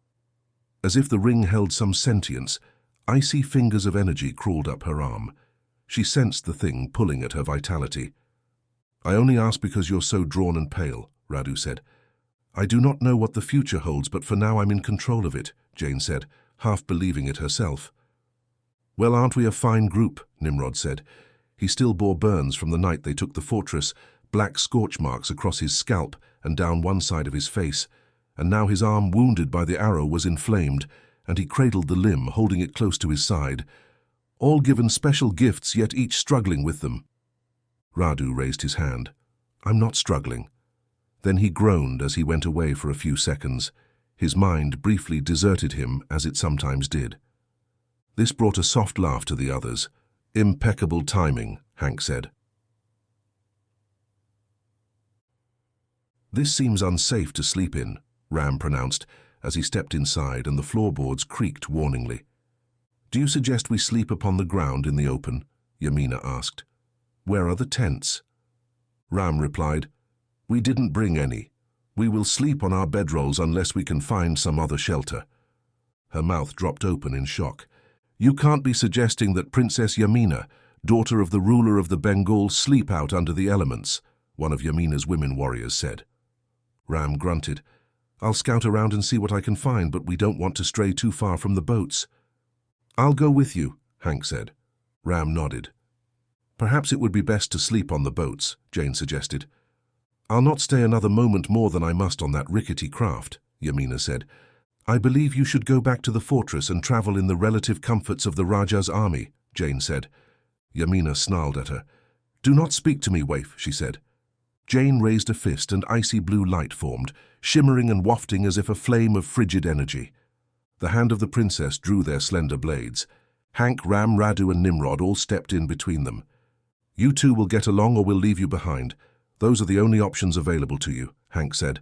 As if the ring held some sentience, icy fingers of energy crawled up her arm. She sensed the thing pulling at her vitality. I only ask because you're so drawn and pale, Radu said. I do not know what the future holds, but for now I'm in control of it, Jane said, half believing it herself. Well, aren't we a fine group, Nimrod said. He still bore burns from the night they took the fortress, black scorch marks across his scalp and down one side of his face, and now his arm wounded by the arrow was inflamed, and he cradled the limb, holding it close to his side. All given special gifts, yet each struggling with them. Radu raised his hand. I'm not struggling. Then he groaned as he went away for a few seconds. His mind briefly deserted him, as it sometimes did. This brought a soft laugh to the others. Impeccable timing, Hank said. This seems unsafe to sleep in, Ram pronounced, as he stepped inside and the floorboards creaked warningly. Do you suggest we sleep upon the ground in the open? Yamina asked. Where are the tents? Ram replied, We didn't bring any. We will sleep on our bedrolls unless we can find some other shelter. Her mouth dropped open in shock. You can't be suggesting that Princess Yamina, daughter of the ruler of the Bengal, sleep out under the elements, one of Yamina's women warriors said. Ram grunted. I'll scout around and see what I can find, but we don't want to stray too far from the boats. I'll go with you, Hank said. Ram nodded. Perhaps it would be best to sleep on the boats, Jane suggested. I'll not stay another moment more than I must on that rickety craft, Yamina said. I believe you should go back to the fortress and travel in the relative comforts of the Raja's army, Jane said. Yamina snarled at her. Do not speak to me, waif, she said. Jane raised a fist and icy blue light formed, shimmering and wafting as if a flame of frigid energy. The hand of the princess drew their slender blades. Hank, Ram, Radu and Nimrod all stepped in between them. You two will get along or we'll leave you behind. Those are the only options available to you, Hank said,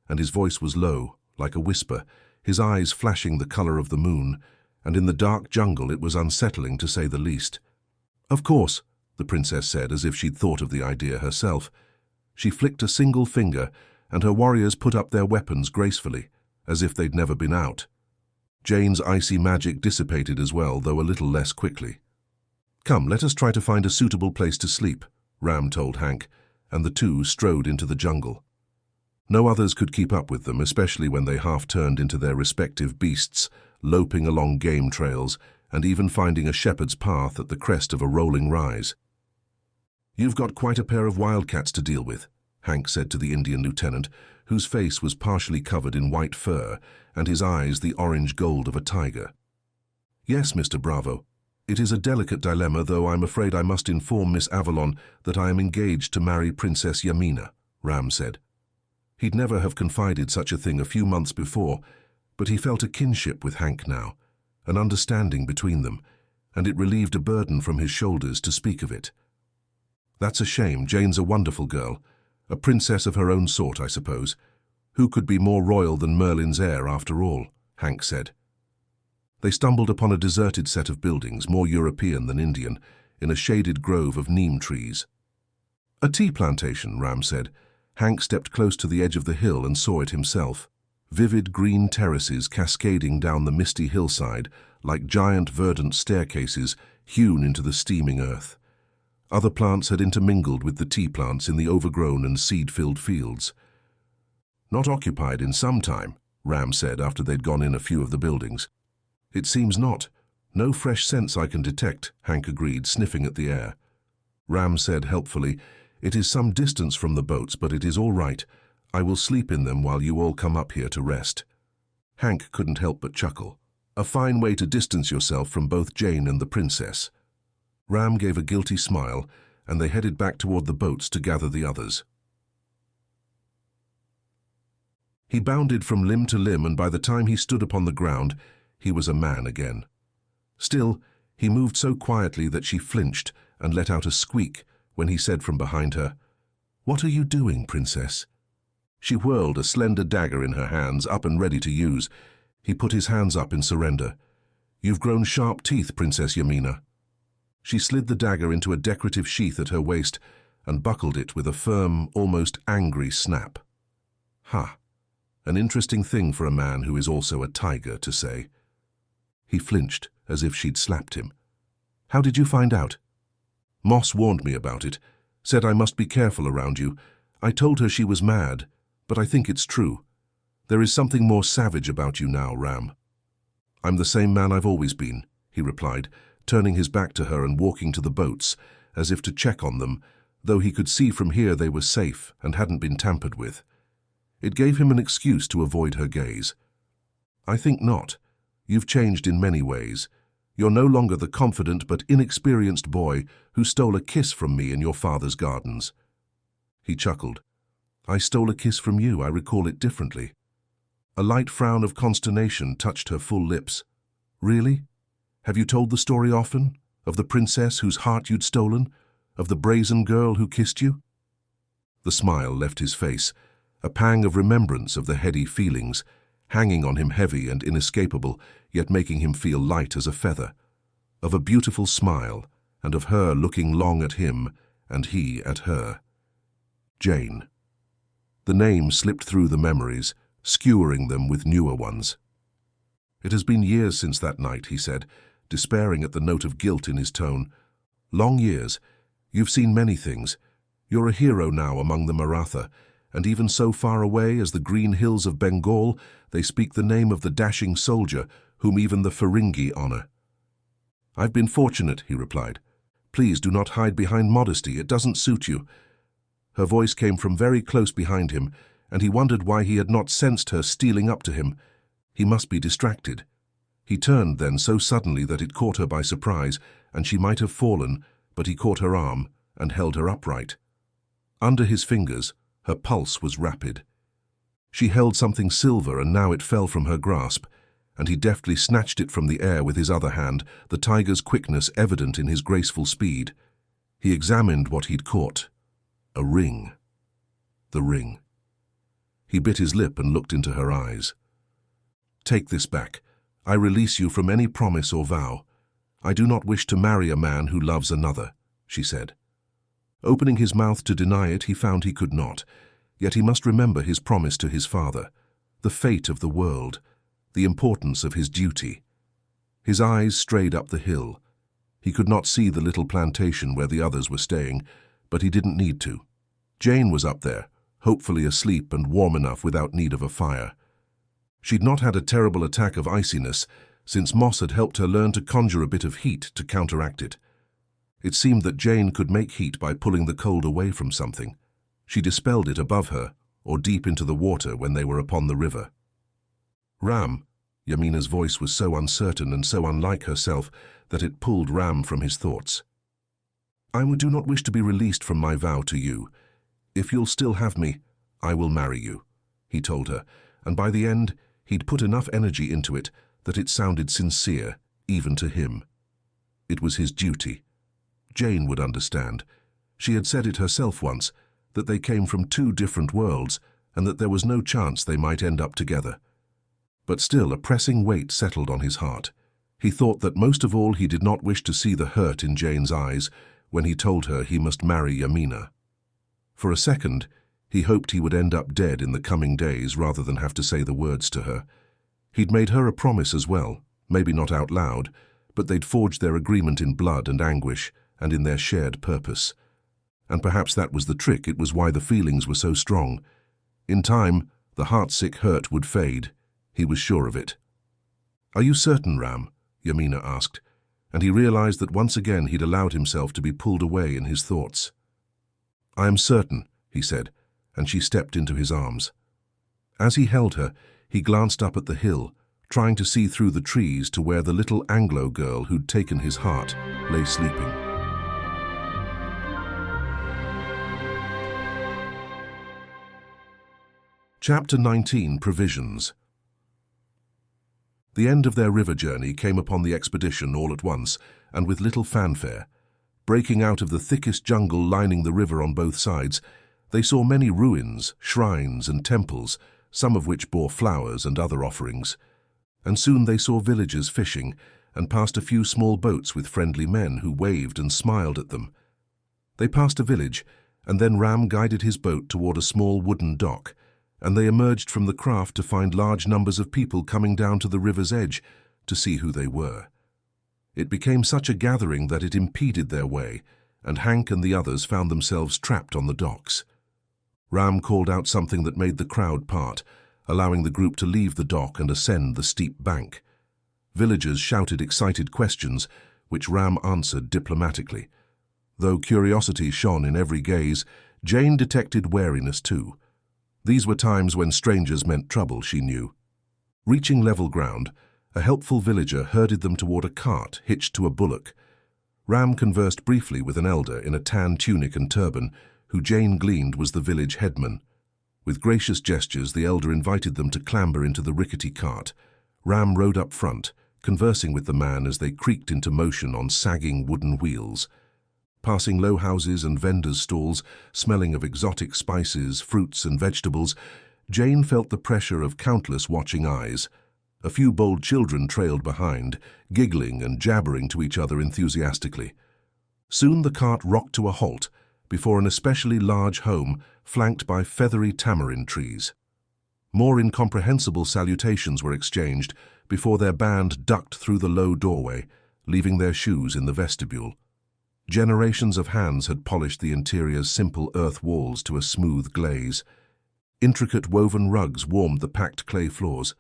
and his voice was low, like a whisper, his eyes flashing the color of the moon, and in the dark jungle it was unsettling to say the least. Of course, the princess said as if she'd thought of the idea herself. She flicked a single finger, and her warriors put up their weapons gracefully, as if they'd never been out. Jane's icy magic dissipated as well, though a little less quickly. Come, let us try to find a suitable place to sleep, Ram told Hank, and the two strode into the jungle. No others could keep up with them, especially when they half-turned into their respective beasts, loping along game trails, and even finding a shepherd's path at the crest of a rolling rise. You've got quite a pair of wildcats to deal with, Hank said to the Indian lieutenant, whose face was partially covered in white fur, and his eyes the orange gold of a tiger. Yes, Mr. Bravo. It is a delicate dilemma, though I'm afraid I must inform Miss Avalon that I am engaged to marry Princess Yamina, Ram said. He'd never have confided such a thing a few months before, but he felt a kinship with Hank now, an understanding between them, and it relieved a burden from his shoulders to speak of it. That's a shame. Jane's a wonderful girl, a princess of her own sort, I suppose. Who could be more royal than Merlin's heir, after all? Hank said. They stumbled upon a deserted set of buildings, more European than Indian, in a shaded grove of neem trees. A tea plantation, Ram said. Hank stepped close to the edge of the hill and saw it himself. Vivid green terraces cascading down the misty hillside like giant verdant staircases hewn into the steaming earth. Other plants had intermingled with the tea plants in the overgrown and seed-filled fields. Not occupied in some time, Ram said after they'd gone in a few of the buildings. It seems not. No fresh scents I can detect, Hank agreed, sniffing at the air. Ram said helpfully, It is some distance from the boats, but it is all right. I will sleep in them while you all come up here to rest. Hank couldn't help but chuckle. A fine way to distance yourself from both Jane and the princess. Ram gave a guilty smile, and they headed back toward the boats to gather the others. He bounded from limb to limb, and by the time he stood upon the ground, he was a man again. Still, he moved so quietly that she flinched and let out a squeak when he said from behind her, What are you doing, princess? She whirled, a slender dagger in her hands, up and ready to use. He put his hands up in surrender. You've grown sharp teeth, Princess Yamina. She slid the dagger into a decorative sheath at her waist and buckled it with a firm, almost angry snap. Ha! An interesting thing for a man who is also a tiger to say. He flinched, as if she'd slapped him. How did you find out? Moss warned me about it, said I must be careful around you. I told her she was mad, but I think it's true. There is something more savage about you now, Ram. I'm the same man I've always been, he replied, turning his back to her and walking to the boats, as if to check on them, though he could see from here they were safe and hadn't been tampered with. It gave him an excuse to avoid her gaze. I think not. You've changed in many ways. You're no longer the confident but inexperienced boy who stole a kiss from me in your father's gardens. He chuckled. I stole a kiss from you, I recall it differently. A light frown of consternation touched her full lips. Really? Have you told the story often? Of the princess whose heart you'd stolen? Of the brazen girl who kissed you? The smile left his face, a pang of remembrance of the heady feelings, hanging on him heavy and inescapable, yet making him feel light as a feather. Of a beautiful smile, and of her looking long at him, and he at her. Jane. The name slipped through the memories, skewering them with newer ones. It has been years since that night, he said, despairing at the note of guilt in his tone. Long years. You've seen many things. You're a hero now among the Maratha, and even so far away as the green hills of Bengal, they speak the name of the dashing soldier whom even the Feringhi honor. I've been fortunate, he replied. Please do not hide behind modesty, it doesn't suit you. Her voice came from very close behind him, and he wondered why he had not sensed her stealing up to him. He must be distracted. He turned then so suddenly that it caught her by surprise, and she might have fallen, but he caught her arm and held her upright. Under his fingers, her pulse was rapid. She held something silver, and now it fell from her grasp, and he deftly snatched it from the air with his other hand, the tiger's quickness evident in his graceful speed. He examined what he'd caught. A ring. The ring. He bit his lip and looked into her eyes. "Take this back. I release you from any promise or vow. I do not wish to marry a man who loves another," she said. Opening his mouth to deny it, he found he could not. Yet he must remember his promise to his father, the fate of the world, the importance of his duty. His eyes strayed up the hill. He could not see the little plantation where the others were staying, but he didn't need to. Jane was up there, hopefully asleep and warm enough without need of a fire. She'd not had a terrible attack of iciness, since Moss had helped her learn to conjure a bit of heat to counteract it. It seemed that Jane could make heat by pulling the cold away from something. She dispelled it above her, or deep into the water when they were upon the river. "Ram," Yamina's voice was so uncertain and so unlike herself that it pulled Ram from his thoughts. "I do not wish to be released from my vow to you. If you'll still have me, I will marry you," he told her, and by the end, he'd put enough energy into it that it sounded sincere, even to him. It was his duty. Jane would understand. She had said it herself once, that they came from two different worlds and that there was no chance they might end up together. But still a pressing weight settled on his heart. He thought that most of all he did not wish to see the hurt in Jane's eyes when he told her he must marry Yamina. For a second, he hoped he would end up dead in the coming days rather than have to say the words to her. He'd made her a promise as well, maybe not out loud, but they'd forged their agreement in blood and anguish and in their shared purpose. And perhaps that was the trick, it was why the feelings were so strong. In time, the heartsick hurt would fade. He was sure of it. "Are you certain, Ram?" Yamina asked, and he realized that once again he'd allowed himself to be pulled away in his thoughts. "I am certain," he said, and she stepped into his arms. As he held her, he glanced up at the hill, trying to see through the trees to where the little Anglo girl who'd taken his heart lay sleeping. Chapter 19, Provisions. The end of their river journey came upon the expedition all at once, and with little fanfare. Breaking out of the thickest jungle lining the river on both sides, they saw many ruins, shrines and temples, some of which bore flowers and other offerings. And soon they saw villagers fishing, and passed a few small boats with friendly men who waved and smiled at them. They passed a village, and then Ram guided his boat toward a small wooden dock, and they emerged from the craft to find large numbers of people coming down to the river's edge to see who they were. It became such a gathering that it impeded their way, and Hank and the others found themselves trapped on the docks. Ram called out something that made the crowd part, allowing the group to leave the dock and ascend the steep bank. Villagers shouted excited questions, which Ram answered diplomatically. Though curiosity shone in every gaze, Jane detected wariness too. These were times when strangers meant trouble, she knew. Reaching level ground, a helpful villager herded them toward a cart hitched to a bullock. Ram conversed briefly with an elder in a tan tunic and turban, who Jane gleaned was the village headman. With gracious gestures, the elder invited them to clamber into the rickety cart. Ram rode up front, conversing with the man as they creaked into motion on sagging wooden wheels. Passing low houses and vendors' stalls, smelling of exotic spices, fruits and vegetables, Jane felt the pressure of countless watching eyes. A few bold children trailed behind, giggling and jabbering to each other enthusiastically. Soon the cart rocked to a halt before an especially large home flanked by feathery tamarind trees. More incomprehensible salutations were exchanged before their band ducked through the low doorway, leaving their shoes in the vestibule. Generations of hands had polished the interior's simple earth walls to a smooth glaze. Intricate woven rugs warmed the packed clay floors.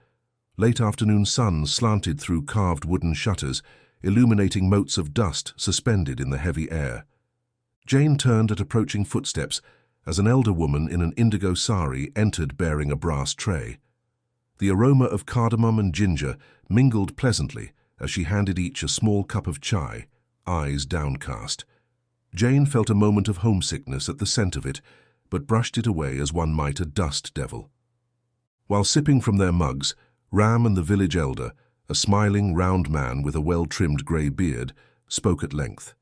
Late afternoon sun slanted through carved wooden shutters, illuminating motes of dust suspended in the heavy air. Jane turned at approaching footsteps as an elder woman in an indigo sari entered bearing a brass tray. The aroma of cardamom and ginger mingled pleasantly as she handed each a small cup of chai, eyes downcast. Jane felt a moment of homesickness at the scent of it, but brushed it away as one might a dust devil. While sipping from their mugs, Ram and the village elder, a smiling, round man with a well-trimmed grey beard, spoke at length.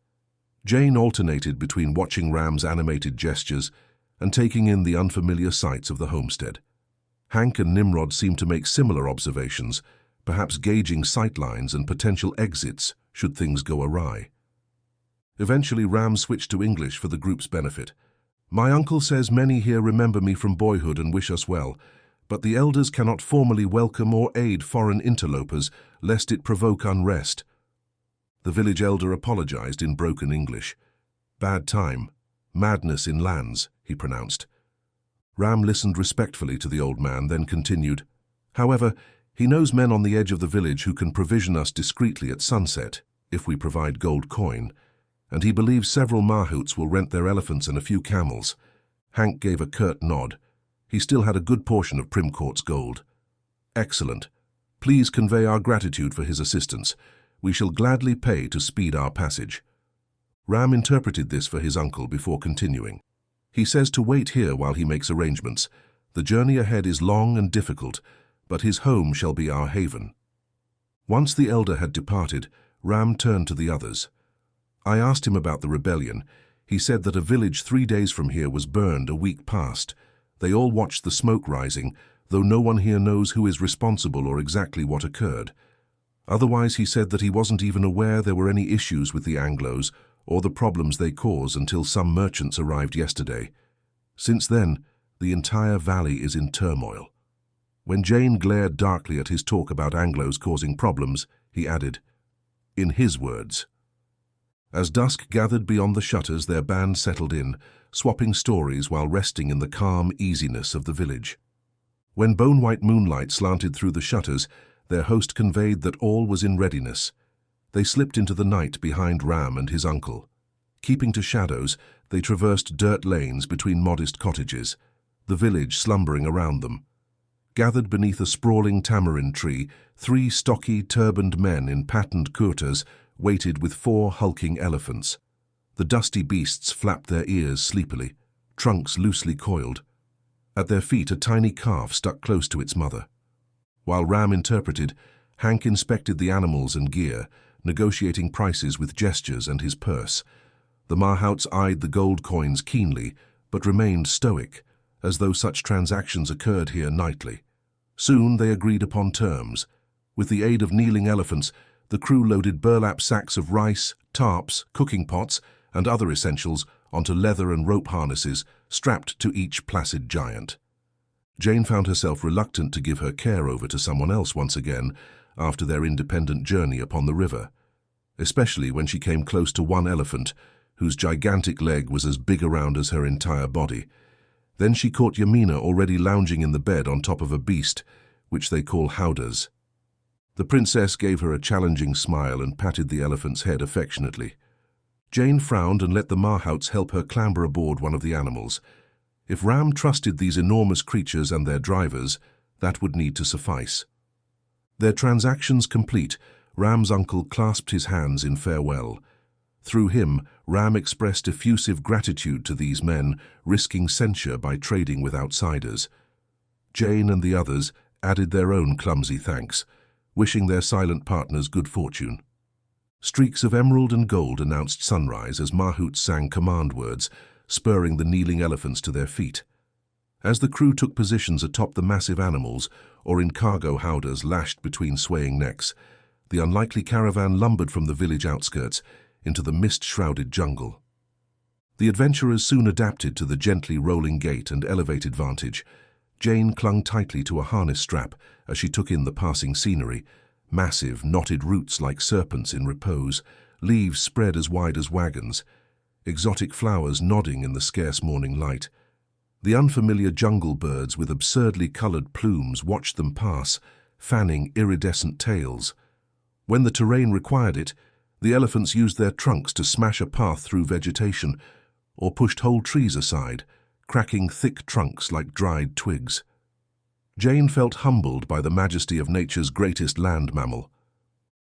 Jane alternated between watching Ram's animated gestures and taking in the unfamiliar sights of the homestead. Hank and Nimrod seemed to make similar observations, perhaps gauging sightlines and potential exits should things go awry. Eventually, Ram switched to English for the group's benefit. "My uncle says many here remember me from boyhood and wish us well, but the elders cannot formally welcome or aid foreign interlopers, lest it provoke unrest." The village elder apologized in broken English. "Bad time. Madness in lands," he pronounced. Ram listened respectfully to the old man, then continued, "However, he knows men on the edge of the village who can provision us discreetly at sunset, if we provide gold coin, and he believes several mahouts will rent their elephants and a few camels." Hank gave a curt nod. He still had a good portion of Primcourt's gold. "Excellent. Please convey our gratitude for his assistance. We shall gladly pay to speed our passage." Ram interpreted this for his uncle before continuing. "He says to wait here while he makes arrangements. The journey ahead is long and difficult, but his home shall be our haven." Once the elder had departed, Ram turned to the others. "I asked him about the rebellion. He said that a village 3 days from here was burned a week past. They all watched the smoke rising, though no one here knows who is responsible or exactly what occurred. Otherwise, he said that he wasn't even aware there were any issues with the Anglos or the problems they cause until some merchants arrived yesterday. Since then, the entire valley is in turmoil." When Jane glared darkly at his talk about Anglos causing problems, he added, in his words. As dusk gathered beyond the shutters, their band settled in, swapping stories while resting in the calm easiness of the village. When bone-white moonlight slanted through the shutters, their host conveyed that all was in readiness. They slipped into the night behind Ram and his uncle. Keeping to shadows, they traversed dirt lanes between modest cottages, the village slumbering around them. Gathered beneath a sprawling tamarind tree, 3 stocky, turbaned men in patterned kurtas waited with 4 hulking elephants. The dusty beasts flapped their ears sleepily, trunks loosely coiled. At their feet, a tiny calf stuck close to its mother. While Ram interpreted, Hank inspected the animals and gear, negotiating prices with gestures and his purse. The mahouts eyed the gold coins keenly, but remained stoic, as though such transactions occurred here nightly. Soon they agreed upon terms. With the aid of kneeling elephants, the crew loaded burlap sacks of rice, tarps, cooking pots, and other essentials onto leather and rope harnesses strapped to each placid giant. Jane found herself reluctant to give her care over to someone else once again after their independent journey upon the river, especially when she came close to one elephant whose gigantic leg was as big around as her entire body. Then she caught Yamina already lounging in the bed on top of a beast, which they call howdahs. The princess gave her a challenging smile and patted the elephant's head affectionately. Jane frowned and let the mahouts help her clamber aboard one of the animals. If Ram trusted these enormous creatures and their drivers, that would need to suffice. Their transactions complete, Ram's uncle clasped his hands in farewell. Through him, Ram expressed effusive gratitude to these men, risking censure by trading with outsiders. Jane and the others added their own clumsy thanks, wishing their silent partners good fortune. Streaks of emerald and gold announced sunrise as mahouts sang command words, spurring the kneeling elephants to their feet. As the crew took positions atop the massive animals, or in cargo howdahs lashed between swaying necks, the unlikely caravan lumbered from the village outskirts into the mist-shrouded jungle. The adventurers soon adapted to the gently rolling gait and elevated vantage. Jane clung tightly to a harness strap as she took in the passing scenery, massive, knotted roots like serpents in repose, leaves spread as wide as wagons, exotic flowers nodding in the scarce morning light. The unfamiliar jungle birds with absurdly colored plumes watched them pass, fanning iridescent tails. When the terrain required it, the elephants used their trunks to smash a path through vegetation, or pushed whole trees aside, cracking thick trunks like dried twigs. Jane felt humbled by the majesty of nature's greatest land mammal.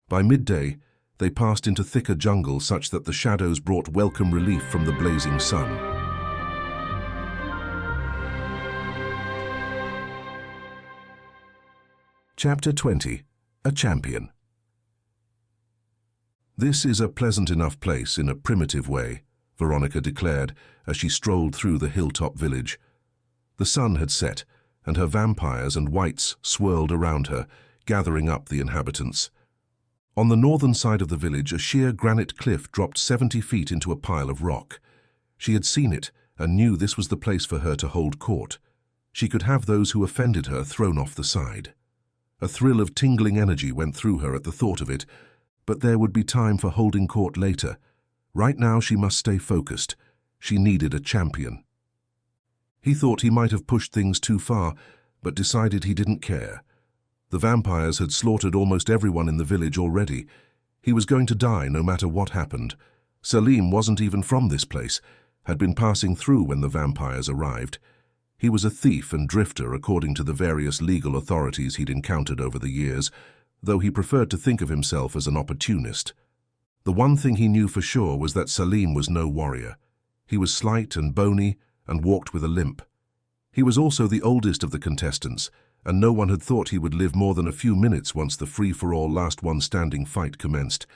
By midday, they passed into thicker jungle such that the shadows brought welcome relief from the blazing sun. Chapter 20. A Champion. "This is a pleasant enough place in a primitive way," Veronica declared as she strolled through the hilltop village. The sun had set, and her vampires and wights swirled around her, gathering up the inhabitants. On the northern side of the village, a sheer granite cliff dropped 70 feet into a pile of rock. She had seen it and knew this was the place for her to hold court. She could have those who offended her thrown off the side. A thrill of tingling energy went through her at the thought of it, but there would be time for holding court later. Right now she must stay focused. She needed a champion. He thought he might have pushed things too far, but decided he didn't care. The vampires had slaughtered almost everyone in the village already. He was going to die no matter what happened. Salim wasn't even from this place, had been passing through when the vampires arrived. He was a thief and drifter according to the various legal authorities he'd encountered over the years, though he preferred to think of himself as an opportunist. The one thing he knew for sure was that Salim was no warrior. He was slight and bony and walked with a limp. He was also the oldest of the contestants, and no one had thought he would live more than a few minutes once the free-for-all last-one-standing fight commenced.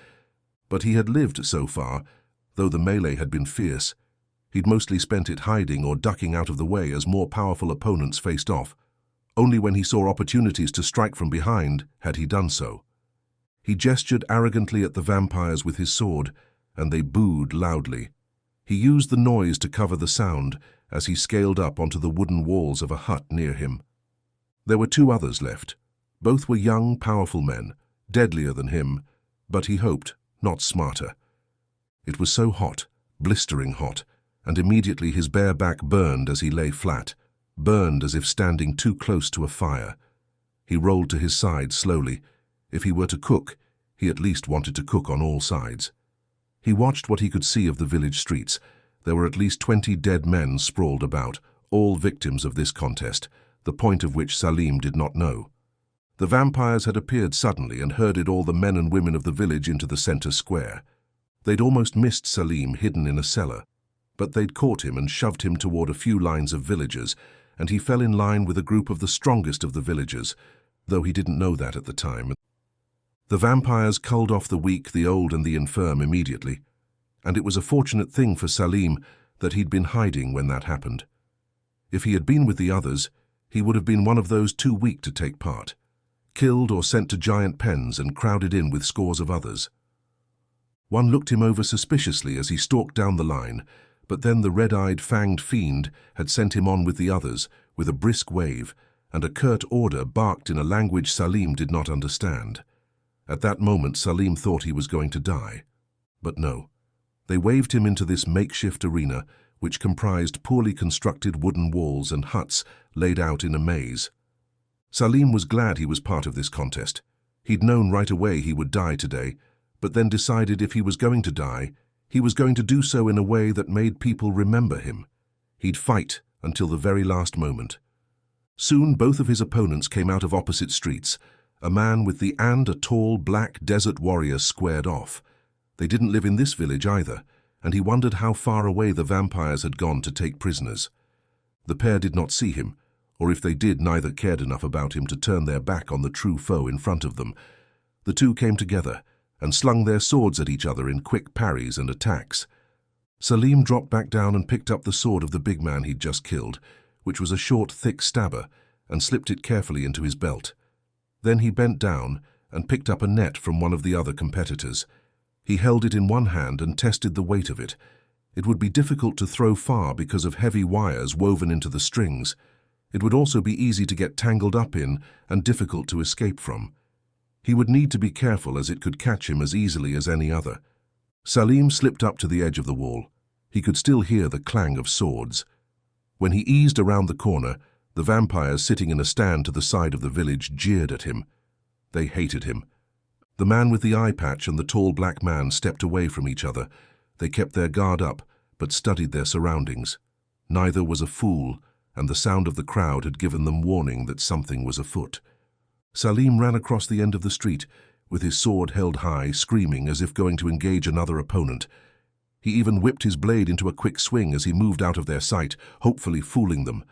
But he had lived so far, though the melee had been fierce. He'd mostly spent it hiding or ducking out of the way as more powerful opponents faced off. Only when he saw opportunities to strike from behind had he done so. He gestured arrogantly at the vampires with his sword, and they booed loudly. He used the noise to cover the sound as he scaled up onto the wooden walls of a hut near him. There were 2 others left. Both were young, powerful men, deadlier than him, but he hoped not smarter. It was so hot, blistering hot, and immediately his bare back burned as he lay flat, burned as if standing too close to a fire. He rolled to his side slowly. If he were to cook, he at least wanted to cook on all sides. He watched what he could see of the village streets. There were at least 20 dead men sprawled about, all victims of this contest, the point of which Salim did not know. The vampires had appeared suddenly and herded all the men and women of the village into the center square. They'd almost missed Salim hidden in a cellar, but they'd caught him and shoved him toward a few lines of villagers, and he fell in line with a group of the strongest of the villagers, though he didn't know that at the time. The vampires culled off the weak, the old, and the infirm immediately, and it was a fortunate thing for Salim that he'd been hiding when that happened. If he had been with the others, he would have been one of those too weak to take part, killed or sent to giant pens and crowded in with scores of others. One looked him over suspiciously as he stalked down the line, but then the red-eyed, fanged fiend had sent him on with the others, with a brisk wave, and a curt order barked in a language Salim did not understand. At that moment, Salim thought he was going to die. But no. They waved him into this makeshift arena, which comprised poorly constructed wooden walls and huts laid out in a maze. Salim was glad he was part of this contest. He'd known right away he would die today, but then decided if he was going to die, he was going to do so in a way that made people remember him. He'd fight until the very last moment. Soon both of his opponents came out of opposite streets, a man with the and a tall black desert warrior squared off. They didn't live in this village either, and he wondered how far away the vampires had gone to take prisoners. The pair did not see him, or if they did, neither cared enough about him to turn their back on the true foe in front of them. The two came together and slung their swords at each other in quick parries and attacks. Salim dropped back down and picked up the sword of the big man he'd just killed, which was a short, thick stabber, and slipped it carefully into his belt. Then he bent down and picked up a net from one of the other competitors. He held it in one hand and tested the weight of it. It would be difficult to throw far because of heavy wires woven into the strings. It would also be easy to get tangled up in and difficult to escape from. He would need to be careful as it could catch him as easily as any other. Salim slipped up to the edge of the wall. He could still hear the clang of swords. When he eased around the corner, the vampires sitting in a stand to the side of the village jeered at him. They hated him. The man with the eye patch and the tall black man stepped away from each other. They kept their guard up, but studied their surroundings. Neither was a fool, and the sound of the crowd had given them warning that something was afoot. Salim ran across the end of the street, with his sword held high, screaming as if going to engage another opponent. He even whipped his blade into a quick swing as he moved out of their sight, hopefully fooling them.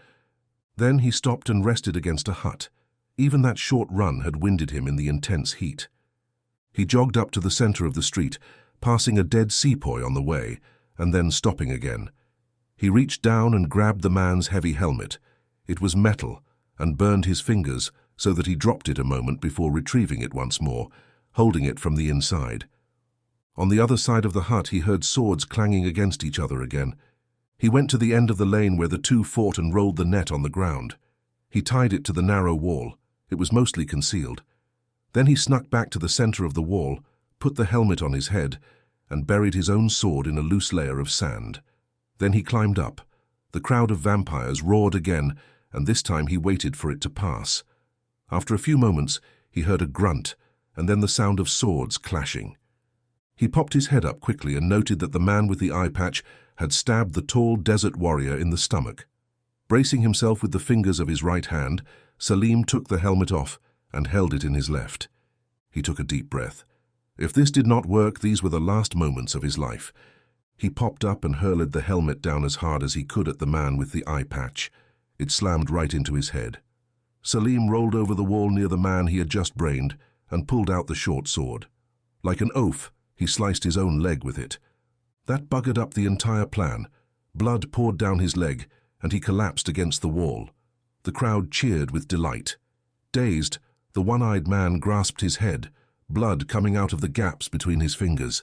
Then he stopped and rested against a hut. Even that short run had winded him in the intense heat. He jogged up to the center of the street, passing a dead sepoy on the way, and then stopping again. He reached down and grabbed the man's heavy helmet. It was metal, and burned his fingers, so that he dropped it a moment before retrieving it once more, holding it from the inside. On the other side of the hut he heard swords clanging against each other again. He went to the end of the lane where the two fought and rolled the net on the ground. He tied it to the narrow wall. It was mostly concealed. Then he snuck back to the center of the wall, put the helmet on his head, and buried his own sword in a loose layer of sand. Then he climbed up. The crowd of vampires roared again, and this time he waited for it to pass. After a few moments, he heard a grunt, and then the sound of swords clashing. He popped his head up quickly and noted that the man with the eye patch had stabbed the tall desert warrior in the stomach. Bracing himself with the fingers of his right hand, Salim took the helmet off and held it in his left. He took a deep breath. If this did not work, these were the last moments of his life. He popped up and hurled the helmet down as hard as he could at the man with the eye patch. It slammed right into his head. Salim rolled over the wall near the man he had just brained and pulled out the short sword. Like an oaf, he sliced his own leg with it. That buggered up the entire plan. Blood poured down his leg, and he collapsed against the wall. The crowd cheered with delight. Dazed, the one-eyed man grasped his head, blood coming out of the gaps between his fingers.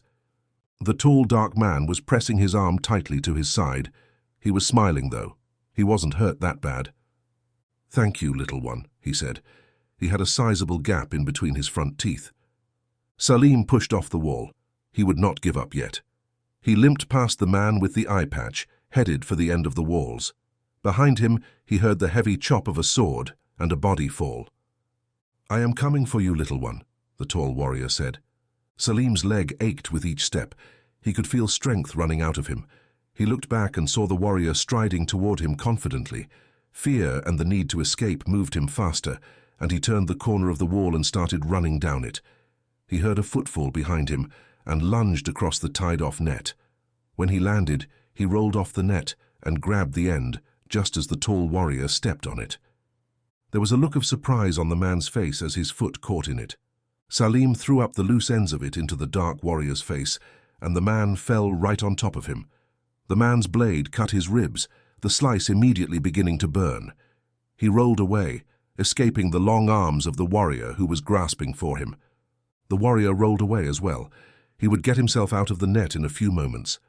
The tall, dark man was pressing his arm tightly to his side. He was smiling, though. He wasn't hurt that bad. "Thank you, little one," he said. He had a sizable gap in between his front teeth. Salim pushed off the wall. He would not give up yet. He limped past the man with the eye patch, headed for the end of the walls. Behind him, he heard the heavy chop of a sword and a body fall. "I am coming for you, little one," the tall warrior said. Salim's leg ached with each step. He could feel strength running out of him. He looked back and saw the warrior striding toward him confidently. Fear and the need to escape moved him faster, and he turned the corner of the wall and started running down it. He heard a footfall behind him and lunged across the tied-off net. When he landed, he rolled off the net and grabbed the end, just as the tall warrior stepped on it. There was a look of surprise on the man's face as his foot caught in it. Salim threw up the loose ends of it into the dark warrior's face, and the man fell right on top of him. The man's blade cut his ribs, the slice immediately beginning to burn. He rolled away, escaping the long arms of the warrior who was grasping for him. The warrior rolled away as well. He would get himself out of the net in a few moments.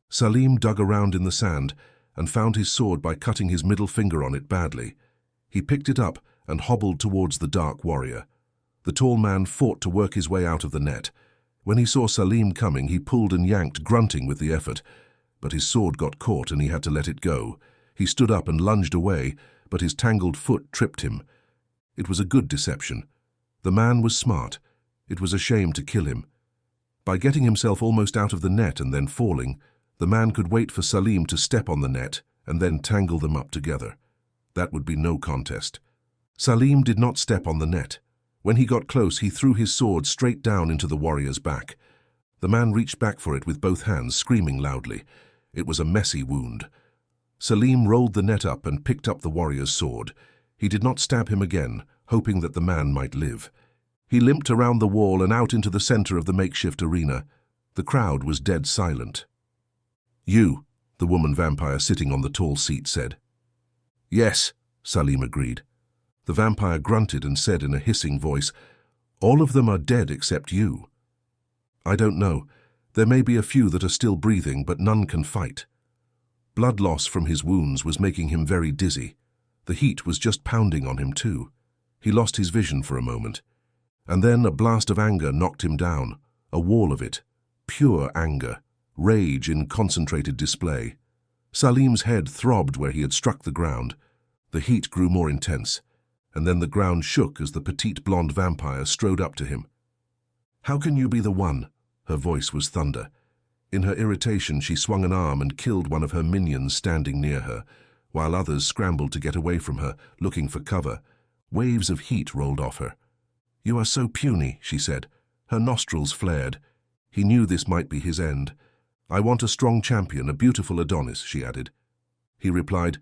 Salim dug around in the sand and found his sword by cutting his middle finger on it badly. He picked it up and hobbled towards the dark warrior. The tall man fought to work his way out of the net. When he saw Salim coming, he pulled and yanked, grunting with the effort. But his sword got caught and he had to let it go. He stood up and lunged away, but his tangled foot tripped him. It was a good deception. The man was smart. It was a shame to kill him. By getting himself almost out of the net and then falling, the man could wait for Salim to step on the net and then tangle them up together. That would be no contest. Salim did not step on the net. When he got close, he threw his sword straight down into the warrior's back. The man reached back for it with both hands, screaming loudly. It was a messy wound. Salim rolled the net up and picked up the warrior's sword. He did not stab him again, hoping that the man might live. He limped around the wall and out into the center of the makeshift arena. The crowd was dead silent. "You," the woman vampire sitting on the tall seat said. "Yes," Salim agreed. The vampire grunted and said in a hissing voice, "All of them are dead except you." "I don't know. There may be a few that are still breathing, but none can fight." Blood loss from his wounds was making him very dizzy. The heat was just pounding on him too. He lost his vision for a moment. And then a blast of anger knocked him down, a wall of it. Pure anger, rage in concentrated display. Salim's head throbbed where he had struck the ground. The heat grew more intense, and then the ground shook as the petite blonde vampire strode up to him. "How can you be the one?" Her voice was thunder. In her irritation, she swung an arm and killed one of her minions standing near her, while others scrambled to get away from her, looking for cover. Waves of heat rolled off her. "You are so puny," she said. Her nostrils flared. He knew this might be his end. "I want a strong champion, a beautiful Adonis," she added. He replied,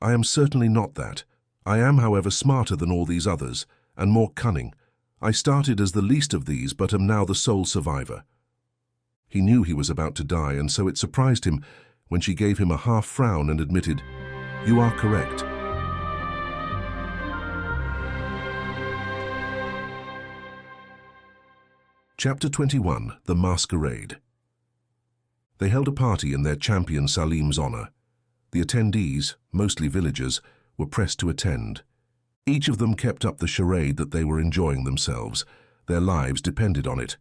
"I am certainly not that. I am, however, smarter than all these others, and more cunning. I started as the least of these, but am now the sole survivor." He knew he was about to die, and so it surprised him when she gave him a half frown and admitted, "You are correct." Chapter 21, The Masquerade. They held a party in their champion Salim's honor. The attendees, mostly villagers, were pressed to attend. Each of them kept up the charade that they were enjoying themselves. Their lives depended on it.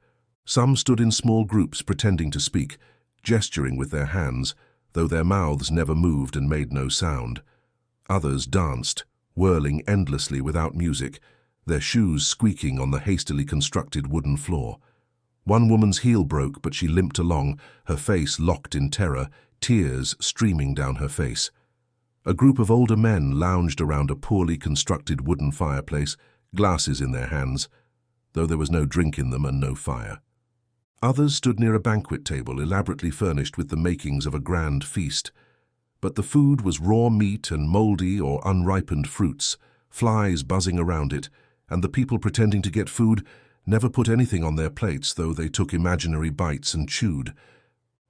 Some stood in small groups pretending to speak, gesturing with their hands, though their mouths never moved and made no sound. Others danced, whirling endlessly without music, their shoes squeaking on the hastily constructed wooden floor. One woman's heel broke, but she limped along, her face locked in terror, tears streaming down her face. A group of older men lounged around a poorly constructed wooden fireplace, glasses in their hands, though there was no drink in them and no fire. Others stood near a banquet table elaborately furnished with the makings of a grand feast. But the food was raw meat and mouldy or unripened fruits, flies buzzing around it, and the people pretending to get food never put anything on their plates, though they took imaginary bites and chewed.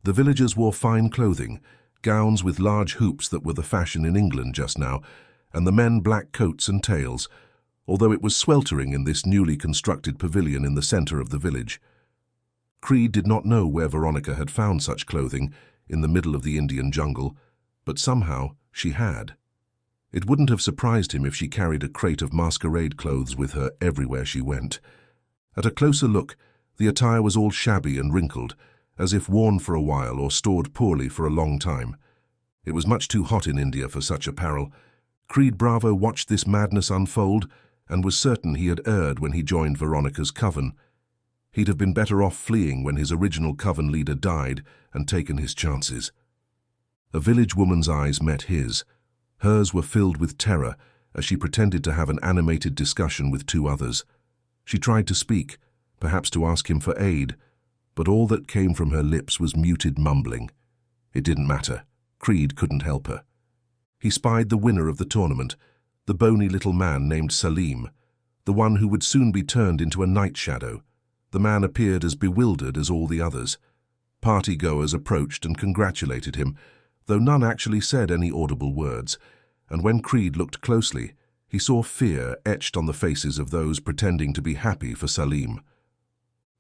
The villagers wore fine clothing, gowns with large hoops that were the fashion in England just now, and the men black coats and tails, although it was sweltering in this newly constructed pavilion in the center of the village. Creed did not know where Veronica had found such clothing in the middle of the Indian jungle, but somehow she had. It wouldn't have surprised him if she carried a crate of masquerade clothes with her everywhere she went. At a closer look, the attire was all shabby and wrinkled, as if worn for a while or stored poorly for a long time. It was much too hot in India for such apparel. Creed Bravo watched this madness unfold and was certain he had erred when he joined Veronica's coven. He'd have been better off fleeing when his original coven leader died and taken his chances. A village woman's eyes met his. Hers were filled with terror as she pretended to have an animated discussion with two others. She tried to speak, perhaps to ask him for aid, but all that came from her lips was muted mumbling. It didn't matter. Creed couldn't help her. He spied the winner of the tournament, the bony little man named Salim, the one who would soon be turned into a night shadow. The man appeared as bewildered as all the others. Party-goers approached and congratulated him, though none actually said any audible words, and when Creed looked closely, he saw fear etched on the faces of those pretending to be happy for Salim.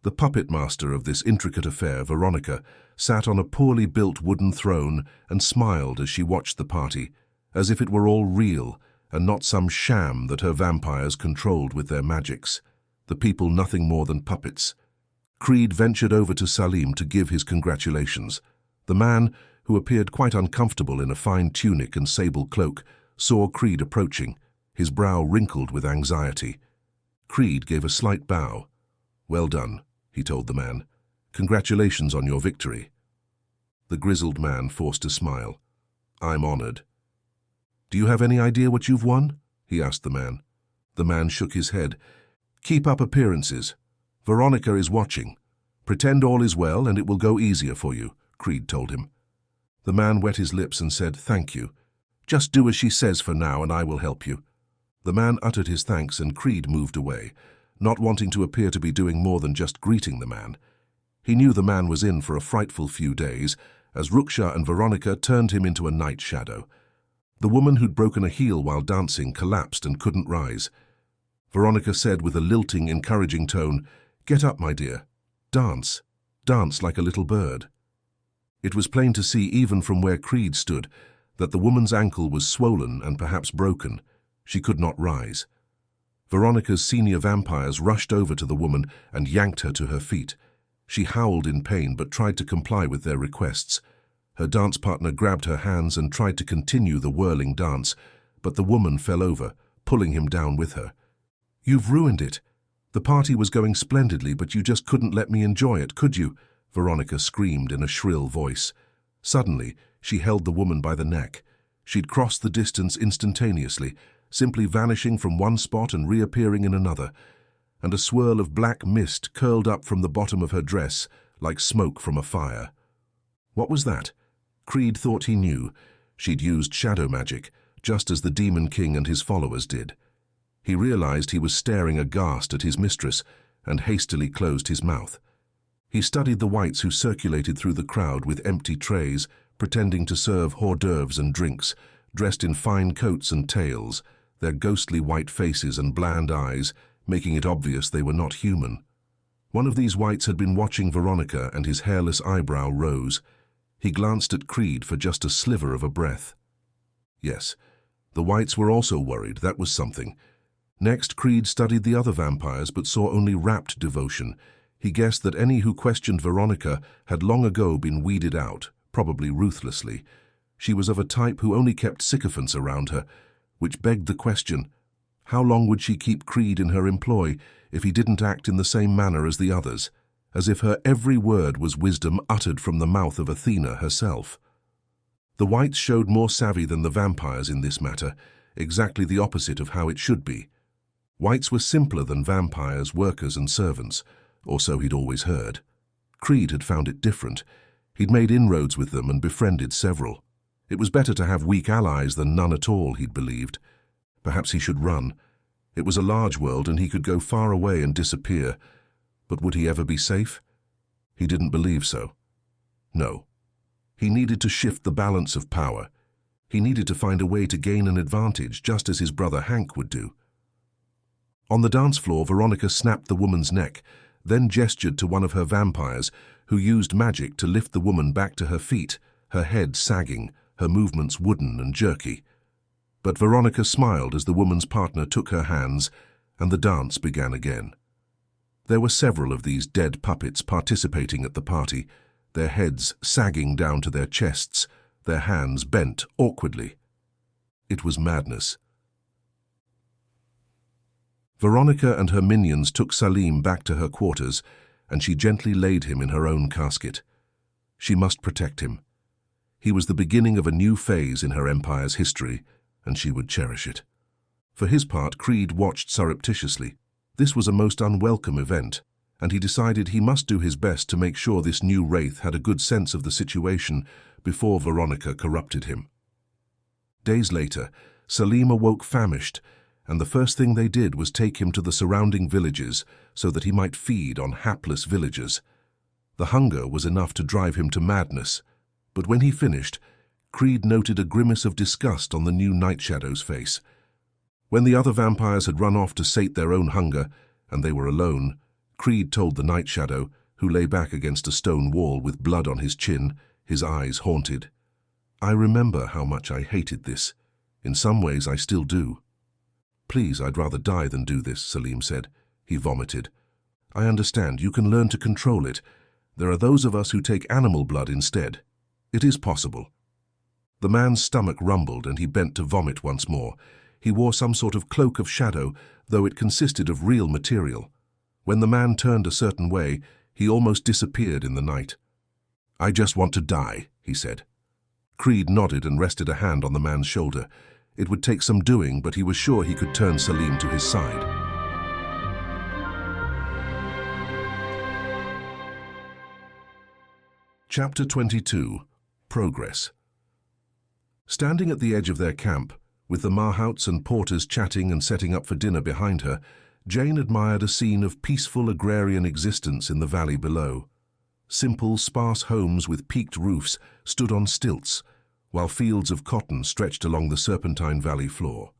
The puppet master of this intricate affair, Veronica, sat on a poorly built wooden throne and smiled as she watched the party, as if it were all real and not some sham that her vampires controlled with their magics. The people nothing more than puppets. Creed ventured over to Salim to give his congratulations. The man, who appeared quite uncomfortable in a fine tunic and sable cloak, saw Creed approaching, his brow wrinkled with anxiety. Creed gave a slight bow. "Well done," he told the man. "Congratulations on your victory." The grizzled man forced a smile. "I'm honored." "Do you have any idea what you've won?" he asked the man. The man shook his head. "Keep up appearances. Veronica is watching. Pretend all is well and it will go easier for you," Creed told him. The man wet his lips and said, "Thank you. Just do as she says for now and I will help you." The man uttered his thanks and Creed moved away, not wanting to appear to be doing more than just greeting the man. He knew the man was in for a frightful few days, as Ruksha and Veronica turned him into a night shadow. The woman who'd broken a heel while dancing collapsed and couldn't rise. Veronica said with a lilting, encouraging tone, "Get up, my dear. Dance. Dance like a little bird." It was plain to see, even from where Creed stood, that the woman's ankle was swollen and perhaps broken. She could not rise. Veronica's senior vampires rushed over to the woman and yanked her to her feet. She howled in pain but tried to comply with their requests. Her dance partner grabbed her hands and tried to continue the whirling dance, but the woman fell over, pulling him down with her. "You've ruined it. The party was going splendidly, but you just couldn't let me enjoy it, could you?" Veronica screamed in a shrill voice. Suddenly, she held the woman by the neck. She'd crossed the distance instantaneously, simply vanishing from one spot and reappearing in another, and a swirl of black mist curled up from the bottom of her dress like smoke from a fire. What was that? Creed thought he knew. She'd used shadow magic, just as the Demon King and his followers did. He realized he was staring aghast at his mistress and hastily closed his mouth. He studied the wights who circulated through the crowd with empty trays, pretending to serve hors d'oeuvres and drinks, dressed in fine coats and tails, their ghostly white faces and bland eyes making it obvious they were not human. One of these wights had been watching Veronica, and his hairless eyebrow rose. He glanced at Creed for just a sliver of a breath. Yes, the wights were also worried, that was something. Next, Creed studied the other vampires but saw only rapt devotion. He guessed that any who questioned Veronica had long ago been weeded out, probably ruthlessly. She was of a type who only kept sycophants around her, which begged the question, how long would she keep Creed in her employ if he didn't act in the same manner as the others, as if her every word was wisdom uttered from the mouth of Athena herself? The wights showed more savvy than the vampires in this matter, exactly the opposite of how it should be. Wights were simpler than vampires, workers and servants, or so he'd always heard. Creed had found it different. He'd made inroads with them and befriended several. It was better to have weak allies than none at all, he'd believed. Perhaps he should run. It was a large world and he could go far away and disappear. But would he ever be safe? He didn't believe so. No. He needed to shift the balance of power. He needed to find a way to gain an advantage, just as his brother Hank would do. On the dance floor, Veronica snapped the woman's neck, then gestured to one of her vampires, who used magic to lift the woman back to her feet, her head sagging, her movements wooden and jerky. But Veronica smiled as the woman's partner took her hands, and the dance began again. There were several of these dead puppets participating at the party, their heads sagging down to their chests, their hands bent awkwardly. It was madness. Veronica and her minions took Salim back to her quarters, and she gently laid him in her own casket. She must protect him. He was the beginning of a new phase in her empire's history, and she would cherish it. For his part, Creed watched surreptitiously. This was a most unwelcome event, and he decided he must do his best to make sure this new wraith had a good sense of the situation before Veronica corrupted him. Days later, Salim awoke famished, and the first thing they did was take him to the surrounding villages so that he might feed on hapless villagers. The hunger was enough to drive him to madness, but when he finished, Creed noted a grimace of disgust on the new Night Shadow's face. When the other vampires had run off to sate their own hunger, and they were alone, Creed told the Night Shadow, who lay back against a stone wall with blood on his chin, his eyes haunted. "I remember how much I hated this. In some ways I still do." "Please, I'd rather die than do this," Salim said. He vomited. "I understand. You can learn to control it. There are those of us who take animal blood instead. It is possible." The man's stomach rumbled and he bent to vomit once more. He wore some sort of cloak of shadow, though it consisted of real material. When the man turned a certain way, he almost disappeared in the night. "I just want to die," he said. Creed nodded and rested a hand on the man's shoulder. It would take some doing, but he was sure he could turn Salim to his side. Chapter 22. Progress. Standing at the edge of their camp, with the mahouts and porters chatting and setting up for dinner behind her, Jane admired a scene of peaceful agrarian existence in the valley below. Simple, sparse homes with peaked roofs stood on stilts, while fields of cotton stretched along the serpentine valley floor.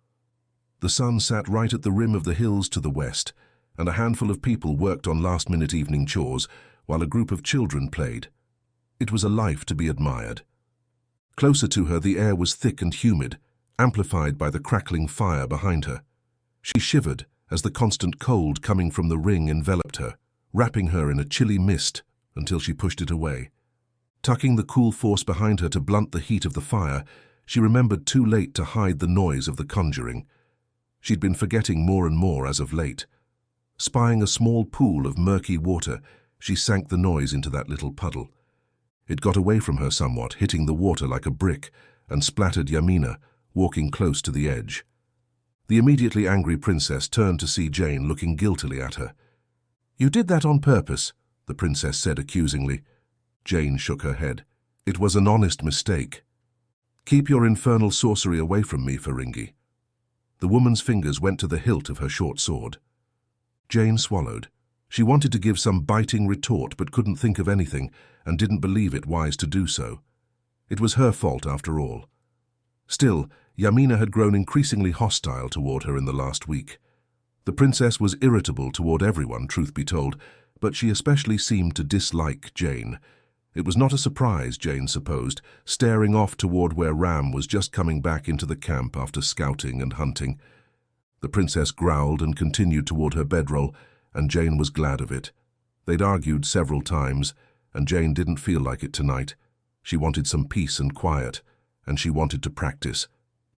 The sun sat right at the rim of the hills to the west, and a handful of people worked on last-minute evening chores, while a group of children played. It was a life to be admired. Closer to her, the air was thick and humid, amplified by the crackling fire behind her. She shivered as the constant cold coming from the ring enveloped her, wrapping her in a chilly mist until she pushed it away. Tucking the cool force behind her to blunt the heat of the fire, she remembered too late to hide the noise of the conjuring. She'd been forgetting more and more as of late. Spying a small pool of murky water, She sank the noise into that little puddle. It got away from her somewhat, hitting the water like a brick, and splattered Yamina, walking close to the edge. The immediately angry princess turned to see Jane looking guiltily at her. "You did that on purpose," the princess said accusingly. Jane shook her head. "It was an honest mistake. Keep your infernal sorcery away from me, Ferengi." The woman's fingers went to the hilt of her short sword. Jane swallowed. She wanted to give some biting retort but couldn't think of anything and didn't believe it wise to do so. It was her fault after all. Still, Yamina had grown increasingly hostile toward her in the last week. The princess was irritable toward everyone, truth be told, but she especially seemed to dislike Jane. It was not a surprise, Jane supposed, staring off toward where Ram was just coming back into the camp after scouting and hunting. The princess growled and continued toward her bedroll, and Jane was glad of it. They'd argued several times, and Jane didn't feel like it tonight. She wanted some peace and quiet, and she wanted to practice.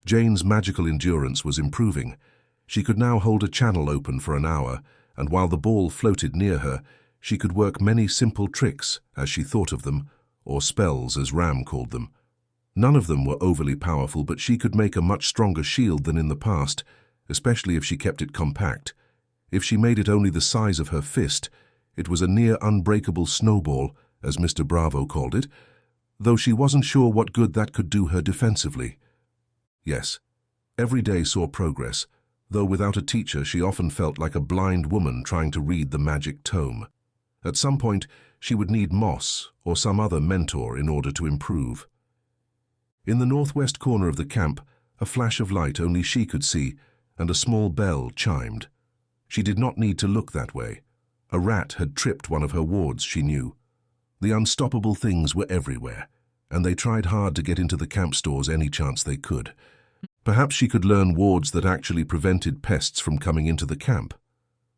Jane's magical endurance was improving. She could now hold a channel open for an hour, and while the ball floated near her, she could work many simple tricks, as she thought of them, or spells, as Ram called them. None of them were overly powerful, but she could make a much stronger shield than in the past, especially if she kept it compact. If she made it only the size of her fist, it was a near unbreakable snowball, as Mr. Bravo called it, though she wasn't sure what good that could do her defensively. Yes, every day saw progress, though without a teacher she often felt like a blind woman trying to read the magic tome. At some point, she would need Moss or some other mentor in order to improve. In the northwest corner of the camp, a flash of light only she could see, and a small bell chimed. She did not need to look that way. A rat had tripped one of her wards, she knew. The unstoppable things were everywhere, and they tried hard to get into the camp stores any chance they could. Perhaps she could learn wards that actually prevented pests from coming into the camp.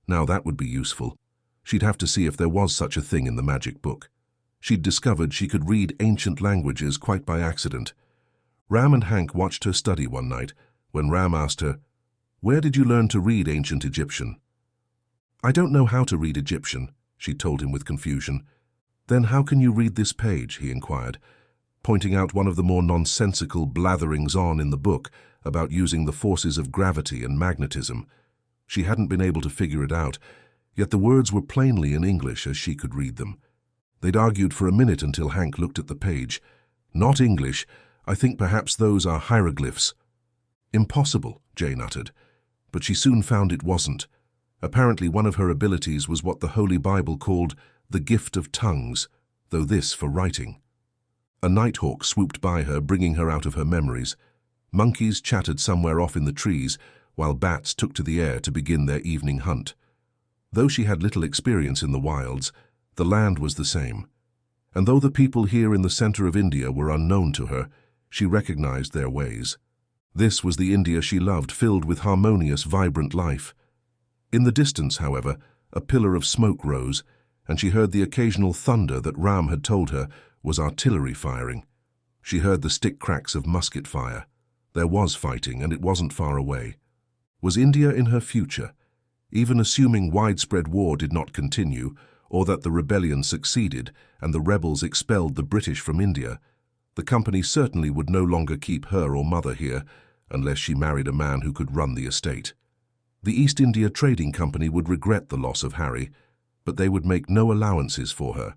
Now that would be useful. She'd have to see if there was such a thing in the magic book. She'd discovered she could read ancient languages quite by accident. Ram and Hank watched her study one night when Ram asked her, "Where did you learn to read ancient Egyptian?" "I don't know how to read Egyptian," she told him with confusion. "Then how can you read this page?" he inquired, pointing out one of the more nonsensical blatherings-on in the book about using the forces of gravity and magnetism. She hadn't been able to figure it out, yet the words were plainly in English as she could read them. They'd argued for a minute until Hank looked at the page. "Not English. I think perhaps those are hieroglyphs." "Impossible," Jane uttered, but she soon found it wasn't. Apparently one of her abilities was what the Holy Bible called the gift of tongues, though this for writing. A nighthawk swooped by her, bringing her out of her memories. Monkeys chattered somewhere off in the trees, while bats took to the air to begin their evening hunt. Though she had little experience in the wilds, the land was the same. And though the people here in the center of India were unknown to her, she recognized their ways. This was the India she loved, filled with harmonious, vibrant life. In the distance, however, a pillar of smoke rose, and she heard the occasional thunder that Ram had told her was artillery firing. She heard the stick cracks of musket fire. There was fighting, and it wasn't far away. Was India in her future? Even assuming widespread war did not continue, or that the rebellion succeeded and the rebels expelled the British from India, the company certainly would no longer keep her or mother here, unless she married a man who could run the estate. The East India Trading Company would regret the loss of Harry, but they would make no allowances for her.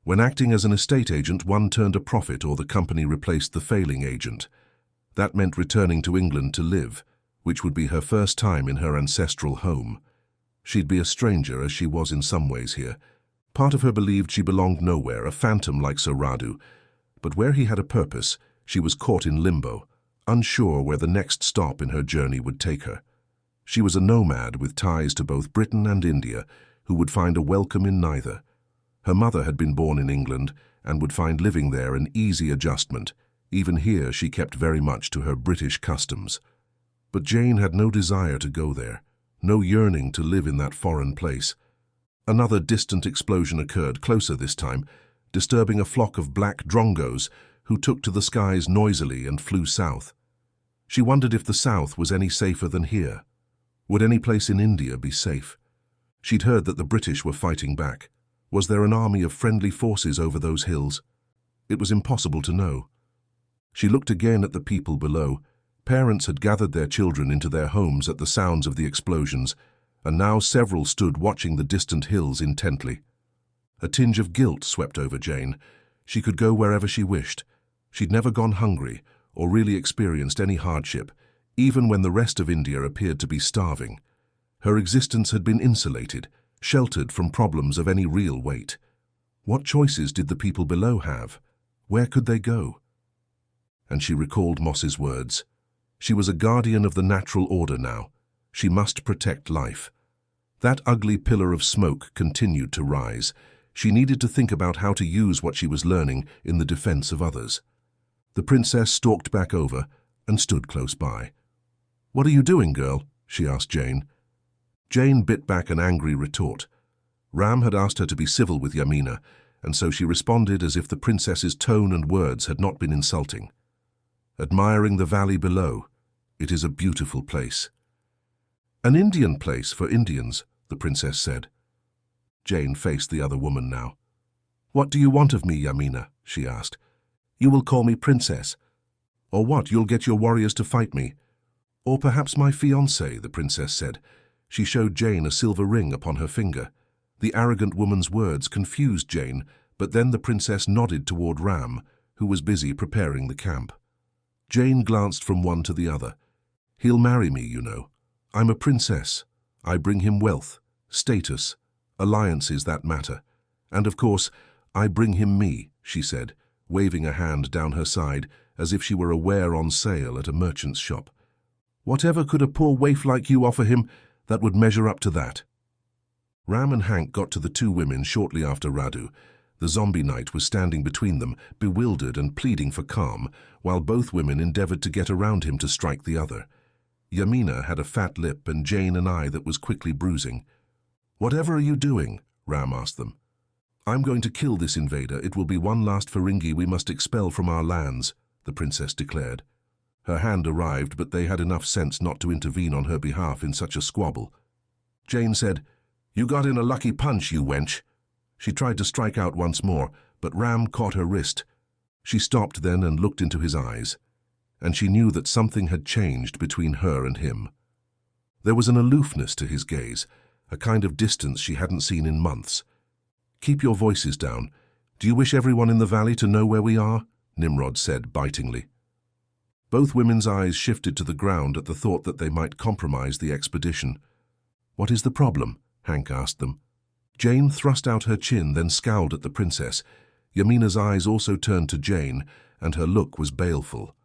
When acting as an estate agent, one turned a profit or the company replaced the failing agent. That meant returning to England to live, which would be her first time in her ancestral home. She'd be a stranger, as she was in some ways here. Part of her believed she belonged nowhere, a phantom like Sir Radu. But where he had a purpose, she was caught in limbo, unsure where the next stop in her journey would take her. She was a nomad with ties to both Britain and India, who would find a welcome in neither. Her mother had been born in England and would find living there an easy adjustment. Even here she kept very much to her British customs. But Jane had no desire to go there, no yearning to live in that foreign place. Another distant explosion occurred, closer this time, disturbing a flock of black drongos who took to the skies noisily and flew south. She wondered if the south was any safer than here. Would any place in India be safe? She'd heard that the British were fighting back. Was there an army of friendly forces over those hills? It was impossible to know. She looked again at the people below. Parents had gathered their children into their homes at the sounds of the explosions, and now several stood watching the distant hills intently. A tinge of guilt swept over Jane. She could go wherever she wished. She'd never gone hungry or really experienced any hardship, even when the rest of India appeared to be starving. Her existence had been insulated, sheltered from problems of any real weight. What choices did the people below have? Where could they go? And she recalled Moss's words. She was a guardian of the natural order now. She must protect life. That ugly pillar of smoke continued to rise. She needed to think about how to use what she was learning in the defense of others. The princess stalked back over and stood close by. "What are you doing, girl?" she asked Jane. Jane bit back an angry retort. Ram had asked her to be civil with Yamina, and so she responded as if the princess's tone and words had not been insulting. "Admiring the valley below. It is a beautiful place." "An Indian place for Indians," the princess said. Jane faced the other woman now. "What do you want of me, Yamina?" she asked. "You will call me princess. Or what, you'll get your warriors to fight me? Or perhaps my fiancé," the princess said. She showed Jane a silver ring upon her finger. The arrogant woman's words confused Jane, but then the princess nodded toward Ram, who was busy preparing the camp. Jane glanced from one to the other. "He'll marry me, you know. I'm a princess. I bring him wealth, status, alliances that matter. And of course, I bring him me," she said, waving a hand down her side as if she were a ware on sale at a merchant's shop. "Whatever could a poor waif like you offer him that would measure up to that?" Ram and Hank got to the two women shortly after Radu. The zombie knight was standing between them, bewildered and pleading for calm, while both women endeavored to get around him to strike the other. Yamina had a fat lip and Jane an eye that was quickly bruising. "Whatever are you doing?" Ram asked them. "I'm going to kill this invader. It will be one last Ferengi we must expel from our lands," the princess declared. Her hand arrived, but they had enough sense not to intervene on her behalf in such a squabble. Jane said, "You got in a lucky punch, you wench." She tried to strike out once more, but Ram caught her wrist. She stopped then and looked into his eyes, and she knew that something had changed between her and him. There was an aloofness to his gaze, a kind of distance she hadn't seen in months. "Keep your voices down. Do you wish everyone in the valley to know where we are?" Nimrod said bitingly. Both women's eyes shifted to the ground at the thought that they might compromise the expedition. "What is the problem?" Hank asked them. Jane thrust out her chin, then scowled at the princess. Yamina's eyes also turned to Jane, and her look was baleful.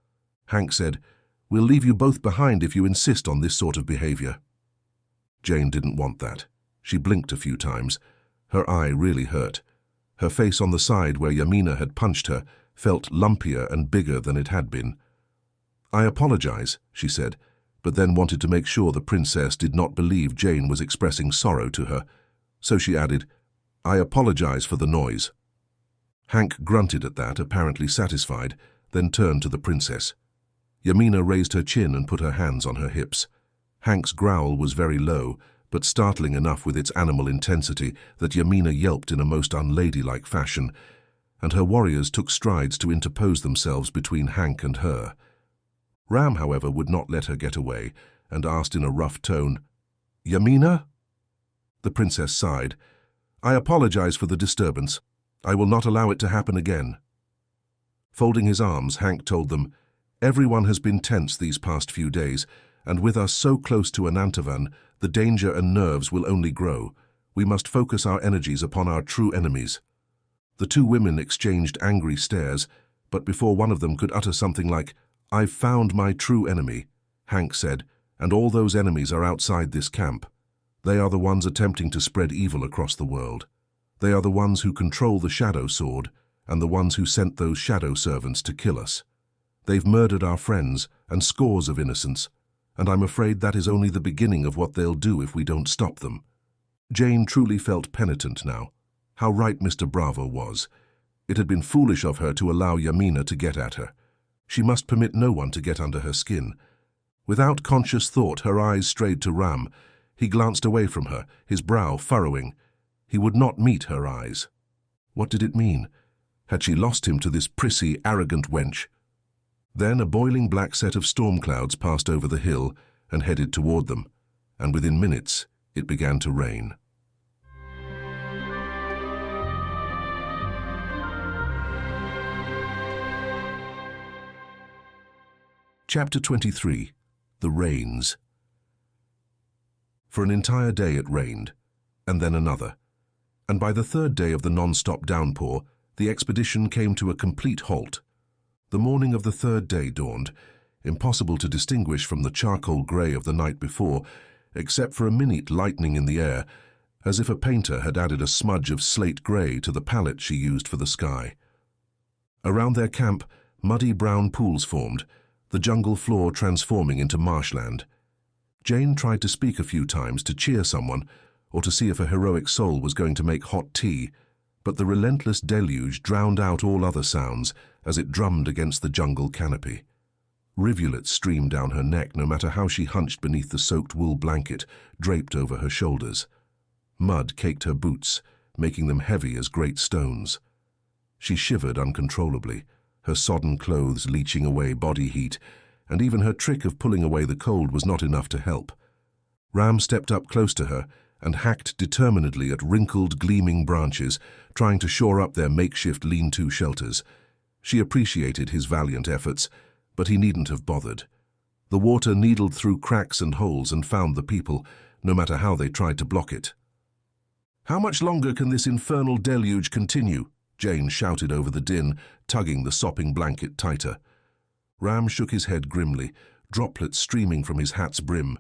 Hank said, "We'll leave you both behind if you insist on this sort of behavior." Jane didn't want that. She blinked a few times. Her eye really hurt. Her face on the side where Yamina had punched her felt lumpier and bigger than it had been. "I apologize," she said, but then wanted to make sure the princess did not believe Jane was expressing sorrow to her. So she added, "I apologize for the noise." Hank grunted at that, apparently satisfied, then turned to the princess. Yamina raised her chin and put her hands on her hips. Hank's growl was very low, but startling enough with its animal intensity that Yamina yelped in a most unladylike fashion, and her warriors took strides to interpose themselves between Hank and her. Ram, however, would not let her get away, and asked in a rough tone, "Yamina?" The princess sighed. "I apologize for the disturbance. I will not allow it to happen again." Folding his arms, Hank told them, "Everyone has been tense these past few days, and with us so close to Anantavan, the danger and nerves will only grow. We must focus our energies upon our true enemies." The two women exchanged angry stares, but before one of them could utter something like, "I've found my true enemy," Hank said, "and all those enemies are outside this camp. They are the ones attempting to spread evil across the world. They are the ones who control the shadow sword, and the ones who sent those shadow servants to kill us. They've murdered our friends and scores of innocents, and I'm afraid that is only the beginning of what they'll do if we don't stop them." Jane truly felt penitent now. How right Mr. Bravo was. It had been foolish of her to allow Yamina to get at her. She must permit no one to get under her skin. Without conscious thought, her eyes strayed to Ram. He glanced away from her, his brow furrowing. He would not meet her eyes. What did it mean? Had she lost him to this prissy, arrogant wench? Then a boiling black set of storm clouds passed over the hill and headed toward them, and within minutes it began to rain. Chapter 23. The Rains. For an entire day it rained, and then another, and by the third day of the non-stop downpour, the expedition came to a complete halt. The morning of the third day dawned, impossible to distinguish from the charcoal grey of the night before, except for a minute lightning in the air, as if a painter had added a smudge of slate grey to the palette she used for the sky. Around their camp, muddy brown pools formed, the jungle floor transforming into marshland. Jane tried to speak a few times to cheer someone, or to see if a heroic soul was going to make hot tea, but the relentless deluge drowned out all other sounds as it drummed against the jungle canopy. Rivulets streamed down her neck no matter how she hunched beneath the soaked wool blanket draped over her shoulders. Mud caked her boots, making them heavy as great stones. She shivered uncontrollably, her sodden clothes leaching away body heat, and even her trick of pulling away the cold was not enough to help. Ram stepped up close to her and hacked determinedly at wrinkled, gleaming branches, trying to shore up their makeshift lean-to shelters. She appreciated his valiant efforts, but he needn't have bothered. The water needled through cracks and holes and found the people, no matter how they tried to block it. "How much longer can this infernal deluge continue?" Jane shouted over the din, tugging the sopping blanket tighter. Ram shook his head grimly, droplets streaming from his hat's brim.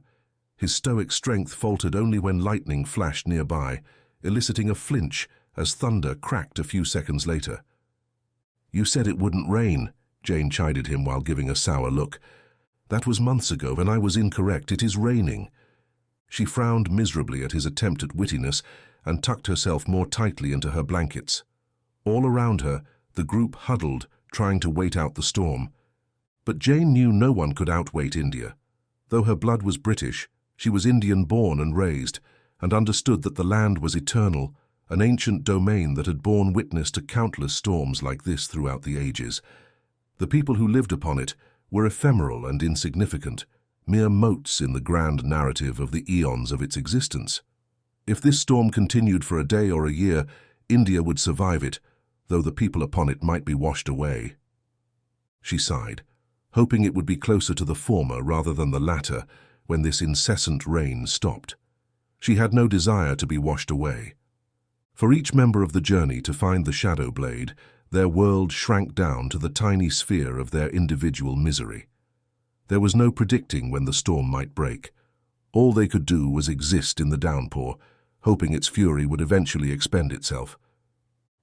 His stoic strength faltered only when lightning flashed nearby, eliciting a flinch as thunder cracked a few seconds later. "You said it wouldn't rain," Jane chided him while giving a sour look. "That was months ago, and I was incorrect. It is raining." She frowned miserably at his attempt at wittiness and tucked herself more tightly into her blankets. All around her, the group huddled, trying to wait out the storm. But Jane knew no one could outwait India. Though her blood was British, she was Indian-born and raised, and understood that the land was eternal, an ancient domain that had borne witness to countless storms like this throughout the ages. The people who lived upon it were ephemeral and insignificant, mere motes in the grand narrative of the eons of its existence. If this storm continued for a day or a year, India would survive it, though the people upon it might be washed away. She sighed, hoping it would be closer to the former rather than the latter when this incessant rain stopped. She had no desire to be washed away. For each member of the journey to find the Shadow Blade, their world shrank down to the tiny sphere of their individual misery. There was no predicting when the storm might break. All they could do was exist in the downpour, hoping its fury would eventually expend itself.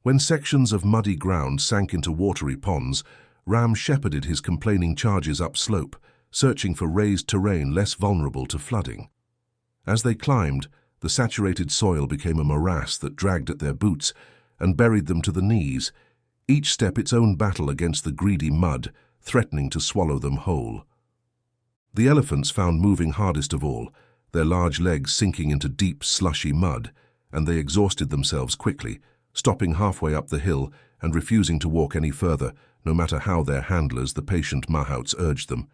When sections of muddy ground sank into watery ponds, Ram shepherded his complaining charges upslope, searching for raised terrain less vulnerable to flooding. As they climbed, the saturated soil became a morass that dragged at their boots and buried them to the knees, each step its own battle against the greedy mud, threatening to swallow them whole. The elephants found moving hardest of all, their large legs sinking into deep, slushy mud, and they exhausted themselves quickly, stopping halfway up the hill and refusing to walk any further, no matter how their handlers, the patient mahouts, urged them.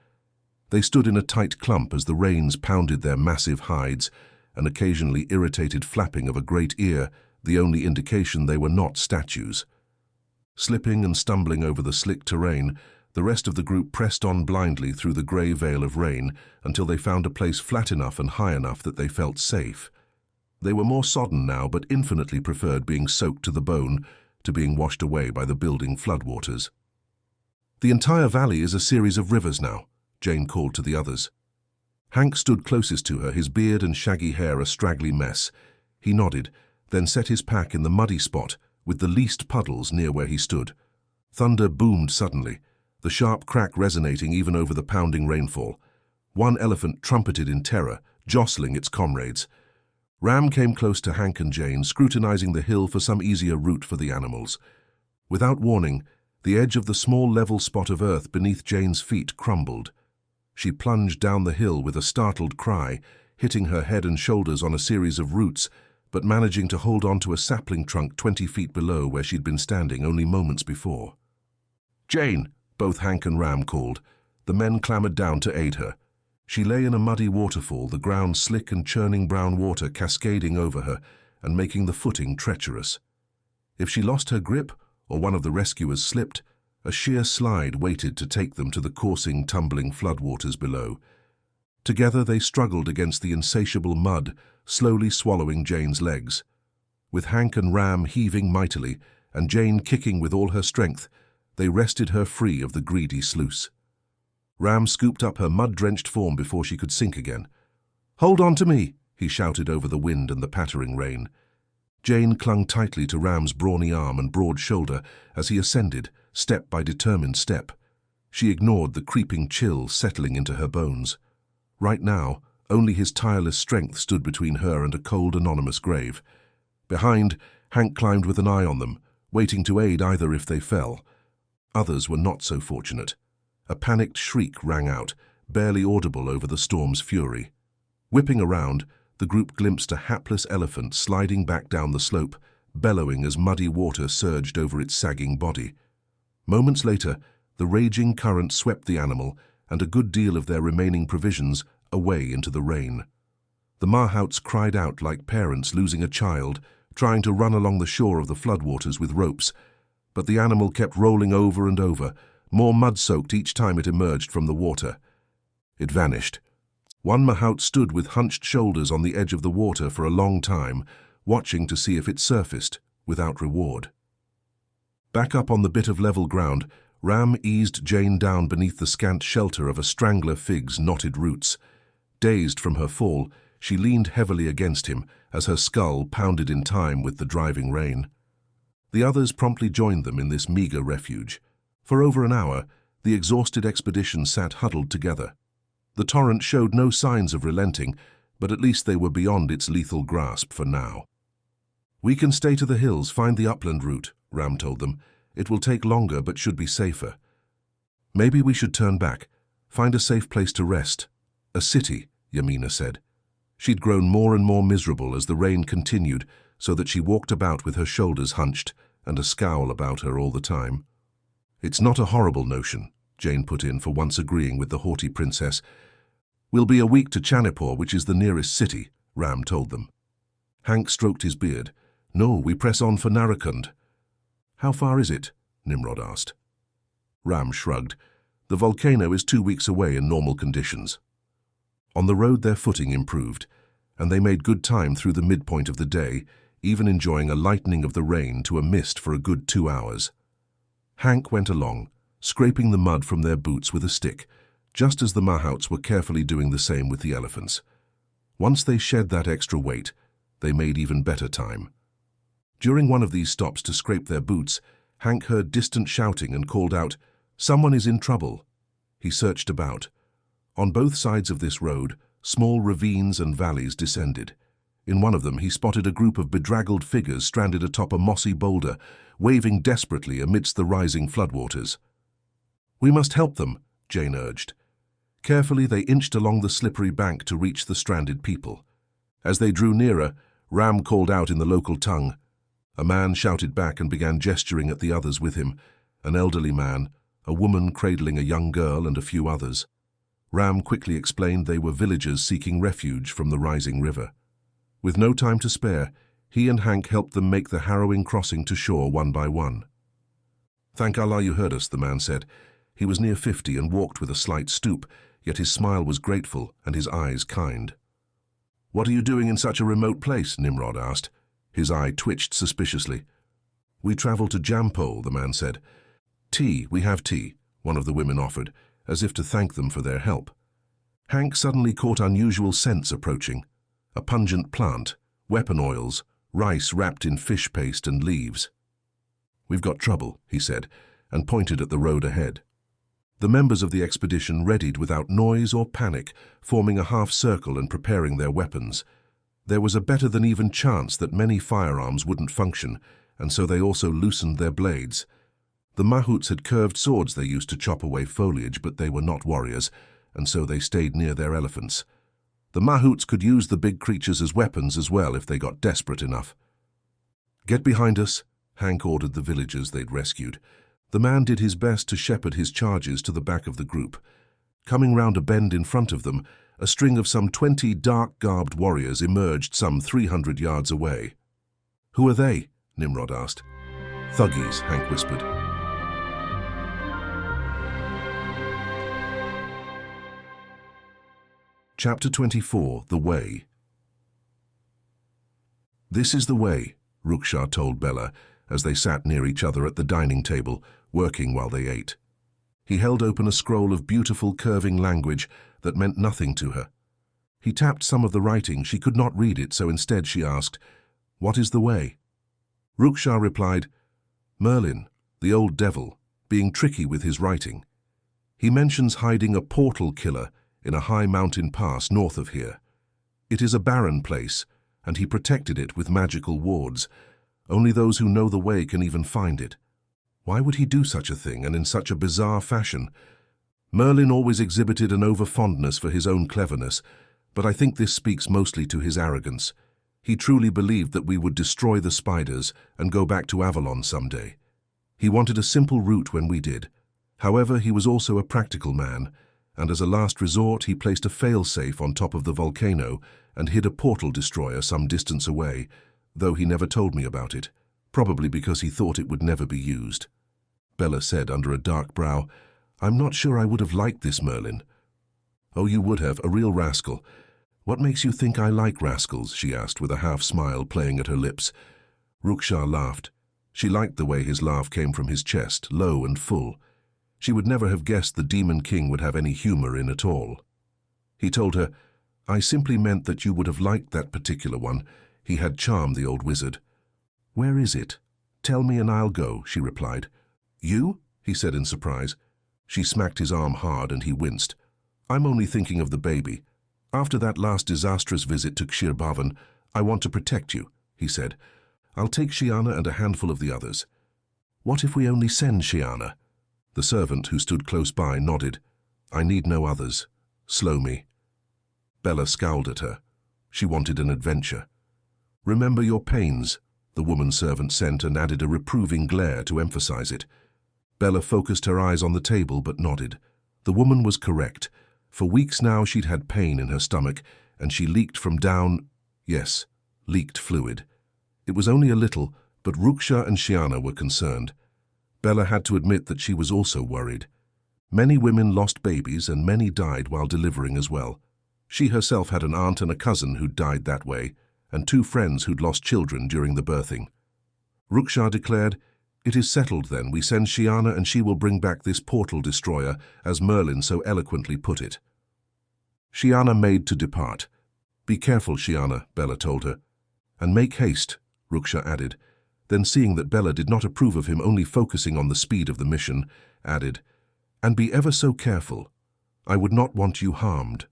They stood in a tight clump as the rains pounded their massive hides, an occasionally irritated flapping of a great ear, the only indication they were not statues. Slipping and stumbling over the slick terrain, the rest of the group pressed on blindly through the grey veil of rain until they found a place flat enough and high enough that they felt safe. They were more sodden now, but infinitely preferred being soaked to the bone to being washed away by the building floodwaters. "The entire valley is a series of rivers now," Jane called to the others. Hank stood closest to her, his beard and shaggy hair a straggly mess. He nodded, then set his pack in the muddy spot with the least puddles near where he stood. Thunder boomed suddenly, the sharp crack resonating even over the pounding rainfall. One elephant trumpeted in terror, jostling its comrades. Ram came close to Hank and Jane, scrutinizing the hill for some easier route for the animals. Without warning, the edge of the small level spot of earth beneath Jane's feet crumbled. She plunged down the hill with a startled cry, hitting her head and shoulders on a series of roots, but managing to hold on to a sapling trunk 20 feet below where she'd been standing only moments before. "Jane!" both Hank and Ram called. The men clambered down to aid her. She lay in a muddy waterfall, the ground slick and churning brown water cascading over her and making the footing treacherous. If she lost her grip or one of the rescuers slipped, a sheer slide waited to take them to the coursing, tumbling floodwaters below. Together they struggled against the insatiable mud, slowly swallowing Jane's legs. With Hank and Ram heaving mightily and Jane kicking with all her strength, they wrested her free of the greedy sluice. Ram scooped up her mud-drenched form before she could sink again. "Hold on to me!" he shouted over the wind and the pattering rain. Jane clung tightly to Ram's brawny arm and broad shoulder as he ascended, step by determined step. She ignored the creeping chill settling into her bones. Right now, only his tireless strength stood between her and a cold, anonymous grave. Behind, Hank climbed with an eye on them, waiting to aid either if they fell. Others were not so fortunate. A panicked shriek rang out, barely audible over the storm's fury. Whipping around, the group glimpsed a hapless elephant sliding back down the slope, bellowing as muddy water surged over its sagging body. Moments later, the raging current swept the animal and a good deal of their remaining provisions away into the rain. The mahouts cried out like parents losing a child, trying to run along the shore of the floodwaters with ropes, but the animal kept rolling over and over, more mud-soaked each time it emerged from the water. It vanished. One mahout stood with hunched shoulders on the edge of the water for a long time, watching to see if it surfaced, without reward. Back up on the bit of level ground, Ram eased Jane down beneath the scant shelter of a strangler fig's knotted roots. Dazed from her fall, she leaned heavily against him as her skull pounded in time with the driving rain. The others promptly joined them in this meager refuge. For over an hour, the exhausted expedition sat huddled together. The torrent showed no signs of relenting, but at least they were beyond its lethal grasp for now. "We can stay to the hills, find the upland route," Ram told them. "It will take longer, but should be safer." "Maybe we should turn back, find a safe place to rest." "A city," Yamina said. She'd grown more and more miserable as the rain continued, so that she walked about with her shoulders hunched and a scowl about her all the time. "It's not a horrible notion," Jane put in, for once agreeing with the haughty princess. "We'll be a week to Chanipur, which is the nearest city," Ram told them. Hank stroked his beard. "No, we press on for Narakund." "How far is it?" Nimrod asked. Ram shrugged. "The volcano is 2 weeks away in normal conditions." On the road their footing improved, and they made good time through the midpoint of the day, even enjoying a lightening of the rain to a mist for a good 2 hours. Hank went along, scraping the mud from their boots with a stick, just as the mahouts were carefully doing the same with the elephants. Once they shed that extra weight, they made even better time. During one of these stops to scrape their boots, Hank heard distant shouting and called out, "Someone is in trouble." He searched about. On both sides of this road, small ravines and valleys descended. In one of them, he spotted a group of bedraggled figures stranded atop a mossy boulder, waving desperately amidst the rising floodwaters. "We must help them," Jane urged. Carefully, they inched along the slippery bank to reach the stranded people. As they drew nearer, Ram called out in the local tongue. A man shouted back and began gesturing at the others with him, an elderly man, a woman cradling a young girl, and a few others. Ram quickly explained they were villagers seeking refuge from the rising river. With no time to spare, he and Hank helped them make the harrowing crossing to shore one by one. "Thank Allah you heard us," the man said. He was near 50 and walked with a slight stoop, yet his smile was grateful and his eyes kind. "What are you doing in such a remote place?" Nimrod asked. His eye twitched suspiciously. "We travel to Jampol," the man said. "Tea, we have tea," one of the women offered, as if to thank them for their help. Hank suddenly caught unusual scents approaching. A pungent plant, weapon oils, rice wrapped in fish paste and leaves. "We've got trouble," he said, and pointed at the road ahead. The members of the expedition readied without noise or panic, forming a half-circle and preparing their weapons. There was a better-than-even chance that many firearms wouldn't function, and so they also loosened their blades. The mahouts had curved swords they used to chop away foliage, but they were not warriors, and so they stayed near their elephants. The mahouts could use the big creatures as weapons as well if they got desperate enough. "Get behind us," Hank ordered the villagers they'd rescued. The man did his best to shepherd his charges to the back of the group. Coming round a bend in front of them, a string of some 20 dark-garbed warriors emerged some 300 yards away. "Who are they?" Nimrod asked. "Thuggies," Hank whispered. Chapter 24, The Way. "This is the way," Ruksha told Bella as they sat near each other at the dining table, working while they ate. He held open a scroll of beautiful curving language that meant nothing to her. He tapped some of the writing. She could not read it, so instead she asked, "What is the way?" Ruksha replied, "Merlin, the old devil, being tricky with his writing. He mentions hiding a portal killer in a high mountain pass north of here. It is a barren place, and he protected it with magical wards. Only those who know the way can even find it. Why would he do such a thing, and in such a bizarre fashion? Merlin always exhibited an over-fondness for his own cleverness, but I think this speaks mostly to his arrogance. He truly believed that we would destroy the spiders and go back to Avalon someday. He wanted a simple route when we did. However, he was also a practical man, and as a last resort he placed a fail-safe on top of the volcano and hid a portal destroyer some distance away, though he never told me about it, probably because he thought it would never be used." Bella said under a dark brow, "I'm not sure I would have liked this Merlin." "Oh, you would have, a real rascal. What makes you think I like rascals?" she asked with a half-smile playing at her lips. Ruksha laughed. She liked the way his laugh came from his chest, low and full. She would never have guessed the Demon King would have any humor in it all. He told her, "I simply meant that you would have liked that particular one. He had charmed the old wizard." "Where is it? Tell me and I'll go," she replied. "You?" he said in surprise. She smacked his arm hard and he winced. "I'm only thinking of the baby. After that last disastrous visit to Kshir, I want to protect you," he said. "I'll take Shiana and a handful of the others." "What if we only send Shiana?" The servant, who stood close by, nodded. "I need no others. Slow me." Bella scowled at her. She wanted an adventure. "Remember your pains," the woman servant sent and added a reproving glare to emphasize it. Bella focused her eyes on the table but nodded. The woman was correct. For weeks now she'd had pain in her stomach, and she leaked from down... yes, leaked fluid. It was only a little, but Ruksha and Shiana were concerned. Bella had to admit that she was also worried. Many women lost babies and many died while delivering as well. She herself had an aunt and a cousin who'd died that way, and 2 friends who'd lost children during the birthing. Ruksha declared, "It is settled then. We send Shiana and she will bring back this portal destroyer, as Merlin so eloquently put it." Shiana made to depart. "Be careful, Shiana," Bella told her. "And make haste," Ruksha added. Then, seeing that Bella did not approve of him only focusing on the speed of the mission, added, "And be ever so careful. I would not want you harmed."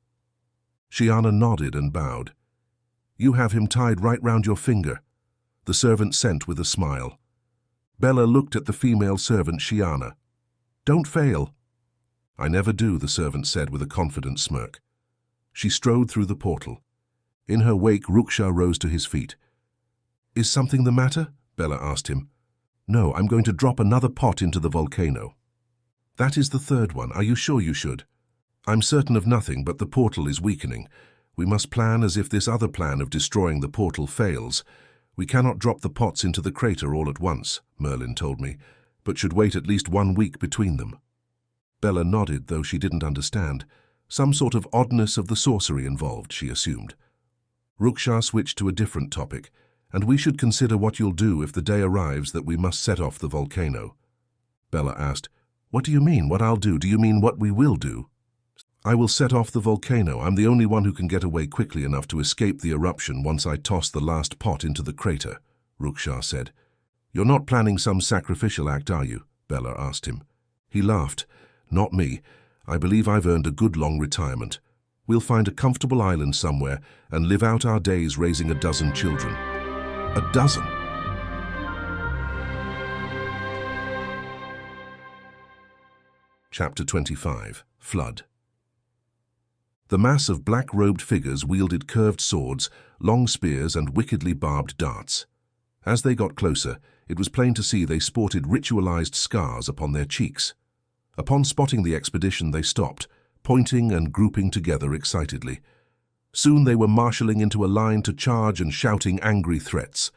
Shiana nodded and bowed. "You have him tied right round your finger," the servant sent with a smile. Bella looked at the female servant Shiana. "Don't fail." "I never do," the servant said with a confident smirk. She strode through the portal. In her wake, Ruksha rose to his feet. "Is something the matter?" Bella asked him. "No, I'm going to drop another pot into the volcano." "That is the 3rd one. Are you sure you should?" "I'm certain of nothing, but the portal is weakening. We must plan as if this other plan of destroying the portal fails. We cannot drop the pots into the crater all at once," Merlin told me, "but should wait at least 1 week between them." Bella nodded, though she didn't understand. Some sort of oddness of the sorcery involved, she assumed. Ruksha switched to a different topic. "And we should consider what you'll do if the day arrives that we must set off the volcano." Bella asked, "What do you mean, what I'll do? Do you mean what we will do?" "I will set off the volcano. I'm the only one who can get away quickly enough to escape the eruption once I toss the last pot into the crater," Ruksha said. "You're not planning some sacrificial act, are you?" Bella asked him. He laughed. "Not me. I believe I've earned a good long retirement. We'll find a comfortable island somewhere and live out our days raising a dozen children." "A dozen?" Chapter 25, Flood. The mass of black-robed figures wielded curved swords, long spears, and wickedly barbed darts. As they got closer, it was plain to see they sported ritualized scars upon their cheeks. Upon spotting the expedition, they stopped, pointing and grouping together excitedly. Soon they were marshalling into a line to charge and shouting angry threats.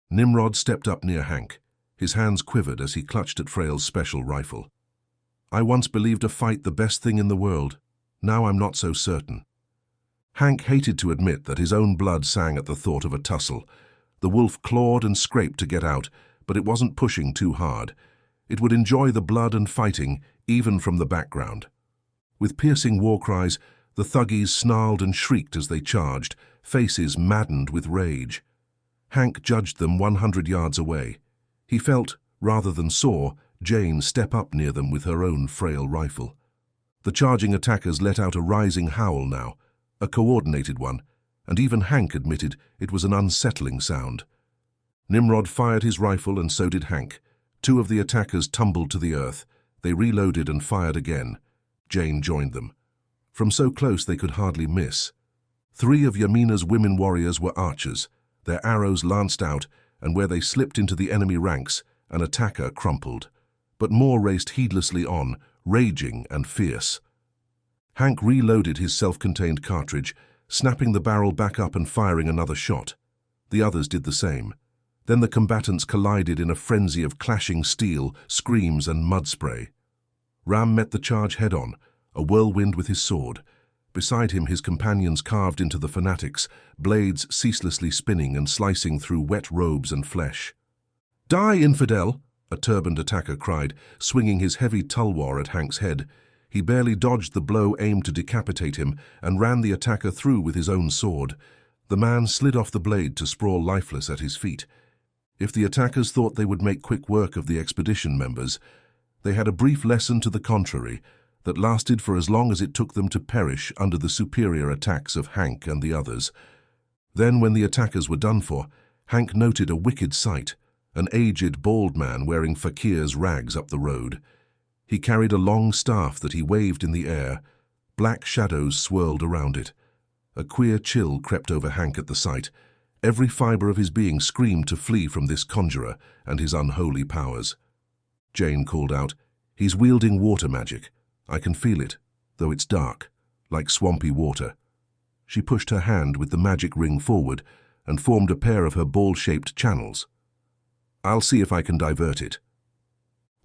Nimrod stepped up near Hank. His hands quivered as he clutched at Frail's special rifle. "I once believed a fight the best thing in the world. Now I'm not so certain." Hank hated to admit that his own blood sang at the thought of a tussle. The wolf clawed and scraped to get out, but it wasn't pushing too hard. It would enjoy the blood and fighting, even from the background. With piercing war cries, the thuggies snarled and shrieked as they charged, faces maddened with rage. Hank judged them 100 yards away. He felt, rather than saw, Jane step up near them with her own frail rifle. The charging attackers let out a rising howl now, a coordinated one, and even Hank admitted it was an unsettling sound. Nimrod fired his rifle, and so did Hank. 2 of the attackers tumbled to the earth. They reloaded and fired again. Jane joined them. From so close they could hardly miss. 3 of Yamina's women warriors were archers. Their arrows lanced out, and where they slipped into the enemy ranks, an attacker crumpled. But more raced heedlessly on, raging and fierce. Hank reloaded his self-contained cartridge, snapping the barrel back up and firing another shot. The others did the same. Then the combatants collided in a frenzy of clashing steel, screams, and mud spray. Ram met the charge head-on, a whirlwind with his sword. Beside him, his companions carved into the fanatics, blades ceaselessly spinning and slicing through wet robes and flesh. "Die, infidel!" a turbaned attacker cried, swinging his heavy tulwar at Hank's head. He barely dodged the blow aimed to decapitate him and ran the attacker through with his own sword. The man slid off the blade to sprawl lifeless at his feet. If the attackers thought they would make quick work of the expedition members, they had a brief lesson to the contrary that lasted for as long as it took them to perish under the superior attacks of Hank and the others. Then, when the attackers were done for, Hank noted a wicked sight, an aged, bald man wearing fakir's rags up the road. He carried a long staff that he waved in the air. Black shadows swirled around it. A queer chill crept over Hank at the sight. Every fiber of his being screamed to flee from this conjurer and his unholy powers. Jane called out, "He's wielding water magic. I can feel it, though it's dark, like swampy water." She pushed her hand with the magic ring forward and formed a pair of her ball-shaped channels. "I'll see if I can divert it."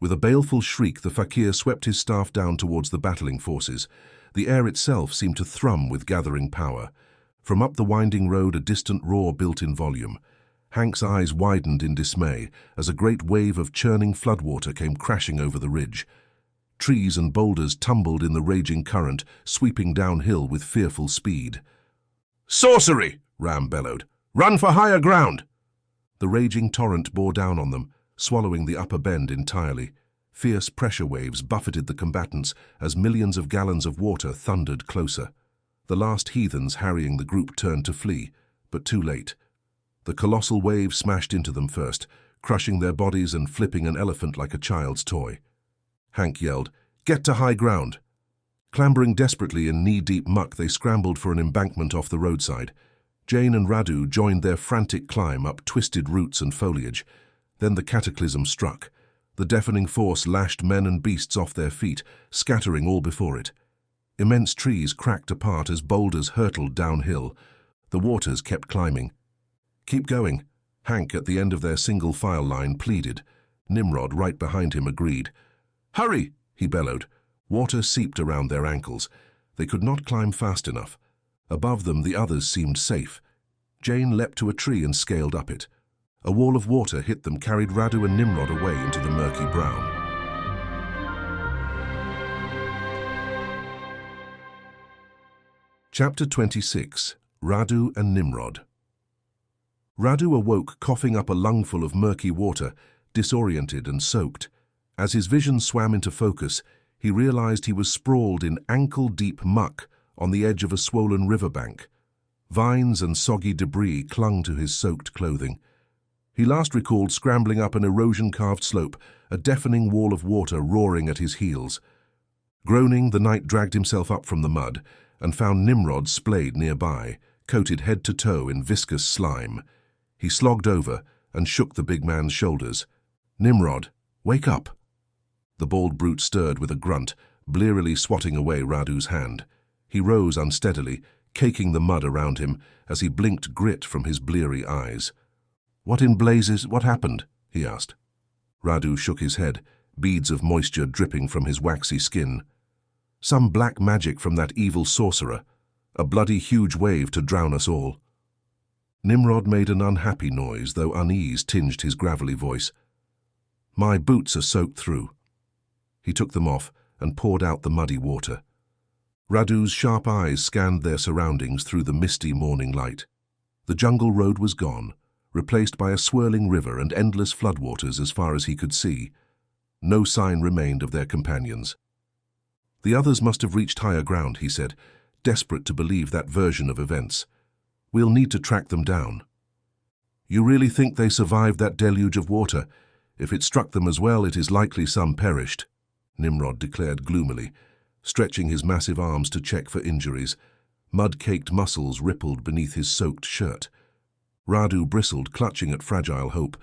With a baleful shriek, the fakir swept his staff down towards the battling forces. The air itself seemed to thrum with gathering power. From up the winding road, a distant roar built in volume. Hank's eyes widened in dismay as a great wave of churning floodwater came crashing over the ridge. Trees and boulders tumbled in the raging current, sweeping downhill with fearful speed. "Sorcery!" Ram bellowed. "Run for higher ground!" The raging torrent bore down on them, swallowing the upper bend entirely. Fierce pressure waves buffeted the combatants as millions of gallons of water thundered closer. The last heathens harrying the group turned to flee, but too late. The colossal wave smashed into them first, crushing their bodies and flipping an elephant like a child's toy. Hank yelled, "Get to high ground!" Clambering desperately in knee-deep muck, they scrambled for an embankment off the roadside. Jane and Radu joined their frantic climb up twisted roots and foliage. Then the cataclysm struck. The deafening force lashed men and beasts off their feet, scattering all before it. Immense trees cracked apart as boulders hurtled downhill. The waters kept climbing. "Keep going," Hank, at the end of their single file line, pleaded. Nimrod, right behind him, agreed. "Hurry!" he bellowed. Water seeped around their ankles. They could not climb fast enough. Above them, the others seemed safe. Jane leapt to a tree and scaled up it. A wall of water hit them, carried Radu and Nimrod away into the murky brown. Chapter 26. Radu and Nimrod. Radu awoke coughing up a lungful of murky water, disoriented and soaked. As his vision swam into focus, he realized he was sprawled in ankle-deep muck on the edge of a swollen riverbank. Vines and soggy debris clung to his soaked clothing. He last recalled scrambling up an erosion-carved slope, a deafening wall of water roaring at his heels. Groaning, the knight dragged himself up from the mud, and found Nimrod splayed nearby, coated head to toe in viscous slime. He slogged over and shook the big man's shoulders. "Nimrod, wake up!" The bald brute stirred with a grunt, blearily swatting away Radu's hand. He rose unsteadily, caking the mud around him as he blinked grit from his bleary eyes. "What in blazes, what happened?" he asked. Radu shook his head, beads of moisture dripping from his waxy skin. "Some black magic from that evil sorcerer. A bloody huge wave to drown us all." Nimrod made an unhappy noise, though unease tinged his gravelly voice. "My boots are soaked through." He took them off and poured out the muddy water. Radu's sharp eyes scanned their surroundings through the misty morning light. The jungle road was gone, replaced by a swirling river and endless floodwaters as far as he could see. No sign remained of their companions. "The others must have reached higher ground," he said, desperate to believe that version of events. "We'll need to track them down." "You really think they survived that deluge of water? If it struck them as well, it is likely some perished," Nimrod declared gloomily, stretching his massive arms to check for injuries. Mud-caked muscles rippled beneath his soaked shirt. Radu bristled, clutching at fragile hope.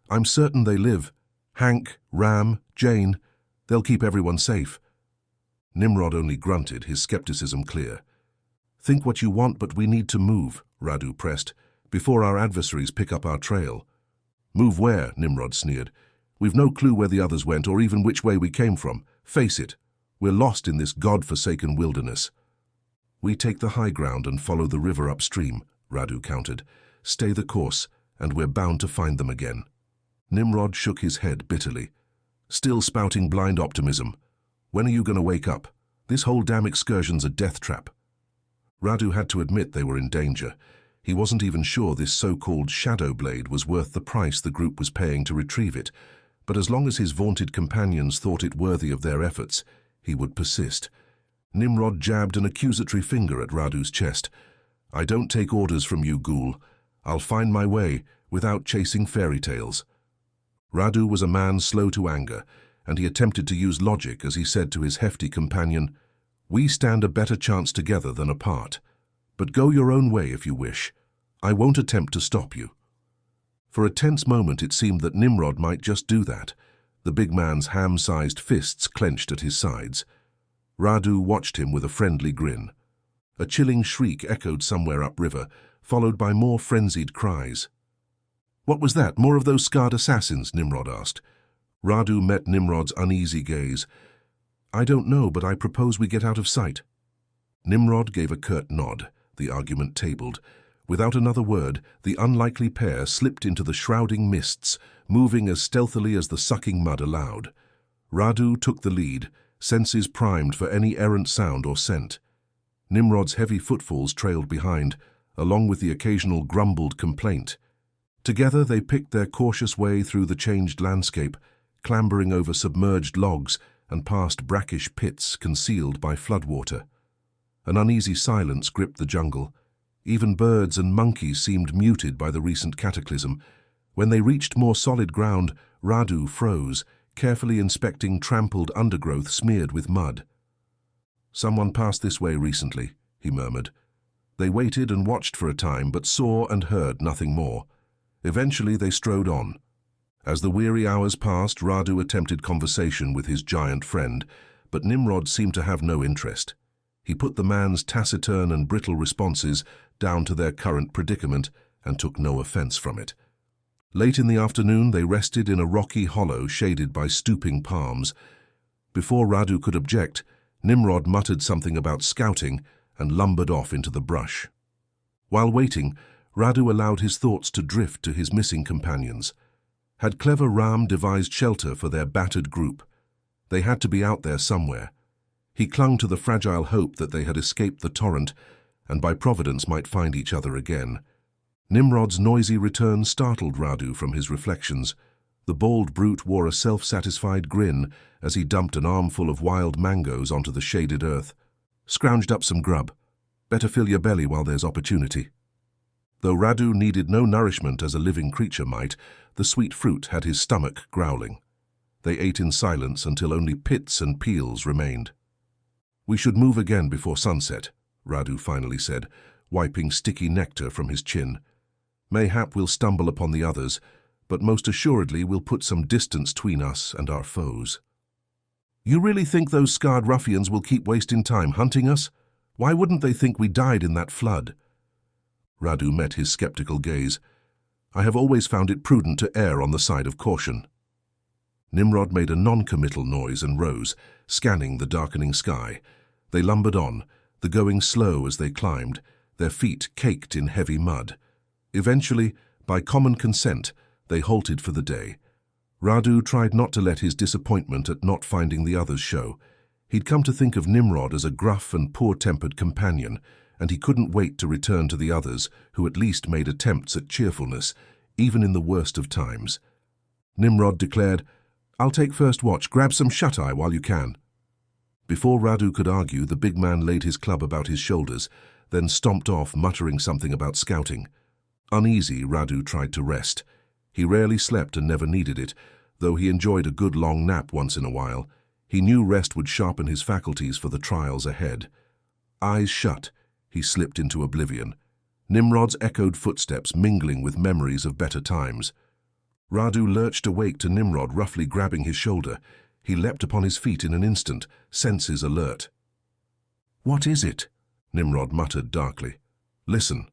"I'm certain they live. Hank, Ram, Jane, they'll keep everyone safe." Nimrod only grunted, his skepticism clear. "Think what you want, but we need to move," Radu pressed, "before our adversaries pick up our trail." "Move where?" Nimrod sneered. "We've no clue where the others went or even which way we came from. Face it, we're lost in this god-forsaken wilderness." "We take the high ground and follow the river upstream," Radu countered. "Stay the course, and we're bound to find them again." Nimrod shook his head bitterly. "Still spouting blind optimism. When are you going to wake up? This whole damn excursion's a death trap." Radu had to admit they were in danger. He wasn't even sure this so-called shadow blade was worth the price the group was paying to retrieve it, but as long as his vaunted companions thought it worthy of their efforts, he would persist. Nimrod jabbed an accusatory finger at Radu's chest. "I don't take orders from you, ghoul. I'll find my way without chasing fairy tales." Radu was a man slow to anger, and he attempted to use logic as he said to his hefty companion, "We stand a better chance together than apart. But go your own way if you wish. I won't attempt to stop you." For a tense moment it seemed that Nimrod might just do that, the big man's ham-sized fists clenched at his sides. Radu watched him with a friendly grin. A chilling shriek echoed somewhere upriver, followed by more frenzied cries. "What was that? More of those scarred assassins?" Nimrod asked. Radu met Nimrod's uneasy gaze. "I don't know, but I propose we get out of sight." Nimrod gave a curt nod, the argument tabled. Without another word, the unlikely pair slipped into the shrouding mists, moving as stealthily as the sucking mud allowed. Radu took the lead, senses primed for any errant sound or scent. Nimrod's heavy footfalls trailed behind, along with the occasional grumbled complaint. Together they picked their cautious way through the changed landscape, clambering over submerged logs and past brackish pits concealed by floodwater. An uneasy silence gripped the jungle. Even birds and monkeys seemed muted by the recent cataclysm. When they reached more solid ground, Radu froze, carefully inspecting trampled undergrowth smeared with mud. "Someone passed this way recently," he murmured. They waited and watched for a time, but saw and heard nothing more. Eventually they strode on. As the weary hours passed, Radu attempted conversation with his giant friend, but Nimrod seemed to have no interest. He put the man's taciturn and brittle responses down to their current predicament and took no offense from it. Late in the afternoon, they rested in a rocky hollow shaded by stooping palms. Before Radu could object, Nimrod muttered something about scouting and lumbered off into the brush. While waiting, Radu allowed his thoughts to drift to his missing companions. Had clever Ram devised shelter for their battered group? They had to be out there somewhere. He clung to the fragile hope that they had escaped the torrent and by providence might find each other again. Nimrod's noisy return startled Radu from his reflections. The bald brute wore a self-satisfied grin as he dumped an armful of wild mangoes onto the shaded earth. "Scrounged up some grub. Better fill your belly while there's opportunity." Though Radu needed no nourishment as a living creature might, the sweet fruit had his stomach growling. They ate in silence until only pits and peels remained. "We should move again before sunset," Radu finally said, wiping sticky nectar from his chin. "Mayhap we'll stumble upon the others, but most assuredly we'll put some distance between us and our foes." "You really think those scarred ruffians will keep wasting time hunting us? Why wouldn't they think we died in that flood?" Radu met his skeptical gaze. "I have always found it prudent to err on the side of caution." Nimrod made a non-committal noise and rose, scanning the darkening sky. They lumbered on, the going slow as they climbed, their feet caked in heavy mud. Eventually, by common consent, they halted for the day. Radu tried not to let his disappointment at not finding the others show. He'd come to think of Nimrod as a gruff and poor-tempered companion, and he couldn't wait to return to the others, who at least made attempts at cheerfulness, even in the worst of times. Nimrod declared, "I'll take first watch. Grab some shut-eye while you can." Before Radu could argue, the big man laid his club about his shoulders, then stomped off, muttering something about scouting. Uneasy, Radu tried to rest. He rarely slept and never needed it, though he enjoyed a good long nap once in a while. He knew rest would sharpen his faculties for the trials ahead. Eyes shut, he slipped into oblivion. Nimrod's echoed footsteps mingling with memories of better times. Radu lurched awake to Nimrod roughly grabbing his shoulder. He leapt upon his feet in an instant, senses alert. "What is it?" Nimrod muttered darkly. "Listen."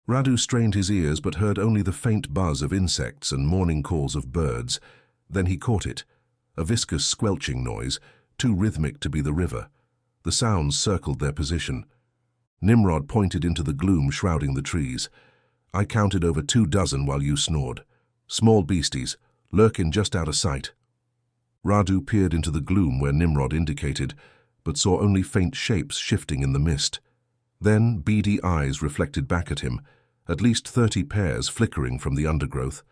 Radu strained his ears but heard only the faint buzz of insects and morning calls of birds. Then he caught it, a viscous squelching noise, too rhythmic to be the river. The sounds circled their position. Nimrod pointed into the gloom shrouding the trees. "I counted over 24 while you snored. Small beasties, lurking just out of sight." Radu peered into the gloom where Nimrod indicated, but saw only faint shapes shifting in the mist. Then beady eyes reflected back at him, at least 30 pairs flickering from the undergrowth.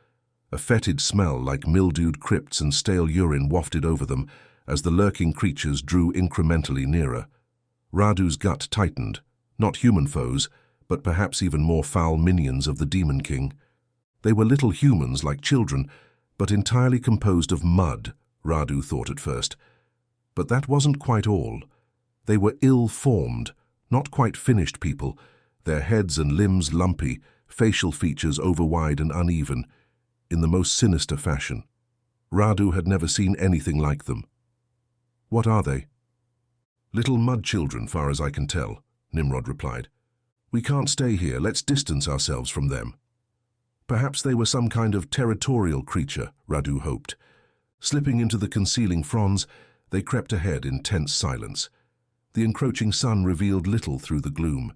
A fetid smell like mildewed crypts and stale urine wafted over them as the lurking creatures drew incrementally nearer. Radu's gut tightened, not human foes, but perhaps even more foul minions of the Demon King. They were little humans like children, but entirely composed of mud, Radu thought at first. But that wasn't quite all. They were ill-formed, not quite finished people, their heads and limbs lumpy, facial features overwide and uneven, in the most sinister fashion. Radu had never seen anything like them. "What are they?" "Little mud children, far as I can tell," Nimrod replied. "We can't stay here. Let's distance ourselves from them." Perhaps they were some kind of territorial creature, Radu hoped. Slipping into the concealing fronds, they crept ahead in tense silence. The encroaching sun revealed little through the gloom.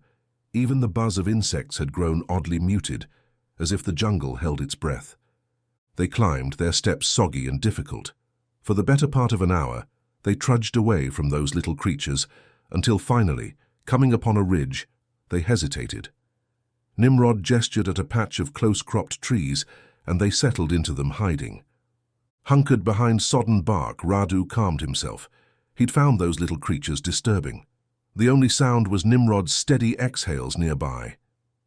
Even the buzz of insects had grown oddly muted, as if the jungle held its breath. They climbed, their steps soggy and difficult. For the better part of an hour, they trudged away from those little creatures, until finally, coming upon a ridge, they hesitated. Nimrod gestured at a patch of close-cropped trees, and they settled into them, hiding. Hunkered behind sodden bark, Radu calmed himself. He'd found those little creatures disturbing. The only sound was Nimrod's steady exhales nearby.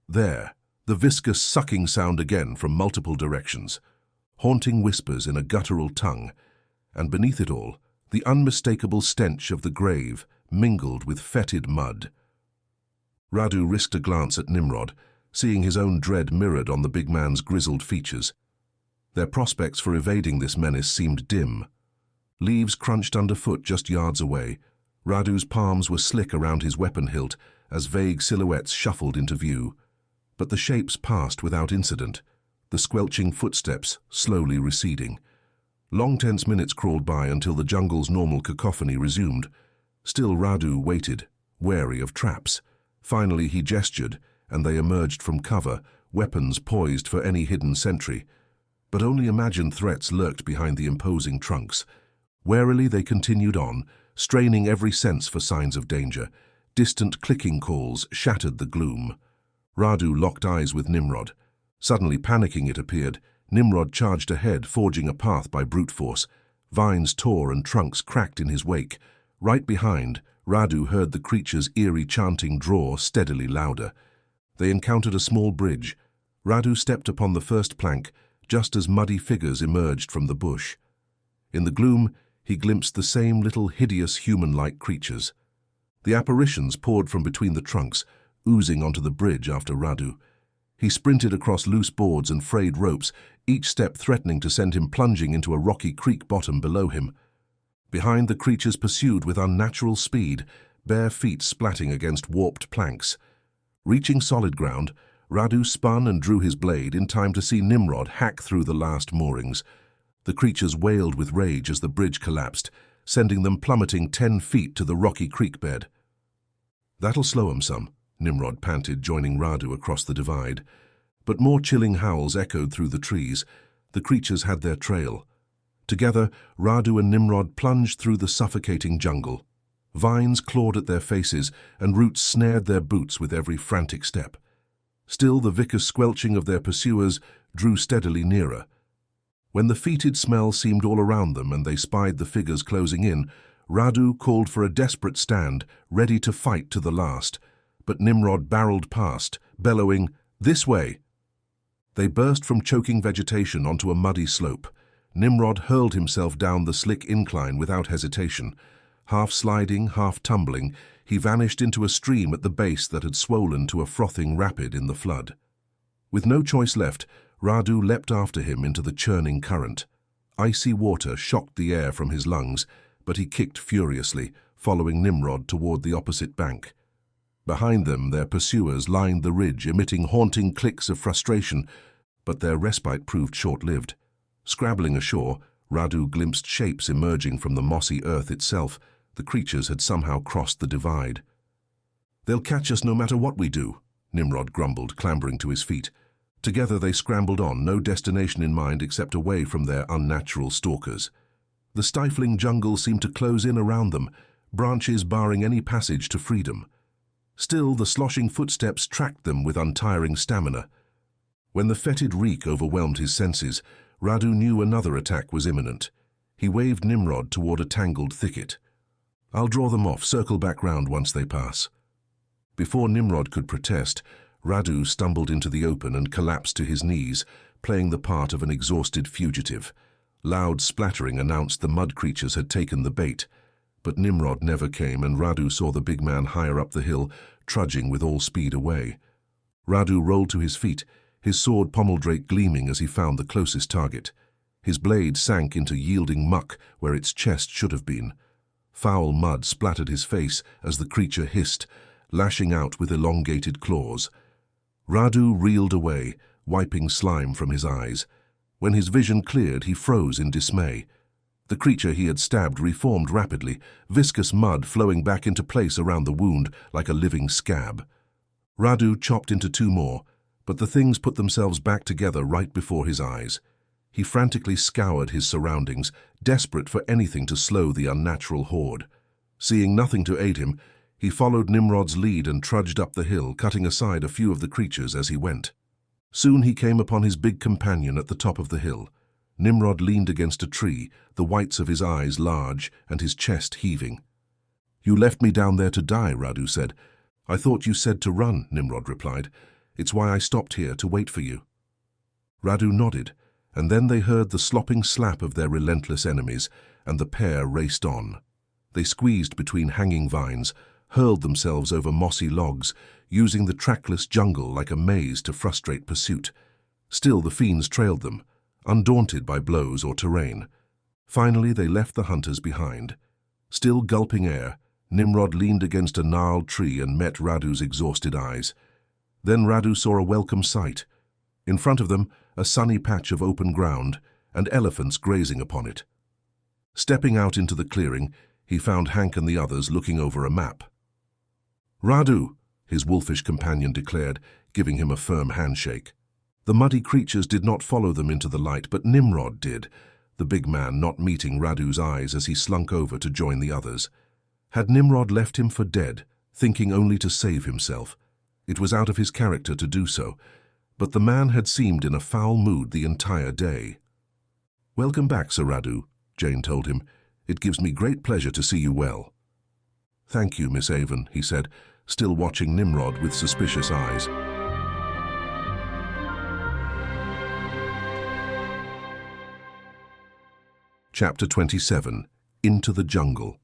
There, the viscous sucking sound again from multiple directions, haunting whispers in a guttural tongue, and beneath it all, the unmistakable stench of the grave mingled with fetid mud. Radu risked a glance at Nimrod, seeing his own dread mirrored on the big man's grizzled features. Their prospects for evading this menace seemed dim. Leaves crunched underfoot just yards away. Radu's palms were slick around his weapon hilt as vague silhouettes shuffled into view. But the shapes passed without incident, the squelching footsteps slowly receding. Long tense minutes crawled by until the jungle's normal cacophony resumed. Still Radu waited, wary of traps. Finally he gestured, and they emerged from cover, weapons poised for any hidden sentry. But only imagined threats lurked behind the imposing trunks. Warily they continued on, straining every sense for signs of danger. Distant clicking calls shattered the gloom. Radu locked eyes with Nimrod. Suddenly panicking, it appeared, Nimrod charged ahead, forging a path by brute force. Vines tore and trunks cracked in his wake. Right behind, Radu heard the creature's eerie chanting draw steadily louder. They encountered a small bridge. Radu stepped upon the first plank, just as muddy figures emerged from the bush. In the gloom, he glimpsed the same little hideous human-like creatures. The apparitions poured from between the trunks, oozing onto the bridge after Radu. He sprinted across loose boards and frayed ropes, each step threatening to send him plunging into a rocky creek bottom below him. Behind, the creatures pursued with unnatural speed, bare feet splatting against warped planks. Reaching solid ground, Radu spun and drew his blade in time to see Nimrod hack through the last moorings. The creatures wailed with rage as the bridge collapsed, sending them plummeting 10 feet to the rocky creek bed. "That'll slow 'em some," Nimrod panted, joining Radu across the divide. But more chilling howls echoed through the trees. The creatures had their trail. Together, Radu and Nimrod plunged through the suffocating jungle. Vines clawed at their faces, and roots snared their boots with every frantic step. Still, the viscous squelching of their pursuers drew steadily nearer. When the fetid smell seemed all around them and they spied the figures closing in, Radu called for a desperate stand, ready to fight to the last. But Nimrod barreled past, bellowing, "This way!" They burst from choking vegetation onto a muddy slope. Nimrod hurled himself down the slick incline without hesitation. Half sliding, half tumbling, he vanished into a stream at the base that had swollen to a frothing rapid in the flood. With no choice left, Radu leapt after him into the churning current. Icy water shocked the air from his lungs, but he kicked furiously, following Nimrod toward the opposite bank. Behind them, their pursuers lined the ridge, emitting haunting clicks of frustration, but their respite proved short-lived. Scrabbling ashore, Radu glimpsed shapes emerging from the mossy earth itself. The creatures had somehow crossed the divide. "They'll catch us no matter what we do," Nimrod grumbled, clambering to his feet. Together they scrambled on, no destination in mind except away from their unnatural stalkers. The stifling jungle seemed to close in around them, branches barring any passage to freedom. Still, the sloshing footsteps tracked them with untiring stamina. When the fetid reek overwhelmed his senses, Radu knew another attack was imminent. He waved Nimrod toward a tangled thicket. "I'll draw them off, circle back round once they pass." Before Nimrod could protest, Radu stumbled into the open and collapsed to his knees, playing the part of an exhausted fugitive. Loud splattering announced the mud creatures had taken the bait. But Nimrod never came, and Radu saw the big man higher up the hill, trudging with all speed away. Radu rolled to his feet, his sword pommel-drake gleaming as he found the closest target. His blade sank into yielding muck where its chest should have been. Foul mud splattered his face as the creature hissed, lashing out with elongated claws. Radu reeled away, wiping slime from his eyes. When his vision cleared, he froze in dismay. The creature he had stabbed reformed rapidly, viscous mud flowing back into place around the wound like a living scab. Radu chopped into 2 more, but the things put themselves back together right before his eyes. He frantically scoured his surroundings, desperate for anything to slow the unnatural horde. Seeing nothing to aid him, he followed Nimrod's lead and trudged up the hill, cutting aside a few of the creatures as he went. Soon he came upon his big companion at the top of the hill. Nimrod leaned against a tree, the whites of his eyes large and his chest heaving. "You left me down there to die," Radu said. "I thought you said to run," Nimrod replied. "It's why I stopped here to wait for you." Radu nodded, and then they heard the slopping slap of their relentless enemies, and the pair raced on. They squeezed between hanging vines, hurled themselves over mossy logs, using the trackless jungle like a maze to frustrate pursuit. Still the fiends trailed them, undaunted by blows or terrain. Finally they left the hunters behind. Still gulping air, Nimrod leaned against a gnarled tree and met Radu's exhausted eyes. Then Radu saw a welcome sight. In front of them, a sunny patch of open ground, and elephants grazing upon it. Stepping out into the clearing, he found Hank and the others looking over a map. "Radu," his wolfish companion declared, giving him a firm handshake. The muddy creatures did not follow them into the light, but Nimrod did, the big man not meeting Radu's eyes as he slunk over to join the others. Had Nimrod left him for dead, thinking only to save himself? It was out of his character to do so, but the man had seemed in a foul mood the entire day. "Welcome back, Sir Radu," Jane told him. "It gives me great pleasure to see you well." "Thank you, Miss Avon," he said, still watching Nimrod with suspicious eyes. Chapter 27. Into the Jungle.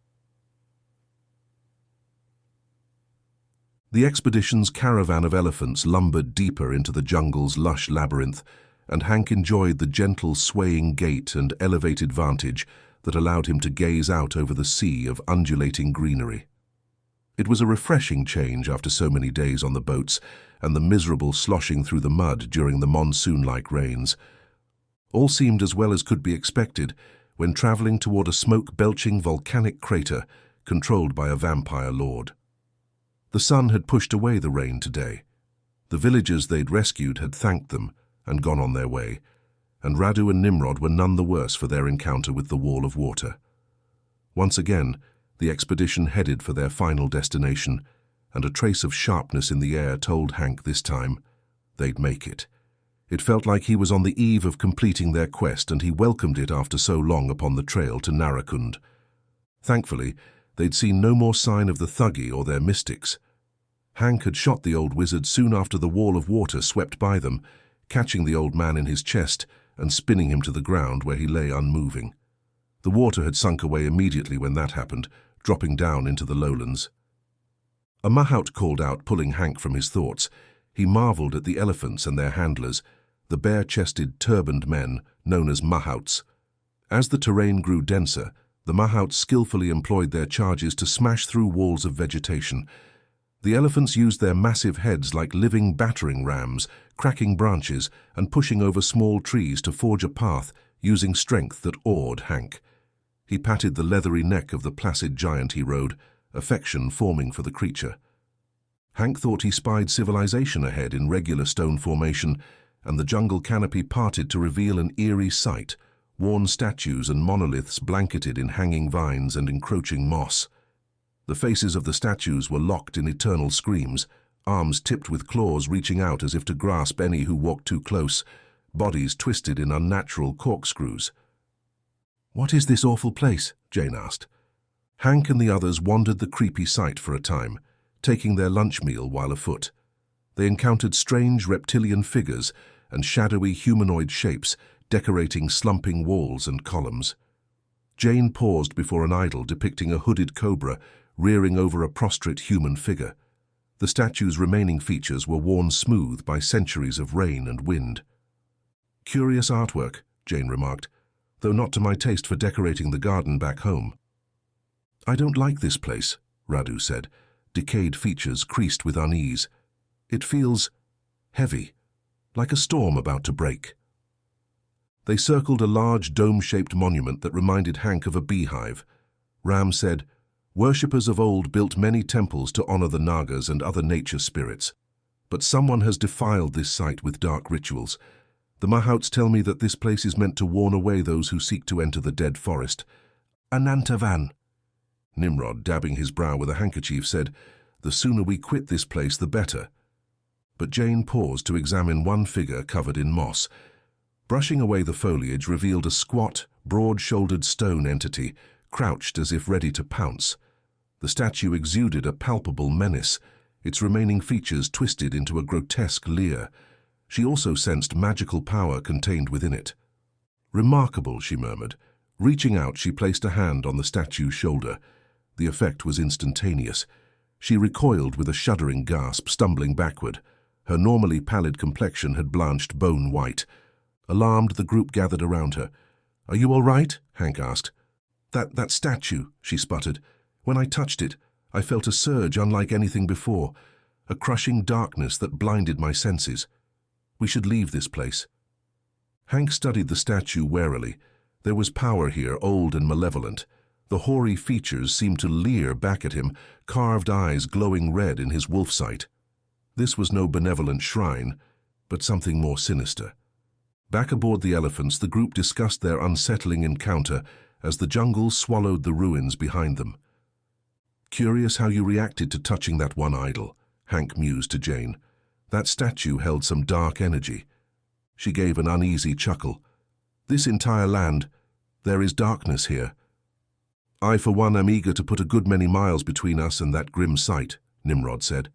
The expedition's caravan of elephants lumbered deeper into the jungle's lush labyrinth, and Hank enjoyed the gentle swaying gait and elevated vantage that allowed him to gaze out over the sea of undulating greenery. It was a refreshing change after so many days on the boats and the miserable sloshing through the mud during the monsoon-like rains. All seemed as well as could be expected when traveling toward a smoke-belching volcanic crater controlled by a vampire lord. The sun had pushed away the rain today. The villagers they'd rescued had thanked them and gone on their way, and Radu and Nimrod were none the worse for their encounter with the wall of water. Once again, the expedition headed for their final destination, and a trace of sharpness in the air told Hank this time they'd make it. It felt like he was on the eve of completing their quest, and he welcomed it after so long upon the trail to Narakund. Thankfully, they'd seen no more sign of the Thuggee or their mystics. Hank had shot the old wizard soon after the wall of water swept by them, catching the old man in his chest and spinning him to the ground where he lay unmoving. The water had sunk away immediately when that happened, dropping down into the lowlands. A mahout called out, pulling Hank from his thoughts. He marveled at the elephants and their handlers, the bare-chested, turbaned men known as mahouts. As the terrain grew denser, the mahouts skillfully employed their charges to smash through walls of vegetation. The elephants used their massive heads like living battering rams, cracking branches and pushing over small trees to forge a path using strength that awed Hank. He patted the leathery neck of the placid giant he rode, affection forming for the creature. Hank thought he spied civilization ahead in regular stone formation, and the jungle canopy parted to reveal an eerie sight, worn statues and monoliths blanketed in hanging vines and encroaching moss. The faces of the statues were locked in eternal screams, arms tipped with claws reaching out as if to grasp any who walked too close, bodies twisted in unnatural corkscrews. "What is this awful place?" Jane asked. Hank and the others wandered the creepy sight for a time, taking their lunch meal while afoot. They encountered strange reptilian figures and shadowy humanoid shapes decorating slumping walls and columns. Jane paused before an idol depicting a hooded cobra rearing over a prostrate human figure. The statue's remaining features were worn smooth by centuries of rain and wind. "Curious artwork," Jane remarked, "though not to my taste for decorating the garden back home." "I don't like this place," Radu said, decayed features creased with unease. "It feels heavy, like a storm about to break." They circled a large dome-shaped monument that reminded Hank of a beehive. Ram said, "Worshippers of old built many temples to honor the Nagas and other nature spirits. But someone has defiled this site with dark rituals. The mahouts tell me that this place is meant to warn away those who seek to enter the dead forest." "Anantavan." Nimrod, dabbing his brow with a handkerchief, said, "The sooner we quit this place, the better." But Jane paused to examine one figure covered in moss. Brushing away the foliage revealed a squat, broad-shouldered stone entity, crouched as if ready to pounce. The statue exuded a palpable menace, its remaining features twisted into a grotesque leer. She also sensed magical power contained within it. "Remarkable," she murmured. Reaching out, she placed a hand on the statue's shoulder. The effect was instantaneous. She recoiled with a shuddering gasp, stumbling backward. Her normally pallid complexion had blanched bone white. Alarmed, the group gathered around her. "Are you all right?" Hank asked. That statue," she sputtered. "When I touched it, I felt a surge unlike anything before, a crushing darkness that blinded my senses. We should leave this place." Hank studied the statue warily. There was power here, old and malevolent. The hoary features seemed to leer back at him, carved eyes glowing red in his wolf sight. This was no benevolent shrine, but something more sinister. Back aboard the elephants, the group discussed their unsettling encounter as the jungle swallowed the ruins behind them. "Curious how you reacted to touching that one idol," Hank mused to Jane. "That statue held some dark energy." She gave an uneasy chuckle. "This entire land, there is darkness here." "I, for one, am eager to put a good many miles between us and that grim sight," Nimrod said.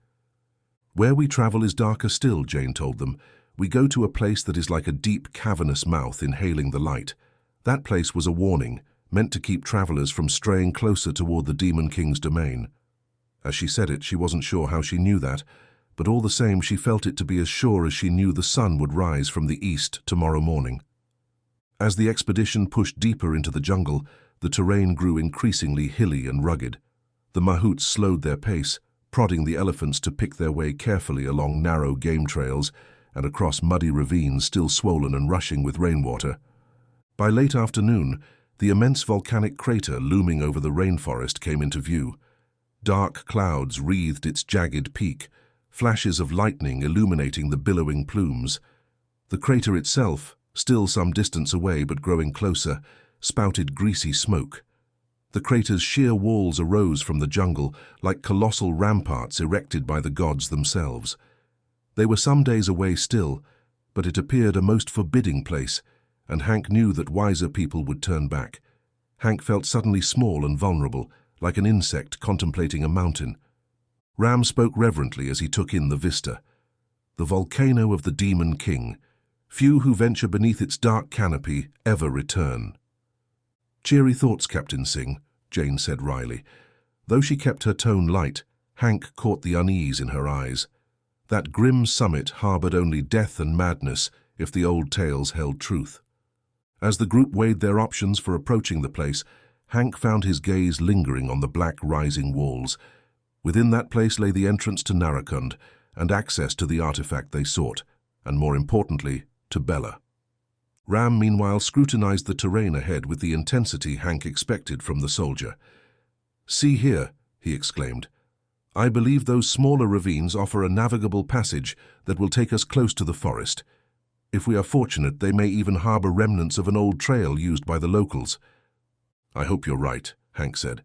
"Where we travel is darker still," Jane told them. "We go to a place that is like a deep, cavernous mouth inhaling the light. That place was a warning, meant to keep travelers from straying closer toward the Demon King's domain." As she said it, she wasn't sure how she knew that, but all the same she felt it to be as sure as she knew the sun would rise from the east tomorrow morning. As the expedition pushed deeper into the jungle, the terrain grew increasingly hilly and rugged. The mahouts slowed their pace, prodding the elephants to pick their way carefully along narrow game trails and across muddy ravines still swollen and rushing with rainwater. By late afternoon, the immense volcanic crater looming over the rainforest came into view. Dark clouds wreathed its jagged peak, flashes of lightning illuminating the billowing plumes. The crater itself, still some distance away but growing closer, spouted greasy smoke. The crater's sheer walls arose from the jungle like colossal ramparts erected by the gods themselves. They were some days away still, but it appeared a most forbidding place, and Hank knew that wiser people would turn back. Hank felt suddenly small and vulnerable, like an insect contemplating a mountain. Ram spoke reverently as he took in the vista. The volcano of the Demon King. Few who venture beneath its dark canopy ever return. "Cheery thoughts, Captain Singh," Jane said wryly. Though she kept her tone light, Hank caught the unease in her eyes. That grim summit harbored only death and madness if the old tales held truth. As the group weighed their options for approaching the place, Hank found his gaze lingering on the black rising walls. Within that place lay the entrance to Narakund and access to the artifact they sought, and more importantly, to Bella. Ram meanwhile scrutinized the terrain ahead with the intensity Hank expected from the soldier. "See here," he exclaimed. "I believe those smaller ravines offer a navigable passage that will take us close to the forest. If we are fortunate, they may even harbor remnants of an old trail used by the locals." "I hope you're right," Hank said.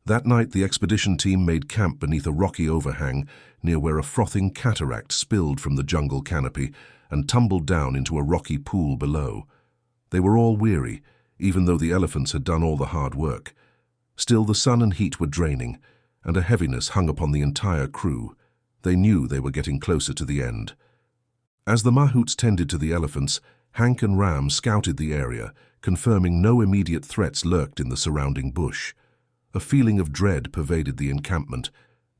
That night the expedition team made camp beneath a rocky overhang near where a frothing cataract spilled from the jungle canopy and tumbled down into a rocky pool below. They were all weary, even though the elephants had done all the hard work. Still the sun and heat were draining, and a heaviness hung upon the entire crew. They knew they were getting closer to the end. As the mahouts tended to the elephants, Hank and Ram scouted the area, confirming no immediate threats lurked in the surrounding bush. A feeling of dread pervaded the encampment,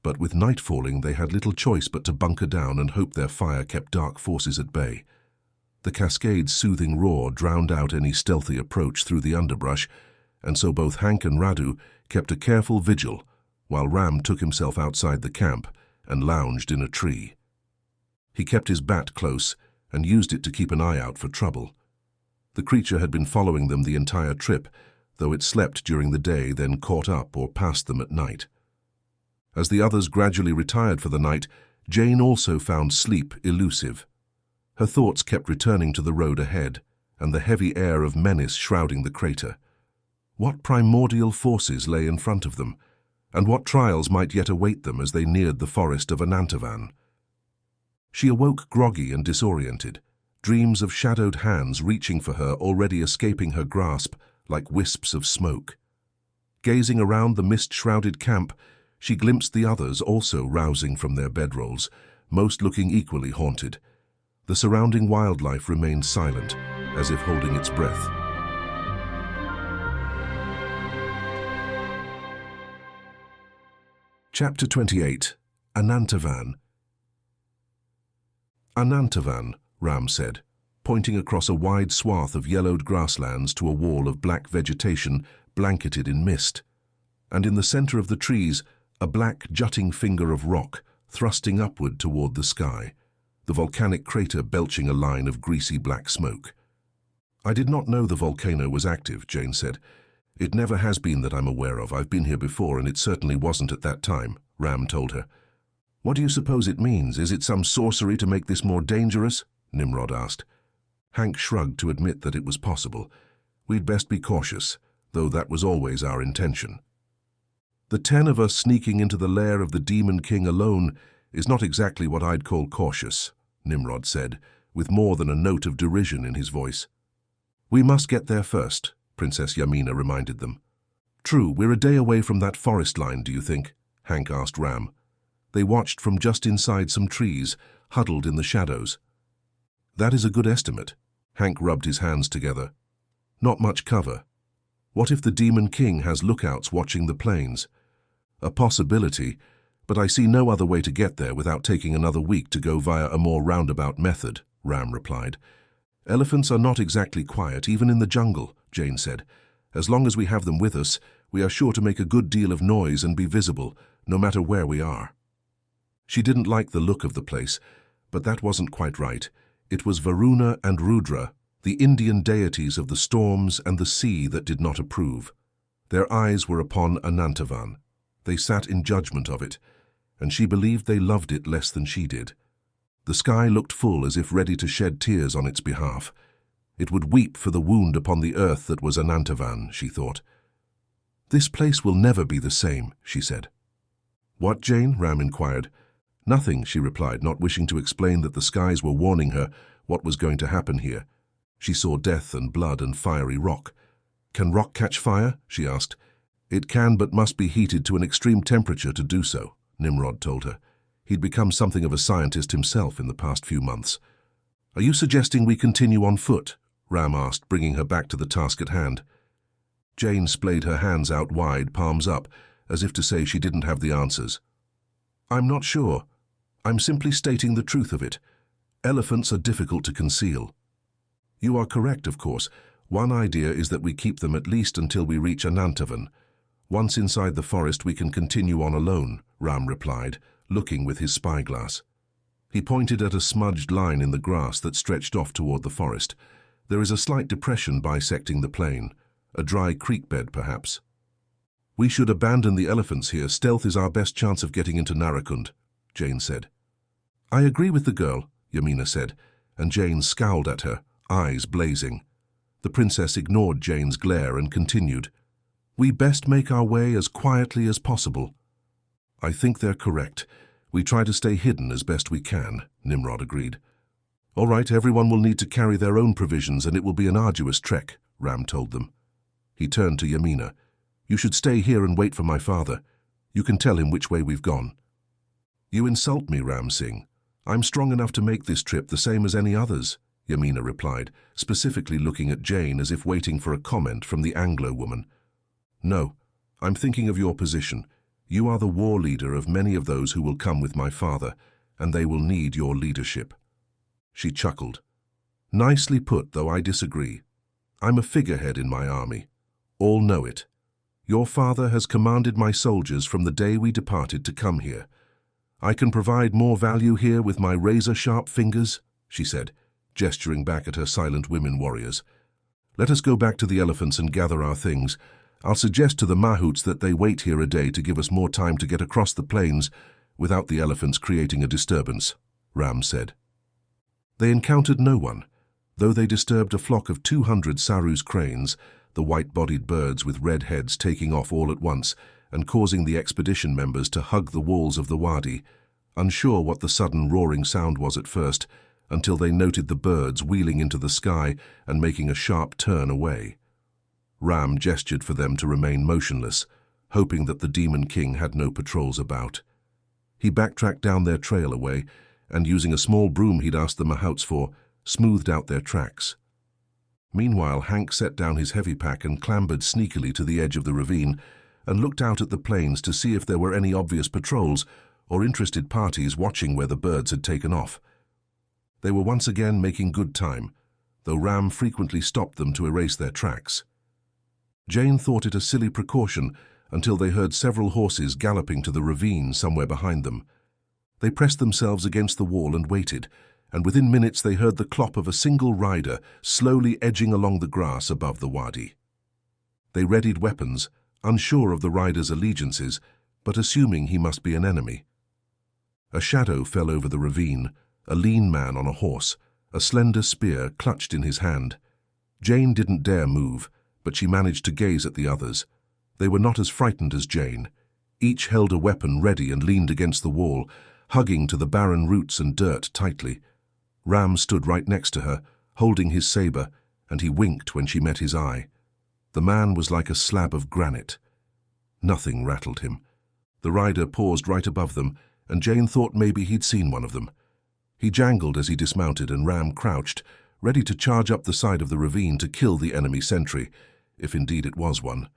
but with night falling they had little choice but to bunker down and hope their fire kept dark forces at bay. The cascade's soothing roar drowned out any stealthy approach through the underbrush, and so both Hank and Radu kept a careful vigil, while Ram took himself outside the camp and lounged in a tree. He kept his bat close and used it to keep an eye out for trouble. The creature had been following them the entire trip, though it slept during the day, then caught up or passed them at night. As the others gradually retired for the night, Jane also found sleep elusive. Her thoughts kept returning to the road ahead, and the heavy air of menace shrouding the crater. What primordial forces lay in front of them, and what trials might yet await them as they neared the forest of Anantavan? She awoke groggy and disoriented, dreams of shadowed hands reaching for her already escaping her grasp like wisps of smoke. Gazing around the mist-shrouded camp, she glimpsed the others also rousing from their bedrolls, most looking equally haunted. The surrounding wildlife remained silent, as if holding its breath. Chapter 28. Anantavan. "Anantavan," Ram said, pointing across a wide swath of yellowed grasslands to a wall of black vegetation blanketed in mist. And in the center of the trees, a black jutting finger of rock thrusting upward toward the sky, the volcanic crater belching a line of greasy black smoke. "I did not know the volcano was active," Jane said. "It never has been that I'm aware of. I've been here before, and it certainly wasn't at that time," Ram told her. "What do you suppose it means? Is it some sorcery to make this more dangerous?" Nimrod asked. Hank shrugged to admit that it was possible. "We'd best be cautious, though that was always our intention." "The 10 of us sneaking into the lair of the Demon King alone is not exactly what I'd call cautious," Nimrod said, with more than a note of derision in his voice. "We must get there first," Princess Yamina reminded them. "True, we're a day away from that forest line, do you think?" Hank asked Ram. They watched from just inside some trees, huddled in the shadows. "That is a good estimate." Hank rubbed his hands together. "Not much cover. What if the Demon King has lookouts watching the plains? A possibility, But I see no other way to get there without taking another week to go via a more roundabout method, Ram replied. Elephants are not exactly quiet, even in the jungle, Jane said. As long as we have them with us, we are sure to make a good deal of noise and be visible, no matter where we are. She didn't like the look of the place, but that wasn't quite right. It was Varuna and Rudra, the Indian deities of the storms and the sea, that did not approve. Their eyes were upon Anantavan. They sat in judgment of it, and she believed they loved it less than she did. The sky looked full, as if ready to shed tears on its behalf. It would weep for the wound upon the earth that was Anantavan, she thought. This place will never be the same, she said. What, Jane? Ram inquired. Nothing, she replied, not wishing to explain that the skies were warning her what was going to happen here. She saw death and blood and fiery rock. Can rock catch fire? She asked. It can, but must be heated to an extreme temperature to do so, Nimrod told her. He'd become something of a scientist himself in the past few months. Are you suggesting we continue on foot? Ram asked, bringing her back to the task at hand. Jane splayed her hands out wide, palms up, as if to say she didn't have the answers. I'm not sure. I'm simply stating the truth of it. Elephants are difficult to conceal. You are correct, of course. One idea is that we keep them at least until we reach Anantavan. Once inside the forest, we can continue on alone, Ram replied, looking with his spyglass. He pointed at a smudged line in the grass that stretched off toward the forest. There is a slight depression bisecting the plain, a dry creek bed perhaps. We should abandon the elephants here. Stealth is our best chance of getting into Narakund, Jane said. I agree with the girl, Yamina said, and Jane scowled at her, eyes blazing. The princess ignored Jane's glare and continued. We best make our way as quietly as possible. I think they're correct. We try to stay hidden as best we can, Nimrod agreed. All right, everyone will need to carry their own provisions, and it will be an arduous trek, Ram told them. He turned to Yamina. You should stay here and wait for my father. You can tell him which way we've gone. You insult me, Ram Singh. I'm strong enough to make this trip the same as any others, Yamina replied, specifically looking at Jane as if waiting for a comment from the Anglo woman. No, I'm thinking of your position. You are the war leader of many of those who will come with my father, and they will need your leadership. She chuckled. Nicely put, though I disagree. I'm a figurehead in my army. All know it. Your father has commanded my soldiers from the day we departed to come here. I can provide more value here with my razor-sharp fingers, she said, gesturing back at her silent women warriors. Let us go back to the elephants and gather our things. I'll suggest to the mahouts that they wait here a day to give us more time to get across the plains without the elephants creating a disturbance, Ram said. They encountered no one, though they disturbed a flock of 200 Sarus cranes, the white-bodied birds with red heads taking off all at once and causing the expedition members to hug the walls of the wadi, unsure what the sudden roaring sound was at first, until they noted the birds wheeling into the sky and making a sharp turn away. Ram gestured for them to remain motionless, hoping that the Demon King had no patrols about. He backtracked down their trail away, and using a small broom he'd asked the mahouts for, smoothed out their tracks. Meanwhile, Hank set down his heavy pack and clambered sneakily to the edge of the ravine and looked out at the plains to see if there were any obvious patrols or interested parties watching where the birds had taken off. They were once again making good time, though Ram frequently stopped them to erase their tracks. Jane thought it a silly precaution until they heard several horses galloping to the ravine somewhere behind them. They pressed themselves against the wall and waited, and within minutes they heard the clop of a single rider slowly edging along the grass above the wadi. They readied weapons, unsure of the rider's allegiances, but assuming he must be an enemy. A shadow fell over the ravine, a lean man on a horse, a slender spear clutched in his hand. Jane didn't dare move, but she managed to gaze at the others. They were not as frightened as Jane. Each held a weapon ready and leaned against the wall, hugging to the barren roots and dirt tightly. Ram stood right next to her, holding his saber, and he winked when she met his eye. The man was like a slab of granite. Nothing rattled him. The rider paused right above them, and Jane thought maybe he'd seen one of them. He jangled as he dismounted, and Ram crouched, ready to charge up the side of the ravine to kill the enemy sentry, if indeed it was one.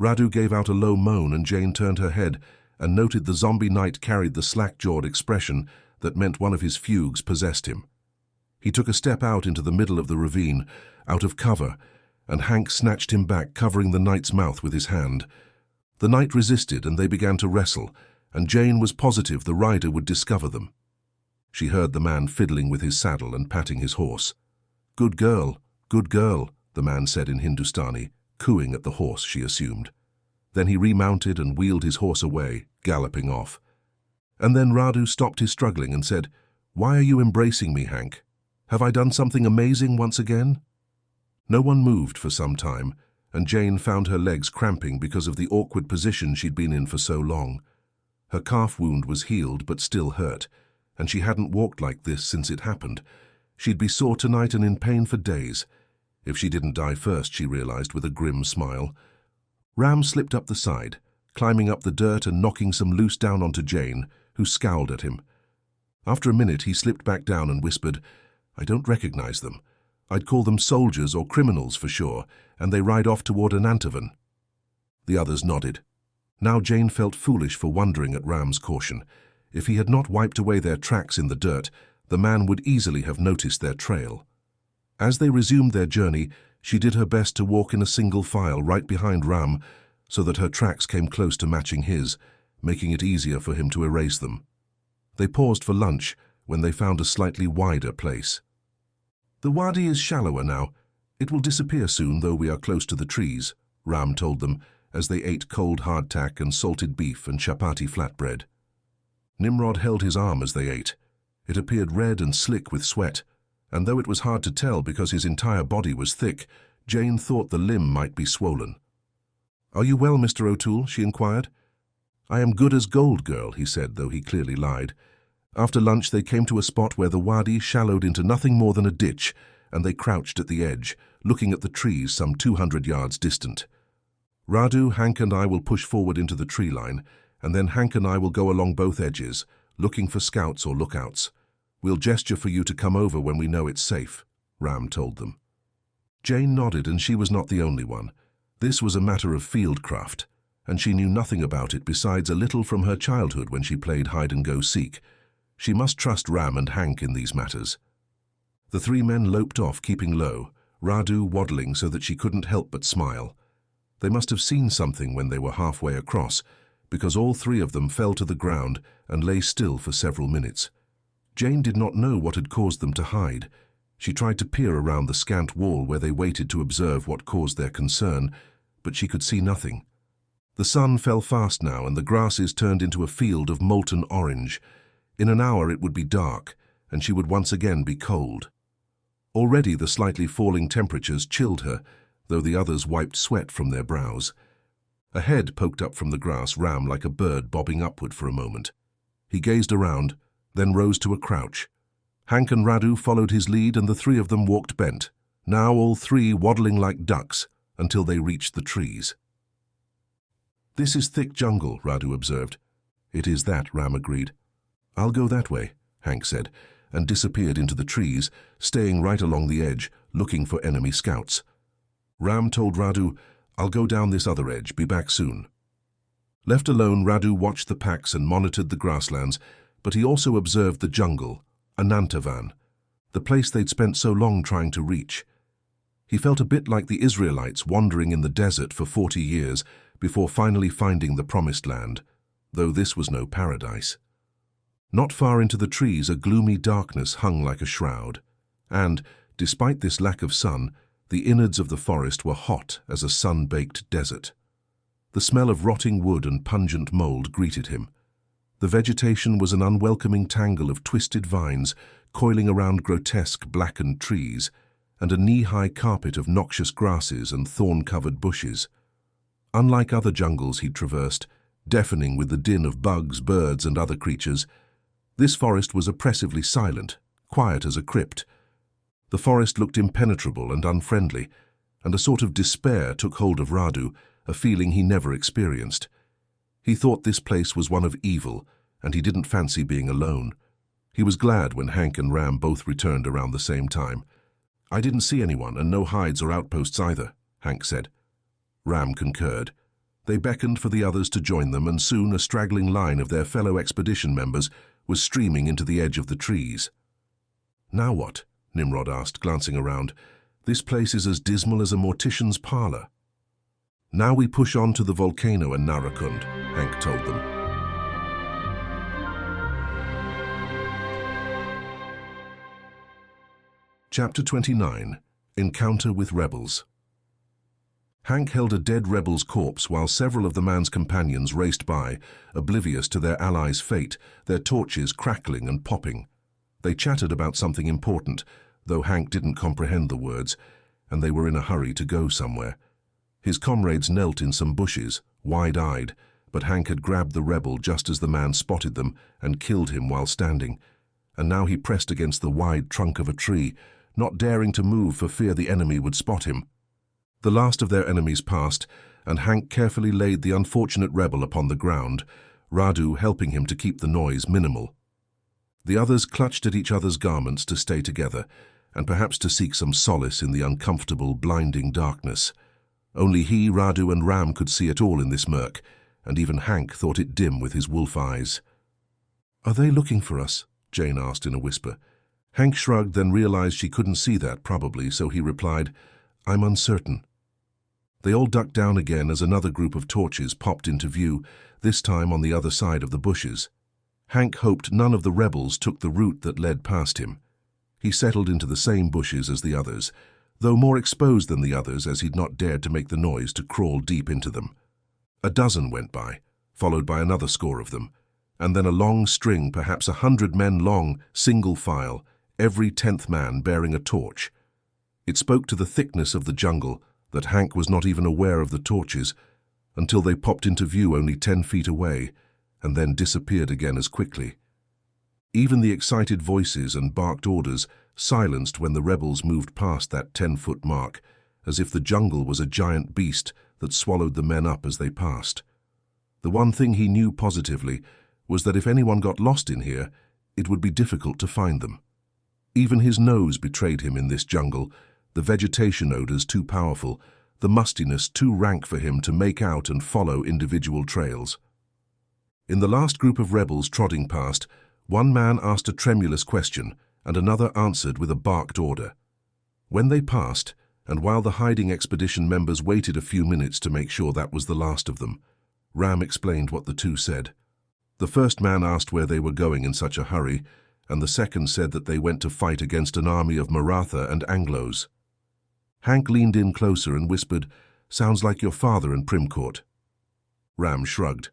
Radu gave out a low moan, and Jane turned her head and noted the zombie knight carried the slack-jawed expression that meant one of his fugues possessed him. He took a step out into the middle of the ravine, out of cover, and Hank snatched him back, covering the knight's mouth with his hand. The knight resisted, and they began to wrestle, and Jane was positive the rider would discover them. She heard the man fiddling with his saddle and patting his horse. "Good girl, the man said in Hindustani, cooing at the horse, she assumed. Then he remounted and wheeled his horse away, galloping off. And then Radu stopped his struggling and said, "Why are you embracing me, Hank? Have I done something amazing once again?" No one moved for some time, and Jane found her legs cramping because of the awkward position she'd been in for so long. Her calf wound was healed but still hurt, and she hadn't walked like this since it happened. She'd be sore tonight and in pain for days. If she didn't die first, she realized with a grim smile. Ram slipped up the side, climbing up the dirt and knocking some loose down onto Jane, who scowled at him. After a minute, he slipped back down and whispered, "I don't recognize them. I'd call them soldiers or criminals for sure, and they ride off toward Anantavan." The others nodded. Now Jane felt foolish for wondering at Ram's caution. If he had not wiped away their tracks in the dirt, the man would easily have noticed their trail. As they resumed their journey, she did her best to walk in a single file right behind Ram so that her tracks came close to matching his, making it easier for him to erase them. They paused for lunch when they found a slightly wider place. "The wadi is shallower now. It will disappear soon, though we are close to the trees," Ram told them as they ate cold hardtack and salted beef and chapati flatbread. Nimrod held his arm as they ate. It appeared red and slick with sweat, and though it was hard to tell because his entire body was thick, Jane thought the limb might be swollen. "Are you well, Mr. O'Toole?" she inquired. "I am good as gold, girl," he said, though he clearly lied. After lunch they came to a spot where the wadi shallowed into nothing more than a ditch, and they crouched at the edge, looking at the trees some 200 yards distant. "Radu, Hank and I will push forward into the tree line, and then Hank and I will go along both edges, looking for scouts or lookouts. We'll gesture for you to come over when we know it's safe," Ram told them. Jane nodded, and she was not the only one. This was a matter of fieldcraft, and she knew nothing about it besides a little from her childhood when she played hide-and-go-seek. She must trust Ram and Hank in these matters. The three men loped off, keeping low, Radu waddling so that she couldn't help but smile. They must have seen something when they were halfway across, because all three of them fell to the ground and lay still for several minutes. Jane did not know what had caused them to hide. She tried to peer around the scant wall where they waited to observe what caused their concern, but she could see nothing. The sun fell fast now, and the grasses turned into a field of molten orange. In an hour it would be dark, and she would once again be cold. Already the slightly falling temperatures chilled her, though the others wiped sweat from their brows. A head poked up from the grass Ram like a bird bobbing upward for a moment. He gazed around, then rose to a crouch. Hank and Radu followed his lead, and the three of them walked bent, now all three waddling like ducks, until they reached the trees. "This is thick jungle," Radu observed. "It is that," Ram agreed. "I'll go that way," Hank said, and disappeared into the trees, staying right along the edge, looking for enemy scouts. Ram told Radu, "I'll go down this other edge, be back soon." Left alone, Radu watched the packs and monitored the grasslands, but he also observed the jungle, Anantavan, the place they'd spent so long trying to reach. He felt a bit like the Israelites wandering in the desert for 40 years before finally finding the promised land, though this was no paradise. Not far into the trees, a gloomy darkness hung like a shroud, and, despite this lack of sun, the innards of the forest were hot as a sun-baked desert. The smell of rotting wood and pungent mold greeted him. The vegetation was an unwelcoming tangle of twisted vines coiling around grotesque blackened trees, and a knee-high carpet of noxious grasses and thorn-covered bushes. Unlike other jungles he'd traversed, deafening with the din of bugs, birds, and other creatures, this forest was oppressively silent, quiet as a crypt. The forest looked impenetrable and unfriendly, and a sort of despair took hold of Radu, a feeling he never experienced. He thought this place was one of evil, and he didn't fancy being alone. He was glad when Hank and Ram both returned around the same time. "I didn't see anyone, and no hides or outposts either," Hank said. Ram concurred. They beckoned for the others to join them, and soon a straggling line of their fellow expedition members was streaming into the edge of the trees. "Now what?" Nimrod asked, glancing around. "This place is as dismal as a mortician's parlor." "Now we push on to the volcano and Narakund," Hank told them. Chapter 29. Encounter with Rebels. Hank held a dead rebel's corpse while several of the man's companions raced by, oblivious to their allies' fate, their torches crackling and popping. They chattered about something important, though Hank didn't comprehend the words, and they were in a hurry to go somewhere. His comrades knelt in some bushes, wide-eyed, but Hank had grabbed the rebel just as the man spotted them and killed him while standing, and now he pressed against the wide trunk of a tree, not daring to move for fear the enemy would spot him. The last of their enemies passed, and Hank carefully laid the unfortunate rebel upon the ground, Radu helping him to keep the noise minimal. The others clutched at each other's garments to stay together, and perhaps to seek some solace in the uncomfortable, blinding darkness. Only he, Radu, and Ram could see it all in this murk, and even Hank thought it dim with his wolf eyes. "Are they looking for us?" Jane asked in a whisper. Hank shrugged, then realized she couldn't see that, probably, so he replied, "I'm uncertain." They all ducked down again as another group of torches popped into view, this time on the other side of the bushes. Hank hoped none of the rebels took the route that led past him. He settled into the same bushes as the others, though more exposed than the others as he'd not dared to make the noise to crawl deep into them. A dozen went by, followed by another score of them, and then a long string, perhaps 100 men long, single file, every 10th man bearing a torch. It spoke to the thickness of the jungle that Hank was not even aware of the torches until they popped into view only 10 feet away and then disappeared again as quickly. Even the excited voices and barked orders silenced when the rebels moved past that 10-foot mark, as if the jungle was a giant beast that swallowed the men up as they passed. The one thing he knew positively was that if anyone got lost in here, it would be difficult to find them. Even his nose betrayed him in this jungle, the vegetation odors too powerful, the mustiness too rank for him to make out and follow individual trails. In the last group of rebels trotting past, one man asked a tremulous question and another answered with a barked order. When they passed, and while the hiding expedition members waited a few minutes to make sure that was the last of them, Ram explained what the two said. The first man asked where they were going in such a hurry, and the second said that they went to fight against an army of Maratha and Anglos. Hank leaned in closer and whispered, "Sounds like your father and Primcourt." Ram shrugged.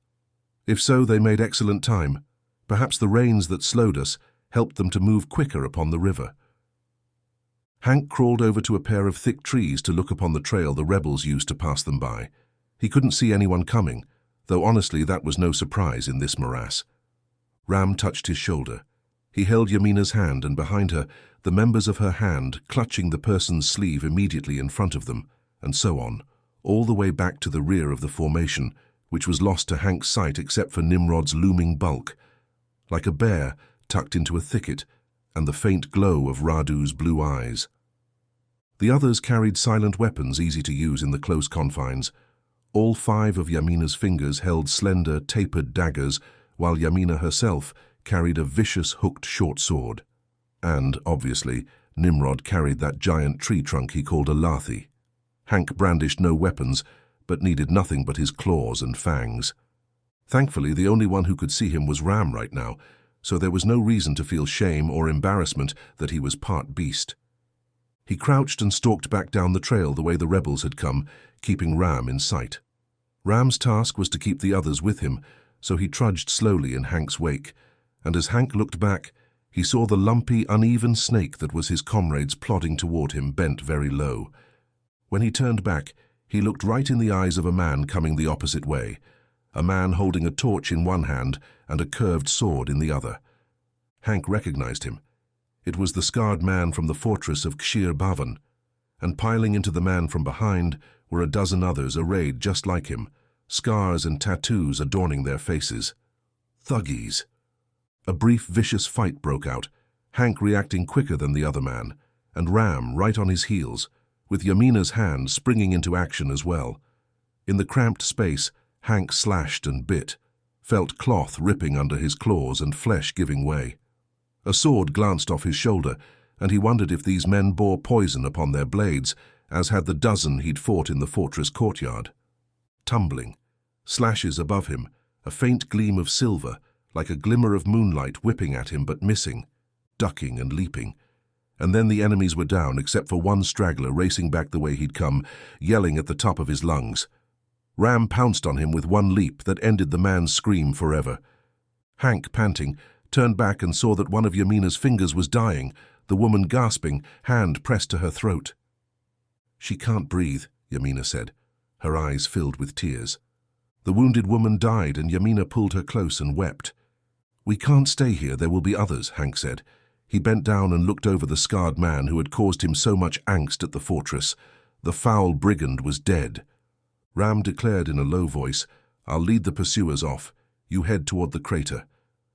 If so, they made excellent time. Perhaps the rains that slowed us helped them to move quicker upon the river. Hank crawled over to a pair of thick trees to look upon the trail the rebels used to pass them by. He couldn't see anyone coming, though honestly that was no surprise in this morass. Ram touched his shoulder. He held Yamina's hand, and behind her, the members of her hand clutching the person's sleeve immediately in front of them, and so on, all the way back to the rear of the formation, which was lost to Hank's sight except for Nimrod's looming bulk, like a bear tucked into a thicket, and the faint glow of Radu's blue eyes. The others carried silent weapons easy to use in the close confines. All 5 of Yamina's fingers held slender, tapered daggers, while Yamina herself carried a vicious hooked short sword. And, obviously, Nimrod carried that giant tree trunk he called a lathi. Hank brandished no weapons, but needed nothing but his claws and fangs. Thankfully, the only one who could see him was Ram right now, so there was no reason to feel shame or embarrassment that he was part beast. He crouched and stalked back down the trail the way the rebels had come, keeping Ram in sight. Ram's task was to keep the others with him, so he trudged slowly in Hank's wake, and as Hank looked back, he saw the lumpy, uneven snake that was his comrades plodding toward him bent very low. When he turned back, he looked right in the eyes of a man coming the opposite way, a man holding a torch in one hand and a curved sword in the other. Hank recognized him. It was the scarred man from the fortress of Kshir Bhavan, and piling into the man from behind were a dozen others arrayed just like him, scars and tattoos adorning their faces. Thuggies. A brief, vicious fight broke out, Hank reacting quicker than the other man, and Ram right on his heels, with Yamina's hand springing into action as well. In the cramped space, Hank slashed and bit, felt cloth ripping under his claws and flesh giving way. A sword glanced off his shoulder, and he wondered if these men bore poison upon their blades, as had the dozen he'd fought in the fortress courtyard. Tumbling, slashes above him, a faint gleam of silver, like a glimmer of moonlight whipping at him but missing, ducking and leaping. And then the enemies were down except for one straggler racing back the way he'd come, yelling at the top of his lungs. Ram pounced on him with one leap that ended the man's scream forever. Hank, panting, turned back and saw that one of Yamina's fingers was dying, the woman gasping, hand pressed to her throat. "She can't breathe," Yamina said, her eyes filled with tears. The wounded woman died and Yamina pulled her close and wept. "We can't stay here, there will be others," Hank said. He bent down and looked over the scarred man who had caused him so much angst at the fortress. The foul brigand was dead. Ram declared in a low voice, "I'll lead the pursuers off. You head toward the crater."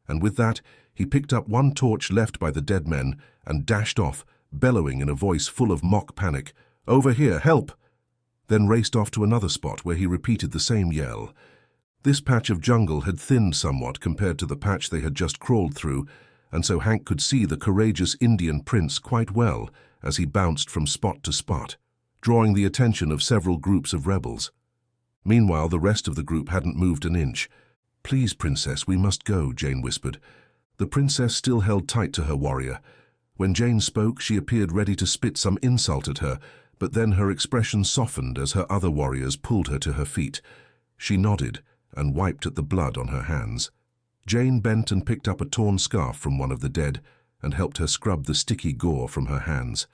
And with that, he picked up one torch left by the dead men and dashed off, bellowing in a voice full of mock panic, "Over here, help!" Then raced off to another spot where he repeated the same yell. This patch of jungle had thinned somewhat compared to the patch they had just crawled through, and so Hank could see the courageous Indian prince quite well as he bounced from spot to spot, drawing the attention of several groups of rebels. Meanwhile, the rest of the group hadn't moved an inch. "Please, Princess, we must go," Jane whispered. The princess still held tight to her warrior. When Jane spoke, she appeared ready to spit some insult at her, but then her expression softened as her other warriors pulled her to her feet. She nodded and wiped at the blood on her hands. Jane bent and picked up a torn scarf from one of the dead and helped her scrub the sticky gore from her hands.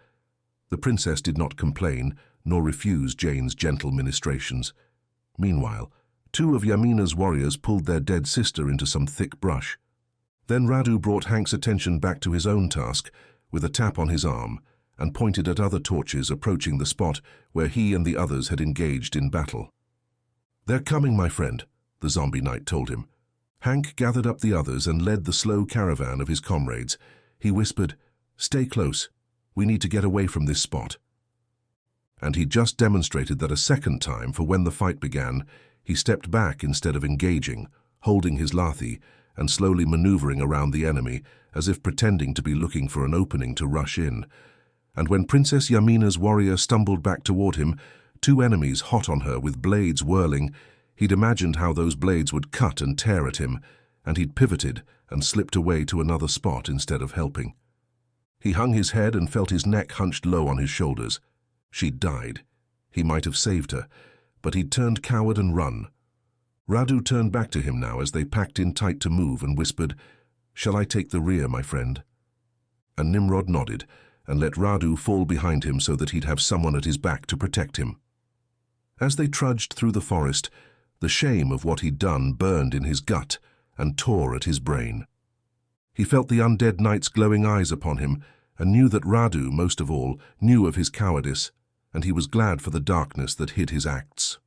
The princess did not complain nor refuse Jane's gentle ministrations. Meanwhile, two of Yamina's warriors pulled their dead sister into some thick brush. Then Radu brought Hank's attention back to his own task with a tap on his arm and pointed at other torches approaching the spot where he and the others had engaged in battle. "They're coming, my friend," the zombie knight told him. Hank gathered up the others and led the slow caravan of his comrades. He whispered, "Stay close. We need to get away from this spot." And he just demonstrated that a second time, for when the fight began, he stepped back instead of engaging, holding his lathi and slowly maneuvering around the enemy as if pretending to be looking for an opening to rush in. And when Princess Yamina's warrior stumbled back toward him, two enemies hot on her with blades whirling, he'd imagined how those blades would cut and tear at him, and he'd pivoted and slipped away to another spot instead of helping. He hung his head and felt his neck hunched low on his shoulders. She'd died. He might have saved her, but he'd turned coward and run. Radu turned back to him now as they packed in tight to move and whispered, "Shall I take the rear, my friend?" And Nimrod nodded and let Radu fall behind him so that he'd have someone at his back to protect him. As they trudged through the forest, the shame of what he'd done burned in his gut and tore at his brain. He felt the undead knight's glowing eyes upon him and knew that Radu, most of all, knew of his cowardice, and he was glad for the darkness that hid his acts.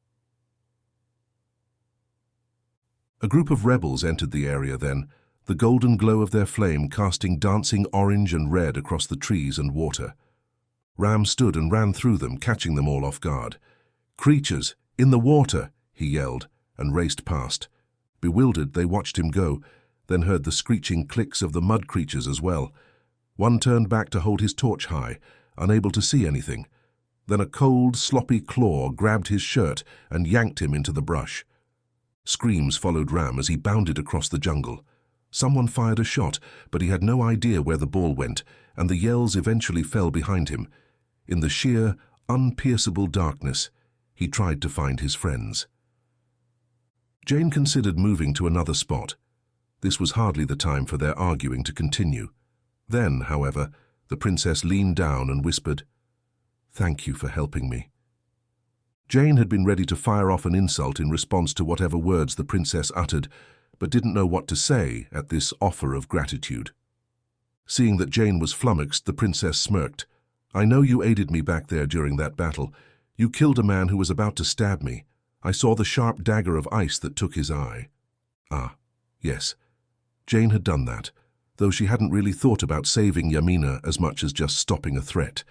A group of rebels entered the area then, the golden glow of their flame casting dancing orange and red across the trees and water. Ram stood and ran through them, catching them all off guard. "Creatures, in the water!" he yelled, and raced past. Bewildered, they watched him go, then heard the screeching clicks of the mud creatures as well. One turned back to hold his torch high, unable to see anything. Then a cold, sloppy claw grabbed his shirt and yanked him into the brush. Screams followed Ram as he bounded across the jungle. Someone fired a shot, but he had no idea where the ball went, and the yells eventually fell behind him. In the sheer, unpierceable darkness, he tried to find his friends. Jane considered moving to another spot. This was hardly the time for their arguing to continue. Then, however, the princess leaned down and whispered, "Thank you for helping me." Jane had been ready to fire off an insult in response to whatever words the princess uttered, but didn't know what to say at this offer of gratitude. Seeing that Jane was flummoxed, the princess smirked. "I know you aided me back there during that battle. You killed a man who was about to stab me. I saw the sharp dagger of ice that took his eye." Ah, yes. Jane had done that, though she hadn't really thought about saving Yamina as much as just stopping a threat.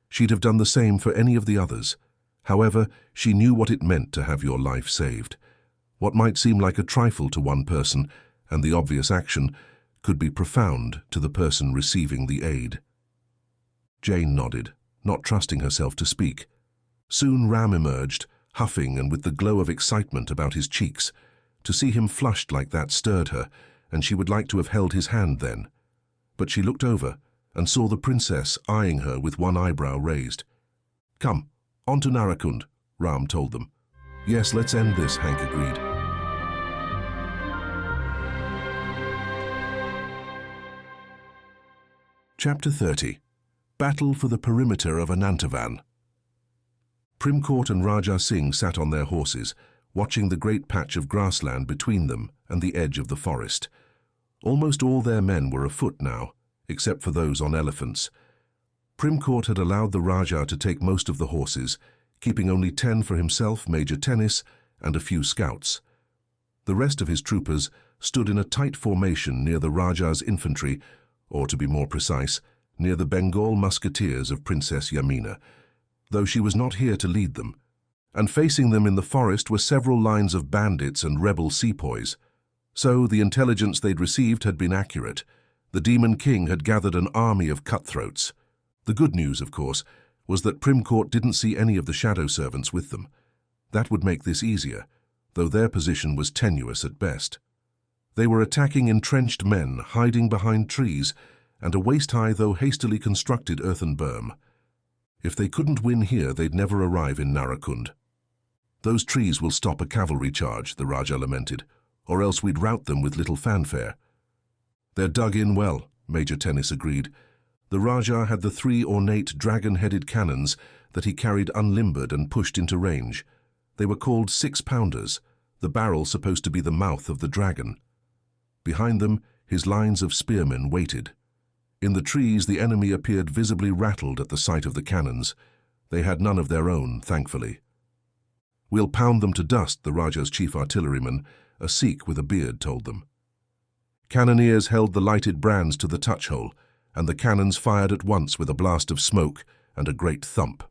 She'd have done the same for any of the others. However, she knew what it meant to have your life saved. What might seem like a trifle to one person, and the obvious action, could be profound to the person receiving the aid. Jane nodded, not trusting herself to speak. Soon Ram emerged, huffing and with the glow of excitement about his cheeks. To see him flushed like that stirred her, and she would like to have held his hand then. But she looked over and saw the princess eyeing her with one eyebrow raised. "Come, on to Narakund," Ram told them. "Yes, let's end this," Hank agreed. Chapter 30. Battle for the Perimeter of Anantavan. Prim Court and Raja Singh sat on their horses, watching the great patch of grassland between them and the edge of the forest. Almost all their men were afoot now, except for those on elephants. Prim Court had allowed the Rajah to take most of the horses, keeping only 10 for himself, Major Tennis, and a few scouts. The rest of his troopers stood in a tight formation near the Rajah's infantry, or to be more precise, near the Bengal musketeers of Princess Yamina, though she was not here to lead them. And facing them in the forest were several lines of bandits and rebel sepoys. So the intelligence they'd received had been accurate. The Demon King had gathered an army of cutthroats. The good news, of course, was that Prim Court didn't see any of the shadow servants with them. That would make this easier, though their position was tenuous at best. They were attacking entrenched men hiding behind trees and a waist-high though hastily constructed earthen berm. If they couldn't win here, they'd never arrive in Narakund. "Those trees will stop a cavalry charge," the Rajah lamented, "or else we'd rout them with little fanfare." "They're dug in well," Major Tennis agreed. The Rajah had the 3 ornate dragon-headed cannons that he carried unlimbered and pushed into range. They were called 6-pounders, the barrel supposed to be the mouth of the dragon. Behind them, his lines of spearmen waited. In the trees, the enemy appeared visibly rattled at the sight of the cannons. They had none of their own, thankfully. "We'll pound them to dust," the Rajah's chief artilleryman, a Sikh with a beard, told them. Cannoneers held the lighted brands to the touch-hole, and the cannons fired at once with a blast of smoke and a great thump.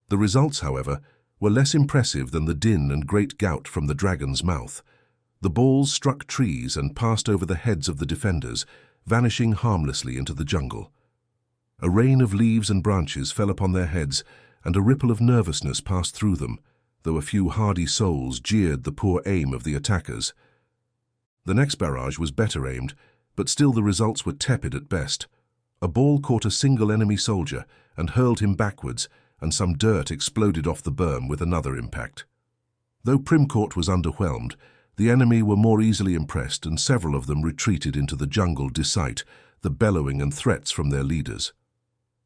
The results, however, were less impressive than the din and great gout from the dragon's mouth. The balls struck trees and passed over the heads of the defenders, vanishing harmlessly into the jungle. A rain of leaves and branches fell upon their heads, and a ripple of nervousness passed through them, though a few hardy souls jeered the poor aim of the attackers. The next barrage was better aimed, but still the results were tepid at best. A ball caught a single enemy soldier and hurled him backwards, and some dirt exploded off the berm with another impact. Though Prim Court was underwhelmed, the enemy were more easily impressed, and several of them retreated into the jungle despite the bellowing and threats from their leaders.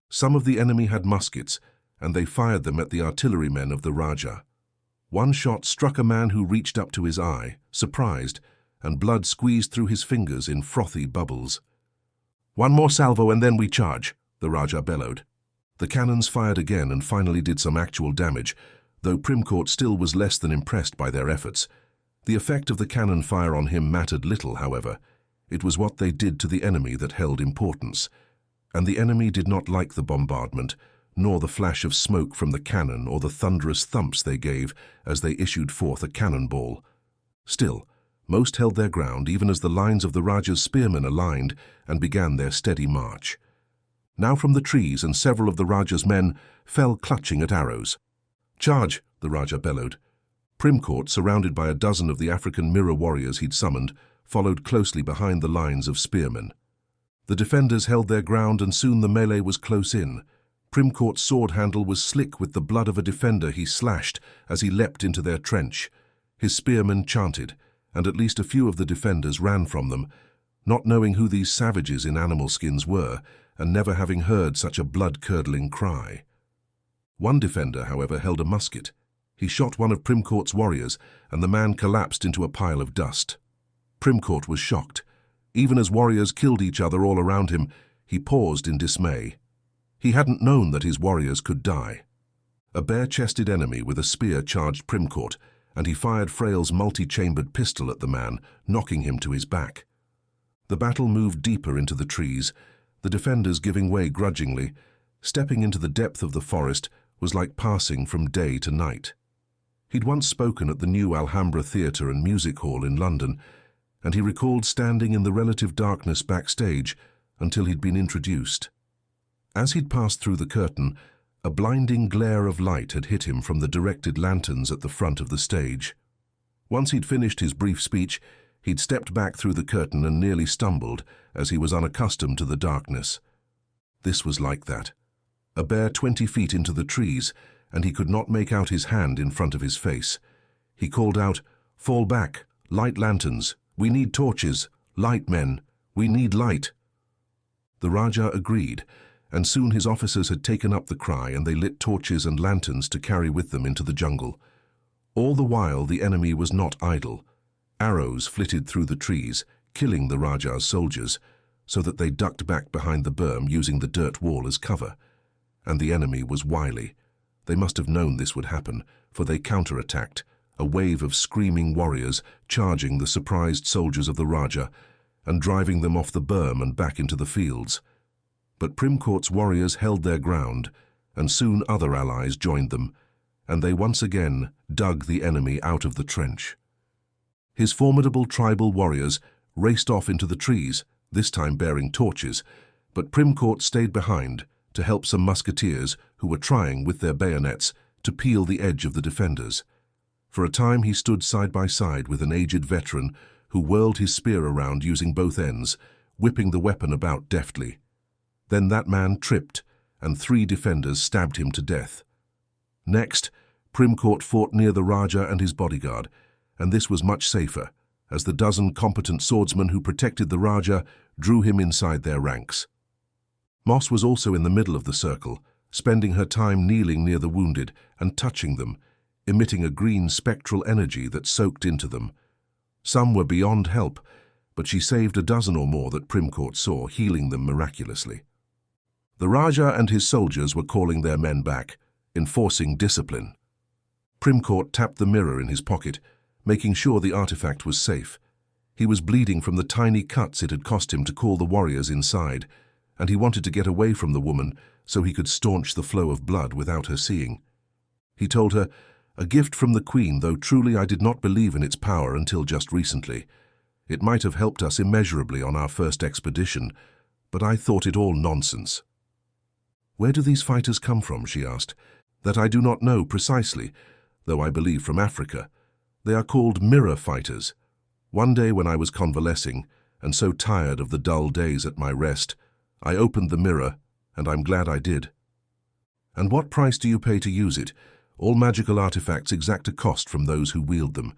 Some of the enemy had muskets, and they fired them at the artillerymen of the Rajah. One shot struck a man who reached up to his eye, surprised, and blood squeezed through his fingers in frothy bubbles. "One more salvo and then we charge," the Rajah bellowed. The cannons fired again and finally did some actual damage, though Prim Court still was less than impressed by their efforts. The effect of the cannon fire on him mattered little, however. It was what they did to the enemy that held importance. And the enemy did not like the bombardment, nor the flash of smoke from the cannon or the thunderous thumps they gave as they issued forth a cannonball. Still, most held their ground even as the lines of the Rajah's spearmen aligned and began their steady march. Now from the trees and several of the Rajah's men fell clutching at arrows. "Charge!" the Rajah bellowed. Prim Court, surrounded by a dozen of the African mirror warriors he'd summoned, followed closely behind the lines of spearmen. The defenders held their ground and soon the melee was close in. Prim Court's sword handle was slick with the blood of a defender he slashed as he leapt into their trench. His spearmen chanted, and at least a few of the defenders ran from them, not knowing who these savages in animal skins were and never having heard such a blood-curdling cry. One defender, however, held a musket. He shot one of Prim Court's warriors, and the man collapsed into a pile of dust. Prim Court was shocked. Even as warriors killed each other all around him, he paused in dismay. He hadn't known that his warriors could die. A bare-chested enemy with a spear charged Prim Court, and he fired Frail's multi-chambered pistol at the man, knocking him to his back. The battle moved deeper into the trees, the defenders giving way grudgingly. Stepping into the depth of the forest was like passing from day to night. He'd once spoken at the new Alhambra Theatre and Music Hall in London, and he recalled standing in the relative darkness backstage until he'd been introduced. As he'd passed through the curtain, a blinding glare of light had hit him from the directed lanterns at the front of the stage. Once he'd finished his brief speech, he'd stepped back through the curtain and nearly stumbled, as he was unaccustomed to the darkness. This was like that. A bare 20 feet into the trees, and he could not make out his hand in front of his face. He called out, "Fall back, light lanterns, we need torches, light men, we need light." The Rajah agreed, and soon his officers had taken up the cry and they lit torches and lanterns to carry with them into the jungle. All the while the enemy was not idle. Arrows flitted through the trees, killing the Rajah's soldiers, so that they ducked back behind the berm using the dirt wall as cover. And the enemy was wily. They must have known this would happen, for they counterattacked, a wave of screaming warriors charging the surprised soldiers of the Rajah and driving them off the berm and back into the fields. But Primcourt's warriors held their ground, and soon other allies joined them, and they once again dug the enemy out of the trench. His formidable tribal warriors raced off into the trees, this time bearing torches, but Primcourt stayed behind to help some musketeers who were trying, with their bayonets, to peel the edge of the defenders. For a time he stood side by side with an aged veteran who whirled his spear around using both ends, whipping the weapon about deftly. Then that man tripped, and 3 defenders stabbed him to death. Next, Primcourt fought near the Rajah and his bodyguard, and this was much safer, as the dozen competent swordsmen who protected the Rajah drew him inside their ranks. Moss was also in the middle of the circle, spending her time kneeling near the wounded and touching them, emitting a green spectral energy that soaked into them. Some were beyond help, but she saved a dozen or more that Primcourt saw, healing them miraculously. The Rajah and his soldiers were calling their men back, enforcing discipline. Primcourt tapped the mirror in his pocket, making sure the artifact was safe. He was bleeding from the tiny cuts it had cost him to call the warriors inside, and he wanted to get away from the woman so he could staunch the flow of blood without her seeing. He told her, "A gift from the Queen, though truly I did not believe in its power until just recently. It might have helped us immeasurably on our first expedition, but I thought it all nonsense." "Where do these fighters come from?" she asked. "That I do not know precisely, though I believe from Africa. They are called mirror fighters. One day when I was convalescing, and so tired of the dull days at my rest, I opened the mirror, and I'm glad I did." "And what price do you pay to use it? All magical artifacts exact a cost from those who wield them.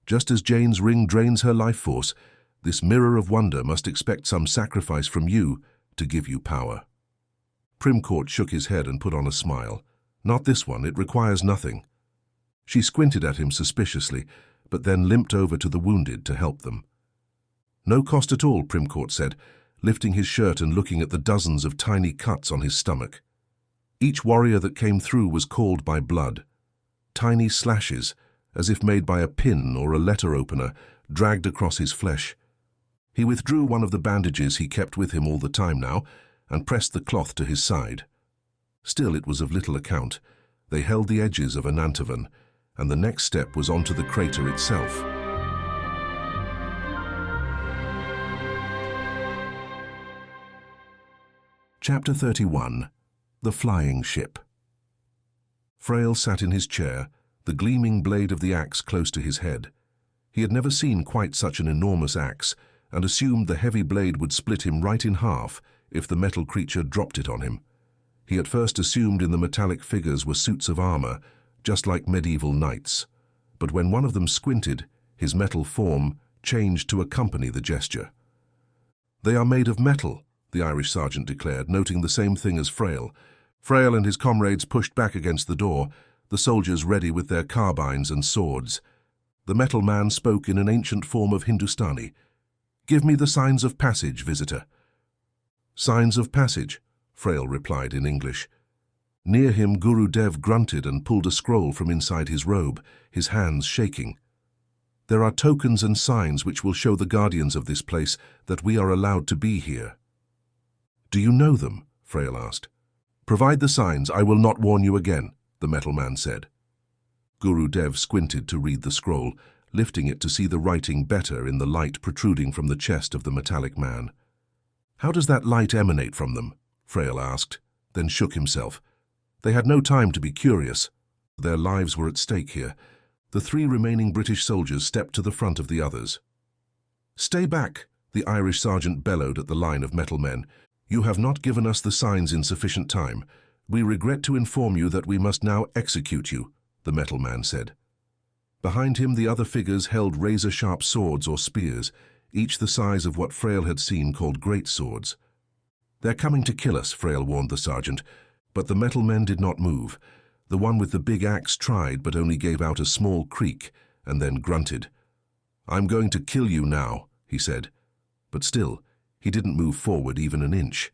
Just as Jane's ring drains her life force, this mirror of wonder must expect some sacrifice from you to give you power." Primcourt shook his head and put on a smile. "Not this one, it requires nothing." She squinted at him suspiciously, but then limped over to the wounded to help them. "No cost at all," Primcourt said, lifting his shirt and looking at the dozens of tiny cuts on his stomach. Each warrior that came through was called by blood. Tiny slashes, as if made by a pin or a letter opener, dragged across his flesh. He withdrew one of the bandages he kept with him all the time now, and pressed the cloth to his side. Still, it was of little account. They held the edges of Anantavan, and the next step was onto the crater itself. Chapter 31. The Flying Ship. Frail sat in his chair, the gleaming blade of the axe close to his head. He had never seen quite such an enormous axe, and assumed the heavy blade would split him right in half if the metal creature dropped it on him. He at first assumed in the metallic figures were suits of armor, just like medieval knights. But when one of them squinted, his metal form changed to accompany the gesture. "They are made of metal," the Irish sergeant declared, noting the same thing as Frail. Frail and his comrades pushed back against the door, the soldiers ready with their carbines and swords. The metal man spoke in an ancient form of Hindustani. "Give me the signs of passage, visitor." "Signs of passage," Frail replied in English. Near him, Guru Dev grunted and pulled a scroll from inside his robe, his hands shaking. "There are tokens and signs which will show the guardians of this place that we are allowed to be here." "Do you know them?" Frail asked. "Provide the signs, I will not warn you again," the metal man said. Guru Dev squinted to read the scroll, lifting it to see the writing better in the light protruding from the chest of the metallic man. "How does that light emanate from them?" Frail asked, then shook himself. They had no time to be curious. Their lives were at stake here. The 3 remaining British soldiers stepped to the front of the others. "Stay back," the Irish sergeant bellowed at the line of metal men. "You have not given us the signs in sufficient time. We regret to inform you that we must now execute you," the metal man said. Behind him, the other figures held razor-sharp swords or spears, each the size of what Frail had seen called great swords. "They're coming to kill us," Frail warned the sergeant, but the metal men did not move. The one with the big axe tried, but only gave out a small creak, and then grunted. "I'm going to kill you now," he said. But still, he didn't move forward even an inch.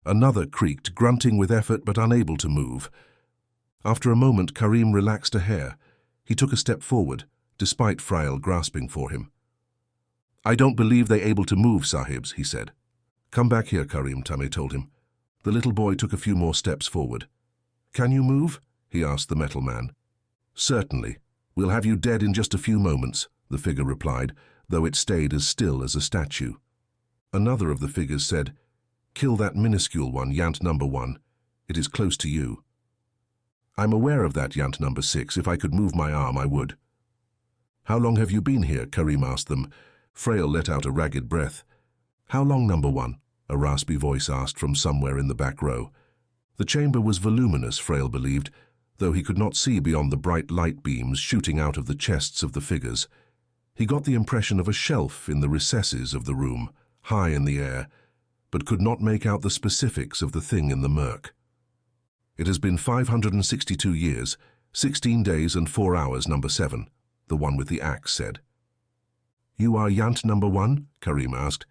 Another creaked, grunting with effort but unable to move. After a moment, Karim relaxed a hair. He took a step forward, despite Frail grasping for him. "I don't believe they're able to move, Sahibs," he said. "Come back here, Karim," Tame told him. The little boy took a few more steps forward. "Can you move?" he asked the metal man. "Certainly. We'll have you dead in just a few moments," the figure replied, though it stayed as still as a statue. Another of the figures said, "Kill that minuscule one, Yant number 1. It is close to you." "I'm aware of that, Yant number 6. If I could move my arm, I would." "How long have you been here?" Karim asked them. Frail let out a ragged breath. "How long, number 1?" a raspy voice asked from somewhere in the back row. The chamber was voluminous, Frail believed, though he could not see beyond the bright light beams shooting out of the chests of the figures. He got the impression of a shelf in the recesses of the room, high in the air, but could not make out the specifics of the thing in the murk. "It has been 562 years, 16 days and 4 hours, number 7, the one with the axe said. "You are Yant number 1? Karim asked.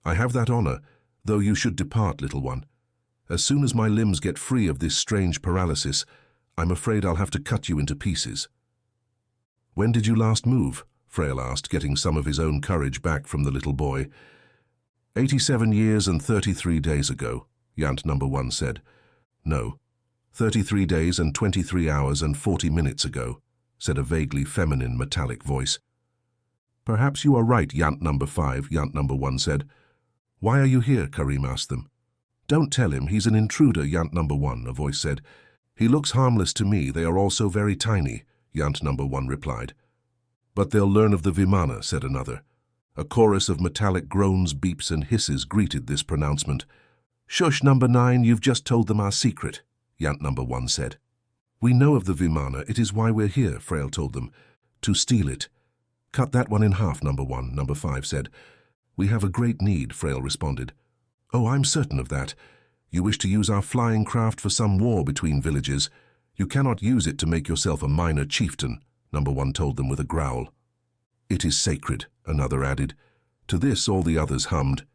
"I have that honor, though you should depart, little one. As soon as my limbs get free of this strange paralysis, I'm afraid I'll have to cut you into pieces." "When did you last move?" Frail asked, getting some of his own courage back from the little boy. 87 years and 33 days ago, Yant number 1 said. "No, 33 days and 23 hours and 40 minutes ago," said a vaguely feminine metallic voice. "Perhaps you are right, Yant number 5, Yant number 1 said. "Why are you here?" Karim asked them. "Don't tell him, he's an intruder, Yant number 1, a voice said. "He looks harmless to me, they are all so very tiny," Yant number 1 replied. "But they'll learn of the Vimana," said another. A chorus of metallic groans, beeps and hisses greeted this pronouncement. "Shush, number 9, you've just told them our secret," Yant number 1 said. "We know of the Vimana, it is why we're here," Frail told them. "To steal it." "Cut that one in half, number 1, number 5 said. "We have a great need," Frail responded. "Oh, I'm certain of that. You wish to use our flying craft for some war between villages. You cannot use it to make yourself a minor chieftain," number 1 told them with a growl. "It is sacred," another added. To this all the others hummed.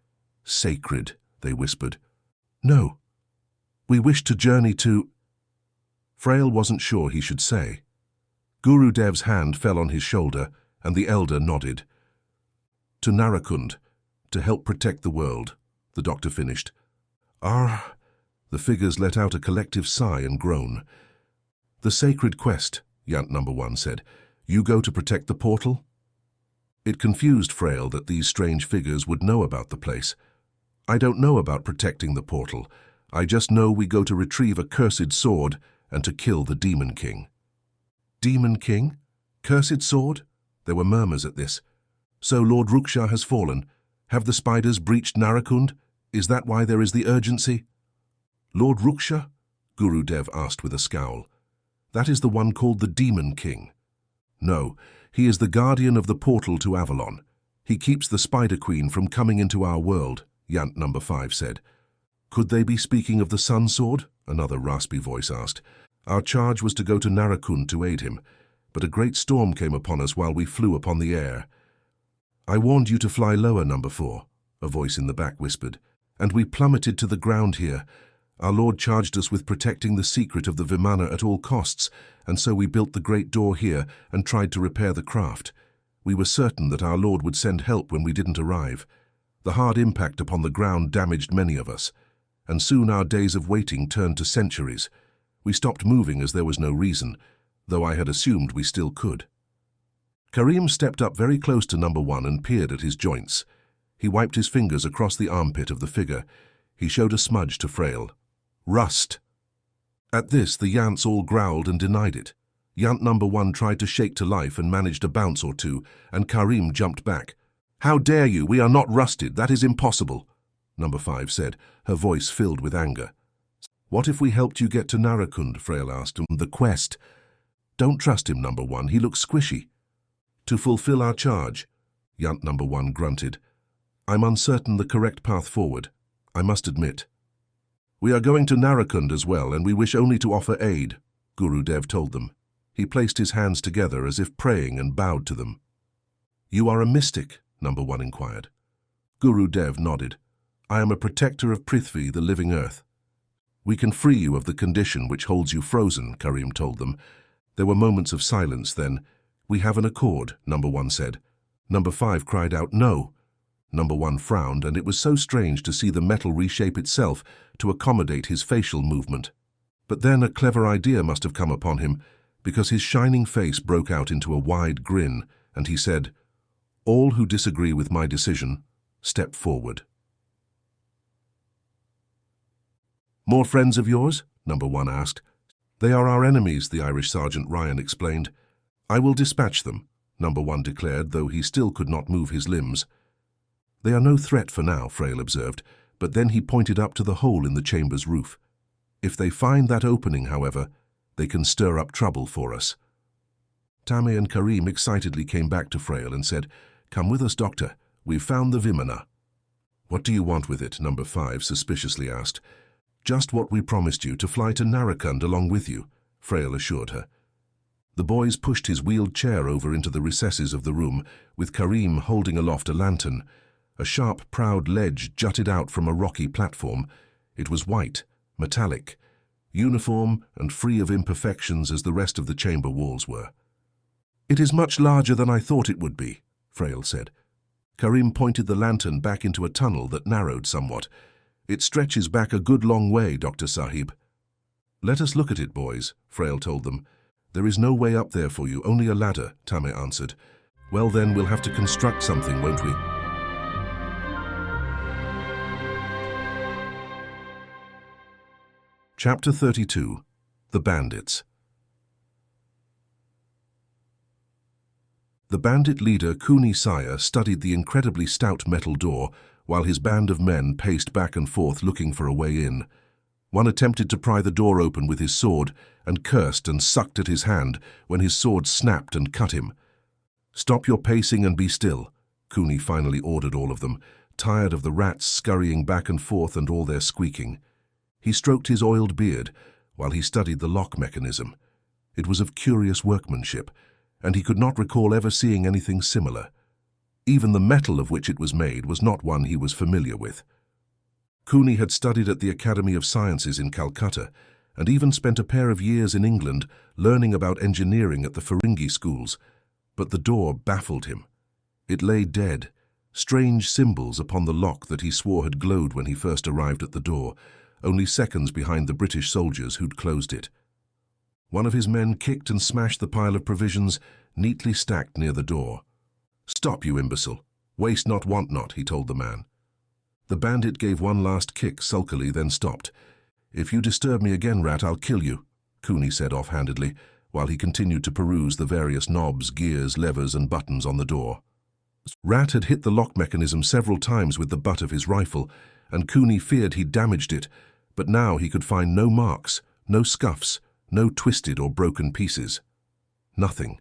"Sacred," they whispered. "No. We wish to journey to—" Frail wasn't sure he should say. Guru Dev's hand fell on his shoulder, and the elder nodded. "To Narakund, to help protect the world," the doctor finished. "Ah!" The figures let out a collective sigh and groan. "The sacred quest," Yant number 1 said. "You go to protect the portal?" It confused Frail that these strange figures would know about the place. "I don't know about protecting the portal. I just know we go to retrieve a cursed sword and to kill the Demon King." "Demon King? Cursed sword?" There were murmurs at this. "So Lord Ruksha has fallen. Have the spiders breached Narakund? Is that why there is the urgency?" "Lord Ruksha?" Guru Dev asked with a scowl. "That is the one called the Demon King." "No, he is the guardian of the portal to Avalon. He keeps the Spider Queen from coming into our world," Yant number 5 said. "Could they be speaking of the Sun Sword?" another raspy voice asked. "Our charge was to go to Narakund to aid him, but a great storm came upon us while we flew upon the air." "I warned you to fly lower, number 4, a voice in the back whispered, "and we plummeted to the ground here. Our Lord charged us with protecting the secret of the Vimana at all costs, and so we built the great door here and tried to repair the craft. We were certain that our Lord would send help when we didn't arrive. The hard impact upon the ground damaged many of us, and soon our days of waiting turned to centuries. We stopped moving as there was no reason. though I had assumed we still could. Karim stepped up very close to number 1 and peered at his joints. He wiped his fingers across the armpit of the figure. He showed a smudge to Frail. Rust. At this, the Yants all growled and denied it. Yant number 1 tried to shake to life and managed a bounce or two, and Karim jumped back. "How dare you? We are not rusted. That is impossible," number 5 said, her voice filled with anger. "What if we helped you get to Narakund?" Frail asked. "The quest." "Don't trust him, number 1. He looks squishy." "To fulfill our charge," Yant number 1 grunted. "I'm uncertain the correct path forward, I must admit." "We are going to Narakund as well, and we wish only to offer aid," Guru Dev told them. He placed his hands together as if praying and bowed to them. "You are a mystic?" number 1 inquired. Guru Dev nodded. "I am a protector of Prithvi, the living earth." "We can free you of the condition which holds you frozen," Karim told them. There were moments of silence then. "We have an accord," number 1 said. Number 5 cried out, "No." Number 1 frowned, and it was so strange to see the metal reshape itself to accommodate his facial movement. But then a clever idea must have come upon him, because his shining face broke out into a wide grin, and he said, "All who disagree with my decision, step forward." "More friends of yours?" number 1 asked. "They are our enemies," the Irish Sergeant Ryan explained. "I will dispatch them," number 1 declared, though he still could not move his limbs. "They are no threat for now," Frail observed, but then he pointed up to the hole in the chamber's roof. "If they find that opening, however, they can stir up trouble for us." Tammy and Karim excitedly came back to Frail and said, "Come with us, Doctor. We've found the Vimana." "What do you want with it?" number 5 suspiciously asked. "Just what we promised you, to fly to Narakund along with you," Frail assured her. The boys pushed his wheeled chair over into the recesses of the room, with Karim holding aloft a lantern. A sharp, proud ledge jutted out from a rocky platform. It was white, metallic, uniform and free of imperfections as the rest of the chamber walls were. "It is much larger than I thought it would be," Frail said. Karim pointed the lantern back into a tunnel that narrowed somewhat. "It stretches back a good long way, Dr. Sahib." "Let us look at it, boys," Frail told them. "There is no way up there for you, only a ladder," Tammy answered. "Well then, we'll have to construct something, won't we?" Chapter 32. The Bandits. The bandit leader, Kuni Saya, studied the incredibly stout metal door while his band of men paced back and forth looking for a way in. One attempted to pry the door open with his sword and cursed and sucked at his hand when his sword snapped and cut him. "Stop your pacing and be still," Kuni finally ordered all of them, tired of the rats scurrying back and forth and all their squeaking. He stroked his oiled beard while he studied the lock mechanism. It was of curious workmanship, and he could not recall ever seeing anything similar. Even the metal of which it was made was not one he was familiar with. Kuni had studied at the Academy of Sciences in Calcutta, and even spent a pair of years in England learning about engineering at the Feringhi schools. But the door baffled him. It lay dead, strange symbols upon the lock that he swore had glowed when he first arrived at the door, only seconds behind the British soldiers who'd closed it. One of his men kicked and smashed the pile of provisions neatly stacked near the door. "Stop, you imbecile. Waste not, want not," he told the man. The bandit gave one last kick sulkily, then stopped. "If you disturb me again, rat, I'll kill you," Kuni said offhandedly, while he continued to peruse the various knobs, gears, levers, and buttons on the door. Rat had hit the lock mechanism several times with the butt of his rifle, and Kuni feared he'd damaged it, but now he could find no marks, no scuffs, no twisted or broken pieces. Nothing.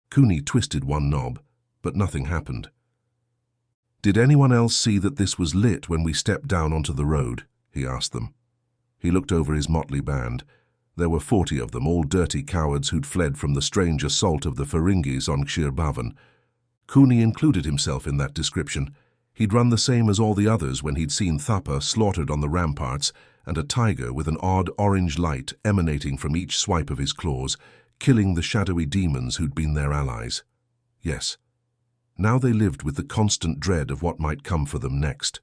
Kuni twisted one knob, but nothing happened. "Did anyone else see that this was lit when we stepped down onto the road?" he asked them. He looked over his motley band. There were 40 of them, all dirty cowards who'd fled from the strange assault of the Feringis on Kshir Bhavan. Kuni included himself in that description. He'd run the same as all the others when he'd seen Thapa slaughtered on the ramparts and a tiger with an odd orange light emanating from each swipe of his claws, killing the shadowy demons who'd been their allies. Yes. Now they lived with the constant dread of what might come for them next.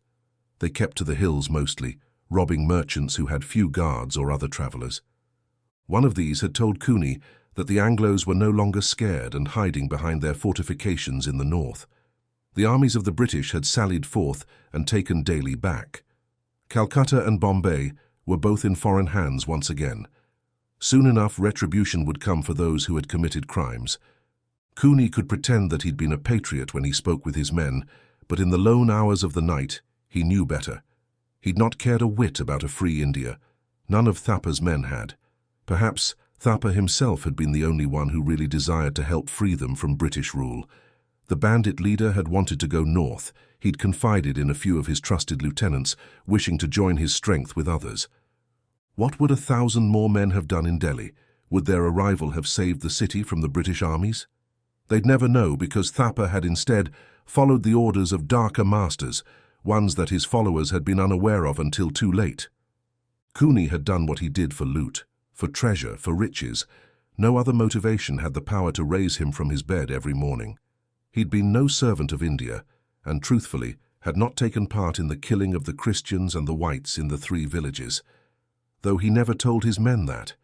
They kept to the hills mostly, robbing merchants who had few guards or other travelers. One of these had told Kuni that the Anglos were no longer scared and hiding behind their fortifications in the north. The armies of the British had sallied forth and taken Delhi back. Calcutta and Bombay were both in foreign hands once again. Soon enough, retribution would come for those who had committed crimes. Cooney could pretend that he'd been a patriot when he spoke with his men, but in the lone hours of the night, he knew better. He'd not cared a whit about a free India. None of Thappar's men had. Perhaps Thapar himself had been the only one who really desired to help free them from British rule. The bandit leader had wanted to go north. He'd confided in a few of his trusted lieutenants, wishing to join his strength with others. What would 1,000 more men have done in Delhi? Would their arrival have saved the city from the British armies? They'd never know, because Thapar had instead followed the orders of darker masters, ones that his followers had been unaware of until too late. Cooney had done what he did for loot, for treasure, for riches. No other motivation had the power to raise him from his bed every morning. He'd been no servant of India, and truthfully had not taken part in the killing of the Christians and the whites in the 3 villages, though he never told his men that.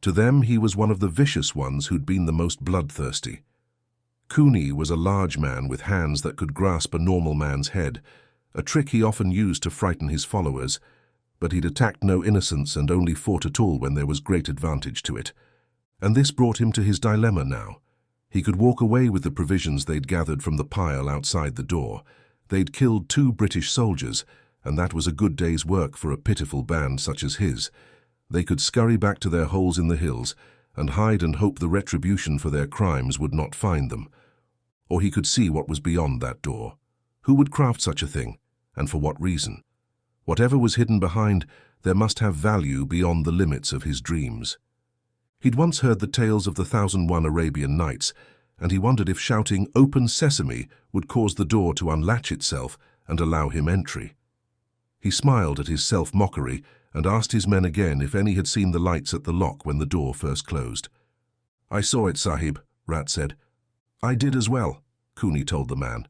To them, he was one of the vicious ones who'd been the most bloodthirsty. Cooney was a large man with hands that could grasp a normal man's head, a trick he often used to frighten his followers, but he'd attacked no innocents and only fought at all when there was great advantage to it. And this brought him to his dilemma now. He could walk away with the provisions they'd gathered from the pile outside the door. They'd killed 2 British soldiers, and that was a good day's work for a pitiful band such as his. They could scurry back to their holes in the hills and hide and hope the retribution for their crimes would not find them. Or he could see what was beyond that door. Who would craft such a thing, and for what reason? Whatever was hidden behind, there must have value beyond the limits of his dreams. He'd once heard the tales of the 1001 Arabian Nights, and he wondered if shouting "Open Sesame" would cause the door to unlatch itself and allow him entry. He smiled at his self-mockery and asked his men again if any had seen the lights at the lock when the door first closed. "I saw it, Sahib," Rat said. "I did as well," Cooney told the man.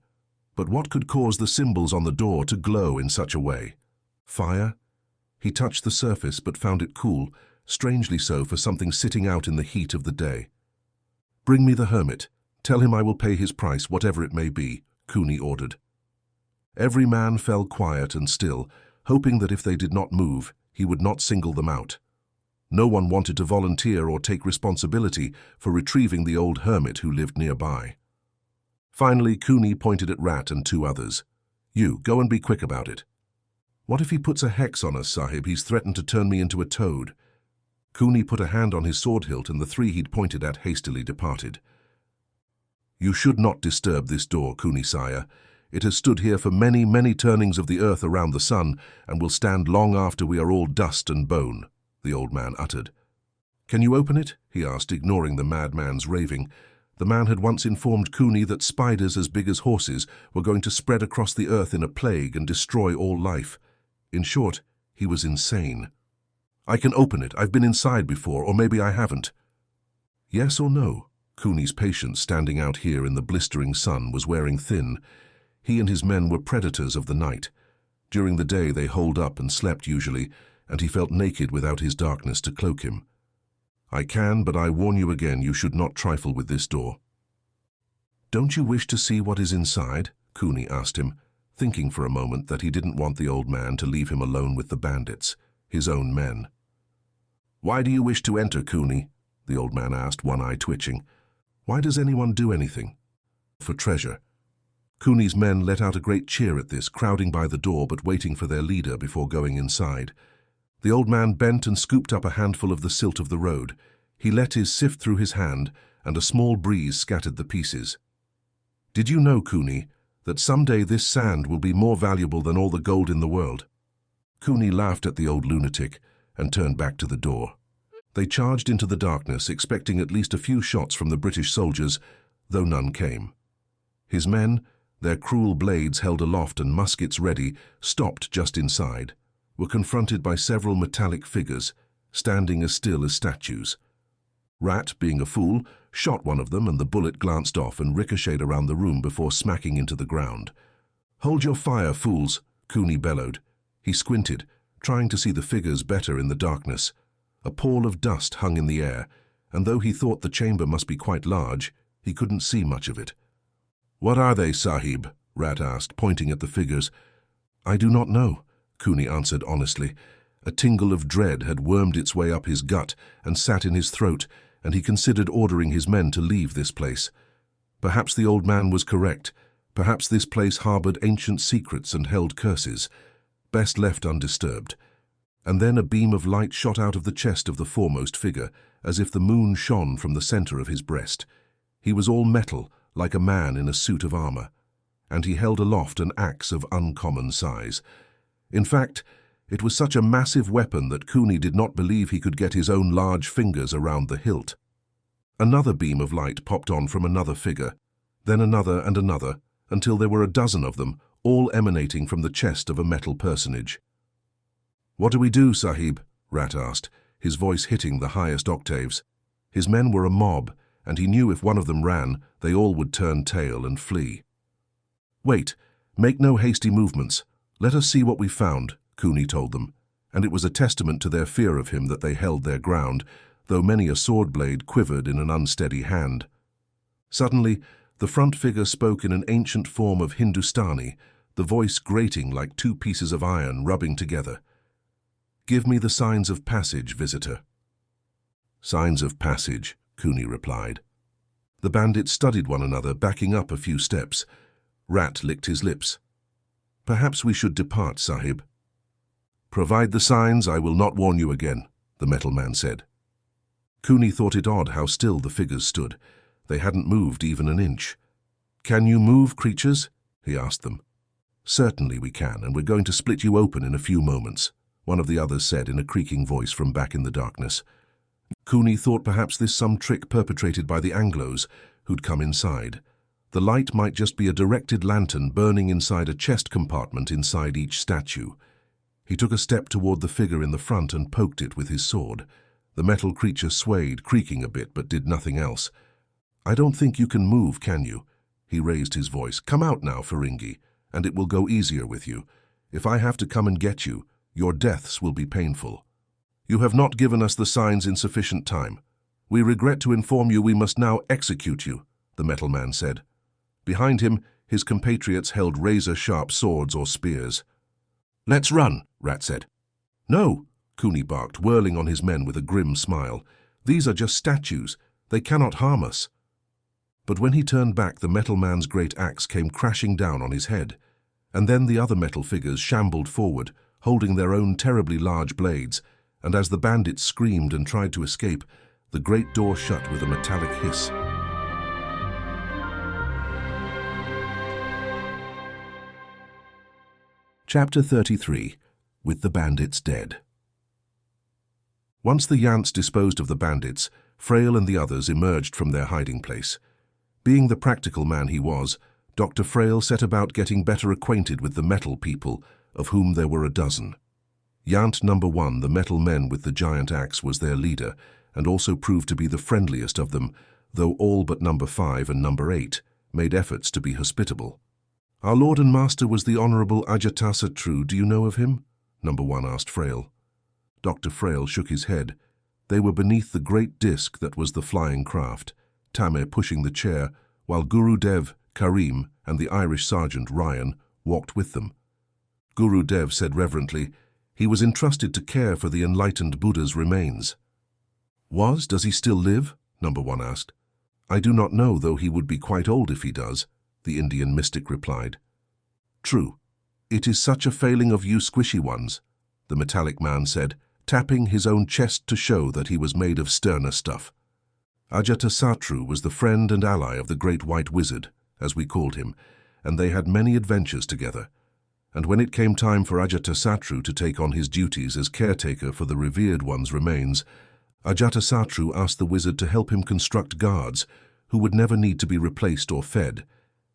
"But what could cause the symbols on the door to glow in such a way? Fire?" He touched the surface but found it cool, strangely so for something sitting out in the heat of the day. "Bring me the hermit. Tell him I will pay his price, whatever it may be," Cooney ordered. Every man fell quiet and still, hoping that if they did not move, he would not single them out. No one wanted to volunteer or take responsibility for retrieving the old hermit who lived nearby. Finally, Cooney pointed at Rat and 2 others. "You, go and be quick about it." "What if he puts a hex on us, Sahib? He's threatened to turn me into a toad." Cooney put a hand on his sword hilt and the 3 he'd pointed at hastily departed. "You should not disturb this door, Cooney sire. It has stood here for many, many turnings of the earth around the sun and will stand long after we are all dust and bone," the old man uttered. "Can you open it?" he asked, ignoring the madman's raving. The man had once informed Cooney that spiders as big as horses were going to spread across the earth in a plague and destroy all life. In short, he was insane. "I can open it. I've been inside before, or maybe I haven't." Yes or no? Cooney's patience standing out here in the blistering sun was wearing thin. He and his men were predators of the night. During the day they holed up and slept usually, and he felt naked without his darkness to cloak him. "I can, but I warn you again, you should not trifle with this door." "Don't you wish to see what is inside?" Cooney asked him, thinking for a moment that he didn't want the old man to leave him alone with the bandits, his own men. "Why do you wish to enter, Cooney?" the old man asked, one eye twitching. "Why does anyone do anything?" "For treasure." Cooney's men let out a great cheer at this, crowding by the door but waiting for their leader before going inside. The old man bent and scooped up a handful of the silt of the road. He let his sift through his hand, and a small breeze scattered the pieces. "Did you know, Cooney, that someday this sand will be more valuable than all the gold in the world?" Cooney laughed at the old lunatic and turned back to the door. They charged into the darkness, expecting at least a few shots from the British soldiers, though none came. His men, their cruel blades held aloft and muskets ready, stopped just inside, were confronted by several metallic figures, standing as still as statues. Rat, being a fool, shot one of them and the bullet glanced off and ricocheted around the room before smacking into the ground. "Hold your fire, fools," Cooney bellowed. He squinted, trying to see the figures better in the darkness. A pall of dust hung in the air, and though he thought the chamber must be quite large, he couldn't see much of it. "What are they, Sahib?" Rat asked, pointing at the figures. "I do not know," Cooney answered honestly. A tingle of dread had wormed its way up his gut and sat in his throat, and he considered ordering his men to leave this place. Perhaps the old man was correct. Perhaps this place harbored ancient secrets and held curses. Best left undisturbed. And then a beam of light shot out of the chest of the foremost figure, as if the moon shone from the center of his breast. He was all metal, like a man in a suit of armor, and he held aloft an axe of uncommon size. In fact, it was such a massive weapon that Cooney did not believe he could get his own large fingers around the hilt. Another beam of light popped on from another figure, then another and another, until there were a dozen of them, all emanating from the chest of a metal personage. "What do we do, Sahib?" Rat asked, his voice hitting the highest octaves. His men were a mob, and he knew if one of them ran, they all would turn tail and flee. "Wait, make no hasty movements. Let us see what we found," Cooney told them, and it was a testament to their fear of him that they held their ground, though many a sword blade quivered in an unsteady hand. Suddenly, the front figure spoke in an ancient form of Hindustani, the voice grating like two pieces of iron rubbing together. "Give me the signs of passage, visitor." "Signs of passage," Cooney replied. The bandits studied one another, backing up a few steps. Rat licked his lips. "Perhaps we should depart, Sahib." "Provide the signs, I will not warn you again," the metal man said. Cooney thought it odd how still the figures stood. They hadn't moved even an inch. "Can you move, creatures?" he asked them. "Certainly we can, and we're going to split you open in a few moments," one of the others said in a creaking voice from back in the darkness. Cooney thought perhaps this some trick perpetrated by the Anglos who'd come inside. The light might just be a directed lantern burning inside a chest compartment inside each statue. He took a step toward the figure in the front and poked it with his sword. The metal creature swayed, creaking a bit, but did nothing else. "I don't think you can move, can you?" He raised his voice. "Come out now, Ferengi, and it will go easier with you. If I have to come and get you, your deaths will be painful. You have not given us the signs in sufficient time. We regret to inform you we must now execute you," the metal man said. Behind him, his compatriots held razor-sharp swords or spears. "Let's run," Rat said. "No," Cooney barked, whirling on his men with a grim smile. "These are just statues. They cannot harm us." But when he turned back, the metal man's great axe came crashing down on his head. And then the other metal figures shambled forward, holding their own terribly large blades, and as the bandits screamed and tried to escape, the great door shut with a metallic hiss. Chapter 33. With the Bandits Dead. Once the Yants disposed of the bandits, Frail and the others emerged from their hiding place. Being the practical man he was, Dr. Frail set about getting better acquainted with the metal people, of whom there were a dozen. Yant number 1, the metal men with the giant axe, was their leader, and also proved to be the friendliest of them, though all but number 5 and number 8 made efforts to be hospitable. "Our lord and master was the Honorable Ajatasatru. Do you know of him?" number 1 asked Frail. Dr. Frail shook his head. They were beneath the great disc that was the flying craft, Tameh pushing the chair, while Guru Dev, Karim, and the Irish sergeant Ryan walked with them. Guru Dev said reverently, "He was entrusted to care for the enlightened Buddha's remains." Does he still live?" number 1 asked. "I do not know, though he would be quite old if he does," the Indian mystic replied. "True. It is such a failing of you squishy ones," the metallic man said, tapping his own chest to show that he was made of sterner stuff. Ajatasatru was the friend and ally of the Great White Wizard, as we called him, and they had many adventures together. And when it came time for Ajatasatru to take on his duties as caretaker for the revered one's remains, Ajatasatru asked the wizard to help him construct guards who would never need to be replaced or fed,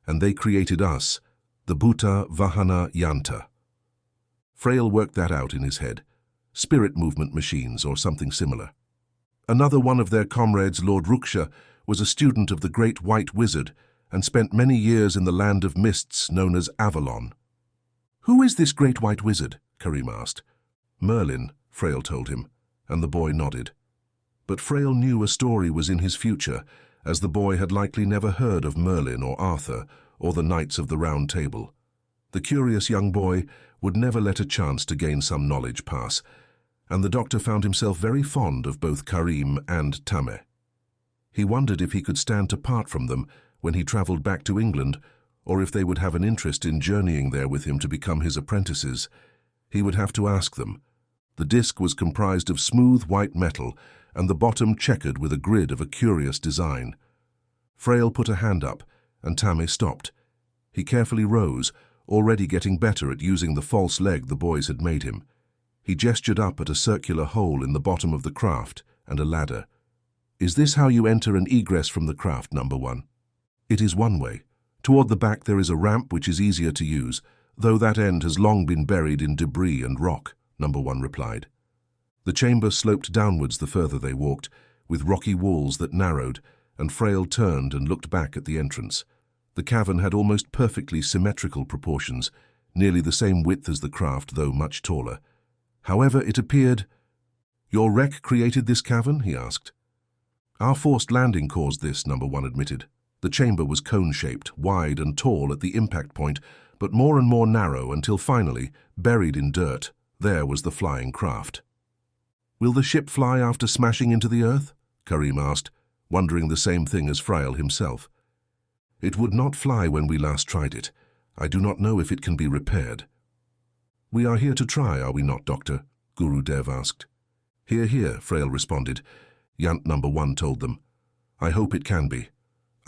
and they created us, the Bhuta Vahana Yanta. Frail worked that out in his head. Spirit movement machines or something similar. Another one of their comrades, Lord Ruksha, was a student of the Great White Wizard and spent many years in the land of mists known as Avalon. "Who is this Great White Wizard?" Karim asked. "Merlin," Frail told him, and the boy nodded. But Frail knew a story was in his future, as the boy had likely never heard of Merlin or Arthur or the Knights of the Round Table. The curious young boy would never let a chance to gain some knowledge pass, and the doctor found himself very fond of both Karim and Tameh. He wondered if he could stand to part from them when he travelled back to England, or if they would have an interest in journeying there with him to become his apprentices. He would have to ask them. The disc was comprised of smooth white metal, and the bottom checkered with a grid of a curious design. Frail put a hand up, and Tameh stopped. He carefully rose, already getting better at using the false leg the boys had made him. He gestured up at a circular hole in the bottom of the craft and a ladder. "Is this how you enter and egress from the craft, number one?" "It is one way. Toward the back there is a ramp which is easier to use, though that end has long been buried in debris and rock," number one replied. The chamber sloped downwards the further they walked, with rocky walls that narrowed, and Frail turned and looked back at the entrance. The cavern had almost perfectly symmetrical proportions, nearly the same width as the craft, though much taller. However, it appeared— "Your wreck created this cavern?" he asked. "Our forced landing caused this," number one admitted. The chamber was cone-shaped, wide and tall at the impact point, but more and more narrow until finally, buried in dirt, there was the flying craft. "Will the ship fly after smashing into the earth?" Karim asked, wondering the same thing as Frail himself. "It would not fly when we last tried it. I do not know if it can be repaired." "We are here to try, are we not, Doctor?" Guru Dev asked. "Hear, hear," Frail responded. Yant number one told them. "I hope it can be.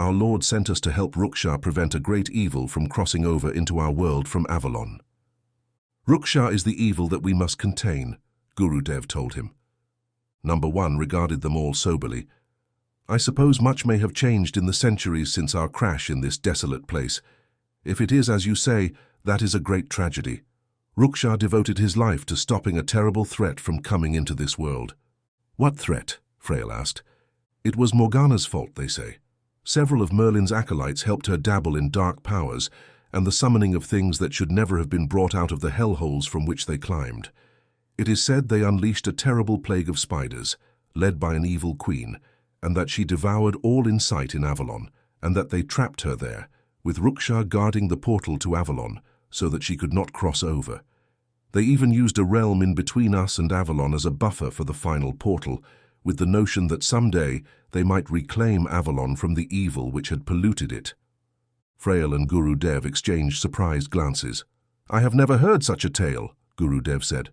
Our Lord sent us to help Ruksha prevent a great evil from crossing over into our world from Avalon." "Ruksha is the evil that we must contain," Guru Dev told him. Number one regarded them all soberly. "I suppose much may have changed in the centuries since our crash in this desolate place. If it is as you say, that is a great tragedy. Ruksha devoted his life to stopping a terrible threat from coming into this world." "What threat?" Frail asked. "It was Morgana's fault, they say. Several of Merlin's acolytes helped her dabble in dark powers and the summoning of things that should never have been brought out of the hellholes from which they climbed. It is said they unleashed a terrible plague of spiders, led by an evil queen, and that she devoured all in sight in Avalon, and that they trapped her there, with Ruksha guarding the portal to Avalon, so that she could not cross over. They even used a realm in between us and Avalon as a buffer for the final portal, with the notion that someday they might reclaim Avalon from the evil which had polluted it." Frail and Guru Dev exchanged surprised glances. "I have never heard such a tale," Guru Dev said.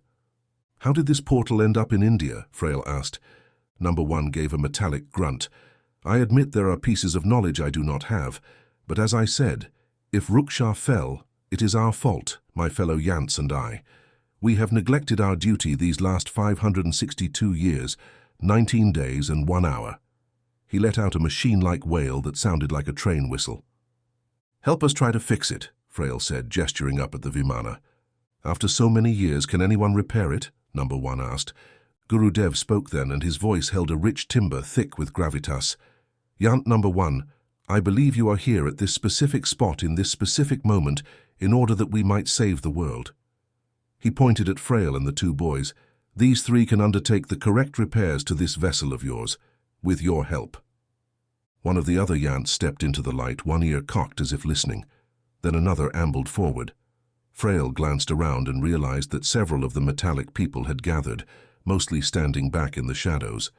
"How did this portal end up in India?" Frail asked. Number one gave a metallic grunt. "I admit there are pieces of knowledge I do not have, but as I said, if Ruksha fell, it is our fault, my fellow Yants and I. We have neglected our duty these last 562 years, 19 days and 1 hour. He let out a machine-like wail that sounded like a train whistle. "Help us try to fix it," Frail said, gesturing up at the Vimana. "After so many years, can anyone repair it?" Number one asked. Guru Dev spoke then, and his voice held a rich timbre thick with gravitas. "Yant number one, I believe you are here at this specific spot in this specific moment in order that we might save the world." He pointed at Frail and the two boys. "These three can undertake the correct repairs to this vessel of yours, with your help." One of the other Yants stepped into the light, one ear cocked as if listening. Then another ambled forward. Frail glanced around and realized that several of the metallic people had gathered, mostly standing back in the shadows.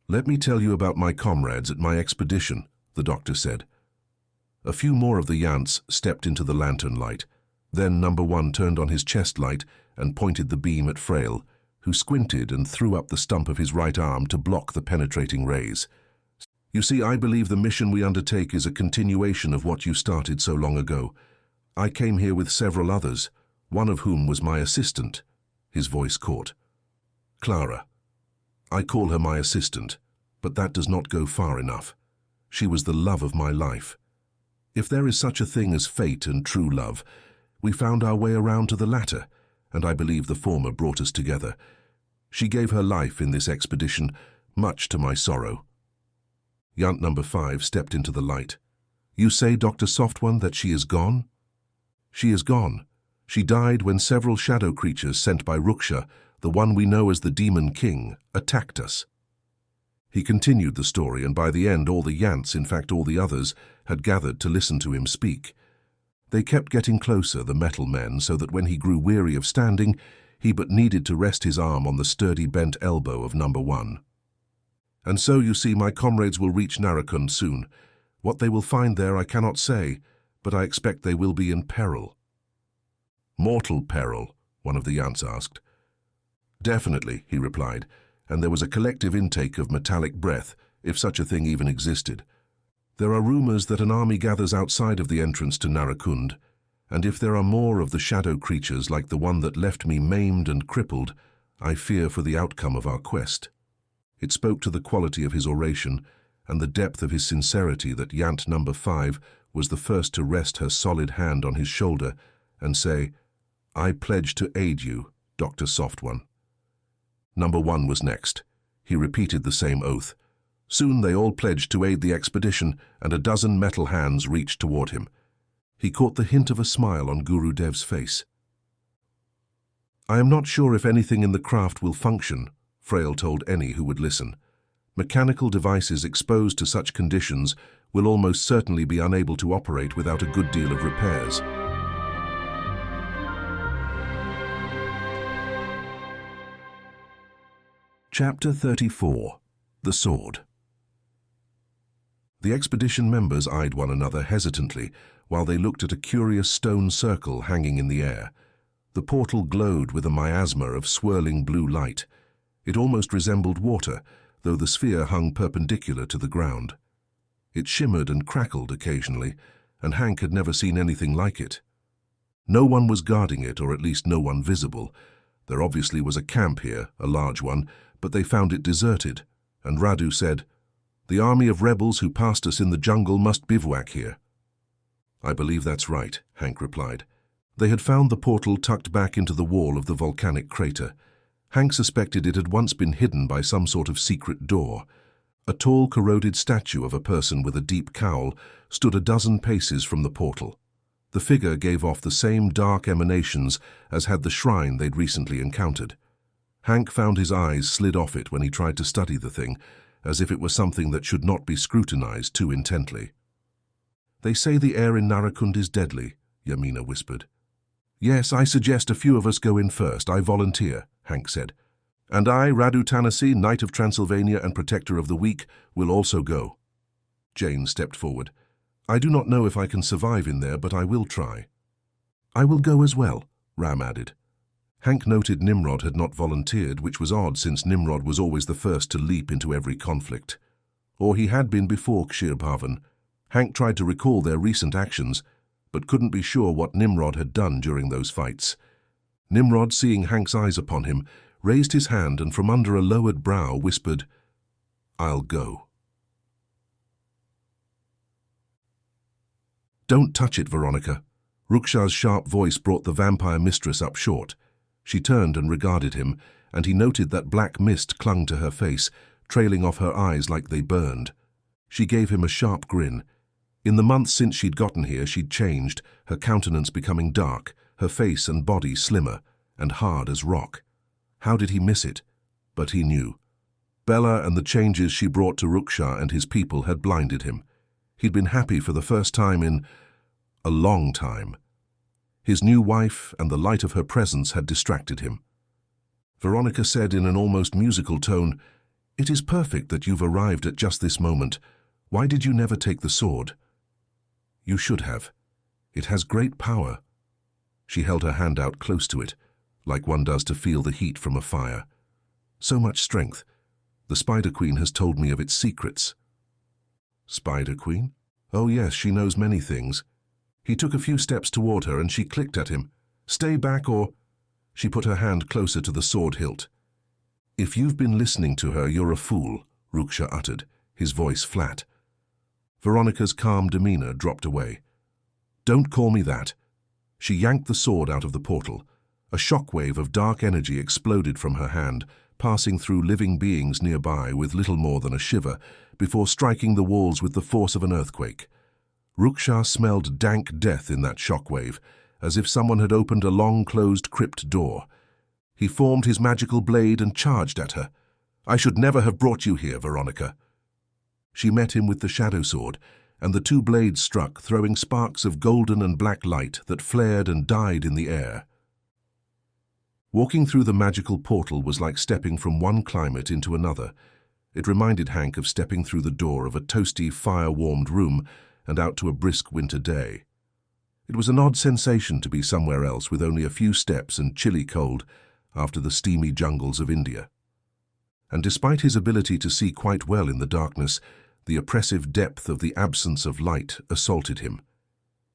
"Let me tell you about my comrades at my expedition," the doctor said. A few more of the Yants stepped into the lantern light. Then number one turned on his chest light and pointed the beam at Frail, who squinted and threw up the stump of his right arm to block the penetrating rays. "You see, I believe the mission we undertake is a continuation of what you started so long ago. I came here with several others, one of whom was my assistant." His voice caught. "Clara. I call her my assistant, but that does not go far enough. She was the love of my life. If there is such a thing as fate and true love, we found our way around to the latter, and I believe the former brought us together. She gave her life in this expedition, much to my sorrow." Yant number 5 stepped into the light. "You say, Dr. Soft One, that she is gone?" "She is gone. She died when several shadow creatures sent by Ruksha, the one we know as the Demon King, attacked us." He continued the story, and by the end all the Yants, in fact all the others, had gathered to listen to him speak. They kept getting closer, the metal men, so that when he grew weary of standing, he but needed to rest his arm on the sturdy bent elbow of number 1. And so, you see, my comrades will reach Narakund soon. What they will find there I cannot say, but I expect they will be in peril. Mortal peril? One of the Yants asked. Definitely, he replied, and there was a collective intake of metallic breath, if such a thing even existed. There are rumors that an army gathers outside of the entrance to Narakund, and if there are more of the shadow creatures like the one that left me maimed and crippled, I fear for the outcome of our quest. It spoke to the quality of his oration and the depth of his sincerity that Yant number 5 was the first to rest her solid hand on his shoulder and say, "I pledge to aid you, Dr. Soft One." Number 1 was next. He repeated the same oath. Soon they all pledged to aid the expedition, and a dozen metal hands reached toward him. He caught the hint of a smile on Guru Dev's face. "I am not sure if anything in the craft will function," Frail told any who would listen. "Mechanical devices exposed to such conditions will almost certainly be unable to operate without a good deal of repairs." Chapter 34. The Sword. The expedition members eyed one another hesitantly while they looked at a curious stone circle hanging in the air. The portal glowed with a miasma of swirling blue light. It almost resembled water, though the sphere hung perpendicular to the ground. It shimmered and crackled occasionally, and Hank had never seen anything like it. No one was guarding it, or at least no one visible. There obviously was a camp here, a large one, but they found it deserted, and Radu said, "The army of rebels who passed us in the jungle must bivouac here." "I believe that's right," Hank replied. They had found the portal tucked back into the wall of the volcanic crater. Hank suspected it had once been hidden by some sort of secret door. A tall, corroded statue of a person with a deep cowl stood a dozen paces from the portal. The figure gave off the same dark emanations as had the shrine they'd recently encountered. Hank found his eyes slid off it when he tried to study the thing, as if it were something that should not be scrutinized too intently. "They say the air in Narakund is deadly," Yamina whispered. "Yes, I suggest a few of us go in first. I volunteer," Hank said. "And I, Radu Tanasi, Knight of Transylvania and Protector of the Weak, will also go." Jane stepped forward. "I do not know if I can survive in there, but I will try." "I will go as well," Ram added. Hank noted Nimrod had not volunteered, which was odd since Nimrod was always the first to leap into every conflict. Or he had been before Kshirpavan. Hank tried to recall their recent actions, but couldn't be sure what Nimrod had done during those fights. Nimrod, seeing Hank's eyes upon him, raised his hand and from under a lowered brow whispered, "I'll go." "Don't touch it, Veronica." Ruksha's sharp voice brought the vampire mistress up short. She turned and regarded him, and he noted that black mist clung to her face, trailing off her eyes like they burned. She gave him a sharp grin. In the months since she'd gotten here, she'd changed, her countenance becoming dark, her face and body slimmer, and hard as rock. How did he miss it? But he knew. Bella and the changes she brought to Ruksha and his people had blinded him. He'd been happy for the first time in a long time. His new wife and the light of her presence had distracted him. Veronica said in an almost musical tone, "It is perfect that you've arrived at just this moment. Why did you never take the sword?" "You should have. It has great power." She held her hand out close to it, like one does to feel the heat from a fire. "So much strength. The Spider Queen has told me of its secrets." "Spider Queen? Oh yes, she knows many things." He took a few steps toward her and she clicked at him. "Stay back or—" She put her hand closer to the sword hilt. "If you've been listening to her, you're a fool," Ruksha uttered, his voice flat. Veronica's calm demeanor dropped away. "Don't call me that." She yanked the sword out of the portal. A shockwave of dark energy exploded from her hand, passing through living beings nearby with little more than a shiver, before striking the walls with the force of an earthquake. Ruksha smelled dank death in that shockwave, as if someone had opened a long-closed crypt door. He formed his magical blade and charged at her. I should never have brought you here, Veronica." She met him with the shadow sword, and the two blades struck, throwing sparks of golden and black light that flared and died in the air. Walking through the magical portal was like stepping from one climate into another. It reminded Hank of stepping through the door of a toasty, fire-warmed room and out to a brisk winter day. It was an odd sensation to be somewhere else with only a few steps and chilly cold after the steamy jungles of India. And despite his ability to see quite well in the darkness, the oppressive depth of the absence of light assaulted him.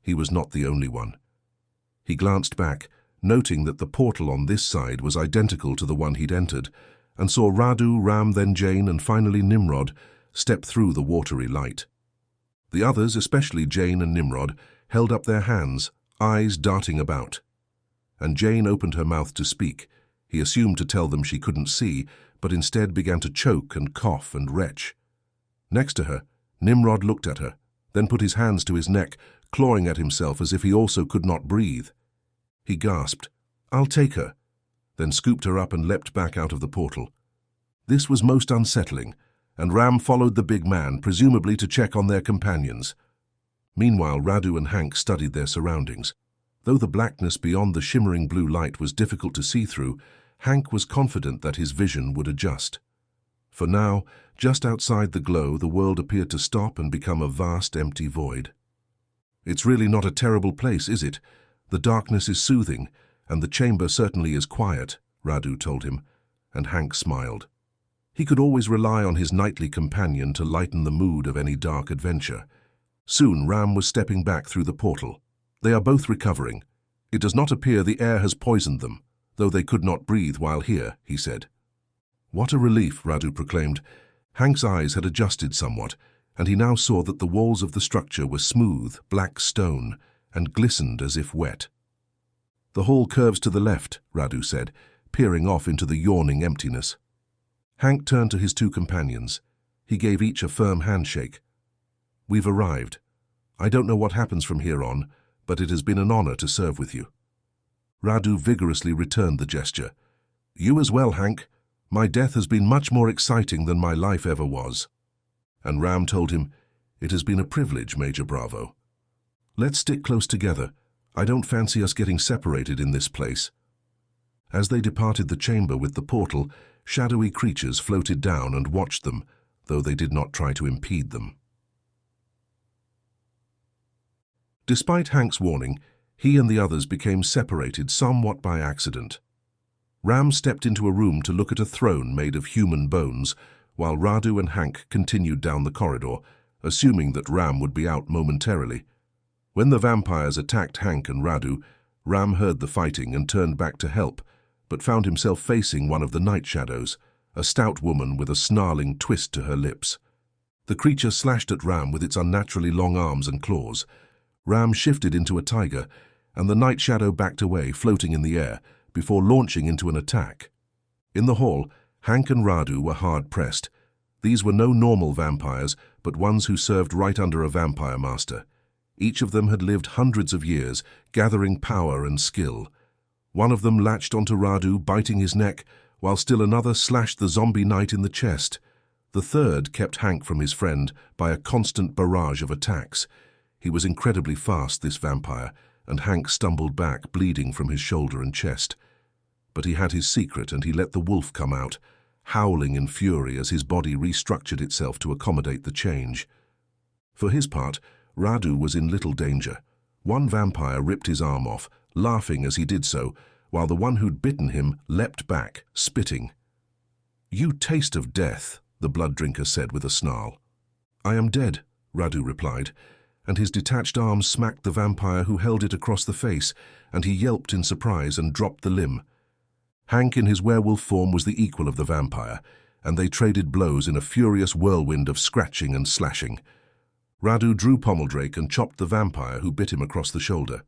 He was not the only one. He glanced back, noting that the portal on this side was identical to the one he'd entered, and saw Radu, Ram, then Jane, and finally Nimrod step through the watery light. The others, especially Jane and Nimrod, held up their hands, eyes darting about. And Jane opened her mouth to speak. He assumed to tell them she couldn't see, but instead began to choke and cough and retch. Next to her, Nimrod looked at her, then put his hands to his neck, clawing at himself as if he also could not breathe. He gasped, "I'll take her," then scooped her up and leapt back out of the portal. This was most unsettling, and Ram followed the big man, presumably to check on their companions. Meanwhile, Radu and Hank studied their surroundings. Though the blackness beyond the shimmering blue light was difficult to see through, Hank was confident that his vision would adjust. For now, just outside the glow, the world appeared to stop and become a vast, empty void. "It's really not a terrible place, is it? The darkness is soothing, and the chamber certainly is quiet," Radu told him, and Hank smiled. He could always rely on his knightly companion to lighten the mood of any dark adventure. Soon Ram was stepping back through the portal. "They are both recovering. It does not appear the air has poisoned them, though they could not breathe while here," he said. "What a relief," Radu proclaimed. Hank's eyes had adjusted somewhat, and he now saw that the walls of the structure were smooth, black stone, and glistened as if wet. "The hall curves to the left," Radu said, peering off into the yawning emptiness. Hank turned to his two companions. He gave each a firm handshake. "We've arrived. I don't know what happens from here on, but it has been an honor to serve with you." Radu vigorously returned the gesture. "You as well, Hank. My death has been much more exciting than my life ever was." And Ram told him, "It has been a privilege, Major Bravo. Let's stick close together. I don't fancy us getting separated in this place." As they departed the chamber with the portal, shadowy creatures floated down and watched them, though they did not try to impede them. Despite Hank's warning, he and the others became separated somewhat by accident. Ram stepped into a room to look at a throne made of human bones, while Radu and Hank continued down the corridor, assuming that Ram would be out momentarily. When the vampires attacked Hank and Radu, Ram heard the fighting and turned back to help, but found himself facing one of the night shadows, a stout woman with a snarling twist to her lips. The creature slashed at Ram with its unnaturally long arms and claws. Ram shifted into a tiger, and the night shadow backed away, floating in the air, before launching into an attack. In the hall, Hank and Radu were hard-pressed. These were no normal vampires, but ones who served right under a vampire master. Each of them had lived hundreds of years, gathering power and skill. One of them latched onto Radu, biting his neck, while still another slashed the zombie knight in the chest. The third kept Hank from his friend by a constant barrage of attacks. He was incredibly fast, this vampire, and Hank stumbled back, bleeding from his shoulder and chest. But he had his secret, and he let the wolf come out, howling in fury as his body restructured itself to accommodate the change. For his part, Radu was in little danger. One vampire ripped his arm off, laughing as he did so, while the one who'd bitten him leapt back, spitting. "You taste of death," the blood drinker said with a snarl. "I am dead," Radu replied, and his detached arm smacked the vampire who held it across the face, and he yelped in surprise and dropped the limb. Hank in his werewolf form was the equal of the vampire, and they traded blows in a furious whirlwind of scratching and slashing. Radu drew Pommeldrake and chopped the vampire who bit him across the shoulder.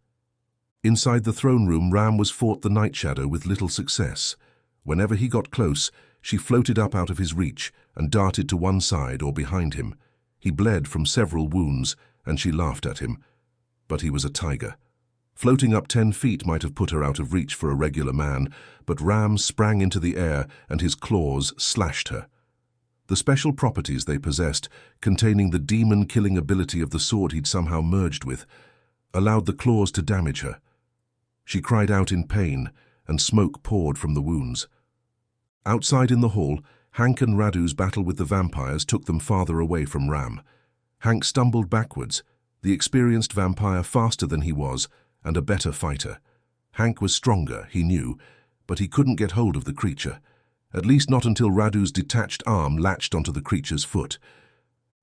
Inside the throne room, Ram was fought the night shadow with little success. Whenever he got close, she floated up out of his reach and darted to one side or behind him. He bled from several wounds, and she laughed at him. But he was a tiger. Floating up 10 feet might have put her out of reach for a regular man, but Ram sprang into the air and his claws slashed her. The special properties they possessed, containing the demon-killing ability of the sword he'd somehow merged with, allowed the claws to damage her. She cried out in pain, and smoke poured from the wounds. Outside in the hall, Hank and Radu's battle with the vampires took them farther away from Ram. Hank stumbled backwards, the experienced vampire faster than he was, and a better fighter. Hank was stronger, he knew, but he couldn't get hold of the creature, at least not until Radu's detached arm latched onto the creature's foot.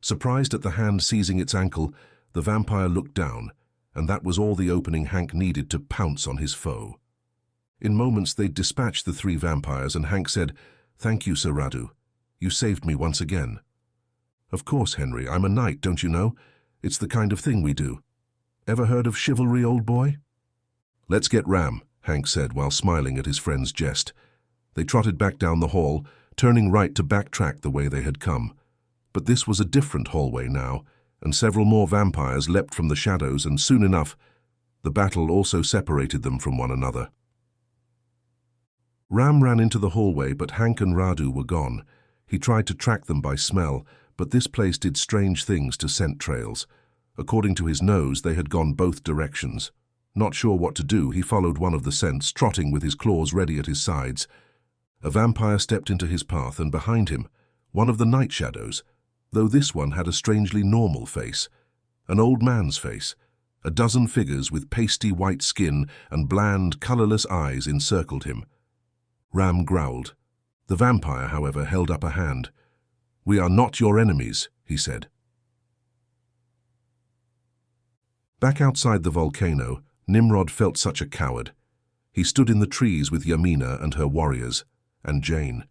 Surprised at the hand seizing its ankle, the vampire looked down, and that was all the opening Hank needed to pounce on his foe. In moments they'd dispatched the 3 vampires, and Hank said, "Thank you, Sir Radu. You saved me once again." "Of course, Henry. I'm a knight, don't you know? It's the kind of thing we do. Ever heard of chivalry, old boy?" "Let's get Ram," Hank said while smiling at his friend's jest. They trotted back down the hall, turning right to backtrack the way they had come. But this was a different hallway now, and several more vampires leapt from the shadows, and soon enough, the battle also separated them from one another. Ram ran into the hallway, but Hank and Radu were gone. He tried to track them by smell, but this place did strange things to scent trails. According to his nose, they had gone both directions. Not sure what to do, he followed one of the scents, trotting with his claws ready at his sides. A vampire stepped into his path, and behind him, one of the night shadows, though this one had a strangely normal face. An old man's face. A dozen figures with pasty white skin and bland, colorless eyes encircled him. Ram growled. The vampire, however, held up a hand. "We are not your enemies," he said. Back outside the volcano, Nimrod felt such a coward. He stood in the trees with Yamina and her warriors, and Jane.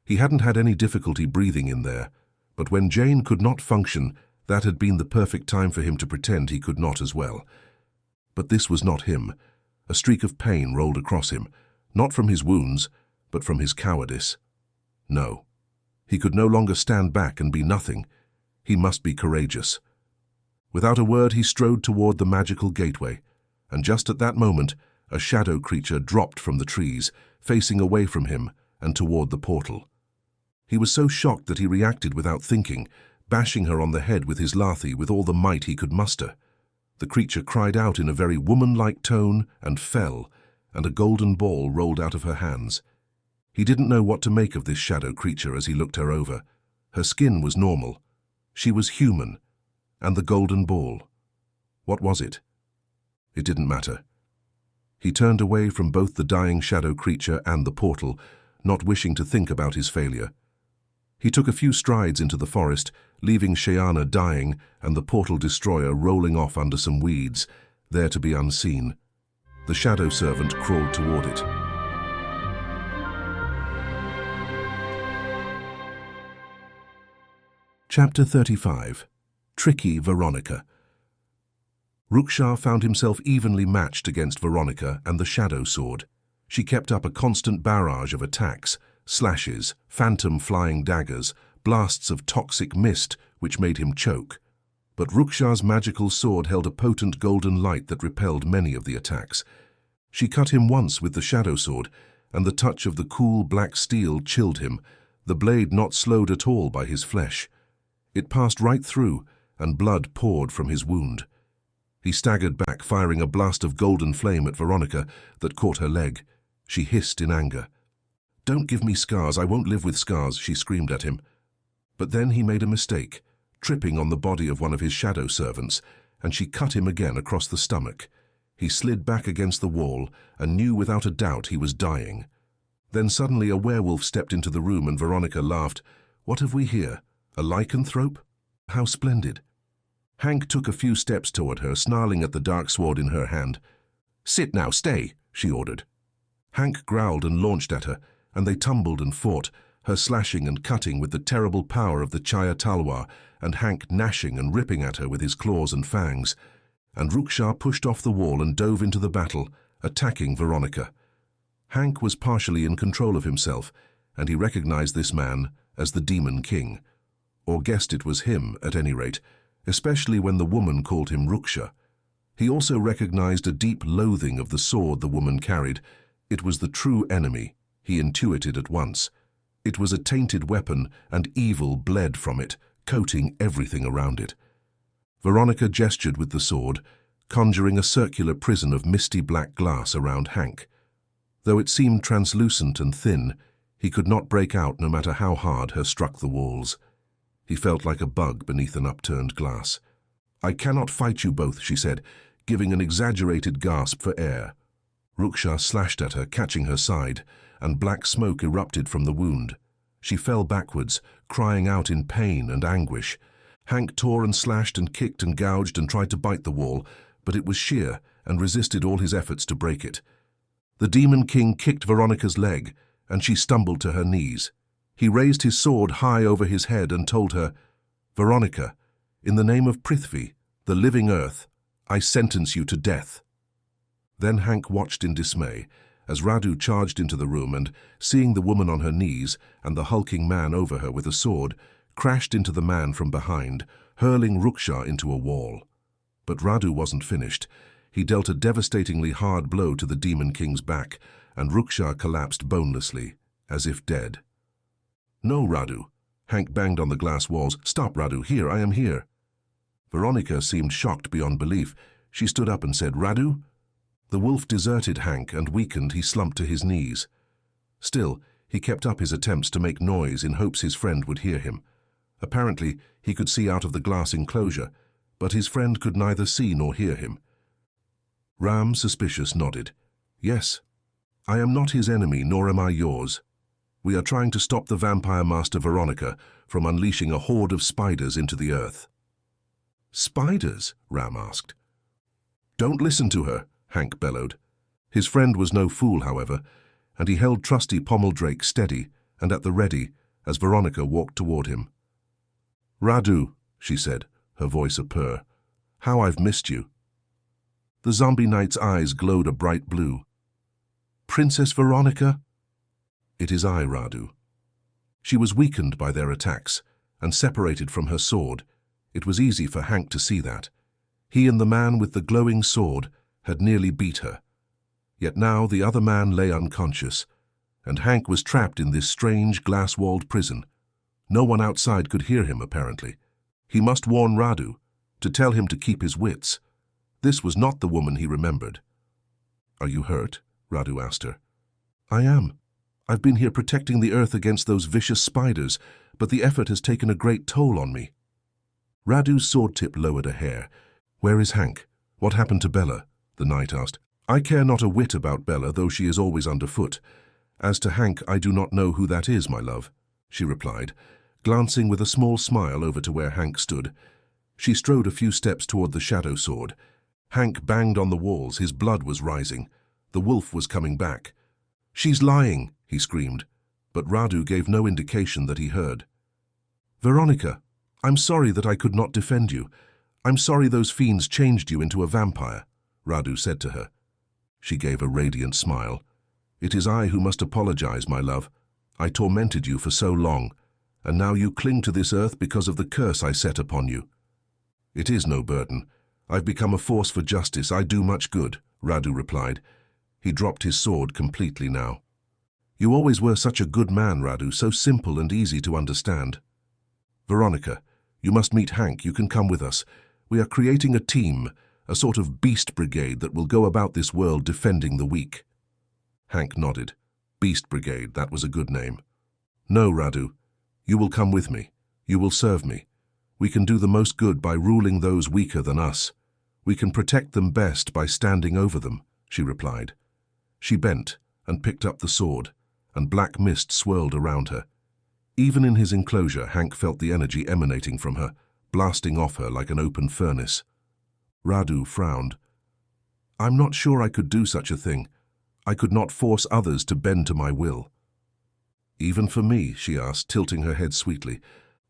He hadn't had any difficulty breathing in there, but when Jane could not function, that had been the perfect time for him to pretend he could not as well. But this was not him. A streak of pain rolled across him, not from his wounds, but from his cowardice. No. He could no longer stand back and be nothing. He must be courageous. Without a word, he strode toward the magical gateway, and just at that moment, a shadow creature dropped from the trees, facing away from him and toward the portal. He was so shocked that he reacted without thinking, bashing her on the head with his lathi with all the might he could muster. The creature cried out in a very woman-like tone and fell, and a golden ball rolled out of her hands. He didn't know what to make of this shadow creature as he looked her over. Her skin was normal. She was human. And the golden ball. What was it? It didn't matter. He turned away from both the dying shadow creature and the portal, not wishing to think about his failure. He took a few strides into the forest, leaving Shayana dying and the portal destroyer rolling off under some weeds, there to be unseen. The shadow servant crawled toward it. Chapter 35. Tricky Veronica. Ruksha found himself evenly matched against Veronica and the shadow sword. She kept up a constant barrage of attacks, slashes, phantom flying daggers, blasts of toxic mist which made him choke. But Ruksha's magical sword held a potent golden light that repelled many of the attacks. She cut him once with the shadow sword, and the touch of the cool black steel chilled him, the blade not slowed at all by his flesh. It passed right through, and blood poured from his wound. He staggered back, firing a blast of golden flame at Veronica that caught her leg. She hissed in anger. "Don't give me scars, I won't live with scars," she screamed at him. But then he made a mistake, tripping on the body of one of his shadow servants, and she cut him again across the stomach. He slid back against the wall and knew without a doubt he was dying. Then suddenly a werewolf stepped into the room and Veronica laughed. "What have we here? A lycanthrope? How splendid." Hank took a few steps toward her, snarling at the dark sword in her hand. "Sit now, stay," she ordered. Hank growled and launched at her, and they tumbled and fought, her slashing and cutting with the terrible power of the Chaya Talwar, and Hank gnashing and ripping at her with his claws and fangs. And Ruksha pushed off the wall and dove into the battle, attacking Veronica. Hank was partially in control of himself, and he recognized this man as the Demon King, or guessed it was him at any rate, especially when the woman called him Ruksha. He also recognized a deep loathing of the sword the woman carried. It was the true enemy, he intuited at once. It was a tainted weapon, and evil bled from it, coating everything around it. Veronica gestured with the sword, conjuring a circular prison of misty black glass around Hank. Though it seemed translucent and thin, he could not break out no matter how hard her struck the walls. He felt like a bug beneath an upturned glass. "I cannot fight you both," she said, giving an exaggerated gasp for air. Ruksha slashed at her, catching her side, and black smoke erupted from the wound. She fell backwards, crying out in pain and anguish. Hank tore and slashed and kicked and gouged and tried to bite the wall, but it was sheer and resisted all his efforts to break it. The Demon King kicked Veronica's leg, and she stumbled to her knees. He raised his sword high over his head and told her, "Veronica, in the name of Prithvi, the living earth, I sentence you to death." Then Hank watched in dismay as Radu charged into the room and, seeing the woman on her knees and the hulking man over her with a sword, crashed into the man from behind, hurling Ruksha into a wall. But Radu wasn't finished. He dealt a devastatingly hard blow to the Demon King's back, and Ruksha collapsed bonelessly, as if dead. "No, Radu." Hank banged on the glass walls. "Stop, Radu. Here, I am here." Veronica seemed shocked beyond belief. She stood up and said, "Radu?" The wolf deserted Hank, and weakened, he slumped to his knees. Still, he kept up his attempts to make noise in hopes his friend would hear him. Apparently, he could see out of the glass enclosure, but his friend could neither see nor hear him. Ram, suspicious, nodded. "Yes, I am not his enemy, nor am I yours. We are trying to stop the vampire master Veronica from unleashing a horde of spiders into the earth." "Spiders?" Ram asked. "Don't listen to her," Hank bellowed. His friend was no fool, however, and he held trusty Pommeldrake steady and at the ready as Veronica walked toward him. "Radu," she said, her voice a purr, "how I've missed you." The zombie knight's eyes glowed a bright blue. "Princess Veronica?" "It is I, Radu." She was weakened by their attacks and separated from her sword. It was easy for Hank to see that. He and the man with the glowing sword had nearly beat her. Yet now the other man lay unconscious, and Hank was trapped in this strange glass-walled prison. No one outside could hear him, apparently. He must warn Radu, to tell him to keep his wits. This was not the woman he remembered. "Are you hurt?" Radu asked her. "I am. I've been here protecting the earth against those vicious spiders, but the effort has taken a great toll on me." Radu's sword tip lowered a hair. "Where is Hank? What happened to Bella?" the knight asked. "I care not a whit about Bella, though she is always underfoot. As to Hank, I do not know who that is, my love," she replied, glancing with a small smile over to where Hank stood. She strode a few steps toward the shadow sword. Hank banged on the walls, his blood was rising. The wolf was coming back. "She's lying," he screamed, but Radu gave no indication that he heard. "Veronica, I'm sorry that I could not defend you. I'm sorry those fiends changed you into a vampire," Radu said to her. She gave a radiant smile. "It is I who must apologize, my love. I tormented you for so long, and now you cling to this earth because of the curse I set upon you." "It is no burden. I've become a force for justice. I do much good," Radu replied. He dropped his sword completely now. "You always were such a good man, Radu, so simple and easy to understand." "Veronica, you must meet Hank. You can come with us. We are creating a team, a sort of Beast Brigade that will go about this world defending the weak." Hank nodded. Beast Brigade, that was a good name. "No, Radu. You will come with me. You will serve me. We can do the most good by ruling those weaker than us. We can protect them best by standing over them," she replied. She bent and picked up the sword, and black mist swirled around her. Even in his enclosure, Hank felt the energy emanating from her, blasting off her like an open furnace. Radu frowned. "I'm not sure I could do such a thing. I could not force others to bend to my will." "Even for me?" she asked, tilting her head sweetly.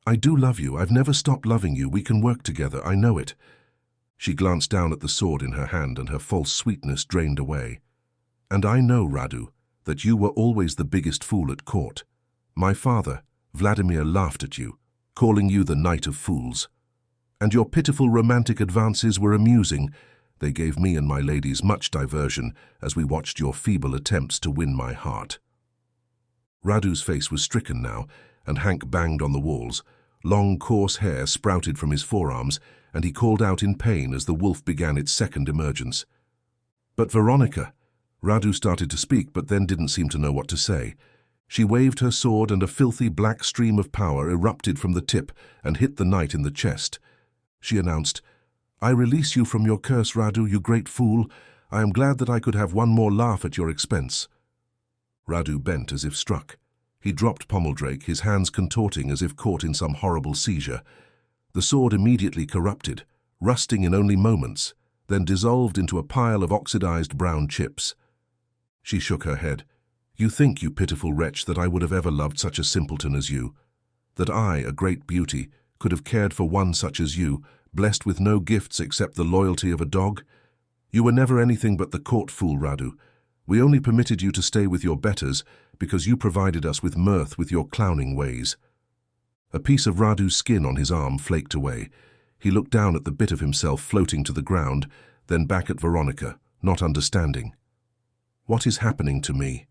"I do love you. I've never stopped loving you. We can work together. I know it." She glanced down at the sword in her hand, and her false sweetness drained away. "And I know, Radu, that you were always the biggest fool at court. My father, Vladimir, laughed at you, calling you the Knight of Fools. And your pitiful romantic advances were amusing. They gave me and my ladies much diversion as we watched your feeble attempts to win my heart." Radu's face was stricken now, and Hank banged on the walls. Long, coarse hair sprouted from his forearms, and he called out in pain as the wolf began its second emergence. "But Veronica!" Radu started to speak, but then didn't seem to know what to say. She waved her sword, and a filthy black stream of power erupted from the tip and hit the knight in the chest. She announced, "I release you from your curse, Radu, you great fool. I am glad that I could have one more laugh at your expense." Radu bent as if struck. He dropped Pommeldrake, his hands contorting as if caught in some horrible seizure. The sword immediately corrupted, rusting in only moments, then dissolved into a pile of oxidized brown chips. She shook her head. "You think, you pitiful wretch, that I would have ever loved such a simpleton as you? That I, a great beauty, could have cared for one such as you, blessed with no gifts except the loyalty of a dog? You were never anything but the court fool, Radu. We only permitted you to stay with your betters because you provided us with mirth with your clowning ways." A piece of Radu's skin on his arm flaked away. He looked down at the bit of himself floating to the ground, then back at Veronica, not understanding. "What is happening to me?"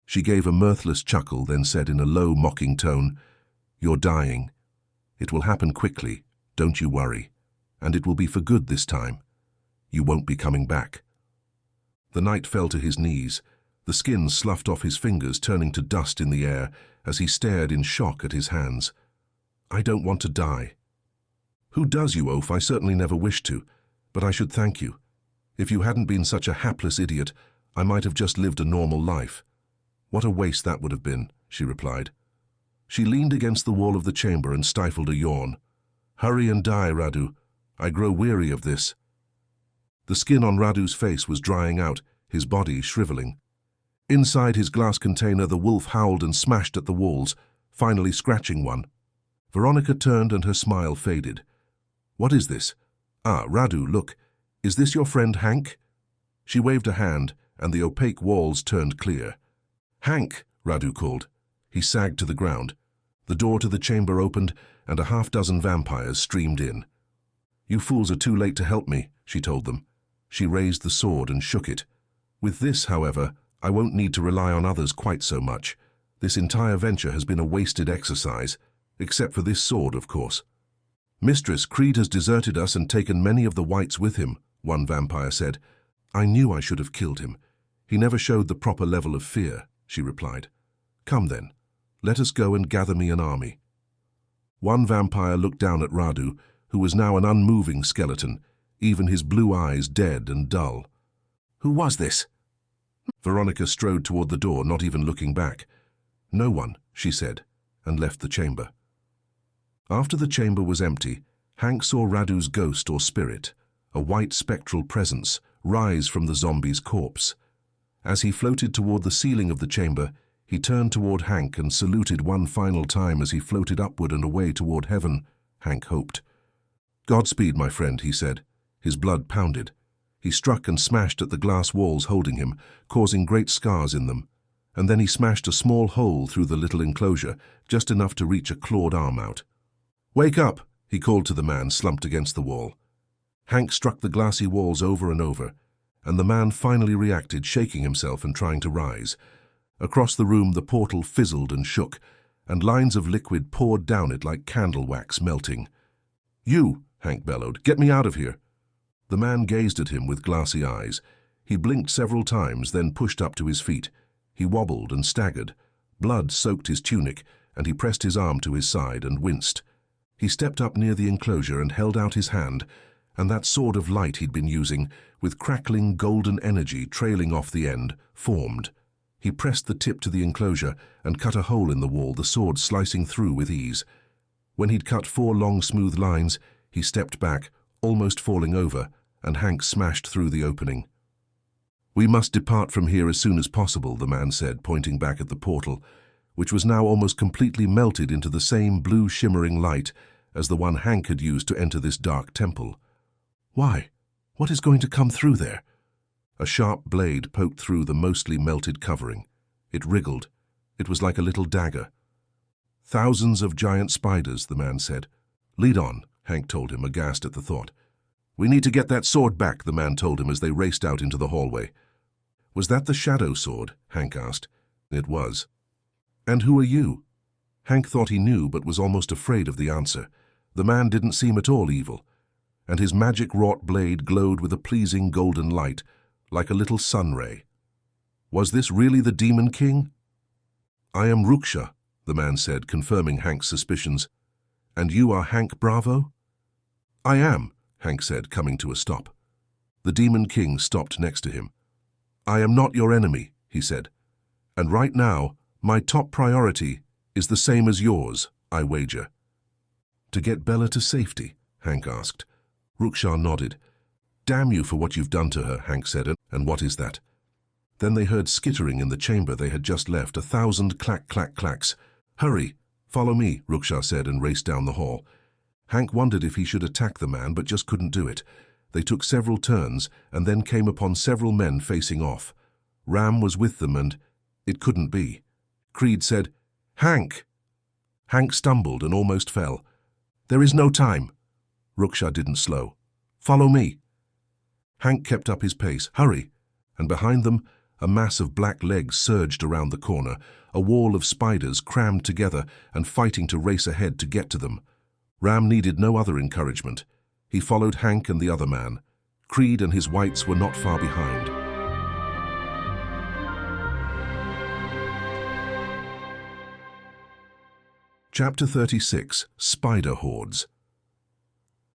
She gave a mirthless chuckle, then said in a low, mocking tone, "You're dying. It will happen quickly, don't you worry. And it will be for good this time. You won't be coming back." The knight fell to his knees. The skin sloughed off his fingers, turning to dust in the air as he stared in shock at his hands. "I don't want to die." "Who does, you oaf? I certainly never wished to, but I should thank you. If you hadn't been such a hapless idiot, I might have just lived a normal life." "What a waste that would have been," she replied. She leaned against the wall of the chamber and stifled a yawn. "Hurry and die, Radu. I grow weary of this." The skin on Radu's face was drying out, his body shriveling. Inside his glass container, the wolf howled and smashed at the walls, finally scratching one. Veronica turned and her smile faded. "What is this? Ah, Radu, look. Is this your friend Hank?" She waved a hand, and the opaque walls turned clear. "Hank!" Radu called. He sagged to the ground. The door to the chamber opened, and a half-dozen vampires streamed in. "You fools are too late to help me," she told them. She raised the sword and shook it. "With this, however, I won't need to rely on others quite so much. This entire venture has been a wasted exercise, except for this sword, of course." "Mistress, Creed has deserted us and taken many of the whites with him," one vampire said. "I knew I should have killed him. He never showed the proper level of fear," she replied. "Come then, let us go and gather me an army." One vampire looked down at Radu, who was now an unmoving skeleton, even his blue eyes dead and dull. "Who was this?" Veronica strode toward the door, not even looking back. "No one," she said, and left the chamber. After the chamber was empty, Hank saw Radu's ghost or spirit, a white spectral presence, rise from the zombie's corpse. As he floated toward the ceiling of the chamber, he turned toward Hank and saluted one final time as he floated upward and away toward heaven, Hank hoped. "Godspeed, my friend," he said. His blood pounded. He struck and smashed at the glass walls holding him, causing great scars in them. And then he smashed a small hole through the little enclosure, just enough to reach a clawed arm out. "Wake up!" he called to the man slumped against the wall. Hank struck the glassy walls over and over, and the man finally reacted, shaking himself and trying to rise. Across the room the portal fizzled and shook, and lines of liquid poured down it like candle wax melting. "You!" Hank bellowed. "Get me out of here!" The man gazed at him with glassy eyes. He blinked several times, then pushed up to his feet. He wobbled and staggered. Blood soaked his tunic, and he pressed his arm to his side and winced. He stepped up near the enclosure and held out his hand, and that sword of light he'd been using, with crackling golden energy trailing off the end, formed. He pressed the tip to the enclosure and cut a hole in the wall, the sword slicing through with ease. When he'd cut 4 long, smooth lines, he stepped back, almost falling over, and Hank smashed through the opening. "We must depart from here as soon as possible," the man said, pointing back at the portal, which was now almost completely melted into the same blue shimmering light as the one Hank had used to enter this dark temple. "Why? What is going to come through there?" A sharp blade poked through the mostly melted covering. It wriggled. It was like a little dagger. "Thousands of giant spiders," the man said. "Lead on," Hank told him, aghast at the thought. "We need to get that sword back," the man told him as they raced out into the hallway. "Was that the shadow sword?" Hank asked. "It was." "And who are you?" Hank thought he knew but was almost afraid of the answer. The man didn't seem at all evil, and his magic-wrought blade glowed with a pleasing golden light, like a little sun ray. Was this really the Demon King? "I am Ruksha," the man said, confirming Hank's suspicions. "And you are Hank Bravo?" "I am," Hank said, coming to a stop. The Demon King stopped next to him. "I am not your enemy," he said. "And right now, my top priority is the same as yours, I wager." "To get Bella to safety?" Hank asked. Ruksha nodded. "Damn you for what you've done to her," Hank said. "And what is that?" Then they heard skittering in the chamber they had just left, 1,000 clack-clack-clacks. "Hurry, follow me," Ruksha said and raced down the hall. Hank wondered if he should attack the man, but just couldn't do it. They took several turns and then came upon several men facing off. Ram was with them and it couldn't be. Creed said, "Hank!" Hank stumbled and almost fell. "There is no time." Ruksha didn't slow. "Follow me." Hank kept up his pace. "Hurry!" And behind them, a mass of black legs surged around the corner, a wall of spiders crammed together and fighting to race ahead to get to them. Ram needed no other encouragement. He followed Hank and the other man. Creed and his whites were not far behind. Chapter 36, Spider Hordes.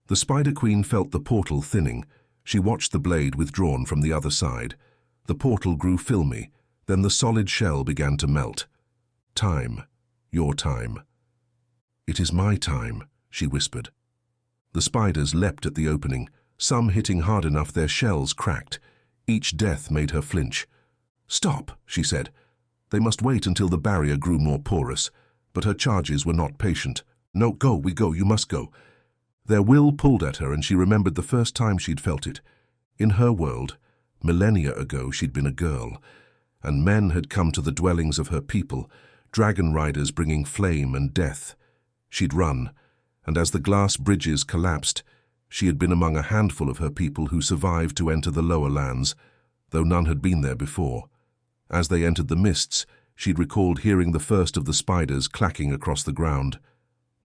The Spider Queen felt the portal thinning. She watched the blade withdrawn from the other side. The portal grew filmy, then the solid shell began to melt. "Time. Your time." "It is my time," she whispered. The spiders leapt at the opening, some hitting hard enough their shells cracked. Each death made her flinch. "Stop," she said. They must wait until the barrier grew more porous, but her charges were not patient. "No, go, we go, you must go." Their will pulled at her and she remembered the first time she'd felt it. In her world, millennia ago, she'd been a girl, and men had come to the dwellings of her people, dragon riders bringing flame and death. She'd run, and as the glass bridges collapsed, she had been among a handful of her people who survived to enter the lower lands, though none had been there before. As they entered the mists, she'd recalled hearing the first of the spiders clacking across the ground.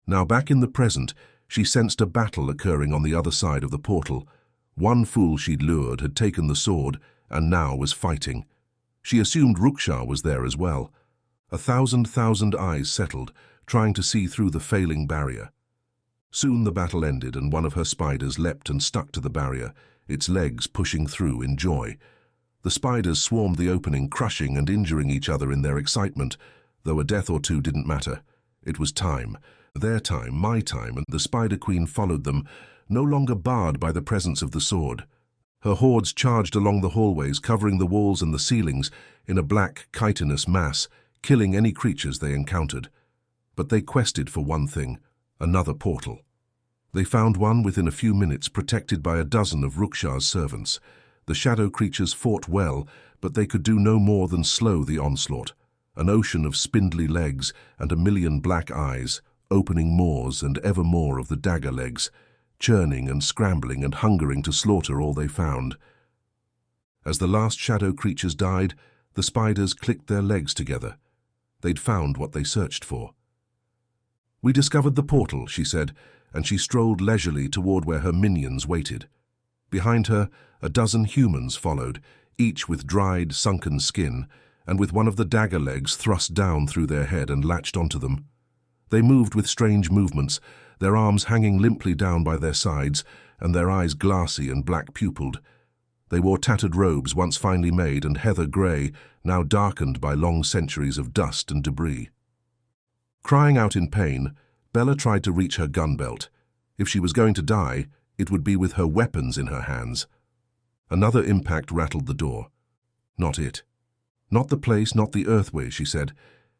Now back in the present, she sensed a battle occurring on the other side of the portal. One fool she'd lured had taken the sword and now was fighting. She assumed Ruksha was there as well. 1,000 eyes settled, trying to see through the failing barrier. Soon the battle ended and one of her spiders leapt and stuck to the barrier, its legs pushing through in joy. The spiders swarmed the opening, crushing and injuring each other in their excitement, though a death or two didn't matter. It was time. Their time, my time, and the Spider Queen followed them, no longer barred by the presence of the sword. Her hordes charged along the hallways, covering the walls and the ceilings in a black, chitinous mass, killing any creatures they encountered. But they quested for one thing, another portal. They found one within a few minutes, protected by a dozen of Ruksha's servants. The shadow creatures fought well, but they could do no more than slow the onslaught. An ocean of spindly legs and a million black eyes, opening maws and ever more of the dagger legs, churning and scrambling and hungering to slaughter all they found. As the last shadow creatures died, the spiders clicked their legs together. They'd found what they searched for. "We discovered the portal," she said, and she strolled leisurely toward where her minions waited. Behind her, a dozen humans followed, each with dried, sunken skin, and with one of the dagger legs thrust down through their head and latched onto them. They moved with strange movements, their arms hanging limply down by their sides, and their eyes glassy and black-pupilled. They wore tattered robes once finely made and heather grey, now darkened by long centuries of dust and debris. Crying out in pain, Bella tried to reach her gun belt. If she was going to die, it would be with her weapons in her hands. Another impact rattled the door. Not it. Not the place, not the earthway, she said.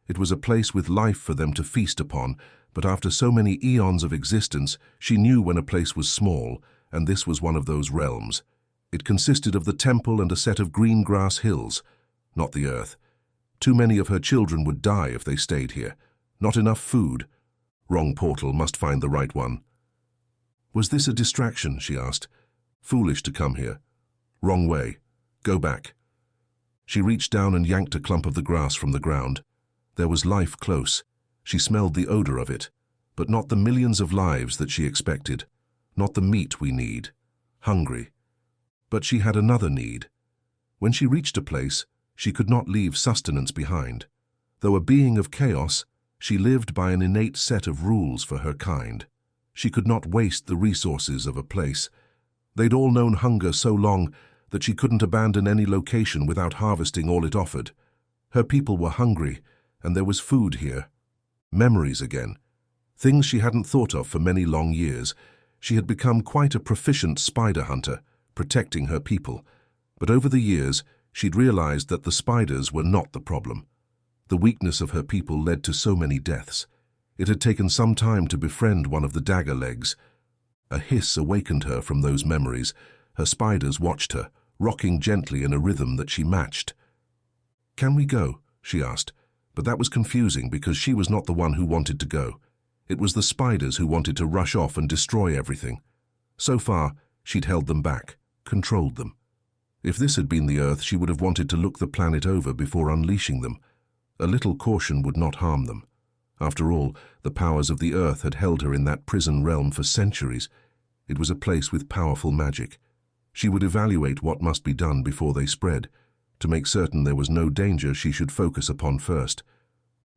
It was a place with life for them to feast upon, but after so many eons of existence, she knew when a place was small, and this was one of those realms. It consisted of the temple and a set of green grass hills, not the earth. Too many of her children would die if they stayed here. Not enough food. Wrong portal, must find the right one. Was this a distraction, she asked. Foolish to come here. Wrong way. Go back. She reached down and yanked a clump of the grass from the ground. There was life close. She smelled the odor of it, but not the millions of lives that she expected, not the meat we need. Hungry. But she had another need. When she reached a place, she could not leave sustenance behind. Though a being of chaos, she lived by an innate set of rules for her kind. She could not waste the resources of a place. They'd all known hunger so long that she couldn't abandon any location without harvesting all it offered. Her people were hungry, and there was food here. Memories again. Things she hadn't thought of for many long years. She had become quite a proficient spider hunter, protecting her people. But over the years, she'd realized that the spiders were not the problem. The weakness of her people led to so many deaths. It had taken some time to befriend one of the dagger legs. A hiss awakened her from those memories. Her spiders watched her, rocking gently in a rhythm that she matched. "Can we go?" she asked, but that was confusing because she was not the one who wanted to go. It was the spiders who wanted to rush off and destroy everything. So far, she'd held them back, controlled them. If this had been the Earth, she would have wanted to look the planet over before unleashing them. A little caution would not harm them. After all, the powers of the Earth had held her in that prison realm for centuries. It was a place with powerful magic. She would evaluate what must be done before they spread. To make certain there was no danger, she should focus upon first.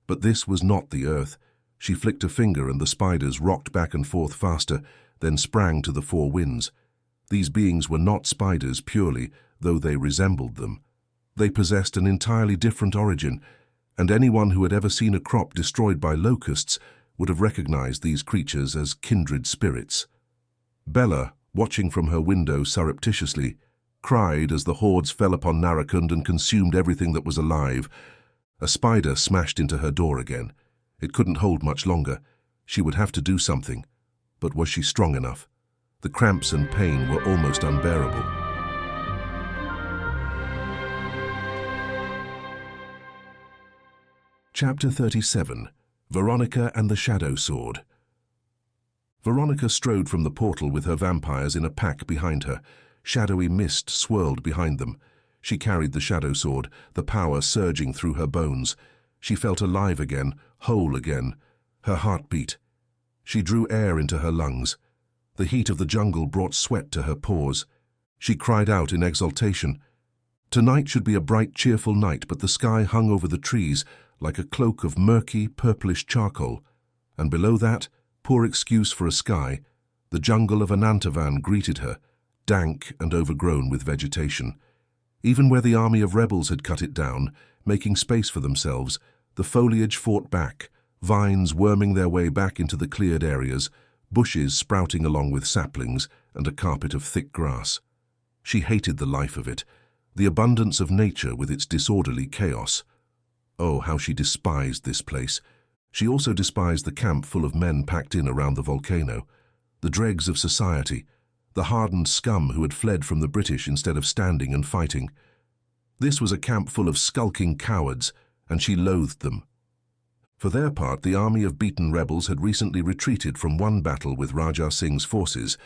But this was not the Earth. She flicked a finger and the spiders rocked back and forth faster, then sprang to the four winds. These beings were not spiders purely, though they resembled them. They possessed an entirely different origin, and anyone who had ever seen a crop destroyed by locusts would have recognized these creatures as kindred spirits. Bella, watching from her window surreptitiously, cried as the hordes fell upon Narakund and consumed everything that was alive. A spider smashed into her door again. It couldn't hold much longer. She would have to do something. But was she strong enough? The cramps and pain were almost unbearable. Chapter 37. Veronica and the Shadow Sword. Veronica strode from the portal with her vampires in a pack behind her. Shadowy mist swirled behind them. She carried the shadow sword, the power surging through her bones. She felt alive again, whole again. Her heart beat. She drew air into her lungs. The heat of the jungle brought sweat to her pores. She cried out in exultation. Tonight should be a bright, cheerful night, but the sky hung over the trees like a cloak of murky, purplish charcoal. And below that, poor excuse for a sky, the jungle of Anantavan greeted her, dank and overgrown with vegetation. Even where the army of rebels had cut it down, making space for themselves, the foliage fought back, vines worming their way back into the cleared areas, bushes sprouting along with saplings, and a carpet of thick grass. She hated the life of it, the abundance of nature with its disorderly chaos. Oh, how she despised this place. She also despised the camp full of men packed in around the volcano, the dregs of society, the hardened scum who had fled from the British instead of standing and fighting. This was a camp full of skulking cowards, and she loathed them. For their part, the army of beaten rebels had recently retreated from one battle with Raja Singh's forces,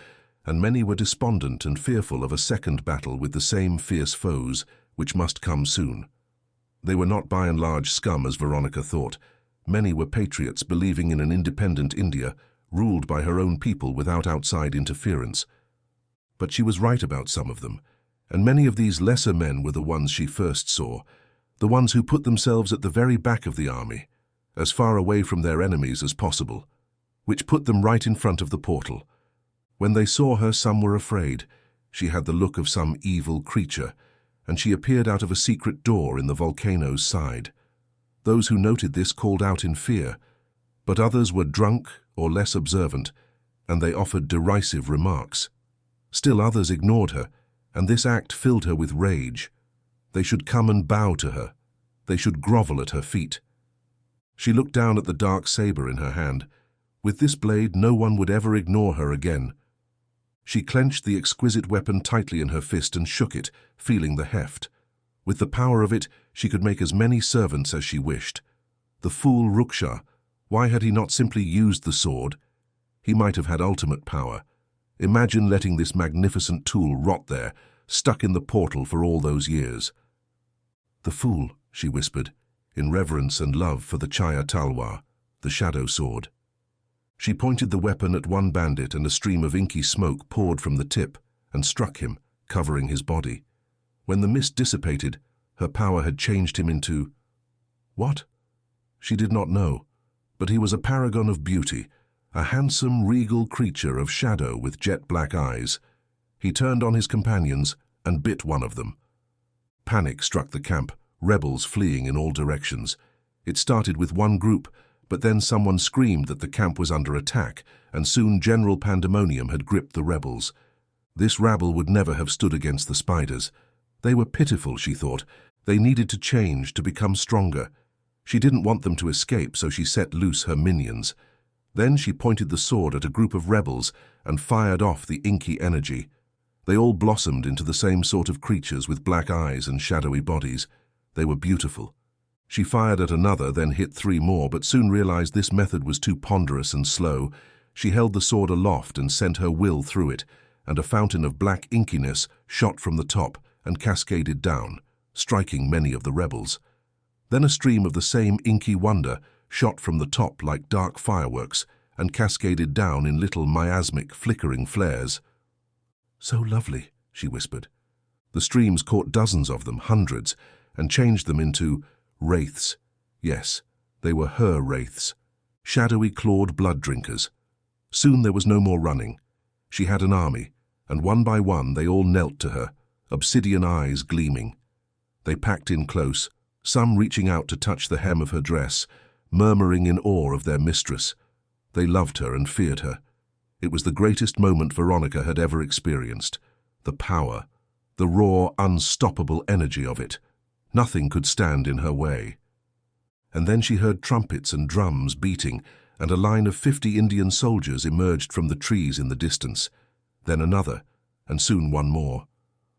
and many were despondent and fearful of a second battle with the same fierce foes, which must come soon. They were not by and large scum as Veronica thought. Many were patriots believing in an independent India, ruled by her own people without outside interference. But she was right about some of them, and many of these lesser men were the ones she first saw, the ones who put themselves at the very back of the army, as far away from their enemies as possible, which put them right in front of the portal. When they saw her, some were afraid. She had the look of some evil creature, and she appeared out of a secret door in the volcano's side. Those who noted this called out in fear, but others were drunk or less observant, and they offered derisive remarks. Still others ignored her, and this act filled her with rage. They should come and bow to her. They should grovel at her feet. She looked down at the dark saber in her hand. With this blade, no one would ever ignore her again. She clenched the exquisite weapon tightly in her fist and shook it, feeling the heft. With the power of it, she could make as many servants as she wished. The fool Ruksha, why had he not simply used the sword? He might have had ultimate power. Imagine letting this magnificent tool rot there, stuck in the portal for all those years. "The fool," she whispered. in reverence and love for the Chaya Talwar, the shadow sword. She pointed the weapon at one bandit, and a stream of inky smoke poured from the tip and struck him, covering his body. When the mist dissipated, her power had changed him into... what? She did not know, but he was a paragon of beauty, a handsome, regal creature of shadow with jet-black eyes. He turned on his companions and bit one of them. Panic struck the camp, rebels fleeing in all directions. It started with one group, but then someone screamed that the camp was under attack, and soon general pandemonium had gripped the rebels. This rabble would never have stood against the spiders. They were pitiful, she thought. They needed to change, to become stronger. She didn't want them to escape, so she set loose her minions. Then she pointed the sword at a group of rebels and fired off the inky energy. They all blossomed into the same sort of creatures with black eyes and shadowy bodies. They were beautiful. She fired at another, then hit 3 more, but soon realized this method was too ponderous and slow. She held the sword aloft and sent her will through it, and a fountain of black inkiness shot from the top and cascaded down, striking many of the rebels. Then a stream of the same inky wonder shot from the top like dark fireworks and cascaded down in little miasmic, flickering flares. "So lovely," she whispered. The streams caught dozens of them, hundreds, and changed them into wraiths. Yes, they were her wraiths, shadowy clawed blood drinkers. Soon there was no more running. She had an army, and one by one they all knelt to her, obsidian eyes gleaming. They packed in close, some reaching out to touch the hem of her dress, murmuring in awe of their mistress. They loved her and feared her. It was the greatest moment Veronica had ever experienced. The power, the raw, unstoppable energy of it. Nothing could stand in her way. And then she heard trumpets and drums beating, and a line of 50 Indian soldiers emerged from the trees in the distance. Then another, and soon one more.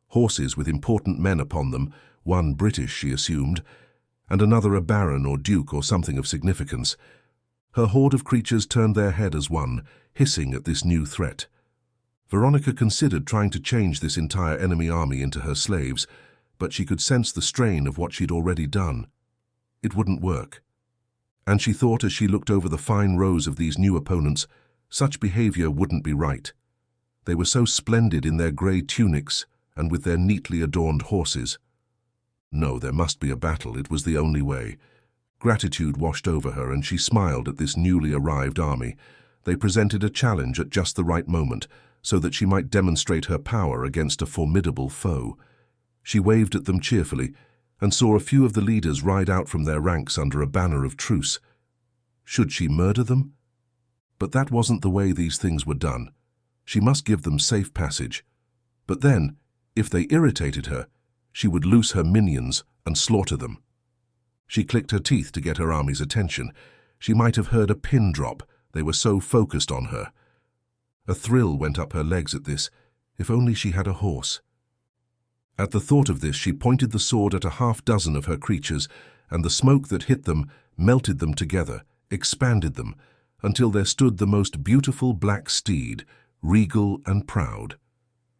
Horses with important men upon them, one British, she assumed, and another a baron or duke or something of significance. Her horde of creatures turned their head as one, hissing at this new threat. Veronica considered trying to change this entire enemy army into her slaves, but she could sense the strain of what she'd already done. It wouldn't work. And she thought as she looked over the fine rows of these new opponents, such behavior wouldn't be right. They were so splendid in their grey tunics and with their neatly adorned horses. No, there must be a battle. It was the only way. Gratitude washed over her, and she smiled at this newly arrived army. They presented a challenge at just the right moment, so that she might demonstrate her power against a formidable foe. She waved at them cheerfully, and saw a few of the leaders ride out from their ranks under a banner of truce. Should she murder them? But that wasn't the way these things were done. She must give them safe passage. But then, if they irritated her, she would loose her minions and slaughter them. She clicked her teeth to get her army's attention. She might have heard a pin drop, they were so focused on her. A thrill went up her legs at this. If only she had a horse. At the thought of this, she pointed the sword at a half-dozen of her creatures, and the smoke that hit them melted them together, expanded them, until there stood the most beautiful black steed, regal and proud.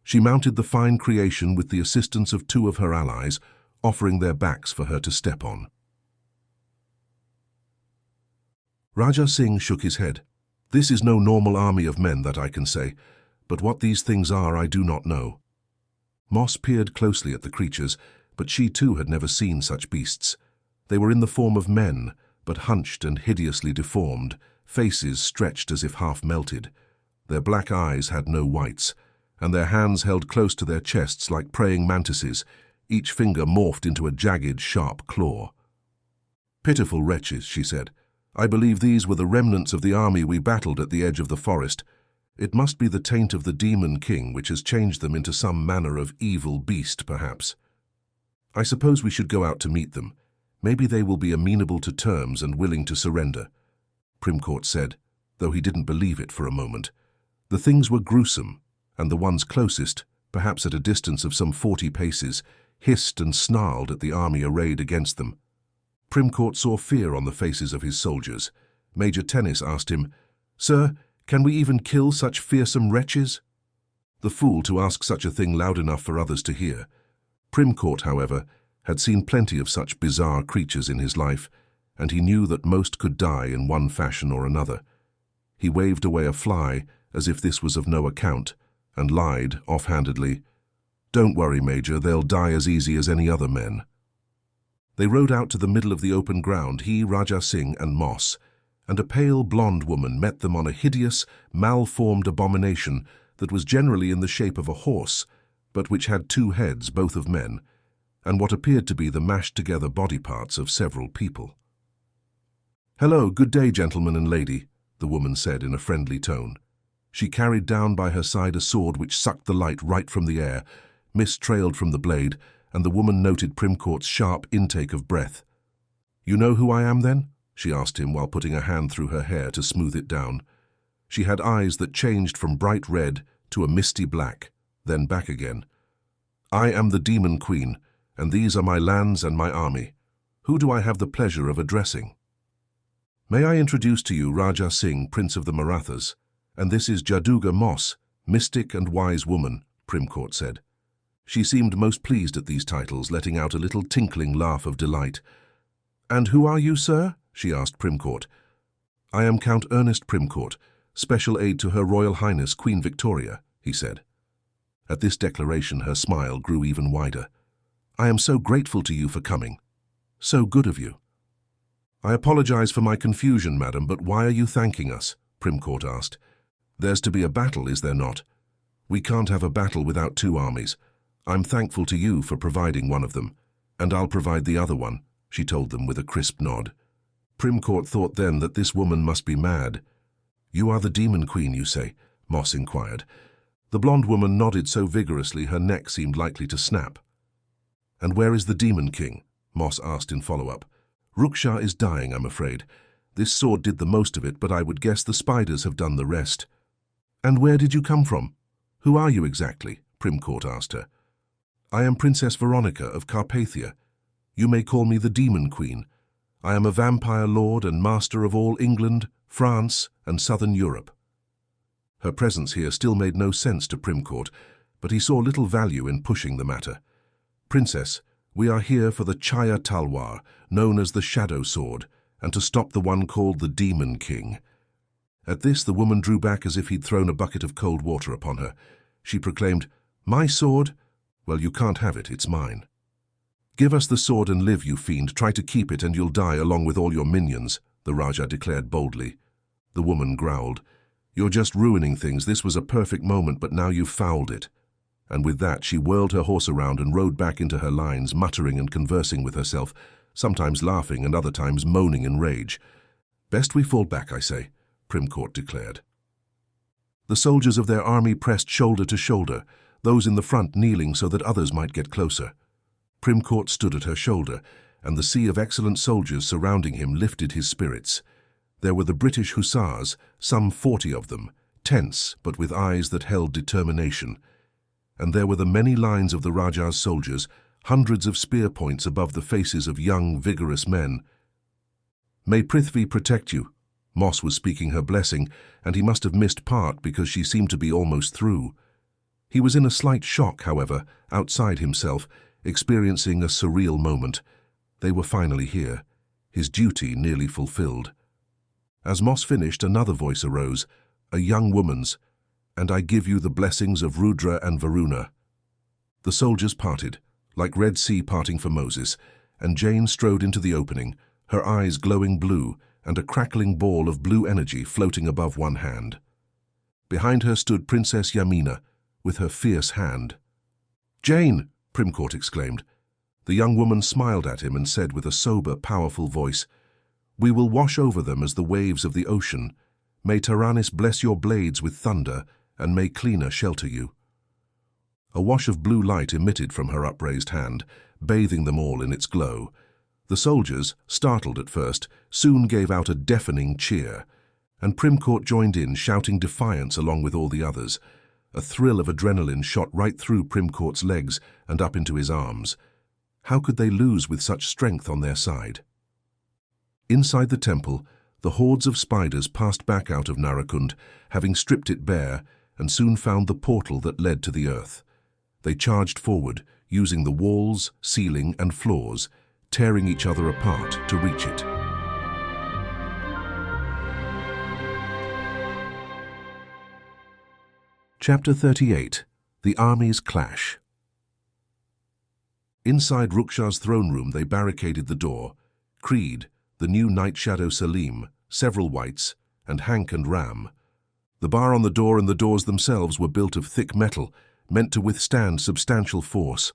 She mounted the fine creation with the assistance of 2 of her allies, offering their backs for her to step on. Raja Singh shook his head. "This is no normal army of men, that I can say, but what these things are I do not know." Moss peered closely at the creatures, but she too had never seen such beasts. They were in the form of men, but hunched and hideously deformed, faces stretched as if half melted. Their black eyes had no whites, and their hands held close to their chests like praying mantises, each finger morphed into a jagged, sharp claw. "Pitiful wretches," she said. "I believe these were the remnants of the army we battled at the edge of the forest. It must be the taint of the demon king which has changed them into some manner of evil beast, perhaps. I suppose we should go out to meet them. Maybe they will be amenable to terms and willing to surrender," Primcourt said, though he didn't believe it for a moment. The things were gruesome, and the ones closest, perhaps at a distance of some 40 paces, hissed and snarled at the army arrayed against them. Primcourt saw fear on the faces of his soldiers. Major Tennis asked him, "Sir, can we even kill such fearsome wretches?" The fool to ask such a thing loud enough for others to hear. Primcourt, however, had seen plenty of such bizarre creatures in his life, and he knew that most could die in one fashion or another. He waved away a fly as if this was of no account, and lied offhandedly, "Don't worry, Major, they'll die as easy as any other men." They rode out to the middle of the open ground, he, Raja Singh, and Moss, and a pale blonde woman met them on a hideous, malformed abomination that was generally in the shape of a horse, but which had two heads, both of men, and what appeared to be the mashed-together body parts of several people. "Hello, good day, gentleman and lady," the woman said in a friendly tone. She carried down by her side a sword which sucked the light right from the air. Mist trailed from the blade, and the woman noted Primcourt's sharp intake of breath. "You know who I am, then?" she asked him while putting a hand through her hair to smooth it down. She had eyes that changed from bright red to a misty black, then back again. "I am the Demon Queen, and these are my lands and my army. Who do I have the pleasure of addressing?" "May I introduce to you Raja Singh, Prince of the Marathas, and this is Jaduga Moss, mystic and wise woman," Primcourt said. She seemed most pleased at these titles, letting out a little tinkling laugh of delight. "And who are you, sir?" she asked Primcourt. "I am Count Ernest Primcourt, special aide to Her Royal Highness Queen Victoria," he said. At this declaration her smile grew even wider. "I am so grateful to you for coming. So good of you." "I apologize for my confusion, madam, but why are you thanking us?" Primcourt asked. "There's to be a battle, is there not? We can't have a battle without two armies. I'm thankful to you for providing one of them, and I'll provide the other one," she told them with a crisp nod. Primcourt thought then that this woman must be mad. "You are the Demon Queen, you say?" Moss inquired. The blonde woman nodded so vigorously her neck seemed likely to snap. "And where is the Demon King?" Moss asked in follow-up. "Ruksha is dying, I'm afraid. This sword did the most of it, but I would guess the spiders have done the rest." "And where did you come from? Who are you exactly?" Primcourt asked her. "I am Princess Veronica of Carpathia. You may call me the Demon Queen. I am a vampire lord and master of all England, France, and southern Europe." Her presence here still made no sense to Primcourt, but he saw little value in pushing the matter. "Princess, we are here for the Chaya Talwar, known as the Shadow Sword, and to stop the one called the Demon King." At this, the woman drew back as if he'd thrown a bucket of cold water upon her. She proclaimed, "My sword? Well, you can't have it, it's mine." "Give us the sword and live, you fiend. Try to keep it and you'll die along with all your minions," the Rajah declared boldly. The woman growled, "You're just ruining things. This was a perfect moment, but now you've fouled it." And with that, she whirled her horse around and rode back into her lines, muttering and conversing with herself, sometimes laughing and other times moaning in rage. "Best we fall back, I say," Primcourt declared. The soldiers of their army pressed shoulder to shoulder, those in the front kneeling so that others might get closer. Primcourt stood at her shoulder, and the sea of excellent soldiers surrounding him lifted his spirits. There were the British hussars, some 40 of them, tense but with eyes that held determination. And there were the many lines of the Rajah's soldiers, hundreds of spear points above the faces of young, vigorous men. "May Prithvi protect you." Moss was speaking her blessing, and he must have missed part because she seemed to be almost through. He was in a slight shock, however, outside himself, experiencing a surreal moment. They were finally here, his duty nearly fulfilled. As Moss finished, another voice arose, a young woman's, "And I give you the blessings of Rudra and Varuna." The soldiers parted, like Red Sea parting for Moses, and Jane strode into the opening, her eyes glowing blue and a crackling ball of blue energy floating above one hand. Behind her stood Princess Yamina, with her fierce hand. "Jane!" Primcourt exclaimed. The young woman smiled at him and said with a sober, powerful voice, "We will wash over them as the waves of the ocean. May Taranis bless your blades with thunder, and may Cleaner shelter you." A wash of blue light emitted from her upraised hand, bathing them all in its glow. The soldiers, startled at first, soon gave out a deafening cheer, and Primcourt joined in, shouting defiance along with all the others. A thrill of adrenaline shot right through Primcourt's legs and up into his arms. How could they lose with such strength on their side? Inside the temple, the hordes of spiders passed back out of Narakund, having stripped it bare, and soon found the portal that led to the earth. They charged forward, using the walls, ceiling, and floors, tearing each other apart to reach it. Chapter 38. The Armies Clash. Inside Ruksha's throne room they barricaded the door. Creed, the new Night Shadow Salim, several whites, and Hank and Ram. The bar on the door and the doors themselves were built of thick metal, meant to withstand substantial force.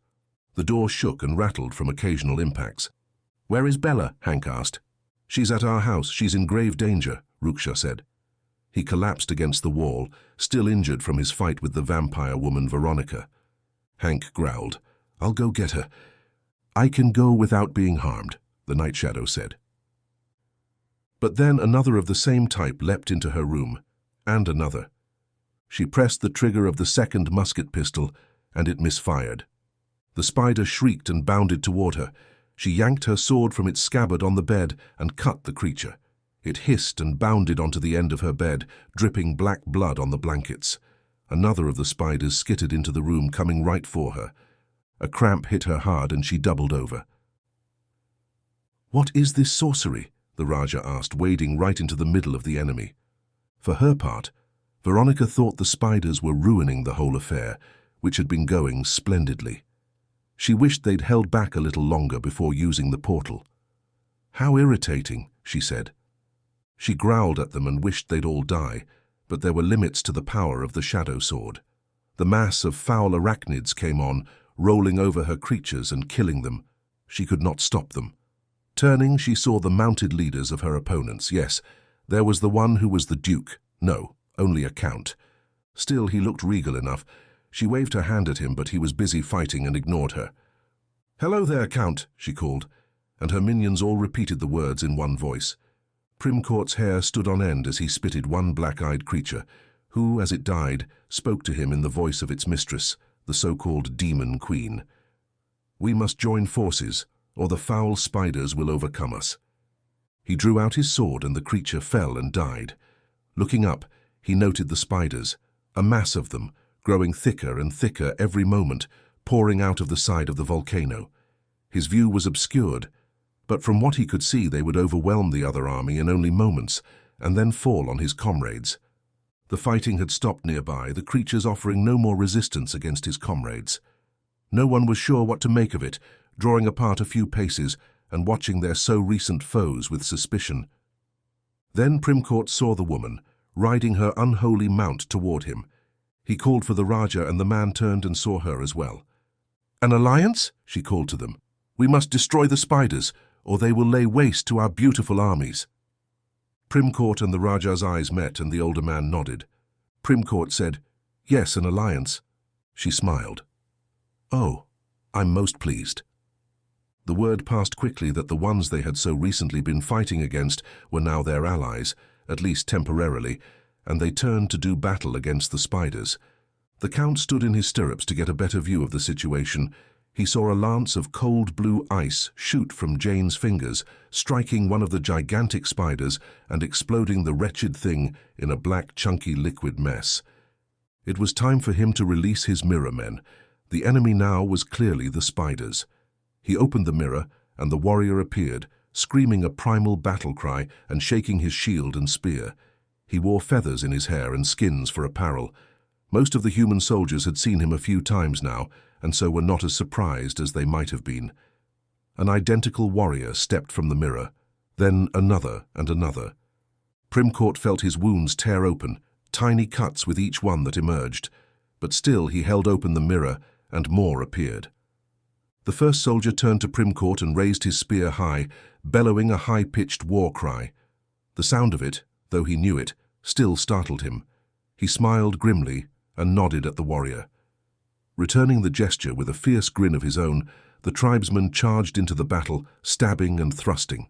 The door shook and rattled from occasional impacts. "Where is Bella?" Hank asked. "She's at our house. She's in grave danger," Ruksha said. He collapsed against the wall, still injured from his fight with the vampire woman Veronica. Hank growled, "I'll go get her." "I can go without being harmed," the Night Shadow said. But then another of the same type leapt into her room, and another. She pressed the trigger of the second musket pistol, and it misfired. The spider shrieked and bounded toward her. She yanked her sword from its scabbard on the bed and cut the creature. It hissed and bounded onto the end of her bed, dripping black blood on the blankets. Another of the spiders skittered into the room, coming right for her. A cramp hit her hard and she doubled over. "What is this sorcery?" the Raja asked, wading right into the middle of the enemy. For her part, Veronica thought the spiders were ruining the whole affair, which had been going splendidly. She wished they'd held back a little longer before using the portal. "How irritating," she said. She growled at them and wished they'd all die, but there were limits to the power of the shadow sword. The mass of foul arachnids came on, rolling over her creatures and killing them. She could not stop them. Turning, she saw the mounted leaders of her opponents. Yes, there was the one who was the Duke. No, only a Count. Still, he looked regal enough. She waved her hand at him, but he was busy fighting and ignored her. "Hello there, Count," she called, and her minions all repeated the words in one voice. Primcourt's hair stood on end as he spitted one black-eyed creature, who, as it died, spoke to him in the voice of its mistress, the so-called Demon Queen. "We must join forces, or the foul spiders will overcome us." He drew out his sword and the creature fell and died. Looking up, he noted the spiders, a mass of them, growing thicker and thicker every moment, pouring out of the side of the volcano. His view was obscured, but from what he could see they would overwhelm the other army in only moments, and then fall on his comrades. The fighting had stopped nearby, the creatures offering no more resistance against his comrades. No one was sure what to make of it, drawing apart a few paces and watching their so-recent foes with suspicion. Then Primcourt saw the woman, riding her unholy mount toward him. He called for the Raja, and the man turned and saw her as well. "An alliance?" she called to them. "We must destroy the spiders, or they will lay waste to our beautiful armies." Primcourt and the Raja's eyes met, and the older man nodded. Primcourt said, "Yes, an alliance." She smiled. "Oh, I'm most pleased." The word passed quickly that the ones they had so recently been fighting against were now their allies, at least temporarily, and they turned to do battle against the spiders. The Count stood in his stirrups to get a better view of the situation. He saw a lance of cold blue ice shoot from Jane's fingers, striking one of the gigantic spiders and exploding the wretched thing in a black, chunky liquid mess. It was time for him to release his mirror men. The enemy now was clearly the spiders. He opened the mirror, and the warrior appeared, screaming a primal battle cry and shaking his shield and spear. He wore feathers in his hair and skins for apparel. Most of the human soldiers had seen him a few times now, and so were not as surprised as they might have been. An identical warrior stepped from the mirror, then another and another. Primcourt felt his wounds tear open, tiny cuts with each one that emerged, but still he held open the mirror, and more appeared. The first soldier turned to Primcourt and raised his spear high, bellowing a high-pitched war cry. The sound of it, though he knew it, still startled him. He smiled grimly and nodded at the warrior. Returning the gesture with a fierce grin of his own, the tribesman charged into the battle, stabbing and thrusting.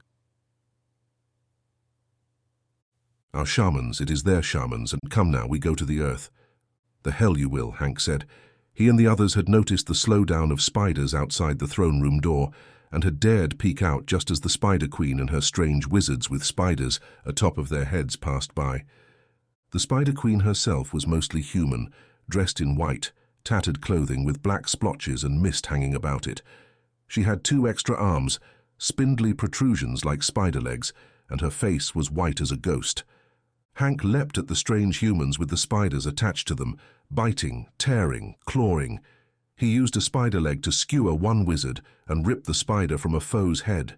"Our shamans, it is their shamans, and come now, we go to the earth." "The hell you will," Hank said. He and the others had noticed the slowdown of spiders outside the throne room door, and had dared peek out just as the Spider Queen and her strange wizards with spiders atop of their heads passed by. The Spider Queen herself was mostly human, dressed in white, tattered clothing with black splotches and mist hanging about it. She had 2 extra arms, spindly protrusions like spider legs, and her face was white as a ghost. Hank leapt at the strange humans with the spiders attached to them, biting, tearing, clawing. He used a spider leg to skewer one wizard and rip the spider from a foe's head.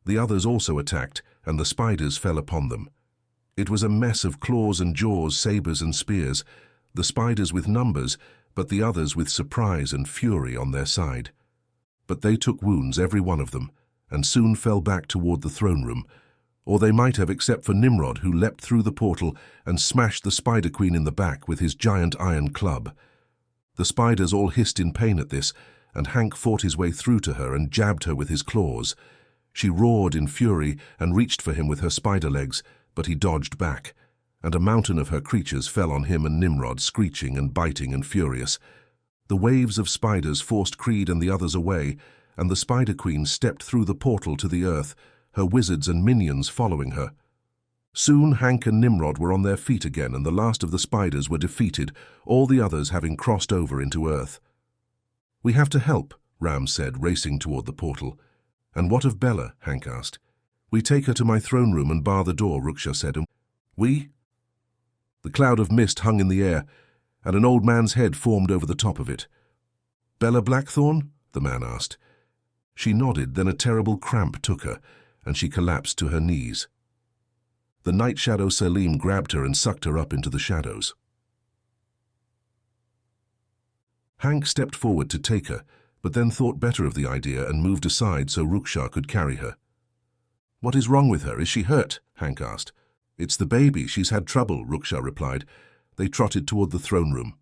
The others also attacked, and the spiders fell upon them. It was a mess of claws and jaws, sabers and spears, the spiders with numbers, but the others with surprise and fury on their side. But they took wounds, every one of them, and soon fell back toward the throne room. Or they might have, except for Nimrod, who leapt through the portal and smashed the Spider Queen in the back with his giant iron club. The spiders all hissed in pain at this, and Hank fought his way through to her and jabbed her with his claws. She roared in fury and reached for him with her spider legs, but he dodged back, and a mountain of her creatures fell on him and Nimrod, screeching and biting and furious. The waves of spiders forced Creed and the others away, and the Spider Queen stepped through the portal to the earth, her wizards and minions following her. Soon Hank and Nimrod were on their feet again, and the last of the spiders were defeated, all the others having crossed over into Earth. "We have to help," Ram said, racing toward the portal. "And what of Bella?" Hank asked. "We take her to my throne room and bar the door," Ruksha said. "And we?" The cloud of mist hung in the air, and an old man's head formed over the top of it. "Bella Blackthorn?" the man asked. She nodded, then a terrible cramp took her, and she collapsed to her knees. The Night Shadow Selim grabbed her and sucked her up into the shadows. Hank stepped forward to take her, but then thought better of the idea and moved aside so Ruksha could carry her. "What is wrong with her? Is she hurt?" Hank asked. "It's the baby. She's had trouble," Ruksha replied. They trotted toward the throne room.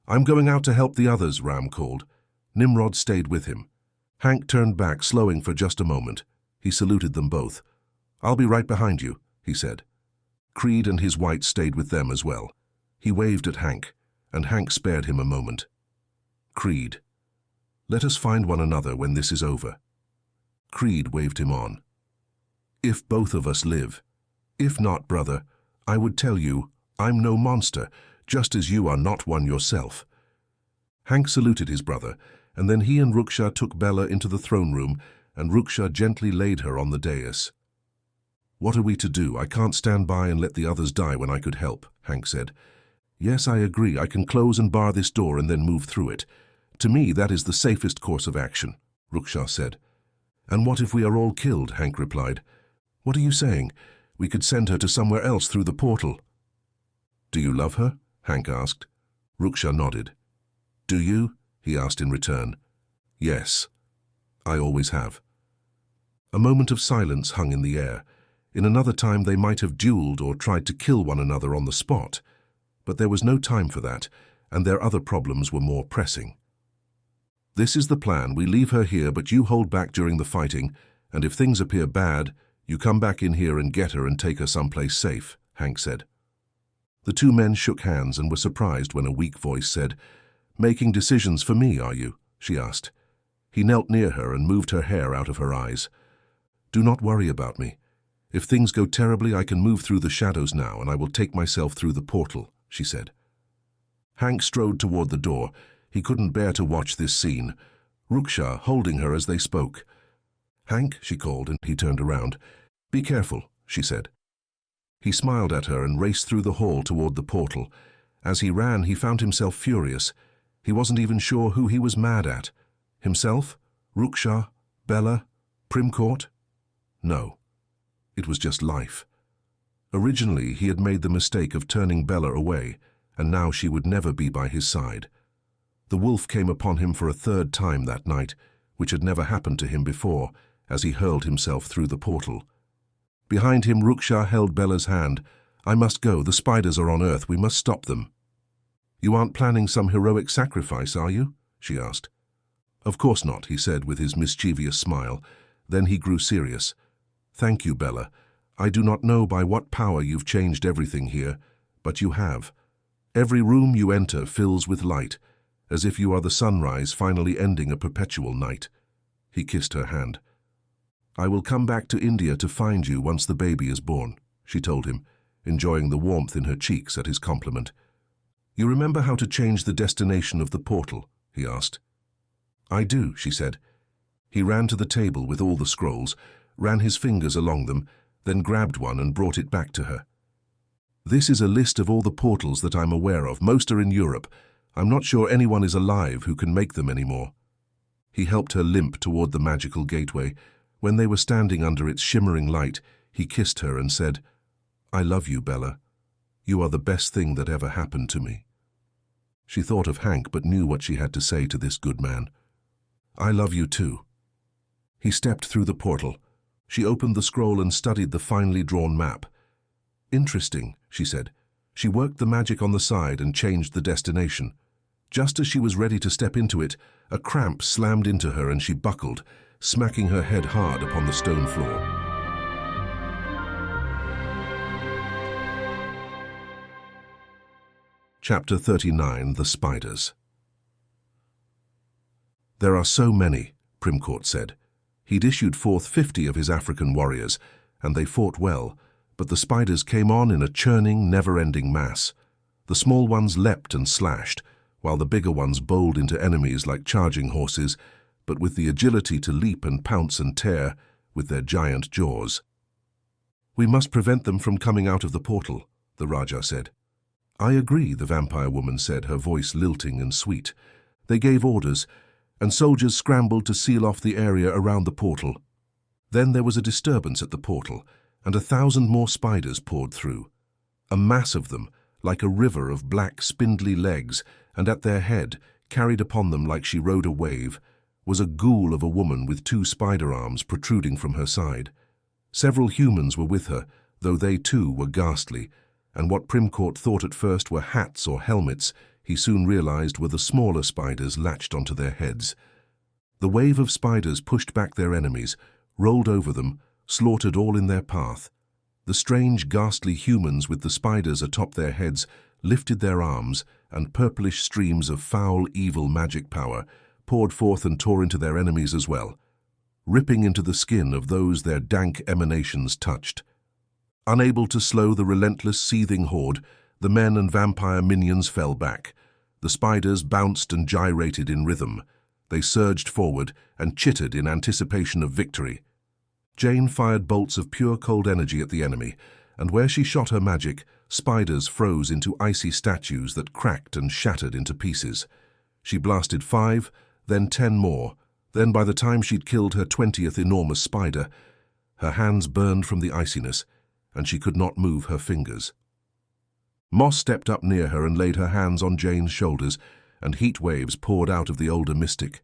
"I'm going out to help the others," Ram called. Nimrod stayed with him. Hank turned back, slowing for just a moment. He saluted them both. "I'll be right behind you," he said. Creed and his white stayed with them as well. He waved at Hank, and Hank spared him a moment. "Creed, let us find one another when this is over." Creed waved him on. "If both of us live. If not, brother, I would tell you, I'm no monster, just as you are not one yourself." Hank saluted his brother, and then he and Ruksha took Bella into the throne room, and Ruksha gently laid her on the dais. "What are we to do? I can't stand by and let the others die when I could help," Hank said. "Yes, I agree. I can close and bar this door and then move through it. To me, that is the safest course of action," Ruksha said. "And what if we are all killed?" Hank replied. "What are you saying? We could send her to somewhere else through the portal." "Do you love her?" Hank asked. Ruksha nodded. "Do you?" he asked in return. "Yes. I always have." A moment of silence hung in the air. In another time they might have duelled or tried to kill one another on the spot. But there was no time for that, and their other problems were more pressing. "This is the plan. We leave her here, but you hold back during the fighting, and if things appear bad, you come back in here and get her and take her someplace safe," Hank said. The 2 men shook hands and were surprised when a weak voice said, "Making decisions for me, are you?" she asked. He knelt near her and moved her hair out of her eyes. "Do not worry about me. If things go terribly, I can move through the shadows now, and I will take myself through the portal," she said. Hank strode toward the door. He couldn't bear to watch this scene. Ruksha holding her as they spoke. "Hank," she called, and he turned around. "Be careful," she said. He smiled at her and raced through the hall toward the portal. As he ran, he found himself furious. He wasn't even sure who he was mad at. Himself? Ruksha? Bella? Primcourt? No. It was just life. Originally, he had made the mistake of turning Bella away, and now she would never be by his side. The wolf came upon him for a 3rd time that night, which had never happened to him before, as he hurled himself through the portal. Behind him, Ruksha held Bella's hand. "I must go. The spiders are on Earth. We must stop them." "You aren't planning some heroic sacrifice, are you?" she asked. "Of course not," he said with his mischievous smile. Then he grew serious. "Thank you, Bella. I do not know by what power you've changed everything here, but you have. Every room you enter fills with light, as if you are the sunrise finally ending a perpetual night." He kissed her hand. "I will come back to India to find you once the baby is born," she told him, enjoying the warmth in her cheeks at his compliment. "You remember how to change the destination of the portal?" he asked. "I do," she said. He ran to the table with all the scrolls, ran his fingers along them, then grabbed one and brought it back to her. "This is a list of all the portals that I'm aware of. Most are in Europe. I'm not sure anyone is alive who can make them anymore." He helped her limp toward the magical gateway. When they were standing under its shimmering light, he kissed her and said, "I love you, Bella. You are the best thing that ever happened to me." She thought of Hank but knew what she had to say to this good man. "I love you too." He stepped through the portal. She opened the scroll and studied the finely drawn map. "Interesting," she said. She worked the magic on the side and changed the destination. Just as she was ready to step into it, a cramp slammed into her and she buckled, smacking her head hard upon the stone floor. Chapter 39, The Spiders. "There are so many," Primcourt said. He'd issued forth 50 of his African warriors, and they fought well, but the spiders came on in a churning, never-ending mass. The small ones leapt and slashed, while the bigger ones bowled into enemies like charging horses, but with the agility to leap and pounce and tear with their giant jaws. "We must prevent them from coming out of the portal," the Rajah said. "I agree," the vampire woman said, her voice lilting and sweet. They gave orders, and soldiers scrambled to seal off the area around the portal. Then there was a disturbance at the portal, and 1,000 more spiders poured through. A mass of them, like a river of black, spindly legs, and at their head, carried upon them like she rode a wave, was a ghoul of a woman with 2 spider arms protruding from her side. Several humans were with her, though they too were ghastly, and what Primcourt thought at first were hats or helmets, he soon realized were the smaller spiders latched onto their heads. The wave of spiders pushed back their enemies, rolled over them, slaughtered all in their path. The strange, ghastly humans with the spiders atop their heads lifted their arms, and purplish streams of foul, evil magic power poured forth and tore into their enemies as well, ripping into the skin of those their dank emanations touched. Unable to slow the relentless, seething horde, the men and vampire minions fell back. The spiders bounced and gyrated in rhythm. They surged forward and chittered in anticipation of victory. Jane fired bolts of pure cold energy at the enemy, and where she shot her magic, spiders froze into icy statues that cracked and shattered into pieces. She blasted 5, then 10 more. Then by the time she'd killed her 20th enormous spider, her hands burned from the iciness, and she could not move her fingers. Moss stepped up near her and laid her hands on Jane's shoulders, and heat waves poured out of the older mystic.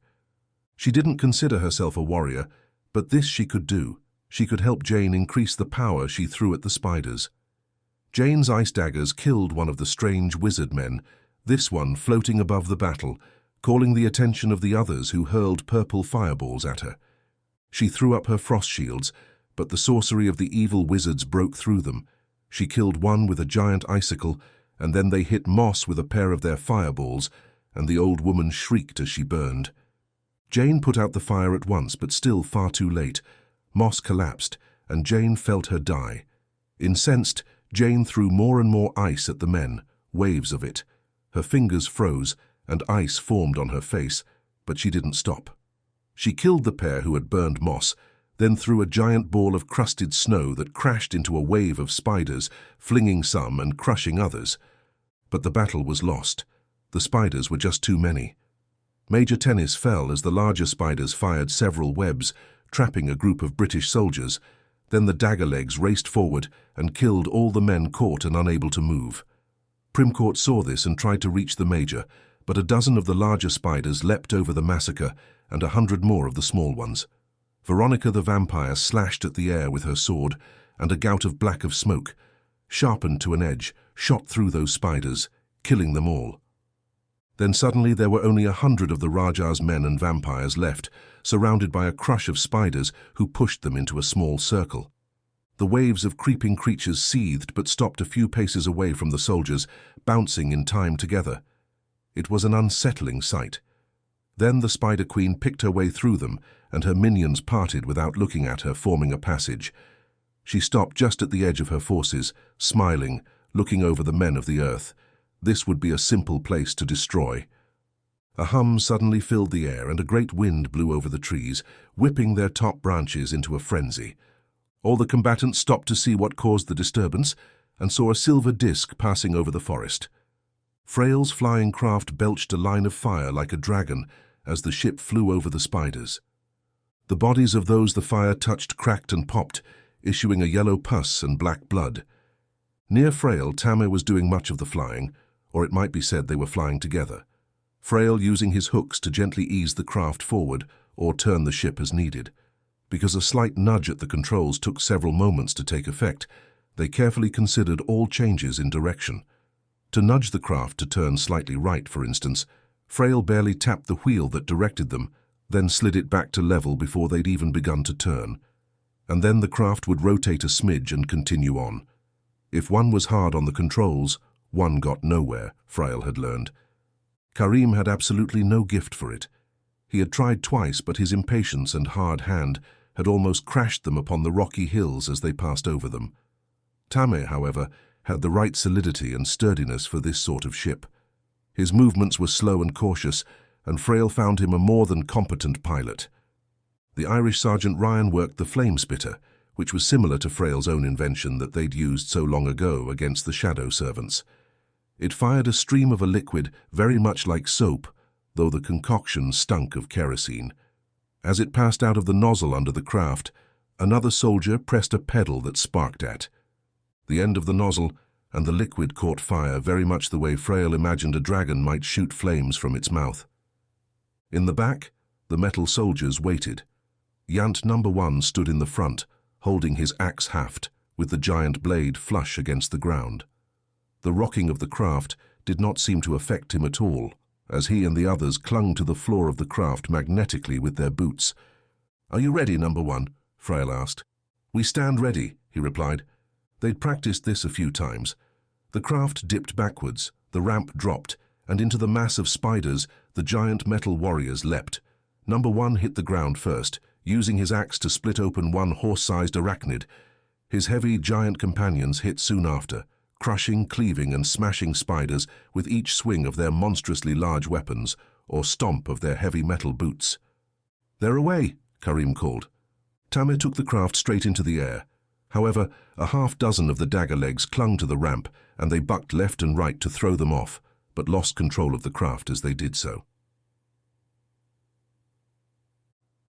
She didn't consider herself a warrior, but this she could do. She could help Jane increase the power she threw at the spiders. Jane's ice daggers killed one of the strange wizard men, this one floating above the battle, calling the attention of the others who hurled purple fireballs at her. She threw up her frost shields, but the sorcery of the evil wizards broke through them. She killed one with a giant icicle, and then they hit Moss with a pair of their fireballs, and the old woman shrieked as she burned. Jane put out the fire at once, but still far too late. Moss collapsed, and Jane felt her die. Incensed, Jane threw more and more ice at the men, waves of it. Her fingers froze, and ice formed on her face, but she didn't stop. She killed the pair who had burned Moss, then threw a giant ball of crusted snow that crashed into a wave of spiders, flinging some and crushing others. But the battle was lost. The spiders were just too many. Major Tennis fell as the larger spiders fired several webs, trapping a group of British soldiers. Then the dagger-legs raced forward and killed all the men caught and unable to move. Primcourt saw this and tried to reach the Major, but a dozen of the larger spiders leapt over the massacre and 100 more of the small ones. Veronica the vampire slashed at the air with her sword, and a gout of black of smoke, sharpened to an edge, shot through those spiders, killing them all. Then suddenly there were only 100 of the Rajah's men and vampires left, surrounded by a crush of spiders who pushed them into a small circle. The waves of creeping creatures seethed but stopped a few paces away from the soldiers, bouncing in time together. It was an unsettling sight. Then the Spider Queen picked her way through them, and her minions parted without looking at her, forming a passage. She stopped just at the edge of her forces, smiling, looking over the men of the earth. This would be a simple place to destroy. A hum suddenly filled the air and a great wind blew over the trees, whipping their top branches into a frenzy. All the combatants stopped to see what caused the disturbance and saw a silver disk passing over the forest. Frail's flying craft belched a line of fire like a dragon as the ship flew over the spiders. The bodies of those the fire touched cracked and popped, issuing a yellow pus and black blood. Near Frail, Tamé was doing much of the flying, or it might be said they were flying together. Frail using his hooks to gently ease the craft forward or turn the ship as needed. Because a slight nudge at the controls took several moments to take effect, they carefully considered all changes in direction. To nudge the craft to turn slightly right, for instance, Frail barely tapped the wheel that directed them, then slid it back to level before they'd even begun to turn. And then the craft would rotate a smidge and continue on. If one was hard on the controls, one got nowhere, Frail had learned. Karim had absolutely no gift for it. He had tried twice, but his impatience and hard hand had almost crashed them upon the rocky hills as they passed over them. Tamé, however, had the right solidity and sturdiness for this sort of ship. His movements were slow and cautious, and Frail found him a more than competent pilot. The Irish Sergeant Ryan worked the flame spitter, which was similar to Frail's own invention that they'd used so long ago against the shadow servants. It fired a stream of a liquid very much like soap, though the concoction stunk of kerosene. As it passed out of the nozzle under the craft, another soldier pressed a pedal that sparked at the end of the nozzle, and the liquid caught fire very much the way Frail imagined a dragon might shoot flames from its mouth. In the back, the metal soldiers waited. Yant No. 1 stood in the front, holding his axe haft, with the giant blade flush against the ground. The rocking of the craft did not seem to affect him at all, as he and the others clung to the floor of the craft magnetically with their boots. "Are you ready, No. 1?" Frail asked. "We stand ready," he replied. They'd practiced this a few times. The craft dipped backwards, the ramp dropped, and into the mass of spiders the giant metal warriors leapt. No. 1 hit the ground first, using his axe to split open one horse-sized arachnid. His heavy, giant companions hit soon after, crushing, cleaving, and smashing spiders with each swing of their monstrously large weapons or stomp of their heavy metal boots. "They're away," Karim called. Tamé took the craft straight into the air. However, a half-dozen of the dagger legs clung to the ramp, and they bucked left and right to throw them off, but lost control of the craft as they did so.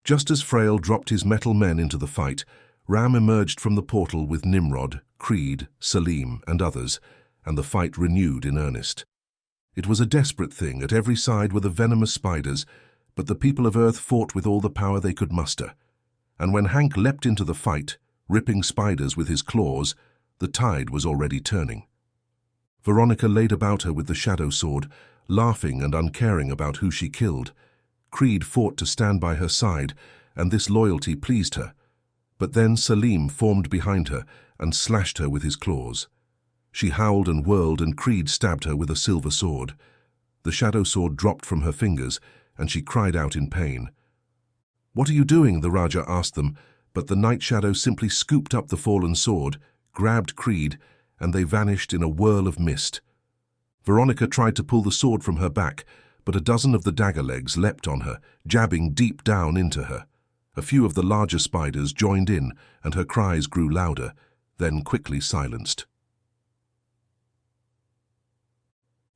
Just as Frail dropped his metal men into the fight, Ram emerged from the portal with Nimrod, Creed, Salim, and others, and the fight renewed in earnest. It was a desperate thing. At every side were the venomous spiders, but the people of Earth fought with all the power they could muster. And when Hank leapt into the fight, ripping spiders with his claws, the tide was already turning. Veronica laid about her with the shadow sword, laughing and uncaring about who she killed. Creed fought to stand by her side, and this loyalty pleased her. But then Salim formed behind her and slashed her with his claws. She howled and whirled, and Creed stabbed her with a silver sword. The shadow sword dropped from her fingers, and she cried out in pain. "What are you doing?" the Raja asked them, but the night shadow simply scooped up the fallen sword, grabbed Creed, and they vanished in a whirl of mist. Veronica tried to pull the sword from her back, but a dozen of the dagger legs leapt on her, jabbing deep down into her. A few of the larger spiders joined in, and her cries grew louder, then quickly silenced.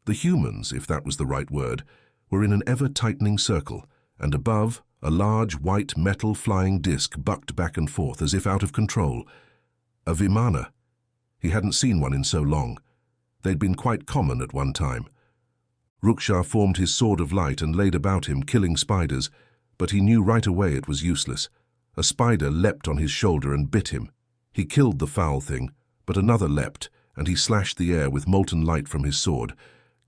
The humans, if that was the right word, were in an ever-tightening circle, and above, a large white metal flying disc bucked back and forth as if out of control. A Vimana. He hadn't seen one in so long. They'd been quite common at one time. Ruksha formed his sword of light and laid about him, killing spiders, but he knew right away it was useless. A spider leapt on his shoulder and bit him. He killed the foul thing, but another leapt, and he slashed the air with molten light from his sword,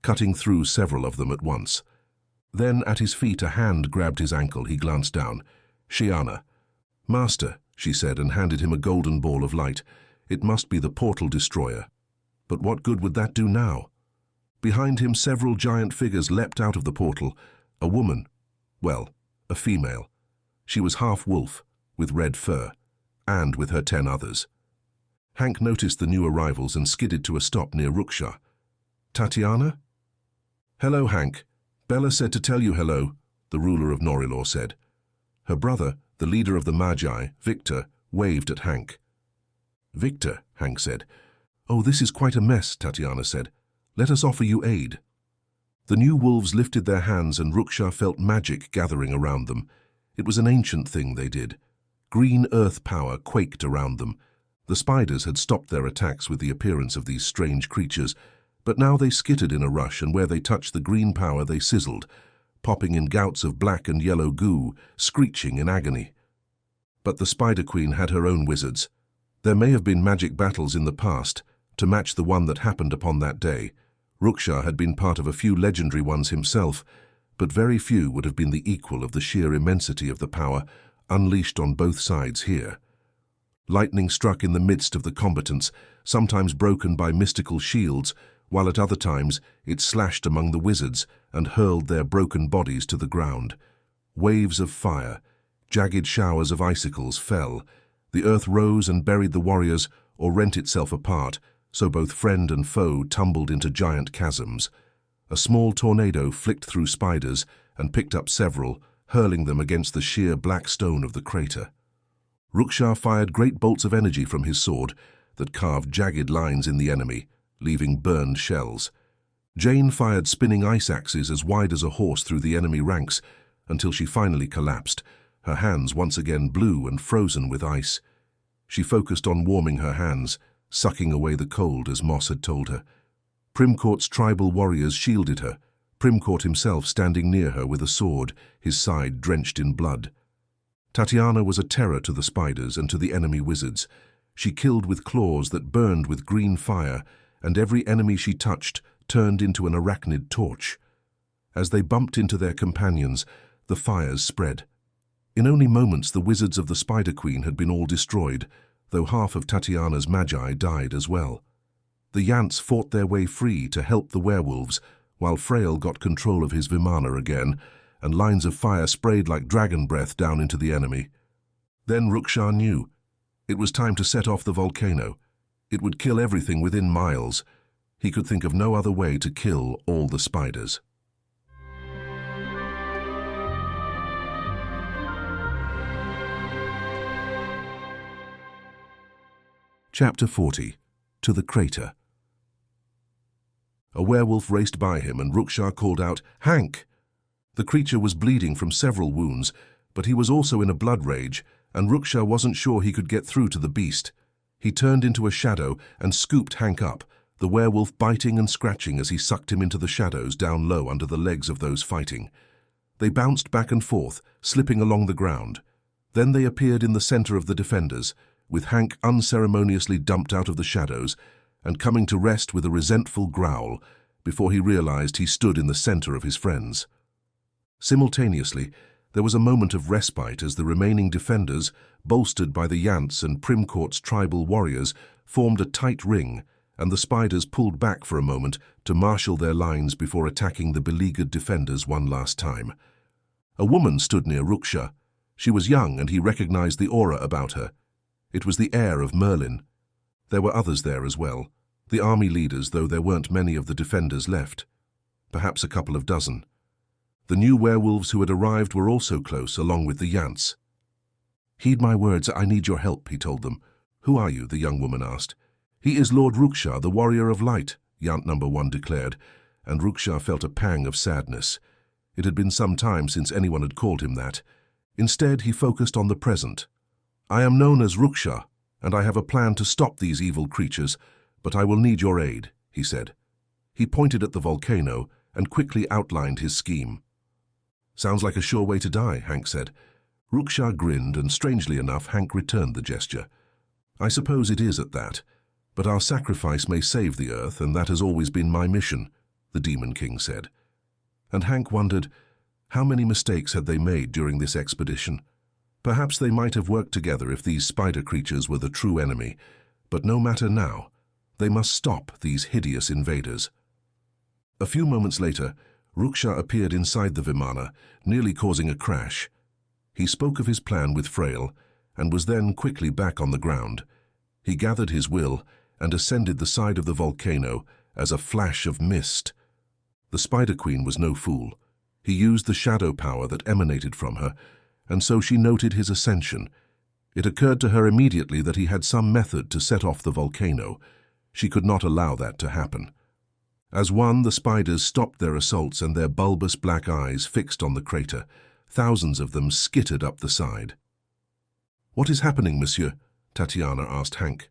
cutting through several of them at once. Then at his feet a hand grabbed his ankle. He glanced down. Shiana. "Master," she said, and handed him a golden ball of light. It must be the portal destroyer. But what good would that do now? Behind him several giant figures leapt out of the portal. A woman. Well, a female. She was half wolf, with red fur, and with her 10 others. Hank noticed the new arrivals and skidded to a stop near Ruksha. Tatiana? Hello, Hank. Bella said to tell you hello, the ruler of Norilor said. Her brother, the leader of the Magi, Victor, waved at Hank. Victor, Hank said. Oh, this is quite a mess, Tatiana said. Let us offer you aid. The new wolves lifted their hands and Ruksha felt magic gathering around them. It was an ancient thing they did. Green earth power quaked around them. The spiders had stopped their attacks with the appearance of these strange creatures, but now they skittered in a rush, and where they touched the green power they sizzled, popping in gouts of black and yellow goo, screeching in agony. But the Spider Queen had her own wizards. There may have been magic battles in the past, to match the one that happened upon that day. Ruksha had been part of a few legendary ones himself, but very few would have been the equal of the sheer immensity of the power unleashed on both sides here. Lightning struck in the midst of the combatants, sometimes broken by mystical shields, while at other times it slashed among the wizards and hurled their broken bodies to the ground. Waves of fire, jagged showers of icicles fell. The earth rose and buried the warriors or rent itself apart, so both friend and foe tumbled into giant chasms. A small tornado flicked through spiders and picked up several, hurling them against the sheer black stone of the crater. Ruksha fired great bolts of energy from his sword that carved jagged lines in the enemy, leaving burned shells. Jane fired spinning ice axes as wide as a horse through the enemy ranks until she finally collapsed, her hands once again blue and frozen with ice. She focused on warming her hands, sucking away the cold as Moss had told her. Primcourt's tribal warriors shielded her, Primcourt himself standing near her with a sword, his side drenched in blood. Tatiana was a terror to the spiders and to the enemy wizards. She killed with claws that burned with green fire, and every enemy she touched turned into an arachnid torch. As they bumped into their companions, the fires spread. In only moments the wizards of the Spider Queen had been all destroyed, though half of Tatiana's magi died as well. The Yants fought their way free to help the werewolves, while Frail got control of his Vimana again, and lines of fire sprayed like dragon breath down into the enemy. Then Ruksha knew. It was time to set off the volcano. It would kill everything within miles. He could think of no other way to kill all the spiders. Chapter 40. To the Crater. A werewolf raced by him and Ruksha called out, "Hank!" The creature was bleeding from several wounds, but he was also in a blood rage, and Ruksha wasn't sure he could get through to the beast. He turned into a shadow and scooped Hank up, the werewolf biting and scratching as he sucked him into the shadows down low under the legs of those fighting. They bounced back and forth, slipping along the ground. Then they appeared in the center of the defenders, with Hank unceremoniously dumped out of the shadows and coming to rest with a resentful growl before he realized he stood in the center of his friends. Simultaneously, there was a moment of respite as the remaining defenders, bolstered by the Yants and Primcourt's tribal warriors, formed a tight ring, and the spiders pulled back for a moment to marshal their lines before attacking the beleaguered defenders one last time. A woman stood near Ruksha. She was young, and he recognized the aura about her. It was the heir of Merlin. There were others there as well, the army leaders, though there weren't many of the defenders left. Perhaps a couple of dozen. The new werewolves who had arrived were also close, along with the Yants. "Heed my words, I need your help," he told them. "Who are you?" the young woman asked. "He is Lord Ruksha, the warrior of light," Yant number 1 declared, and Ruksha felt a pang of sadness. It had been some time since anyone had called him that. Instead, he focused on the present. "I am known as Ruksha, and I have a plan to stop these evil creatures, but I will need your aid," he said. He pointed at the volcano and quickly outlined his scheme. "Sounds like a sure way to die," Hank said. Ruksha grinned, and strangely enough, Hank returned the gesture. "I suppose it is at that, but our sacrifice may save the earth, and that has always been my mission," the Demon King said. And Hank wondered, how many mistakes had they made during this expedition? Perhaps they might have worked together if these spider creatures were the true enemy, but no matter now. They must stop these hideous invaders. A few moments later, Ruksha appeared inside the Vimana, nearly causing a crash. He spoke of his plan with Frail, and was then quickly back on the ground. He gathered his will and ascended the side of the volcano as a flash of mist. The Spider Queen was no fool. He used the shadow power that emanated from her, and so she noted his ascension. It occurred to her immediately that he had some method to set off the volcano. She could not allow that to happen. As one, the spiders stopped their assaults and their bulbous black eyes fixed on the crater. Thousands of them skittered up the side. "What is happening, monsieur?" Tatiana asked Hank.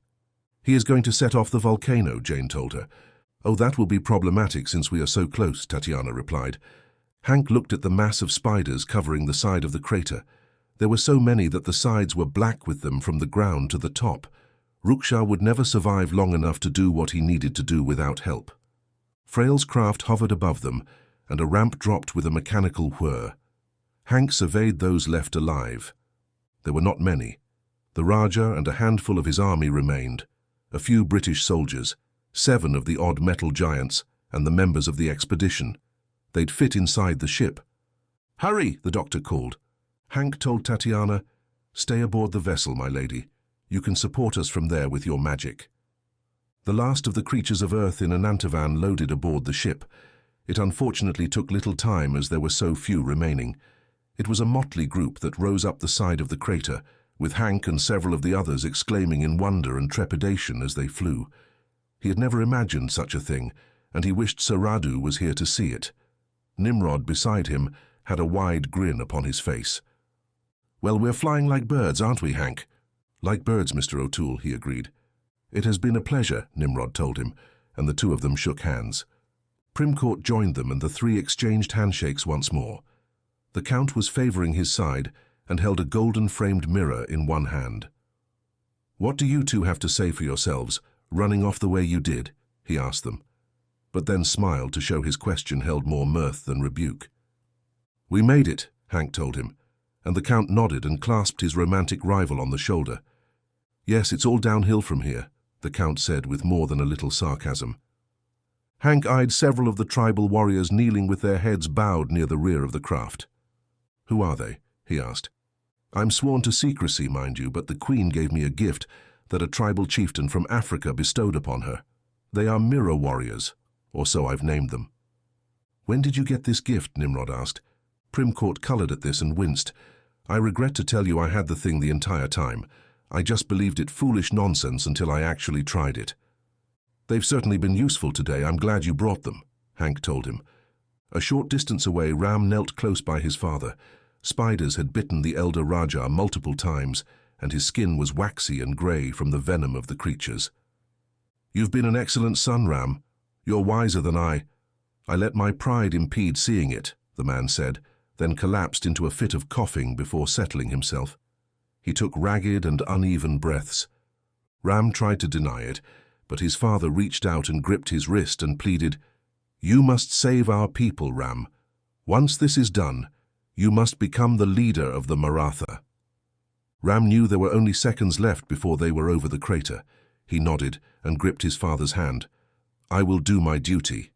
"He is going to set off the volcano," Jane told her. "Oh, that will be problematic since we are so close," Tatiana replied. Hank looked at the mass of spiders covering the side of the crater. There were so many that the sides were black with them from the ground to the top. Ruksha would never survive long enough to do what he needed to do without help. Frail's craft hovered above them, and a ramp dropped with a mechanical whir. Hank surveyed those left alive. There were not many. The Raja and a handful of his army remained, a few British soldiers, 7 of the odd metal giants, and the members of the expedition. They'd fit inside the ship. "Hurry!" the doctor called. Hank told Tatiana, "Stay aboard the vessel, my lady. You can support us from there with your magic." The last of the creatures of Earth in Anantavan loaded aboard the ship. It unfortunately took little time as there were so few remaining. It was a motley group that rose up the side of the crater, with Hank and several of the others exclaiming in wonder and trepidation as they flew. He had never imagined such a thing, and he wished Sir Radu was here to see it. Nimrod, beside him, had a wide grin upon his face. "Well, we're flying like birds, aren't we, Hank?" "Like birds, Mr. O'Toole," he agreed. "It has been a pleasure," Nimrod told him, and the two of them shook hands. Primcourt joined them, and the 3 exchanged handshakes once more. The Count was favoring his side and held a golden-framed mirror in one hand. "What do you two have to say for yourselves, running off the way you did?" he asked them, but then smiled to show his question held more mirth than rebuke. "We made it," Hank told him, and the Count nodded and clasped his romantic rival on the shoulder. "Yes, it's all downhill from here," the Count said with more than a little sarcasm. Hank eyed several of the tribal warriors kneeling with their heads bowed near the rear of the craft. "Who are they?" he asked. "I'm sworn to secrecy, mind you, but the Queen gave me a gift that a tribal chieftain from Africa bestowed upon her. They are mirror warriors, or so I've named them." "When did you get this gift?" Nimrod asked. Primcourt colored at this and winced. "I regret to tell you I had the thing the entire time. I just believed it foolish nonsense until I actually tried it." "They've certainly been useful today. I'm glad you brought them," Hank told him. A short distance away, Ram knelt close by his father. Spiders had bitten the elder Raja multiple times, and his skin was waxy and grey from the venom of the creatures. "You've been an excellent son, Ram. You're wiser than I. I let my pride impede seeing it," the man said, then collapsed into a fit of coughing before settling himself. He took ragged and uneven breaths. Ram tried to deny it, but his father reached out and gripped his wrist and pleaded, "You must save our people, Ram. Once this is done, you must become the leader of the Maratha." Ram knew there were only seconds left before they were over the crater. He nodded and gripped his father's hand. "I will do my duty."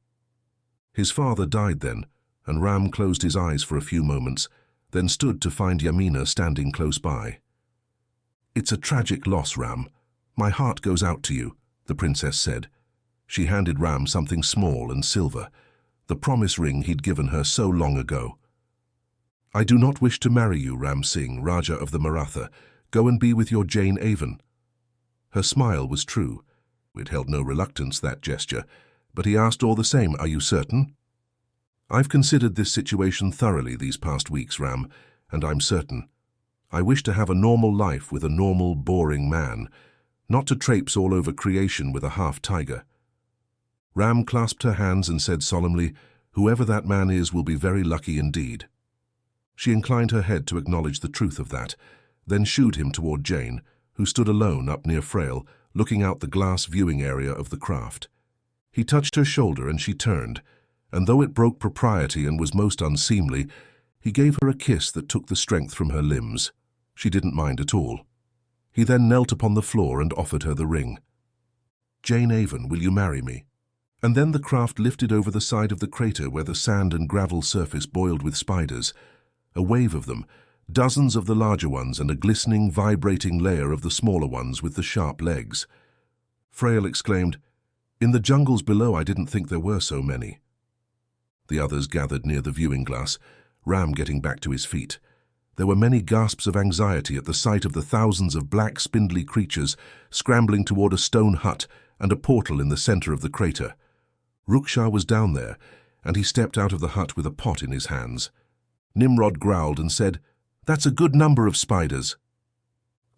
His father died then, and Ram closed his eyes for a few moments, then stood to find Yamina standing close by. "It's a tragic loss, Ram. My heart goes out to you," the princess said. She handed Ram something small and silver, the promise ring he'd given her so long ago. "I do not wish to marry you, Ram Singh, Raja of the Maratha. Go and be with your Jane Avon." Her smile was true. It held no reluctance, that gesture, but he asked all the same, "Are you certain?" "I've considered this situation thoroughly these past weeks, Ram, and I'm certain. I wish to have a normal life with a normal, boring man, not to traipse all over creation with a half-tiger." Ram clasped her hands and said solemnly, "Whoever that man is will be very lucky indeed." She inclined her head to acknowledge the truth of that, then shooed him toward Jane, who stood alone up near Frail, looking out the glass viewing area of the craft. He touched her shoulder and she turned, and though it broke propriety and was most unseemly, he gave her a kiss that took the strength from her limbs. She didn't mind at all. He then knelt upon the floor and offered her the ring. "Jane Avon, will you marry me?" And then the craft lifted over the side of the crater where the sand and gravel surface boiled with spiders. A wave of them, dozens of the larger ones and a glistening, vibrating layer of the smaller ones with the sharp legs. Frail exclaimed, In the jungles below, I didn't think there were so many. The others gathered near the viewing glass, Ram getting back to his feet. There were many gasps of anxiety at the sight of the thousands of black, spindly creatures scrambling toward a stone hut and a portal in the center of the crater. Ruksha was down there, and he stepped out of the hut with a pot in his hands. Nimrod growled and said, "That's a good number of spiders."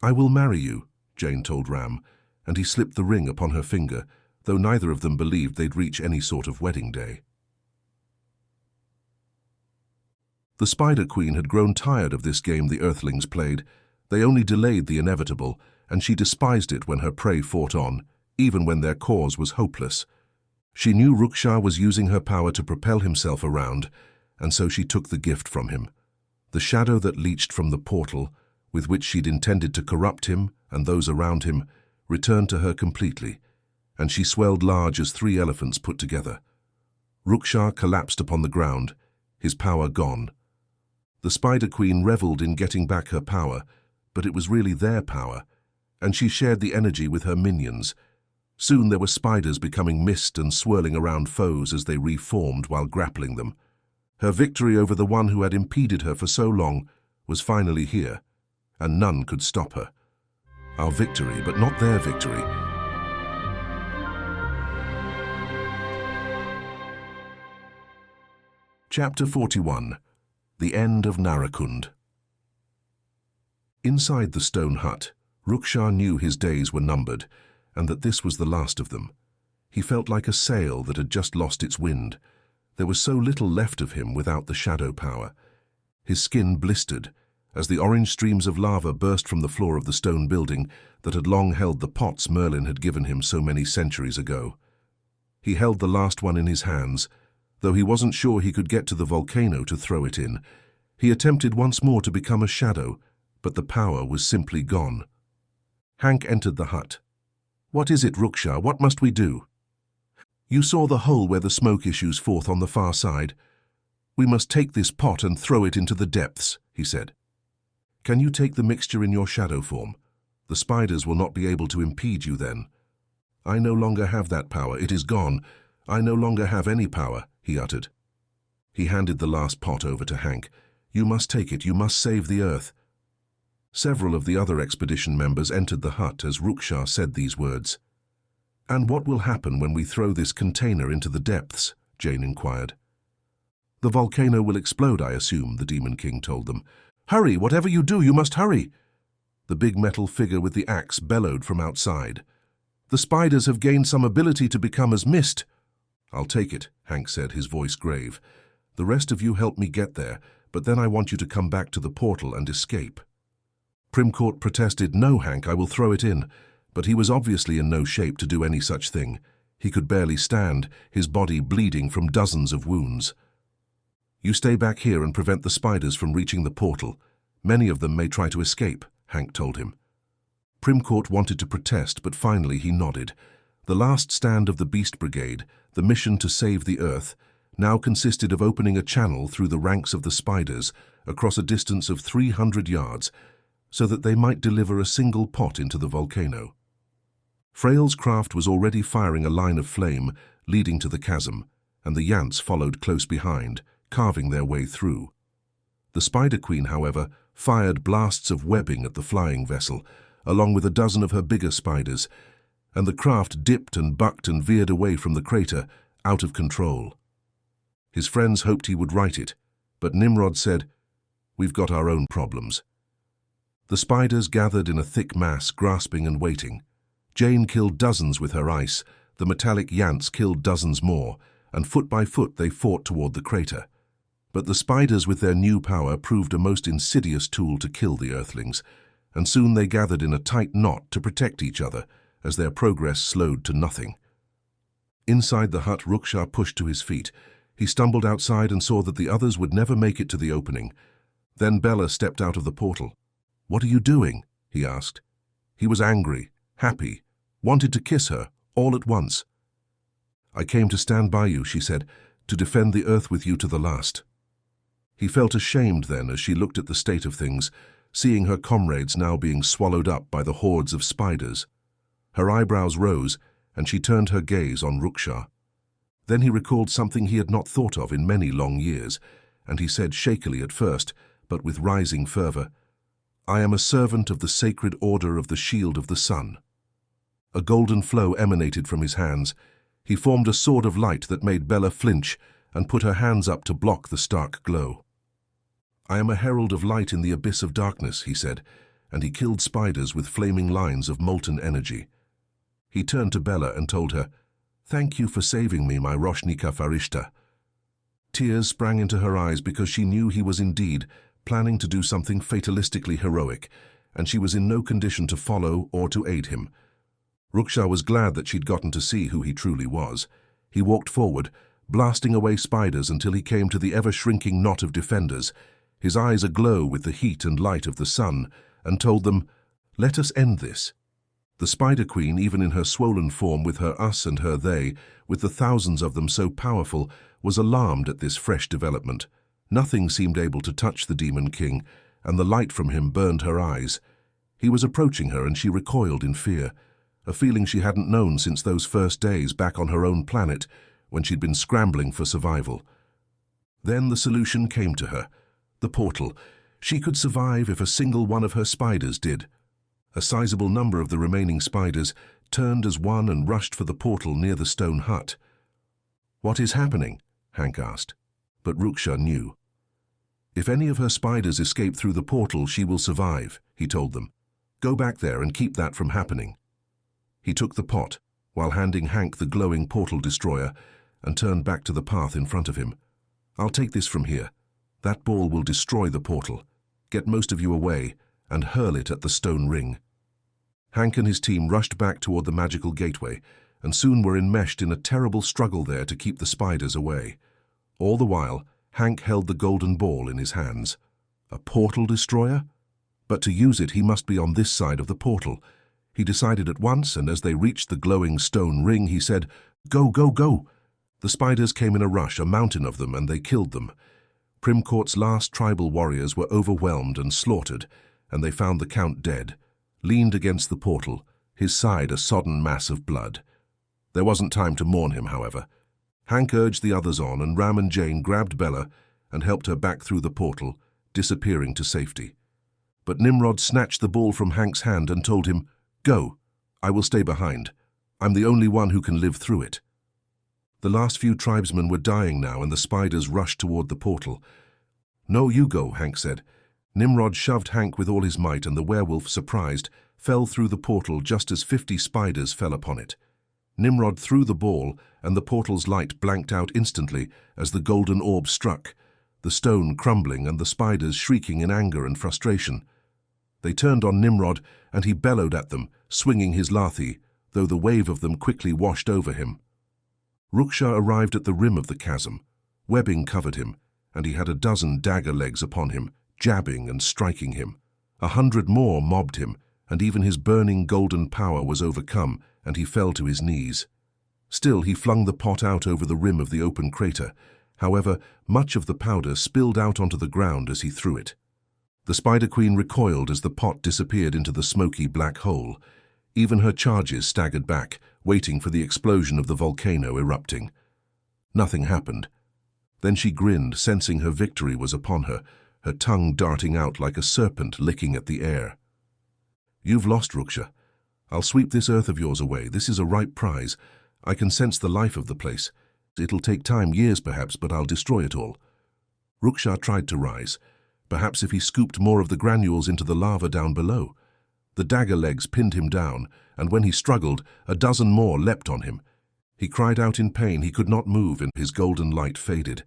"I will marry you," Jane told Ram, and he slipped the ring upon her finger, though neither of them believed they'd reach any sort of wedding day. The Spider Queen had grown tired of this game the Earthlings played. They only delayed the inevitable, and she despised it when her prey fought on, even when their cause was hopeless. She knew Ruksha was using her power to propel himself around, and so she took the gift from him. The shadow that leached from the portal, with which she'd intended to corrupt him and those around him, returned to her completely, and she swelled large as 3 elephants put together. Ruksha collapsed upon the ground, his power gone. The Spider Queen reveled in getting back her power, but it was really their power, and she shared the energy with her minions. Soon there were spiders becoming mist and swirling around foes as they reformed while grappling them. Her victory over the one who had impeded her for so long was finally here, and none could stop her. Our victory, but not their victory. Chapter 41. The End of Narakund. Inside the stone hut, Ruksha knew his days were numbered, and that this was the last of them. He felt like a sail that had just lost its wind. There was so little left of him without the shadow power. His skin blistered as the orange streams of lava burst from the floor of the stone building that had long held the pots Merlin had given him so many centuries ago. He held the last one in his hands. Though he wasn't sure he could get to the volcano to throw it in, he attempted once more to become a shadow, but the power was simply gone. Hank entered the hut. "What is it, Ruksha? What must we do?" "You saw the hole where the smoke issues forth on the far side. We must take this pot and throw it into the depths," he said. "Can you take the mixture in your shadow form? The spiders will not be able to impede you then." "I no longer have that power. It is gone. I no longer have any power," he uttered. He handed the last pot over to Hank. "You must take it. You must save the Earth." Several of the other expedition members entered the hut as Ruksha said these words. "And what will happen when we throw this container into the depths?" Jane inquired. "The volcano will explode, I assume," the Demon King told them. "Hurry! Whatever you do, you must hurry!" The big metal figure with the axe bellowed from outside. "The spiders have gained some ability to become as mist." "I'll take it," Hank said, his voice grave. "The rest of you help me get there, but then I want you to come back to the portal and escape." Primcourt protested. "No, Hank, I will throw it in," but he was obviously in no shape to do any such thing. He could barely stand, his body bleeding from dozens of wounds. "You stay back here and prevent the spiders from reaching the portal. Many of them may try to escape," Hank told him. Primcourt wanted to protest, but finally he nodded. The last stand of the Beast Brigade, the mission to save the Earth, now consisted of opening a channel through the ranks of the spiders across a distance of 300 yards so that they might deliver a single pot into the volcano. Frail's craft was already firing a line of flame leading to the chasm, and the Yants followed close behind, carving their way through. The Spider Queen, however, fired blasts of webbing at the flying vessel, along with a dozen of her bigger spiders, and the craft dipped and bucked and veered away from the crater, out of control. His friends hoped he would right it, but Nimrod said, "We've got our own problems." The spiders gathered in a thick mass, grasping and waiting. Jane killed dozens with her ice, the metallic Yants killed dozens more, and foot by foot they fought toward the crater. But the spiders with their new power proved a most insidious tool to kill the Earthlings, and soon they gathered in a tight knot to protect each other, as their progress slowed to nothing. Inside the hut, Ruksha pushed to his feet. He stumbled outside and saw that the others would never make it to the opening. Then Bella stepped out of the portal. "What are you doing?" he asked. He was angry, happy, wanted to kiss her, all at once. "I came to stand by you," she said, "to defend the Earth with you to the last." He felt ashamed then as she looked at the state of things, seeing her comrades now being swallowed up by the hordes of spiders. Her eyebrows rose, and she turned her gaze on Ruksha. Then he recalled something he had not thought of in many long years, and he said shakily at first, but with rising fervor, "I am a servant of the sacred order of the Shield of the Sun." A golden flow emanated from his hands. He formed a sword of light that made Bella flinch and put her hands up to block the stark glow. "I am a herald of light in the abyss of darkness," he said, and he killed spiders with flaming lines of molten energy. He turned to Bella and told her, "Thank you for saving me, my Roshnika Farishta." Tears sprang into her eyes because she knew he was indeed planning to do something fatalistically heroic, and she was in no condition to follow or to aid him. Ruksha was glad that she'd gotten to see who he truly was. He walked forward, blasting away spiders until he came to the ever-shrinking knot of defenders, his eyes aglow with the heat and light of the sun, and told them, "Let us end this." The Spider Queen, even in her swollen form with her us and her they, with the thousands of them so powerful, was alarmed at this fresh development. Nothing seemed able to touch the Demon King, and the light from him burned her eyes. He was approaching her, and she recoiled in fear, a feeling she hadn't known since those first days back on her own planet, when she'd been scrambling for survival. Then the solution came to her. The portal. She could survive if a single one of her spiders did. A sizable number of the remaining spiders turned as one and rushed for the portal near the stone hut. "What is happening?" Hank asked. But Ruksha knew. "If any of her spiders escape through the portal, she will survive," he told them. "Go back there and keep that from happening." He took the pot, while handing Hank the glowing portal destroyer, and turned back to the path in front of him. "I'll take this from here. That ball will destroy the portal. Get most of you away, and hurl it at the stone ring." Hank and his team rushed back toward the magical gateway, and soon were enmeshed in a terrible struggle there to keep the spiders away. All the while, Hank held the golden ball in his hands. A portal destroyer? But to use it, he must be on this side of the portal. He decided at once, and as they reached the glowing stone ring, he said, "Go, go, go!" The spiders came in a rush, a mountain of them, and they killed them. Primcourt's last tribal warriors were overwhelmed and slaughtered, and they found the Count dead, leaned against the portal, his side a sodden mass of blood. There wasn't time to mourn him, however. Hank urged the others on, and Ram and Jane grabbed Bella and helped her back through the portal, disappearing to safety. But Nimrod snatched the ball from Hank's hand and told him, "Go, I will stay behind. I'm the only one who can live through it." The last few tribesmen were dying now, and the spiders rushed toward the portal. "No, you go," Hank said. Nimrod shoved Hank with all his might, and the werewolf, surprised, fell through the portal just as 50 spiders fell upon it. Nimrod threw the ball, and the portal's light blanked out instantly as the golden orb struck, the stone crumbling and the spiders shrieking in anger and frustration. They turned on Nimrod, and he bellowed at them, swinging his lathi, though the wave of them quickly washed over him. Ruksha arrived at the rim of the chasm. Webbing covered him, and he had a dozen dagger legs upon him, jabbing and striking him. 100 more mobbed him, and even his burning golden power was overcome, and he fell to his knees. Still, he flung the pot out over the rim of the open crater. However, much of the powder spilled out onto the ground as he threw it. The Spider Queen recoiled as the pot disappeared into the smoky black hole. Even her charges staggered back, waiting for the explosion of the volcano erupting. Nothing happened. Then she grinned, sensing her victory was upon her, her tongue darting out like a serpent licking at the air. "You've lost, Ruksha. I'll sweep this earth of yours away. This is a ripe prize. I can sense the life of the place. It'll take time, years perhaps, but I'll destroy it all." Ruksha tried to rise. Perhaps if he scooped more of the granules into the lava down below. The dagger legs pinned him down, and when he struggled, a dozen more leapt on him. He cried out in pain. He could not move, and his golden light faded.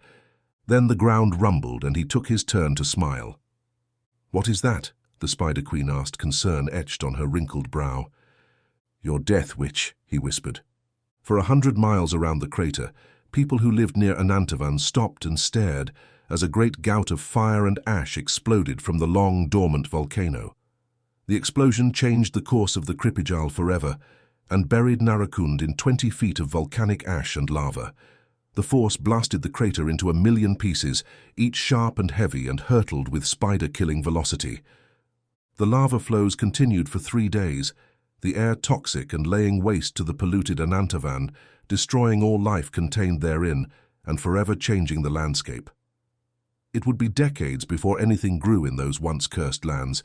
Then the ground rumbled, and he took his turn to smile. "What is that?" the Spider Queen asked, concern etched on her wrinkled brow. "Your death, witch," he whispered. For 100 miles around the crater, people who lived near Anantavan stopped and stared as a great gout of fire and ash exploded from the long, dormant volcano. The explosion changed the course of the Kripijal forever and buried Narakund in 20 feet of volcanic ash and lava. The force blasted the crater into 1,000,000 pieces, each sharp and heavy, and hurtled with spider-killing velocity. The lava flows continued for 3 days. the air toxic and laying waste to the polluted Anantavan, destroying all life contained therein and forever changing the landscape. It would be decades before anything grew in those once cursed lands,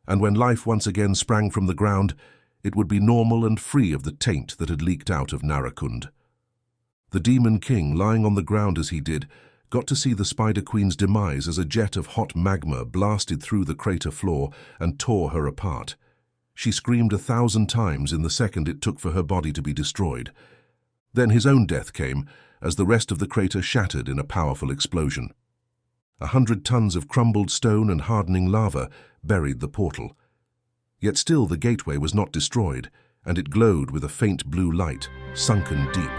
and when life once again sprang from the ground, it would be normal and free of the taint that had leaked out of Narakund. The Demon King, lying on the ground as he did, got to see the Spider Queen's demise as a jet of hot magma blasted through the crater floor and tore her apart. She screamed 1,000 times in the second it took for her body to be destroyed. Then his own death came, as the rest of the crater shattered in a powerful explosion. 100 tons of crumbled stone and hardening lava buried the portal. Yet still the gateway was not destroyed, and it glowed with a faint blue light, sunken deep.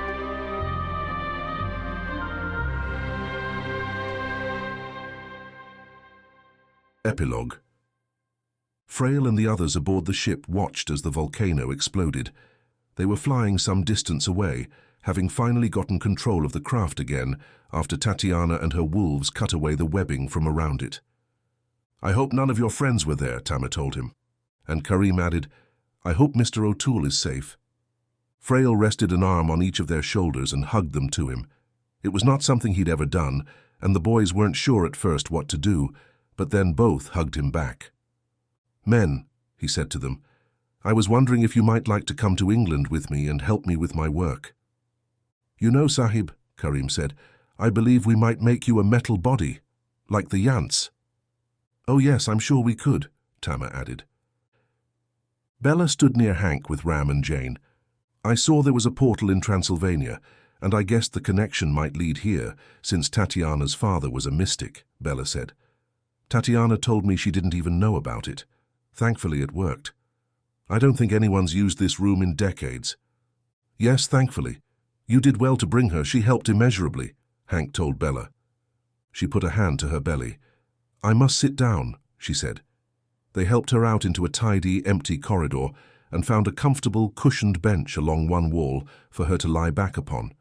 Epilogue. Frail and the others aboard the ship watched as the volcano exploded. They were flying some distance away, having finally gotten control of the craft again after Tatiana and her wolves cut away the webbing from around it. "I hope none of your friends were there," Tama told him. And Karim added, "I hope Mr. O'Toole is safe." Frail rested an arm on each of their shoulders and hugged them to him. It was not something he'd ever done, and the boys weren't sure at first what to do, but then both hugged him back. "Men," he said to them, "I was wondering if you might like to come to England with me and help me with my work." "You know, Sahib," Karim said, "I believe we might make you a metal body, like the Yants." "Oh yes, I'm sure we could," Tama added. Bella stood near Hank with Ram and Jane. "I saw there was a portal in Transylvania, and I guessed the connection might lead here, since Tatiana's father was a mystic," Bella said. "Tatiana told me she didn't even know about it. Thankfully it worked. I don't think anyone's used this room in decades." "Yes, thankfully. You did well to bring her. She helped immeasurably," Hank told Bella. She put a hand to her belly. "I must sit down," she said. They helped her out into a tidy, empty corridor and found a comfortable, cushioned bench along one wall for her to lie back upon.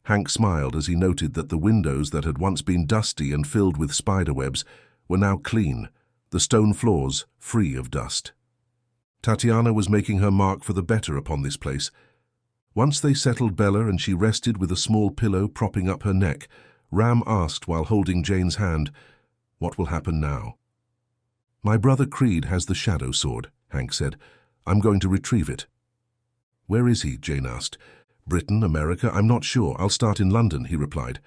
Hank smiled as he noted that the windows that had once been dusty and filled with spiderwebs were now clean, the stone floors free of dust. Tatiana was making her mark for the better upon this place. Once they settled Bella and she rested with a small pillow propping up her neck, Ram asked while holding Jane's hand, "What will happen now?" "My brother Creed has the shadow sword," Hank said. "I'm going to retrieve it." "Where is he?" Jane asked. "Britain, America? I'm not sure. I'll start in London," he replied.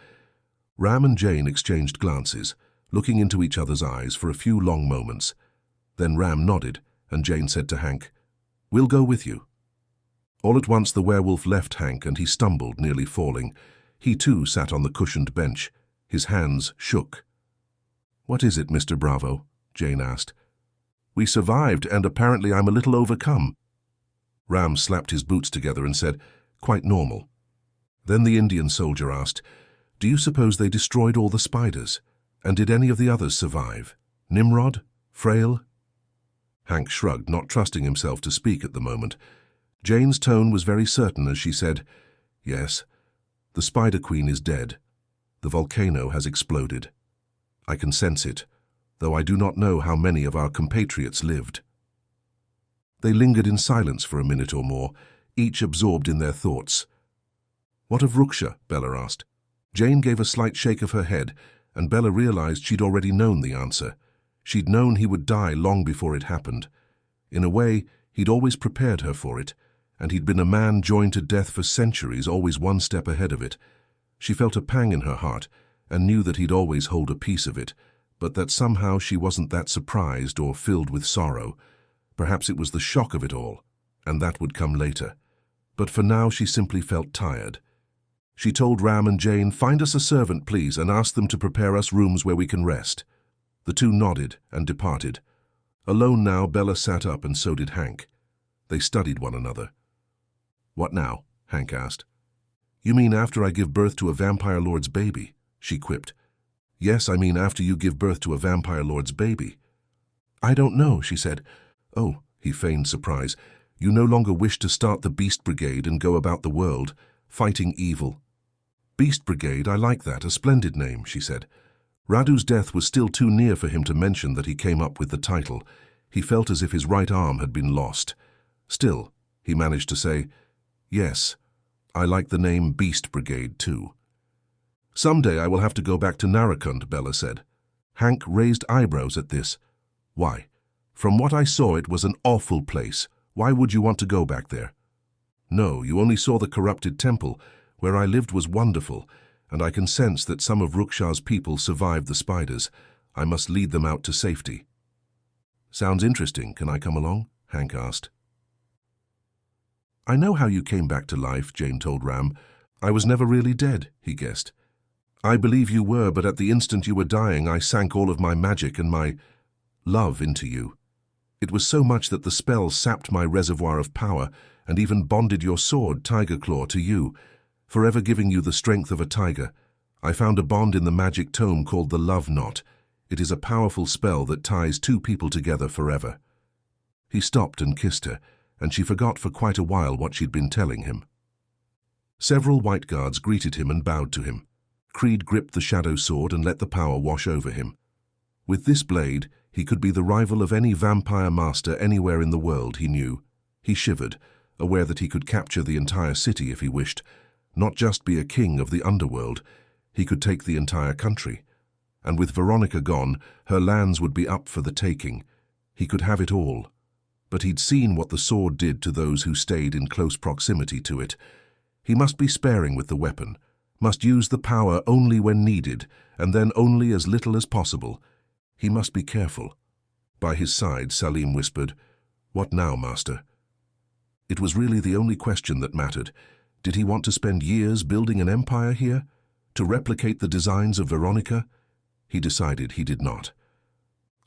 Ram and Jane exchanged glances, looking into each other's eyes for a few long moments. Then Ram nodded, and Jane said to Hank, "We'll go with you." All at once the werewolf left Hank and he stumbled, nearly falling. He too sat on the cushioned bench. His hands shook. "What is it, Mr. Bravo?" Jane asked. "We survived, and apparently I'm a little overcome." Ram slapped his boots together and said, "Quite normal." Then the Indian soldier asked, "Do you suppose they destroyed all the spiders? And did any of the others survive? Nimrod? Frail?" Hank shrugged, not trusting himself to speak at the moment. Jane's tone was very certain as she said, "Yes, the Spider Queen is dead. The volcano has exploded. I can sense it, though I do not know how many of our compatriots lived." They lingered in silence for a minute or more, each absorbed in their thoughts. "What of Ruksha?" Bella asked. Jane gave a slight shake of her head, and Bella realized she'd already known the answer. She'd known he would die long before it happened. In a way, he'd always prepared her for it, and he'd been a man joined to death for centuries, always one step ahead of it. She felt a pang in her heart, and knew that he'd always hold a piece of it, but that somehow she wasn't that surprised or filled with sorrow. Perhaps it was the shock of it all, and that would come later. But for now she simply felt tired. She told Ram and Jane, "Find us a servant, please, and ask them to prepare us rooms where we can rest." The two nodded and departed. Alone now, Bella sat up and so did Hank. They studied one another. "What now?" Hank asked. "You mean after I give birth to a vampire lord's baby?" she quipped. "Yes, I mean after you give birth to a vampire lord's baby." "I don't know," she said. "Oh," he feigned surprise, "you no longer wish to start the Beast Brigade and go about the world, fighting evil." "Beast Brigade, I like that, a splendid name," she said. Radu's death was still too near for him to mention that he came up with the title. He felt as if his right arm had been lost. Still, he managed to say, "Yes, I like the name Beast Brigade too." "Someday I will have to go back to Narakund," Bella said. Hank raised eyebrows at this. "Why? From what I saw, it was an awful place. Why would you want to go back there?" "No, you only saw the corrupted temple. Where I lived was wonderful, and I can sense that some of Ruksha's people survived the spiders. I must lead them out to safety." "Sounds interesting. Can I come along?" Hank asked. "I know how you came back to life," Jane told Ram. "I was never really dead," he guessed. "I believe you were, but at the instant you were dying, I sank all of my magic and my love into you. It was so much that the spell sapped my reservoir of power and even bonded your sword, Tiger Claw, to you, forever giving you the strength of a tiger. I found a bond in the magic tome called the Love Knot. It is a powerful spell that ties two people together forever." He stopped and kissed her, and she forgot for quite a while what she'd been telling him. Several white guards greeted him and bowed to him. Creed gripped the shadow sword and let the power wash over him. With this blade, he could be the rival of any vampire master anywhere in the world, he knew. He shivered, aware that he could capture the entire city if he wished. Not just be a king of the underworld, he could take the entire country. And with Veronica gone, her lands would be up for the taking. He could have it all. But he'd seen what the sword did to those who stayed in close proximity to it. He must be sparing with the weapon, must use the power only when needed, and then only as little as possible. He must be careful. By his side, Salim whispered, "What now, Master?" It was really the only question that mattered. Did he want to spend years building an empire here? To replicate the designs of Veronica? He decided he did not.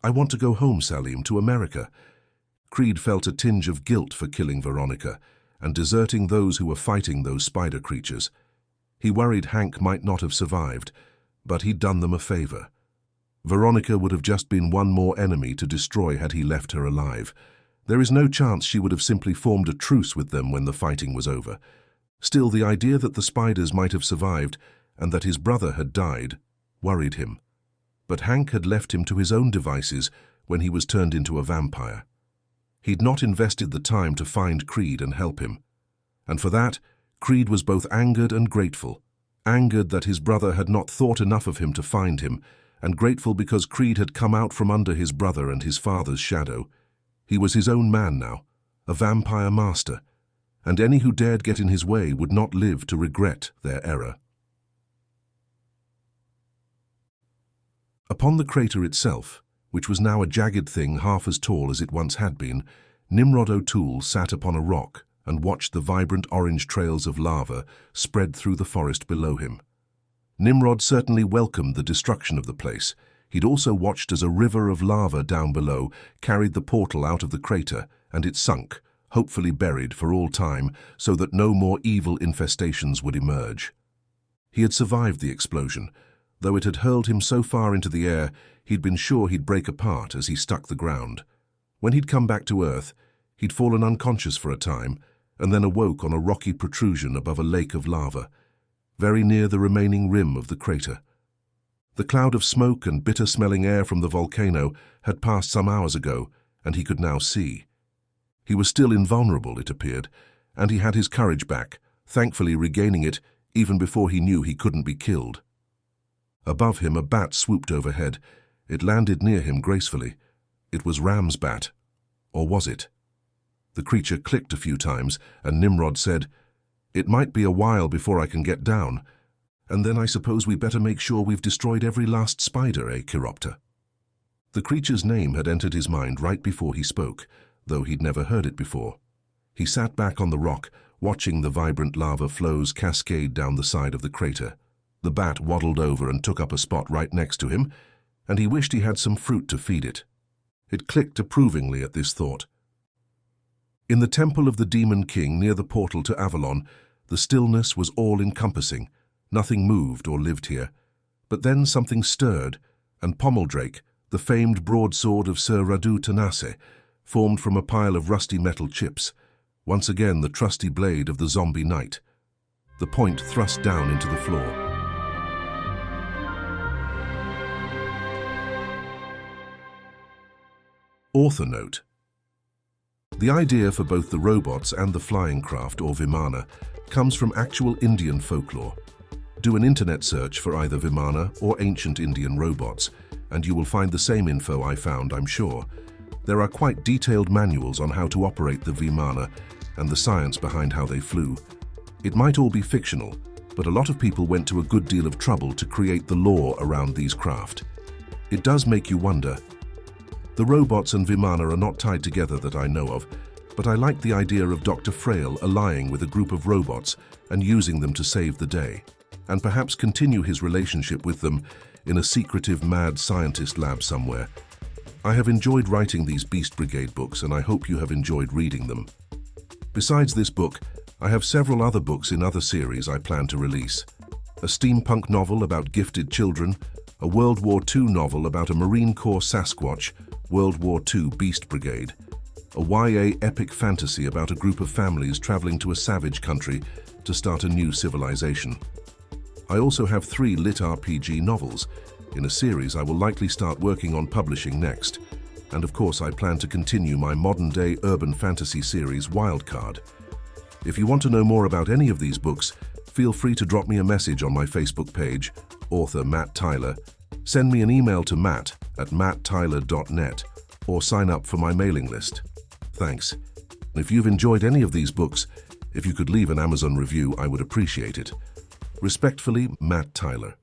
"I want to go home, Salim, to America." Creed felt a tinge of guilt for killing Veronica and deserting those who were fighting those spider creatures. He worried Hank might not have survived, but he'd done them a favor. Veronica would have just been one more enemy to destroy had he left her alive. There is no chance she would have simply formed a truce with them when the fighting was over. Still, the idea that the spiders might have survived and that his brother had died worried him. But Hank had left him to his own devices when he was turned into a vampire. He'd not invested the time to find Creed and help him. And for that, Creed was both angered and grateful. Angered that his brother had not thought enough of him to find him, and grateful because Creed had come out from under his brother and his father's shadow. He was his own man now, a vampire master, and any who dared get in his way would not live to regret their error. Upon the crater itself, which was now a jagged thing half as tall as it once had been, Nimrod O'Toole sat upon a rock and watched the vibrant orange trails of lava spread through the forest below him. Nimrod certainly welcomed the destruction of the place. He'd also watched as a river of lava down below carried the portal out of the crater, and it sunk, hopefully buried for all time, so that no more evil infestations would emerge. He had survived the explosion. Though it had hurled him so far into the air, he'd been sure he'd break apart as he struck the ground. When he'd come back to Earth, he'd fallen unconscious for a time, and then awoke on a rocky protrusion above a lake of lava, very near the remaining rim of the crater. The cloud of smoke and bitter-smelling air from the volcano had passed some hours ago, and he could now see. He was still invulnerable, it appeared, and he had his courage back, thankfully regaining it even before he knew he couldn't be killed. Above him, a bat swooped overhead. It landed near him gracefully. It was Ram's bat. Or was it? The creature clicked a few times, and Nimrod said, "It might be a while before I can get down. And then I suppose we better make sure we've destroyed every last spider, Chiropter?" The creature's name had entered his mind right before he spoke, though he'd never heard it before. He sat back on the rock, watching the vibrant lava flows cascade down the side of the crater. The bat waddled over and took up a spot right next to him, and he wished he had some fruit to feed it. It clicked approvingly at this thought. In the temple of the Demon King near the portal to Avalon, the stillness was all-encompassing. Nothing moved or lived here. But then something stirred, and Pommeldrake, the famed broadsword of Sir Radu Tanase, formed from a pile of rusty metal chips, once again the trusty blade of the zombie knight. The point thrust down into the floor. Author note: The idea for both the robots and the flying craft, or Vimana, comes from actual Indian folklore. Do an internet search for either Vimana or ancient Indian robots, and you will find the same info I found, I'm sure. There are quite detailed manuals on how to operate the Vimana and the science behind how they flew. It might all be fictional, but a lot of people went to a good deal of trouble to create the lore around these craft. It does make you wonder. The robots and Vimana are not tied together that I know of, but I like the idea of Dr. Frail allying with a group of robots and using them to save the day, and perhaps continue his relationship with them in a secretive mad scientist lab somewhere. I have enjoyed writing these Beast Brigade books, and I hope you have enjoyed reading them. Besides this book, I have several other books in other series I plan to release. A steampunk novel about gifted children, a World War II novel about a Marine Corps Sasquatch, World War II Beast Brigade, a YA epic fantasy about a group of families traveling to a savage country to start a new civilization. I also have 3 lit RPG novels, in a series I will likely start working on publishing next. And of course, I plan to continue my modern-day urban fantasy series Wildcard. If you want to know more about any of these books, feel free to drop me a message on my Facebook page, author Matt Tyler. Send me an email to matt@matttyler.net or sign up for my mailing list. Thanks. If you've enjoyed any of these books, if you could leave an Amazon review, I would appreciate it. Respectfully, Matt Tyler.